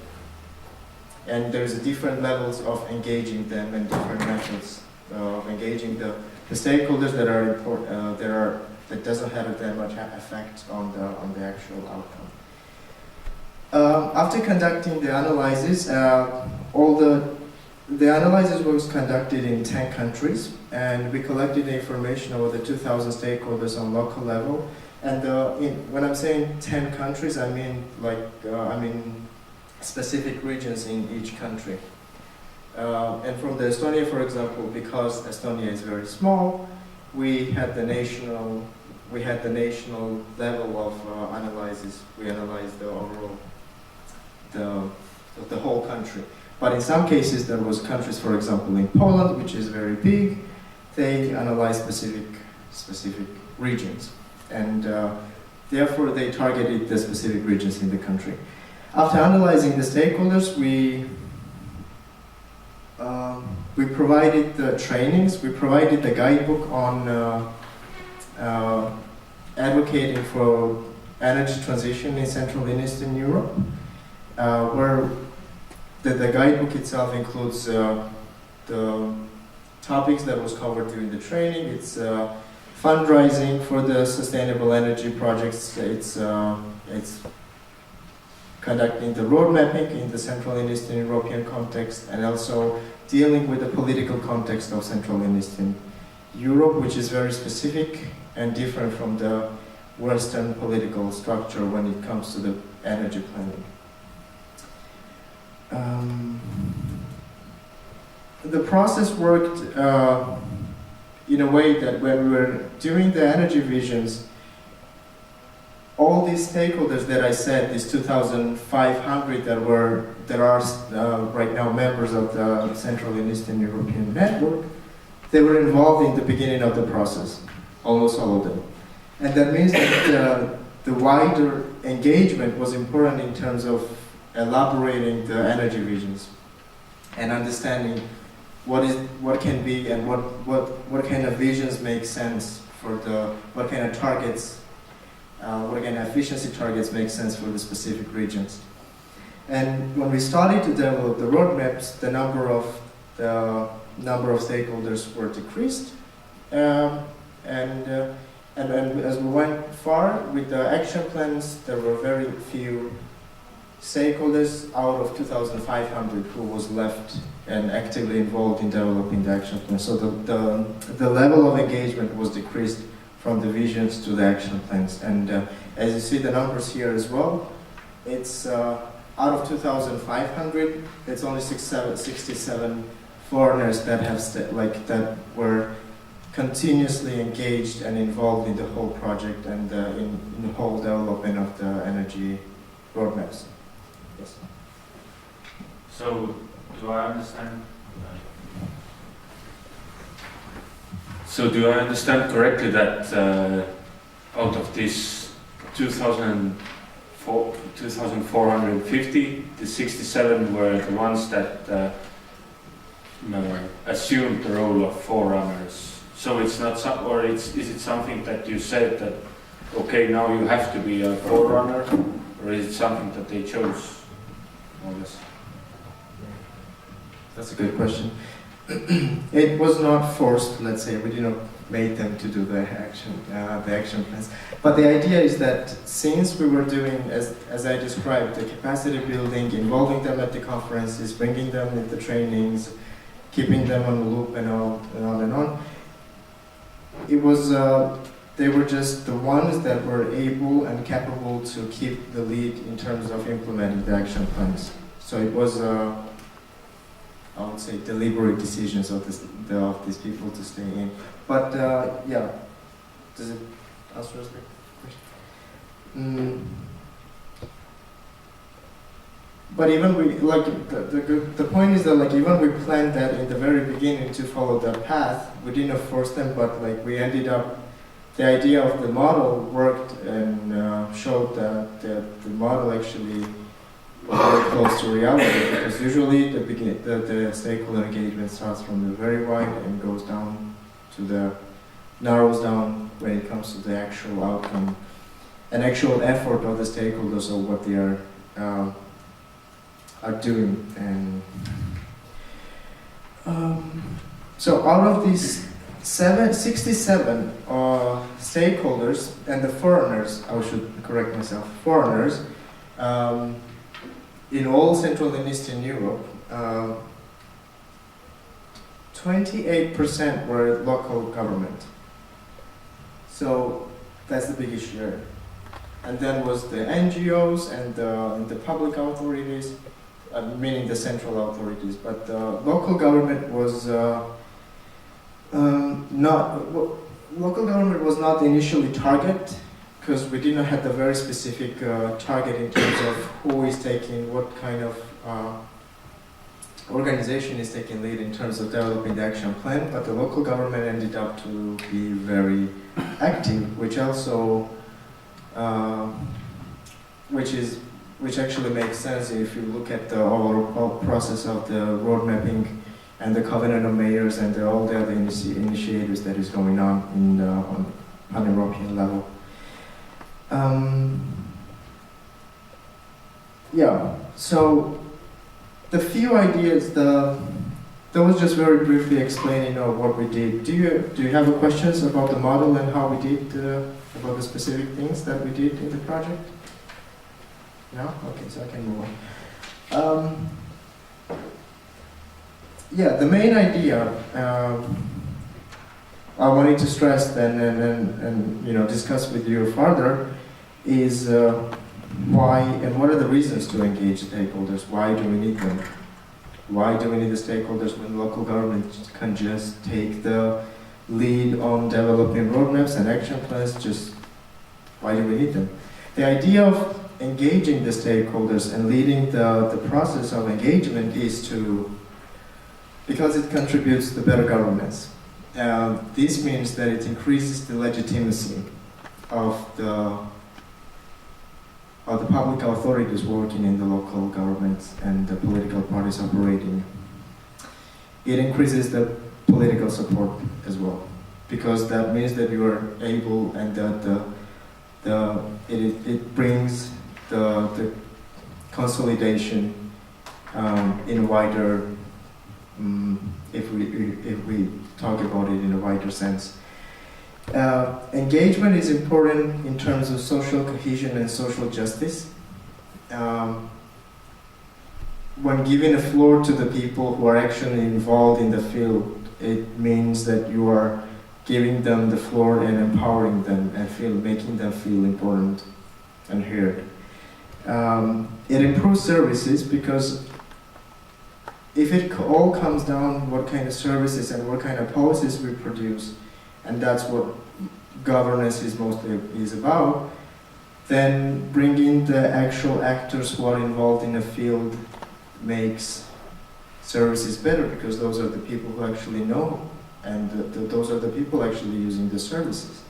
Speaker 14: And there's different levels of engaging them and different methods of engaging the stakeholders that are important, that doesn't have that much effect on the actual outcome. After conducting the analysis, the analysis was conducted in 10 countries, and we collected the information over the 2,000 stakeholders on local level. And when I'm saying 10 countries, I mean specific regions in each country. And from the Estonia, for example, because Estonia is very small, we had the national level of analysis. We analyzed the overall, the whole country. But in some cases, there was countries, for example, in Poland, which is very big. They analyzed specific regions, and therefore they targeted the specific regions in the country. After analyzing the stakeholders, we provided the trainings. We provided the guidebook on advocating for energy transition in Central and Eastern Europe, where the guidebook itself includes the topics that was covered during the training. It's fundraising for the sustainable energy projects. It's conducting the road mapping in the Central and Eastern European context, and also dealing with the political context of Central and Eastern Europe, which is very specific and different from the Western political structure when it comes to the energy planning. The process worked in a way that when we were doing the energy visions, all these stakeholders that I said, these 2,500 that are right now members of the Central and Eastern European Network, they were involved in the beginning of the process, almost all of them. And that means that the wider engagement was important in terms of elaborating the energy visions and understanding what can be and what kind of visions make sense for what kind of targets, what kind of efficiency targets make sense for the specific regions. And when we started to develop the roadmaps, the number of stakeholders were decreased, and as we went far with the action plans, there were very few stakeholders out of 2,500 who was left and actively involved in developing the action plan. So the level of engagement was decreased from the visions to the action plans. And as you see the numbers here as well, it's out of 2,500, it's only 67 foreigners that have that were continuously engaged and involved in the whole project and in the whole development of the energy roadmaps. Yes.
Speaker 9: So, do I understand? So, do I understand correctly that out of this 2,450, the 67 were the ones that assumed the role of forerunners? So it's not or is it something that you said that, okay, now you have to be a forerunner, or is it something that they chose? More or less?
Speaker 14: That's a good question. It was not forced, let's say. We did not make them to do the action plans. But the idea is that since we were doing, as I described, the capacity building, involving them at the conferences, bringing them at the trainings, keeping them on the loop and on and on, it was they were just the ones that were able and capable to keep the lead in terms of implementing the action plans. So it was I would say, deliberate decisions of these people to stay in. But yeah, does it answer the question? But even we, like, the point is that, like, even we planned that in the very beginning to follow that path, we didn't force them, but like we ended up, the idea of the model worked and showed that the model actually was very close to reality, because usually the stakeholder engagement starts from the very wide and goes down to the, narrows down when it comes to the actual outcome and actual effort of the stakeholders of what they are doing. And so out of these 67 stakeholders and the foreigners, I should correct myself, foreigners, in all Central and Eastern Europe, 28% were local government. So that's the biggest share. And then was the NGOs and the public authorities, meaning the central authorities. But local government was local government was not initially target, because we did not have the very specific target in terms of who is taking what kind of organization is taking lead in terms of developing the action plan. But the local government ended up to be very active, which also which actually makes sense if you look at the overall process of the road mapping and the covenant of mayors and all the other initiatives that is going on on pan-European level. Yeah, so the few ideas, that was just very briefly explaining what we did. Do you have questions about the model and how we did, about the specific things that we did in the project? No? Okay, so I can move on. Yeah, the main idea I wanted to stress then and discuss with you further is why and what are the reasons to engage stakeholders? Why do we need them? Why do we need the stakeholders when local government can just take the lead on developing roadmaps and action plans? Just why do we need them? The idea of engaging the stakeholders and leading the process of engagement is because it contributes to better governance. This means that it increases the legitimacy of the public authorities working in the local governments and the political parties operating. It increases the political support as well, because that means that you are able and that it brings the consolidation in a wider, if we talk about it in a wider sense. Engagement is important in terms of social cohesion and social justice. When giving a floor to the people who are actually involved in the field, it means that you are giving them the floor and empowering them and making them feel important and heard. It improves services, because if it all comes down what kind of services and what kind of policies we produce, and that's what governance is mostly about, then bringing the actual actors who are involved in the field makes services better, because those are the people who actually know, and those are the people actually using the services.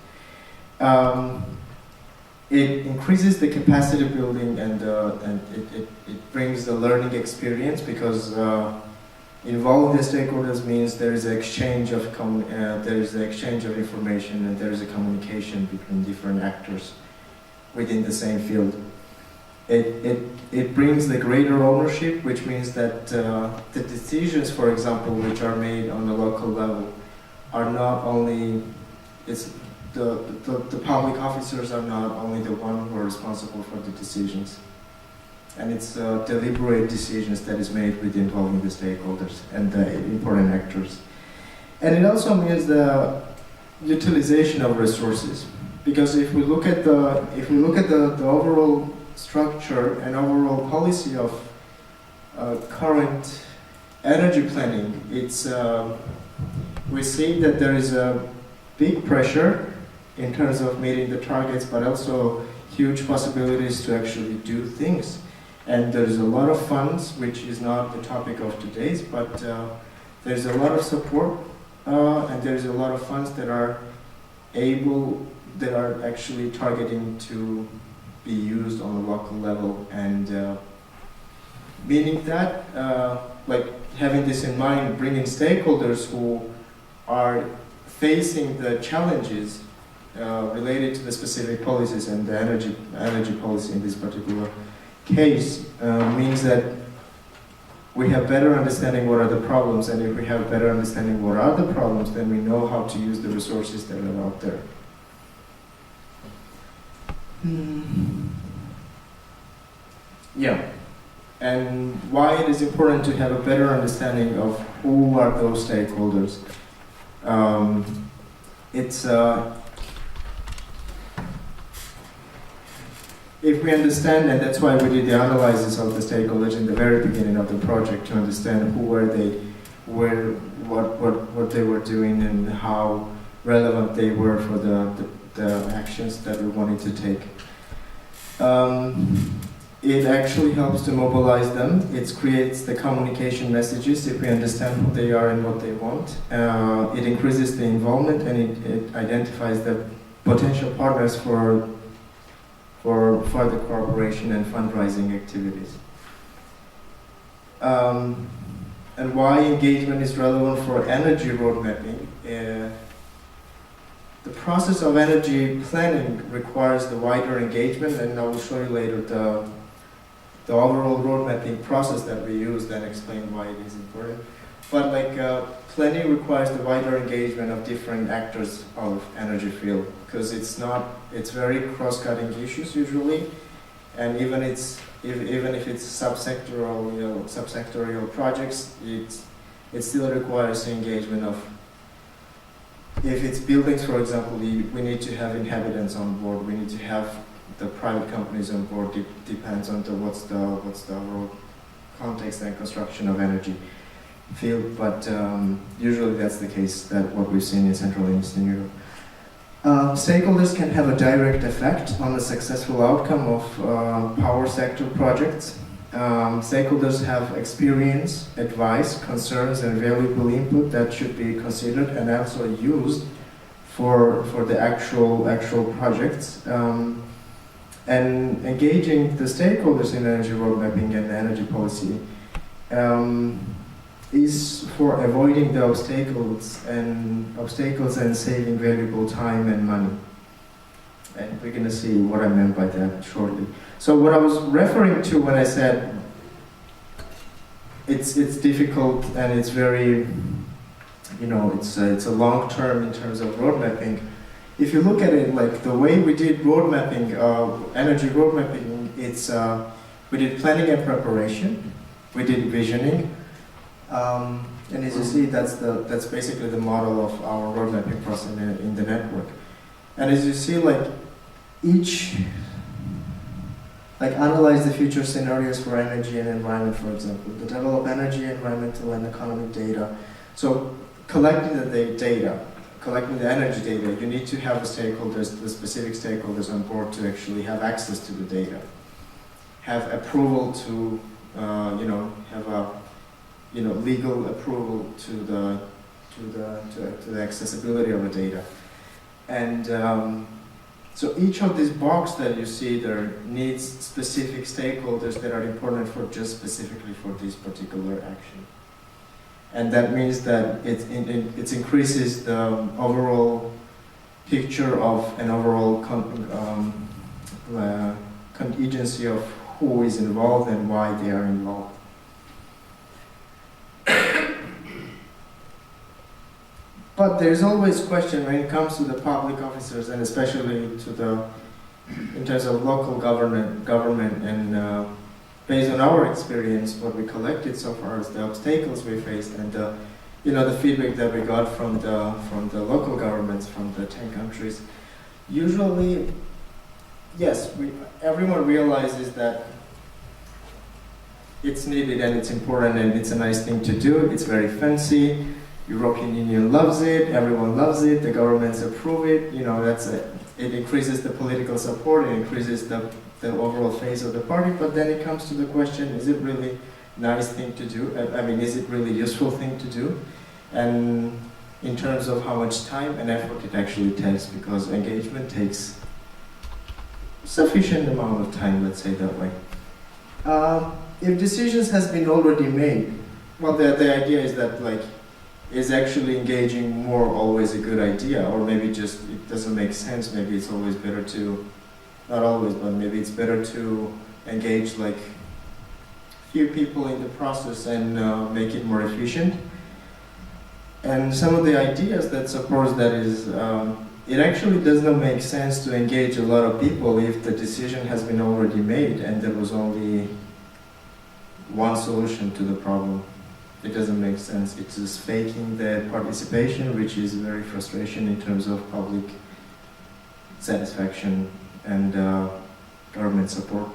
Speaker 14: It increases the capacity building and it brings the learning experience, because involving the stakeholders means there is an exchange of information, and there is a communication between different actors within the same field. It brings the greater ownership, which means that the decisions, for example, which are made on the local level, are not only the public officers are not only the one who are responsible for the decisions. And it's deliberate decisions that is made with involving the stakeholders and the important actors. And it also means the utilization of resources, because if we look at the overall structure and overall policy of current energy planning, we see that there is a big pressure in terms of meeting the targets, but also huge possibilities to actually do things. And there's a lot of funds, which is not the topic of today's, but there's a lot of support, and there's a lot of funds that are actually targeting to be used on a local level, and meaning that, like having this in mind, bringing stakeholders who are facing the challenges related to the specific policies and the energy policy in this particular case means that we have better understanding what are the problems, and if we have better understanding what are the problems, then we know how to use the resources that are out there. Yeah, and why it is important to have a better understanding of who are those stakeholders. If we understand, and that's why we did the analysis of the stakeholders in the very beginning of the project, to understand who were they, what they were doing, and how relevant they were for the actions that we wanted to take. It actually helps to mobilize them. It creates the communication messages if we understand who they are and what they want. It increases the involvement, and it identifies the potential partners for further cooperation and fundraising activities. And why engagement is relevant for energy road mapping. The process of energy planning requires the wider engagement, and I will show you later the overall road mapping process that we used and explain why it is important. But planning requires the wider engagement of different actors of energy field, because it's very cross-cutting issues usually, and even if it's subsectorial projects, it still requires the engagement of. If it's buildings, for example, we need to have inhabitants on board. We need to have the private companies on board. It depends on what's the overall context and construction of energy field. But usually that's the case. That what we've seen in Central and Eastern Europe. Stakeholders can have a direct effect on the successful outcome of power sector projects. Stakeholders have experience, advice, concerns, and valuable input that should be considered and also used for the actual projects. And engaging the stakeholders in energy road mapping and energy policy is for avoiding the obstacles and saving valuable time and money. And we're going to see what I meant by that shortly. So what I was referring to when I said it's difficult and it's very, it's a long term in terms of road mapping. If you look at it, like the way we did road mapping, energy road mapping, we did planning and preparation, we did visioning, and as you see, that's basically the model of our road mapping process in the network. And as you see, analyze the future scenarios for energy and environment, for example. To develop energy, environmental, and economic data. So collecting the data, collecting the energy data, you need to have the specific stakeholders on board to actually have access to the data, have approval to, have a, legal approval to the accessibility of the data, and. So each of these boxes that you see there needs specific stakeholders that are important for just specifically for this particular action. And that means that it increases the overall picture of an overall agency of who is involved and why they are involved. But there's always question when it comes to the public officers, and especially in terms of local government, and based on our experience, what we collected so far is the obstacles we faced, and the feedback that we got from the local governments from the 10 countries. Usually, yes, everyone realizes that it's needed and it's important and it's a nice thing to do. It's very fancy. European Union loves it. Everyone loves it. The governments approve it. You know, that's it. It increases the political support. It increases the overall phase of the party. But then it comes to the question: is it really a nice thing to do? I mean, is it really a useful thing to do? And in terms of how much time and effort it actually takes, because engagement takes sufficient amount of time, let's say that way. If decisions has been already made, well, the idea is that, like, is actually engaging more always a good idea, or maybe just it doesn't make sense. Maybe it's always better to, not always, but maybe it's better to engage like few people in the process and make it more efficient. And some of the ideas that supports that is, it actually does not make sense to engage a lot of people if the decision has been already made and there was only one solution to the problem. It doesn't make sense. It's just faking the participation, which is very frustration in terms of public satisfaction and government support.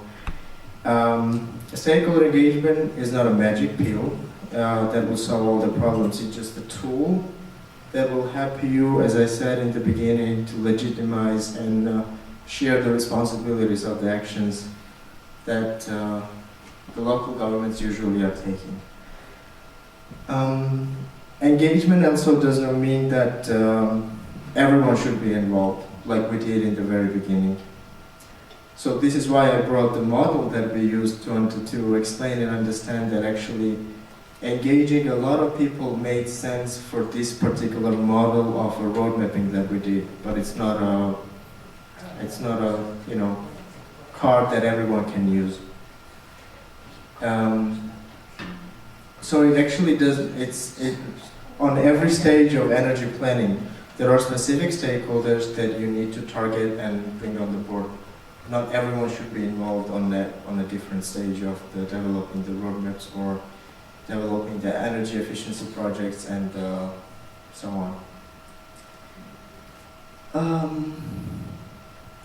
Speaker 14: Stakeholder engagement is not a magic pill that will solve all the problems. It's just a tool that will help you, as I said in the beginning, to legitimize and share the responsibilities of the actions that the local governments usually are taking. Engagement also does not mean that everyone should be involved, like we did in the very beginning. So this is why I brought the model that we used to explain and understand that actually engaging a lot of people made sense for this particular model of a road mapping that we did, but it's not a card that everyone can use. So it actually does, on every stage of energy planning, there are specific stakeholders that you need to target and bring on the board. Not everyone should be involved on a different stage of developing the roadmaps or developing the energy efficiency projects and so on.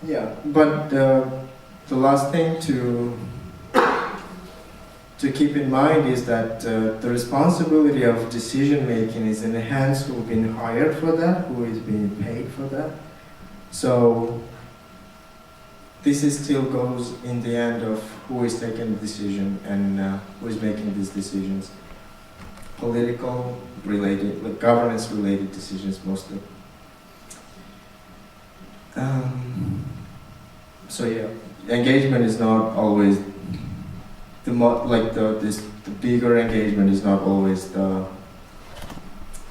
Speaker 14: Yeah, but the last thing to keep in mind is that the responsibility of decision making is in the hands who've been hired for that, who is being paid for that. So this is still goes in the end of who is taking the decision and who is making these decisions. Political related, like governance related decisions mostly. So yeah, engagement is not always the bigger engagement is not always the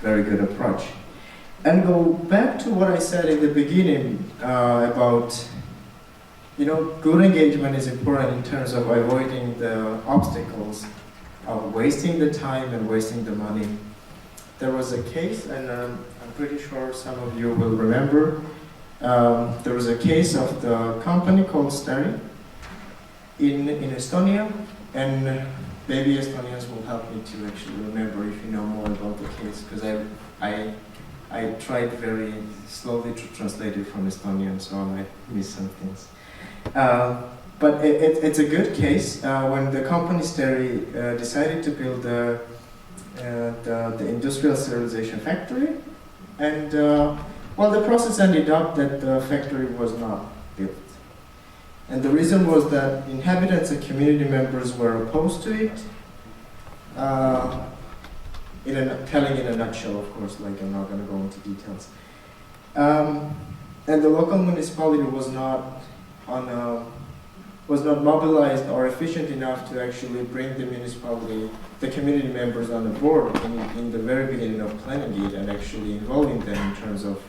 Speaker 14: very good approach. And go back to what I said in the beginning about, good engagement is important in terms of avoiding the obstacles of wasting the time and wasting the money. There was a case, and I'm pretty sure some of you will remember, there was a case of the company called Stari in Estonia, and maybe Estonians will help me to actually remember if you know more about the case, because I tried very slowly to translate it from Estonian, so I might miss some things. But it's a good case. When the company Steri decided to build the industrial sterilization factory, and the process ended up that the factory was not built. And the reason was that inhabitants and community members were opposed to it. Telling in a nutshell, of course, like I'm not going to go into details. And the local municipality was not mobilized or efficient enough to actually bring the community members on the board in the very beginning of planning it and actually involving them in terms of,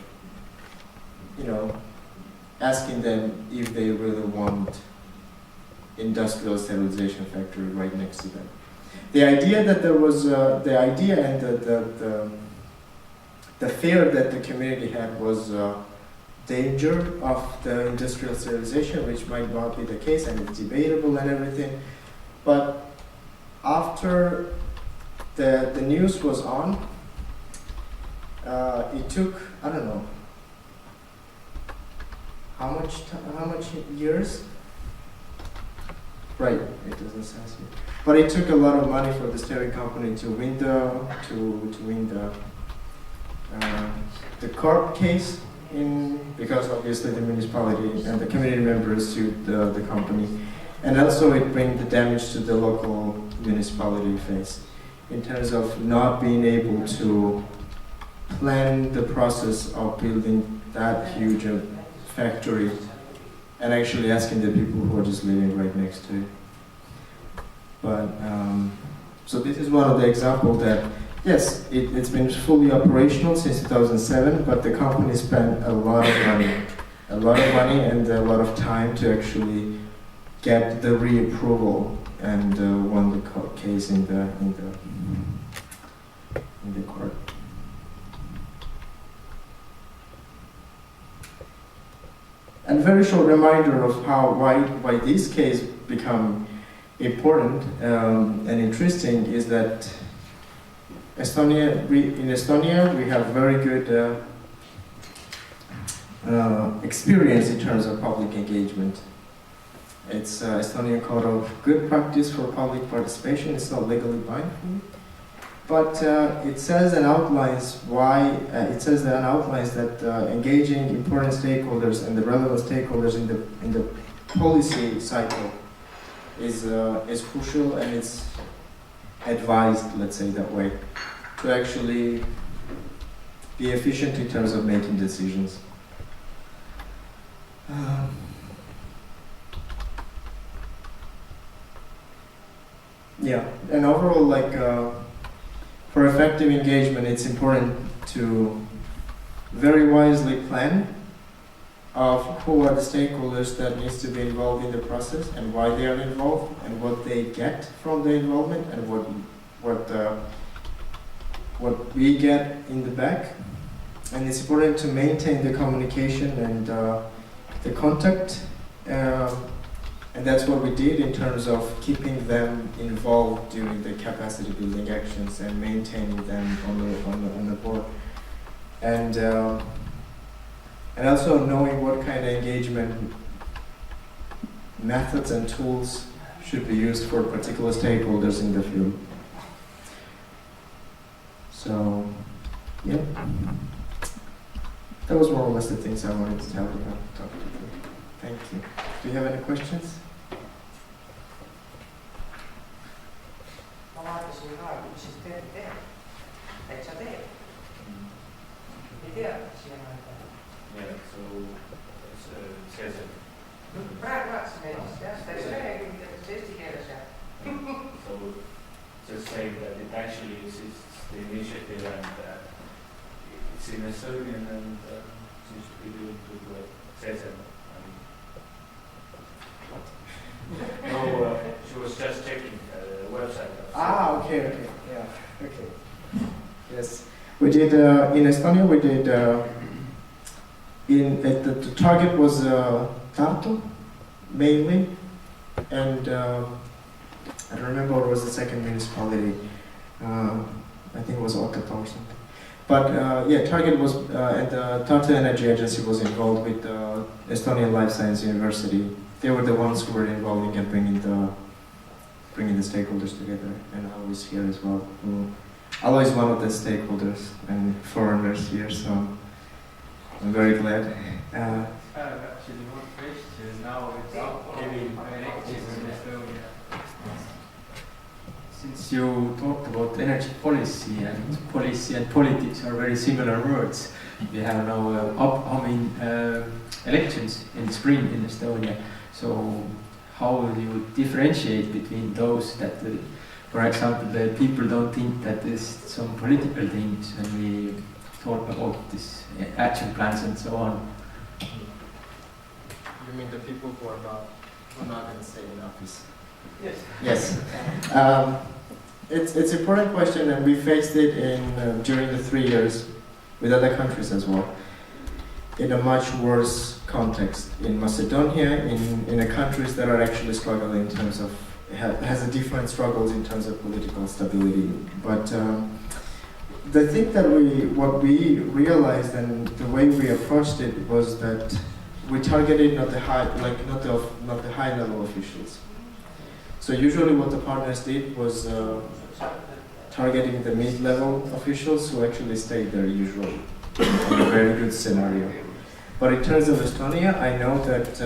Speaker 14: asking them if they really want industrial sterilization factory right next to them. The idea that there was the idea and the fear that the community had was danger of the industrial sterilization, which might not be the case, and it's debatable and everything. But after the news was on, it took, I don't know, how much years? Right, it doesn't say here. But it took a lot of money for the steering company to win the court case because obviously the municipality and the community members sued the company, and also it brings the damage to the local municipality face in terms of not being able to plan the process of building that huge factory and actually asking the people who are just living right next to it. But so this is one of the examples that yes, it's been fully operational since 2007, but the company spent a lot of money and a lot of time to actually get the reapproval and won the case in the court. And a very short reminder of why this case become important and interesting is that in Estonia we have very good experience in terms of public engagement. It's Estonian Code of Good Practice for Public Participation. It's not legally binding, but it says and outlines that engaging important stakeholders and the relevant stakeholders in the policy cycle is crucial, and it's advised, let's say that way, to actually be efficient in terms of making decisions. Yeah, and overall, like for effective engagement, it's important to very wisely plan of who are the stakeholders that needs to be involved in the process and why they are involved and what they get from the involvement and what we get in the back. And it's important to maintain the communication and the contact, and that's what we did in terms of keeping them involved during the capacity building actions and maintaining them on the board. And also knowing what kind of engagement methods and tools should be used for particular stakeholders in the field. So, yeah. That was more or less the things I wanted to tell you about. Thank you. Do you have any questions?
Speaker 13: Ma vaatasin ka, mis siis teeb. Täitsa teeb. Ei tea, siiamaani.
Speaker 3: Yeah, so it says it.
Speaker 13: Praegu vaatasin näiteks, jah, täitsa lehekülgedest eesti keeles ja.
Speaker 3: So just saying that it actually exists, the initiative, and it's in Estonian and seems to be doing good work. Says it. No, she was just checking the website.
Speaker 14: Okay, yeah, okay. Yes, we did in Estonia. We did the target was Tartu mainly, and I don't remember what was the second municipality. I think it was Otepää or something. But yeah, target was and the Tartu Energy Agency was involved with the Estonian Life Science University. They were the ones who were involved in bringing the stakeholders together, and Alo is here as well. Alo is one of the stakeholders and foreigners here, so I'm very glad.
Speaker 7: Actually, one question now it's giving elections in Estonia.
Speaker 8: Since you talked about energy policy and politics are very similar words, we have now upcoming elections in the spring in Estonia. So how will you differentiate between those that, for example, the people don't think that there's some political things when we talk about this action plans and so on?
Speaker 14: You mean the people who are not going to stay in office?
Speaker 13: Yes.
Speaker 14: Yes. It's an important question, and we faced it during the 3 years with other countries as well, in a much worse context in Macedonia, in the countries that are actually struggling in terms of has a different struggles in terms of political stability. But the thing that what we realized and the way we approached it was that we targeted not the high level officials. So usually what the partners did was targeting the mid-level officials who actually stayed there usually in a very good scenario. But in terms of Estonia, I know that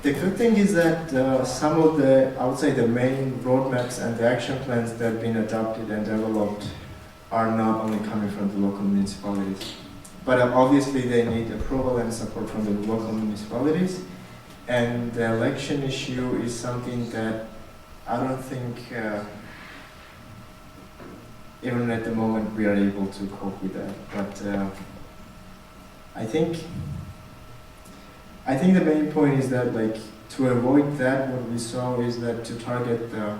Speaker 14: the good thing is that some of the, I would say, the main roadmaps and the action plans that have been adopted and developed are not only coming from the local municipalities, but obviously they need approval and support from the local municipalities. And the election issue is something that I don't think, even at the moment, we are able to cope with that. But I think the main point is that, like, to avoid that, what we saw is that to target the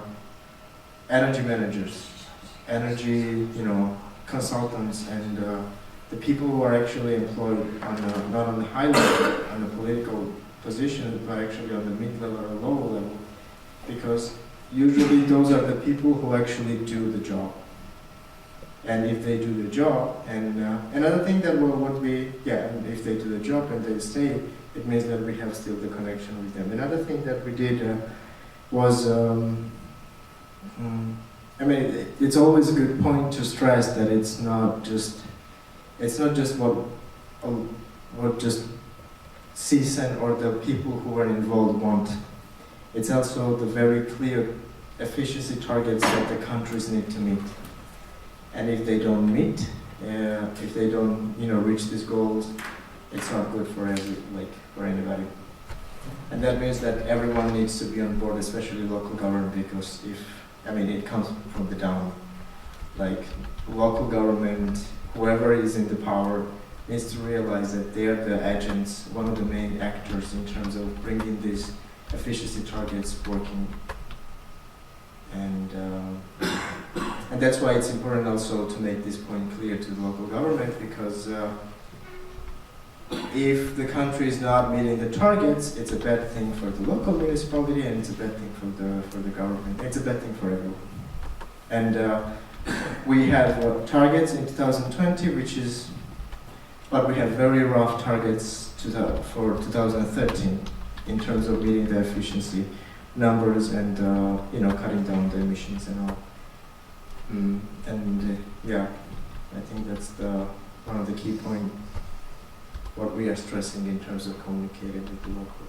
Speaker 14: energy managers, energy, consultants, and the people who are actually employed on not on the high level, on the political position, but actually on the mid-level or lower level, because usually those are the people who actually do the job. And if they do the job, and another thing that and if they do the job and they stay, it means that we have still the connection with them. Another thing that we did was, it's always a good point to stress that it's not just what just CSEN or the people who are involved want. It's also the very clear efficiency targets that the countries need to meet. And if they don't meet, if they don't, reach these goals, it's not good for anybody. And that means that everyone needs to be on board, especially local government, because it comes from the down. Like, local government, whoever is in the power, needs to realize that they are the agents, one of the main actors in terms of bringing these efficiency targets working. And that's why it's important also to make this point clear to the local government, because if the country is not meeting the targets, it's a bad thing for the local municipality, and it's a bad thing for the government. It's a bad thing for everyone. And we have targets in 2020, but we have very rough targets for 2013 in terms of meeting the efficiency numbers and cutting down the emissions and all. I think that's one of the key points what we are stressing in terms of communicating with the local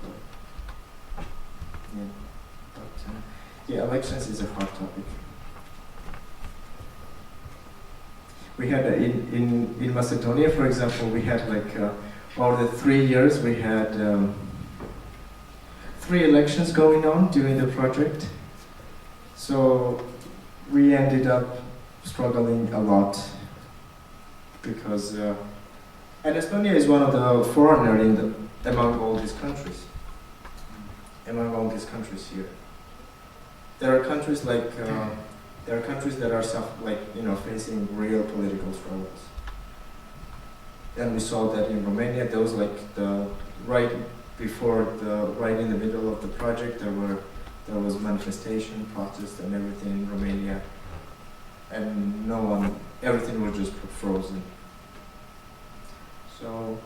Speaker 14: government. Elections is a hard topic. We had in Macedonia, for example, we had over the 3 years we had 3 elections going on during the project. So we ended up struggling a lot because and Estonia is one of the foreigners among all these countries. Among all these countries here, there are countries that are facing real political struggles. And we saw that in Romania, there was right in the middle of the project, there was manifestation, protest, and everything in Romania, and everything was just frozen. So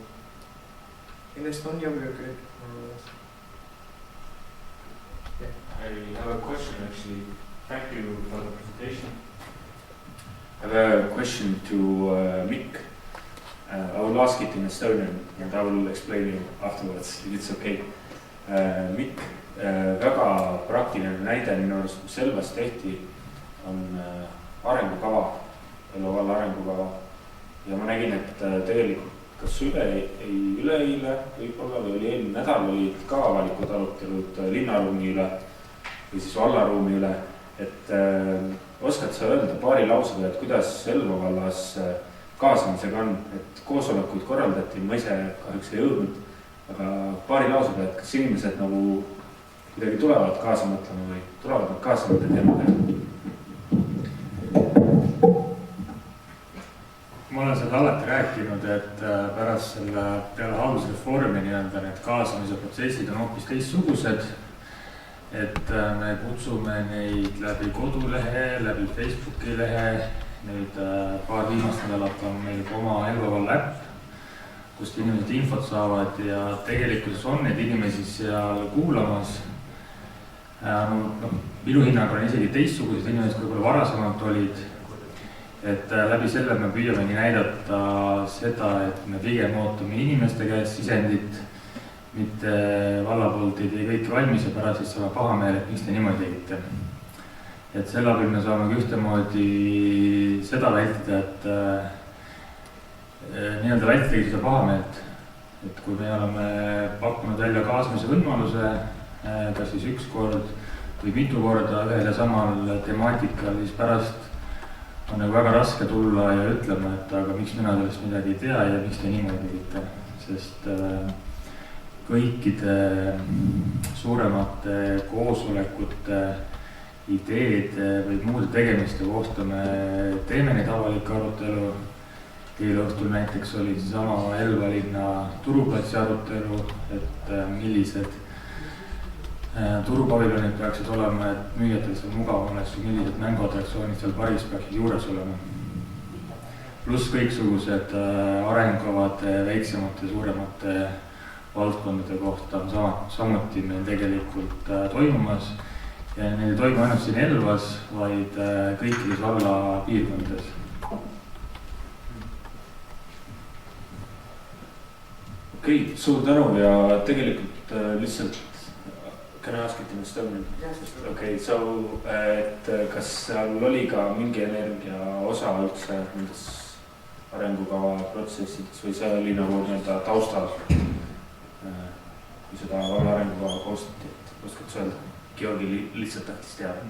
Speaker 14: in Estonia, we are good, more or less.
Speaker 3: I have a question actually. Thank you for the presentation. I have a question to Mikk. I will ask it in Estonian and I will explain you afterwards, if it's okay. Mikk, väga praktiline näide minu arust, mis Selvas tehti, on arengukava, Elva valla arengukava. Ja ma nägin, et tegelikult kas üleeile võib-olla või oli eelmine nädal olid ka avalikud arutelud linnaruumi üle või siis vallaruumi üle. Et oskad sa öelda paari lausega, et kuidas Elva vallas kaasamisega on, et koosolekuid korraldati, ma ise kahjuks ei jõudnud, aga paari lausega, et kas inimesed nagu kuidagi tulevad kaasa mõtlema või tulevad nad kaasa mõtlema teemadega?
Speaker 15: Ma olen seda alati rääkinud, et pärast selle peale haldusreformi nii-öelda need kaasamise protsessid on hoopis teistsugused. Et me kutsume neid läbi kodulehe, läbi Facebooki lehe. Nüüd paar viimast nädalat on meil oma Elva valla äpp, kust inimesed infot saavad ja tegelikkuses on neid inimesi seal kuulamas. Minu hinnangul on isegi teistsugused inimesed, kui võib-olla varasemalt olid. Et läbi selle me püüamegi näidata seda, et me pigem ootame inimeste käest sisendit, mitte valla poolt ei tee kõiki valmis ja pärast siis saame pahameel, et miks te niimoodi tegite. Et selle abil me saame ühtemoodi seda vältida, et nii-öelda vältida seda pahameelt. Et kui me oleme pakkunud välja kaasamise võimaluse, kas siis üks kord või mitu korda ühel ja samal temaatikal, siis pärast on nagu väga raske tulla ja ütlema, et aga miks mina sellest midagi ei tea ja miks te niimoodi tegite. Sest kõikide suuremate koosolekute, ideede või muude tegemiste kohta me teeme neid avalikke arutelu. Eile õhtul näiteks oli sama Elva linna turuplatsi arutelu, et millised turupaviljonid peaksid olema, et müüjatel seal mugav oleks, millised mänguatraktsioonid seal paris peaksid juures olema. Pluss kõiksugused arengukavade, väiksemate, suuremate valdkondade kohta on samuti meil tegelikult toimumas. Ja need ei toimu ainult siin Elvas, vaid kõikides valla piirkondades.
Speaker 9: Okei, suur tänu ja tegelikult lihtsalt can I ask it in Estonian? Yes. Okay, so et kas seal oli ka mingi energia osa üldse nendes arengukava protsessides või see oli nagu nii-öelda taustal, kui seda valla arengukava koostati, et oskad sa öelda? Giorgi lihtsalt tahtis teada.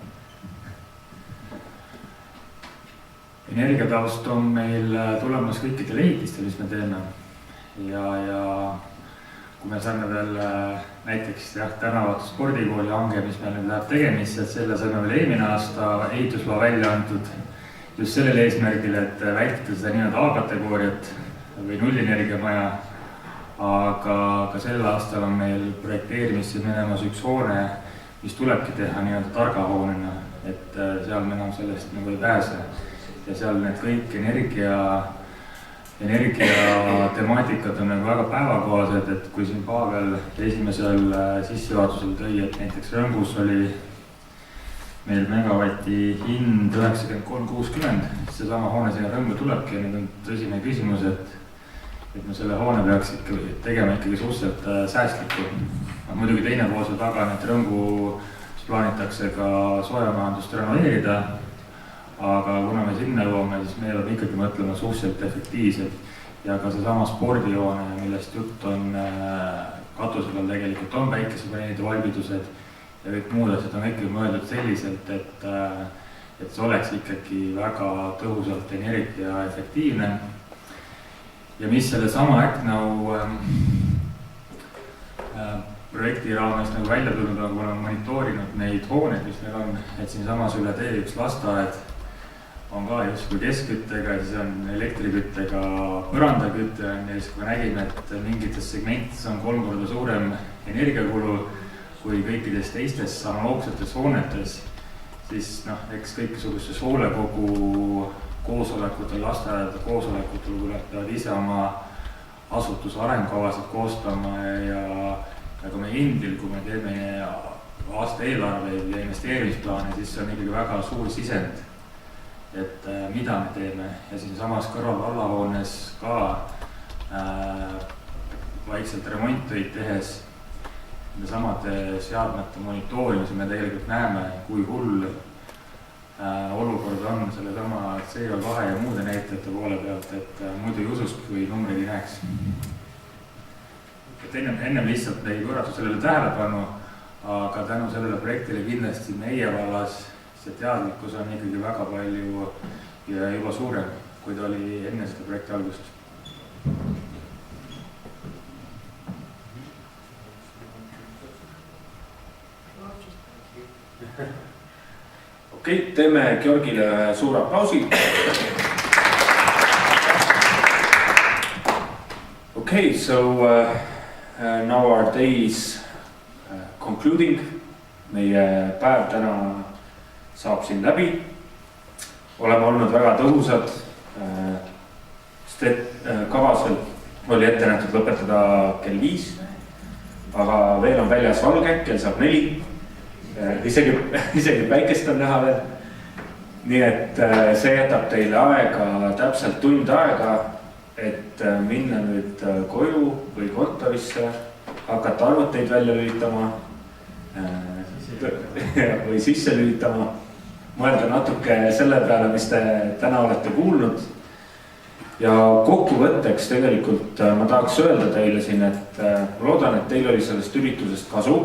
Speaker 15: Energiataust on meil tulemas kõikidel ehitistel, mis me teeme. Ja kui me saime veel näiteks tänavatu spordikooli hange, mis meil nüüd läheb tegemisse, et selle saime veel eelmine aasta ehitusloa välja antud just sellel eesmärgil, et vältida seda nii-öelda A-kategooriat või nullenergiamaja. Aga sel aastal on meil projekteerimisse minemas üks hoone, mis tulebki teha nii-öelda targa hoonena, et seal me enam sellest nagu ei pääse. Ja seal need kõik energia temaatikad on nagu väga päevakohased, et kui siin Pavel esimesel sissejuhatusel tõi, et näiteks Rõngus oli meil megavati hind 93.60, seesama hoone sinna Rõngu tulebki ja nüüd on tõsine küsimus, et me selle hoone peaks ikka tegema ikkagi suhteliselt säästlikku. Muidugi teine pool see taga, et Rõngus plaanitakse ka soojamajandust renoveerida. Aga kuna me sinna jõuame, siis me oleme ikkagi mõtlema suhteliselt efektiivselt ja ka seesama spordijoone, millest jutt on katusel tegelikult on päikesepaneelide valmidused ja kõik muud asjad on ikkagi mõeldud selliselt, et see oleks ikkagi väga tõhusalt energiaefektiivne. Ja mis selle sama Äknau projekti raames nagu välja tulnud on, kui oleme monitoorinud neid hooneid, mis meil on, et siin samas üle tee üks lasteaed on ka justkui keskküttega, siis on elektriküttega põrandakütte ja siis kui nägime, et mingites segmentides on 3 korda suurem energiakulu kui kõikides teistes analoogsetes hoonetes, siis eks kõikisugustes hoolekogu koosolekutel, lasteaedade koosolekutel peavad ise oma asutuse arengukavasid koostama ja ka meie endil, kui me teeme aasta eelarveid ja investeerimisplaane, siis see on ikkagi väga suur sisend, et mida me teeme ja siin samas kõrval vallahoones ka vaikselt remontöid tehes samade seadmete monitoorimise me tegelikult näeme, kui hull olukord on selle sama CO2 ja muude näitajate poole pealt, et muidu ei usust, kui numbreid ei näeks. Et ennem lihtsalt ei pöörata sellele tähelepanu, aga tänu sellele projektile kindlasti meie vallas see teadlikkus on ikkagi väga palju ja juba suurem, kui ta oli enne seda projekti algust.
Speaker 9: Okei, teeme Giorgile suure aplausi. Okay, so now our day is concluding. Meie päev täna saab siin läbi. Oleme olnud väga tõhusad. Kavas oli ette nähtud lõpetada kell 5, aga veel on väljas valge, kell saab 4 isegi päikest on näha veel. Nii et see jätab teile aega, täpselt tund aega, et minna nüüd koju või kontorisse, hakata arvuteid välja lülitama või sisse lülitama, mõelda natuke selle peale, mis te täna olete kuulnud. Ja kokkuvõtteks tegelikult ma tahaks öelda teile siin, et ma loodan, et teil oli sellest üritusest kasu.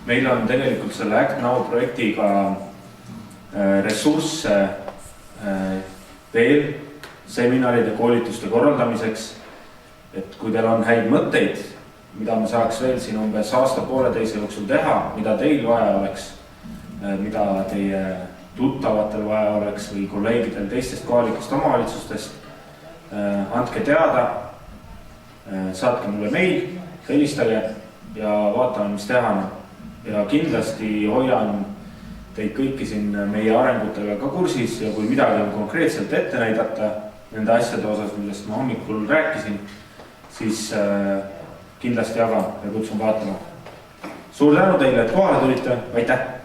Speaker 9: Meil on tegelikult selle Act Now projektiga ressursse veel seminaride, koolituste korraldamiseks. Et kui teil on häid mõtteid, mida me saaks veel siin umbes aasta-pooleteise jooksul teha, mida teil vaja oleks, mida teie tuttavatel vaja oleks või kolleegidel teistest kohalikest omavalitsustest, andke teada, saatke mulle meil, helistage ja vaatame, mis teha. Ja kindlasti hoian teid kõiki siin meie arengutega ka kursis ja kui midagi on konkreetselt ette näidata nende asjade osas, millest ma hommikul rääkisin, siis kindlasti jagan ja kutsun vaatama. Suur tänu teile, et kohale tulite, aitäh!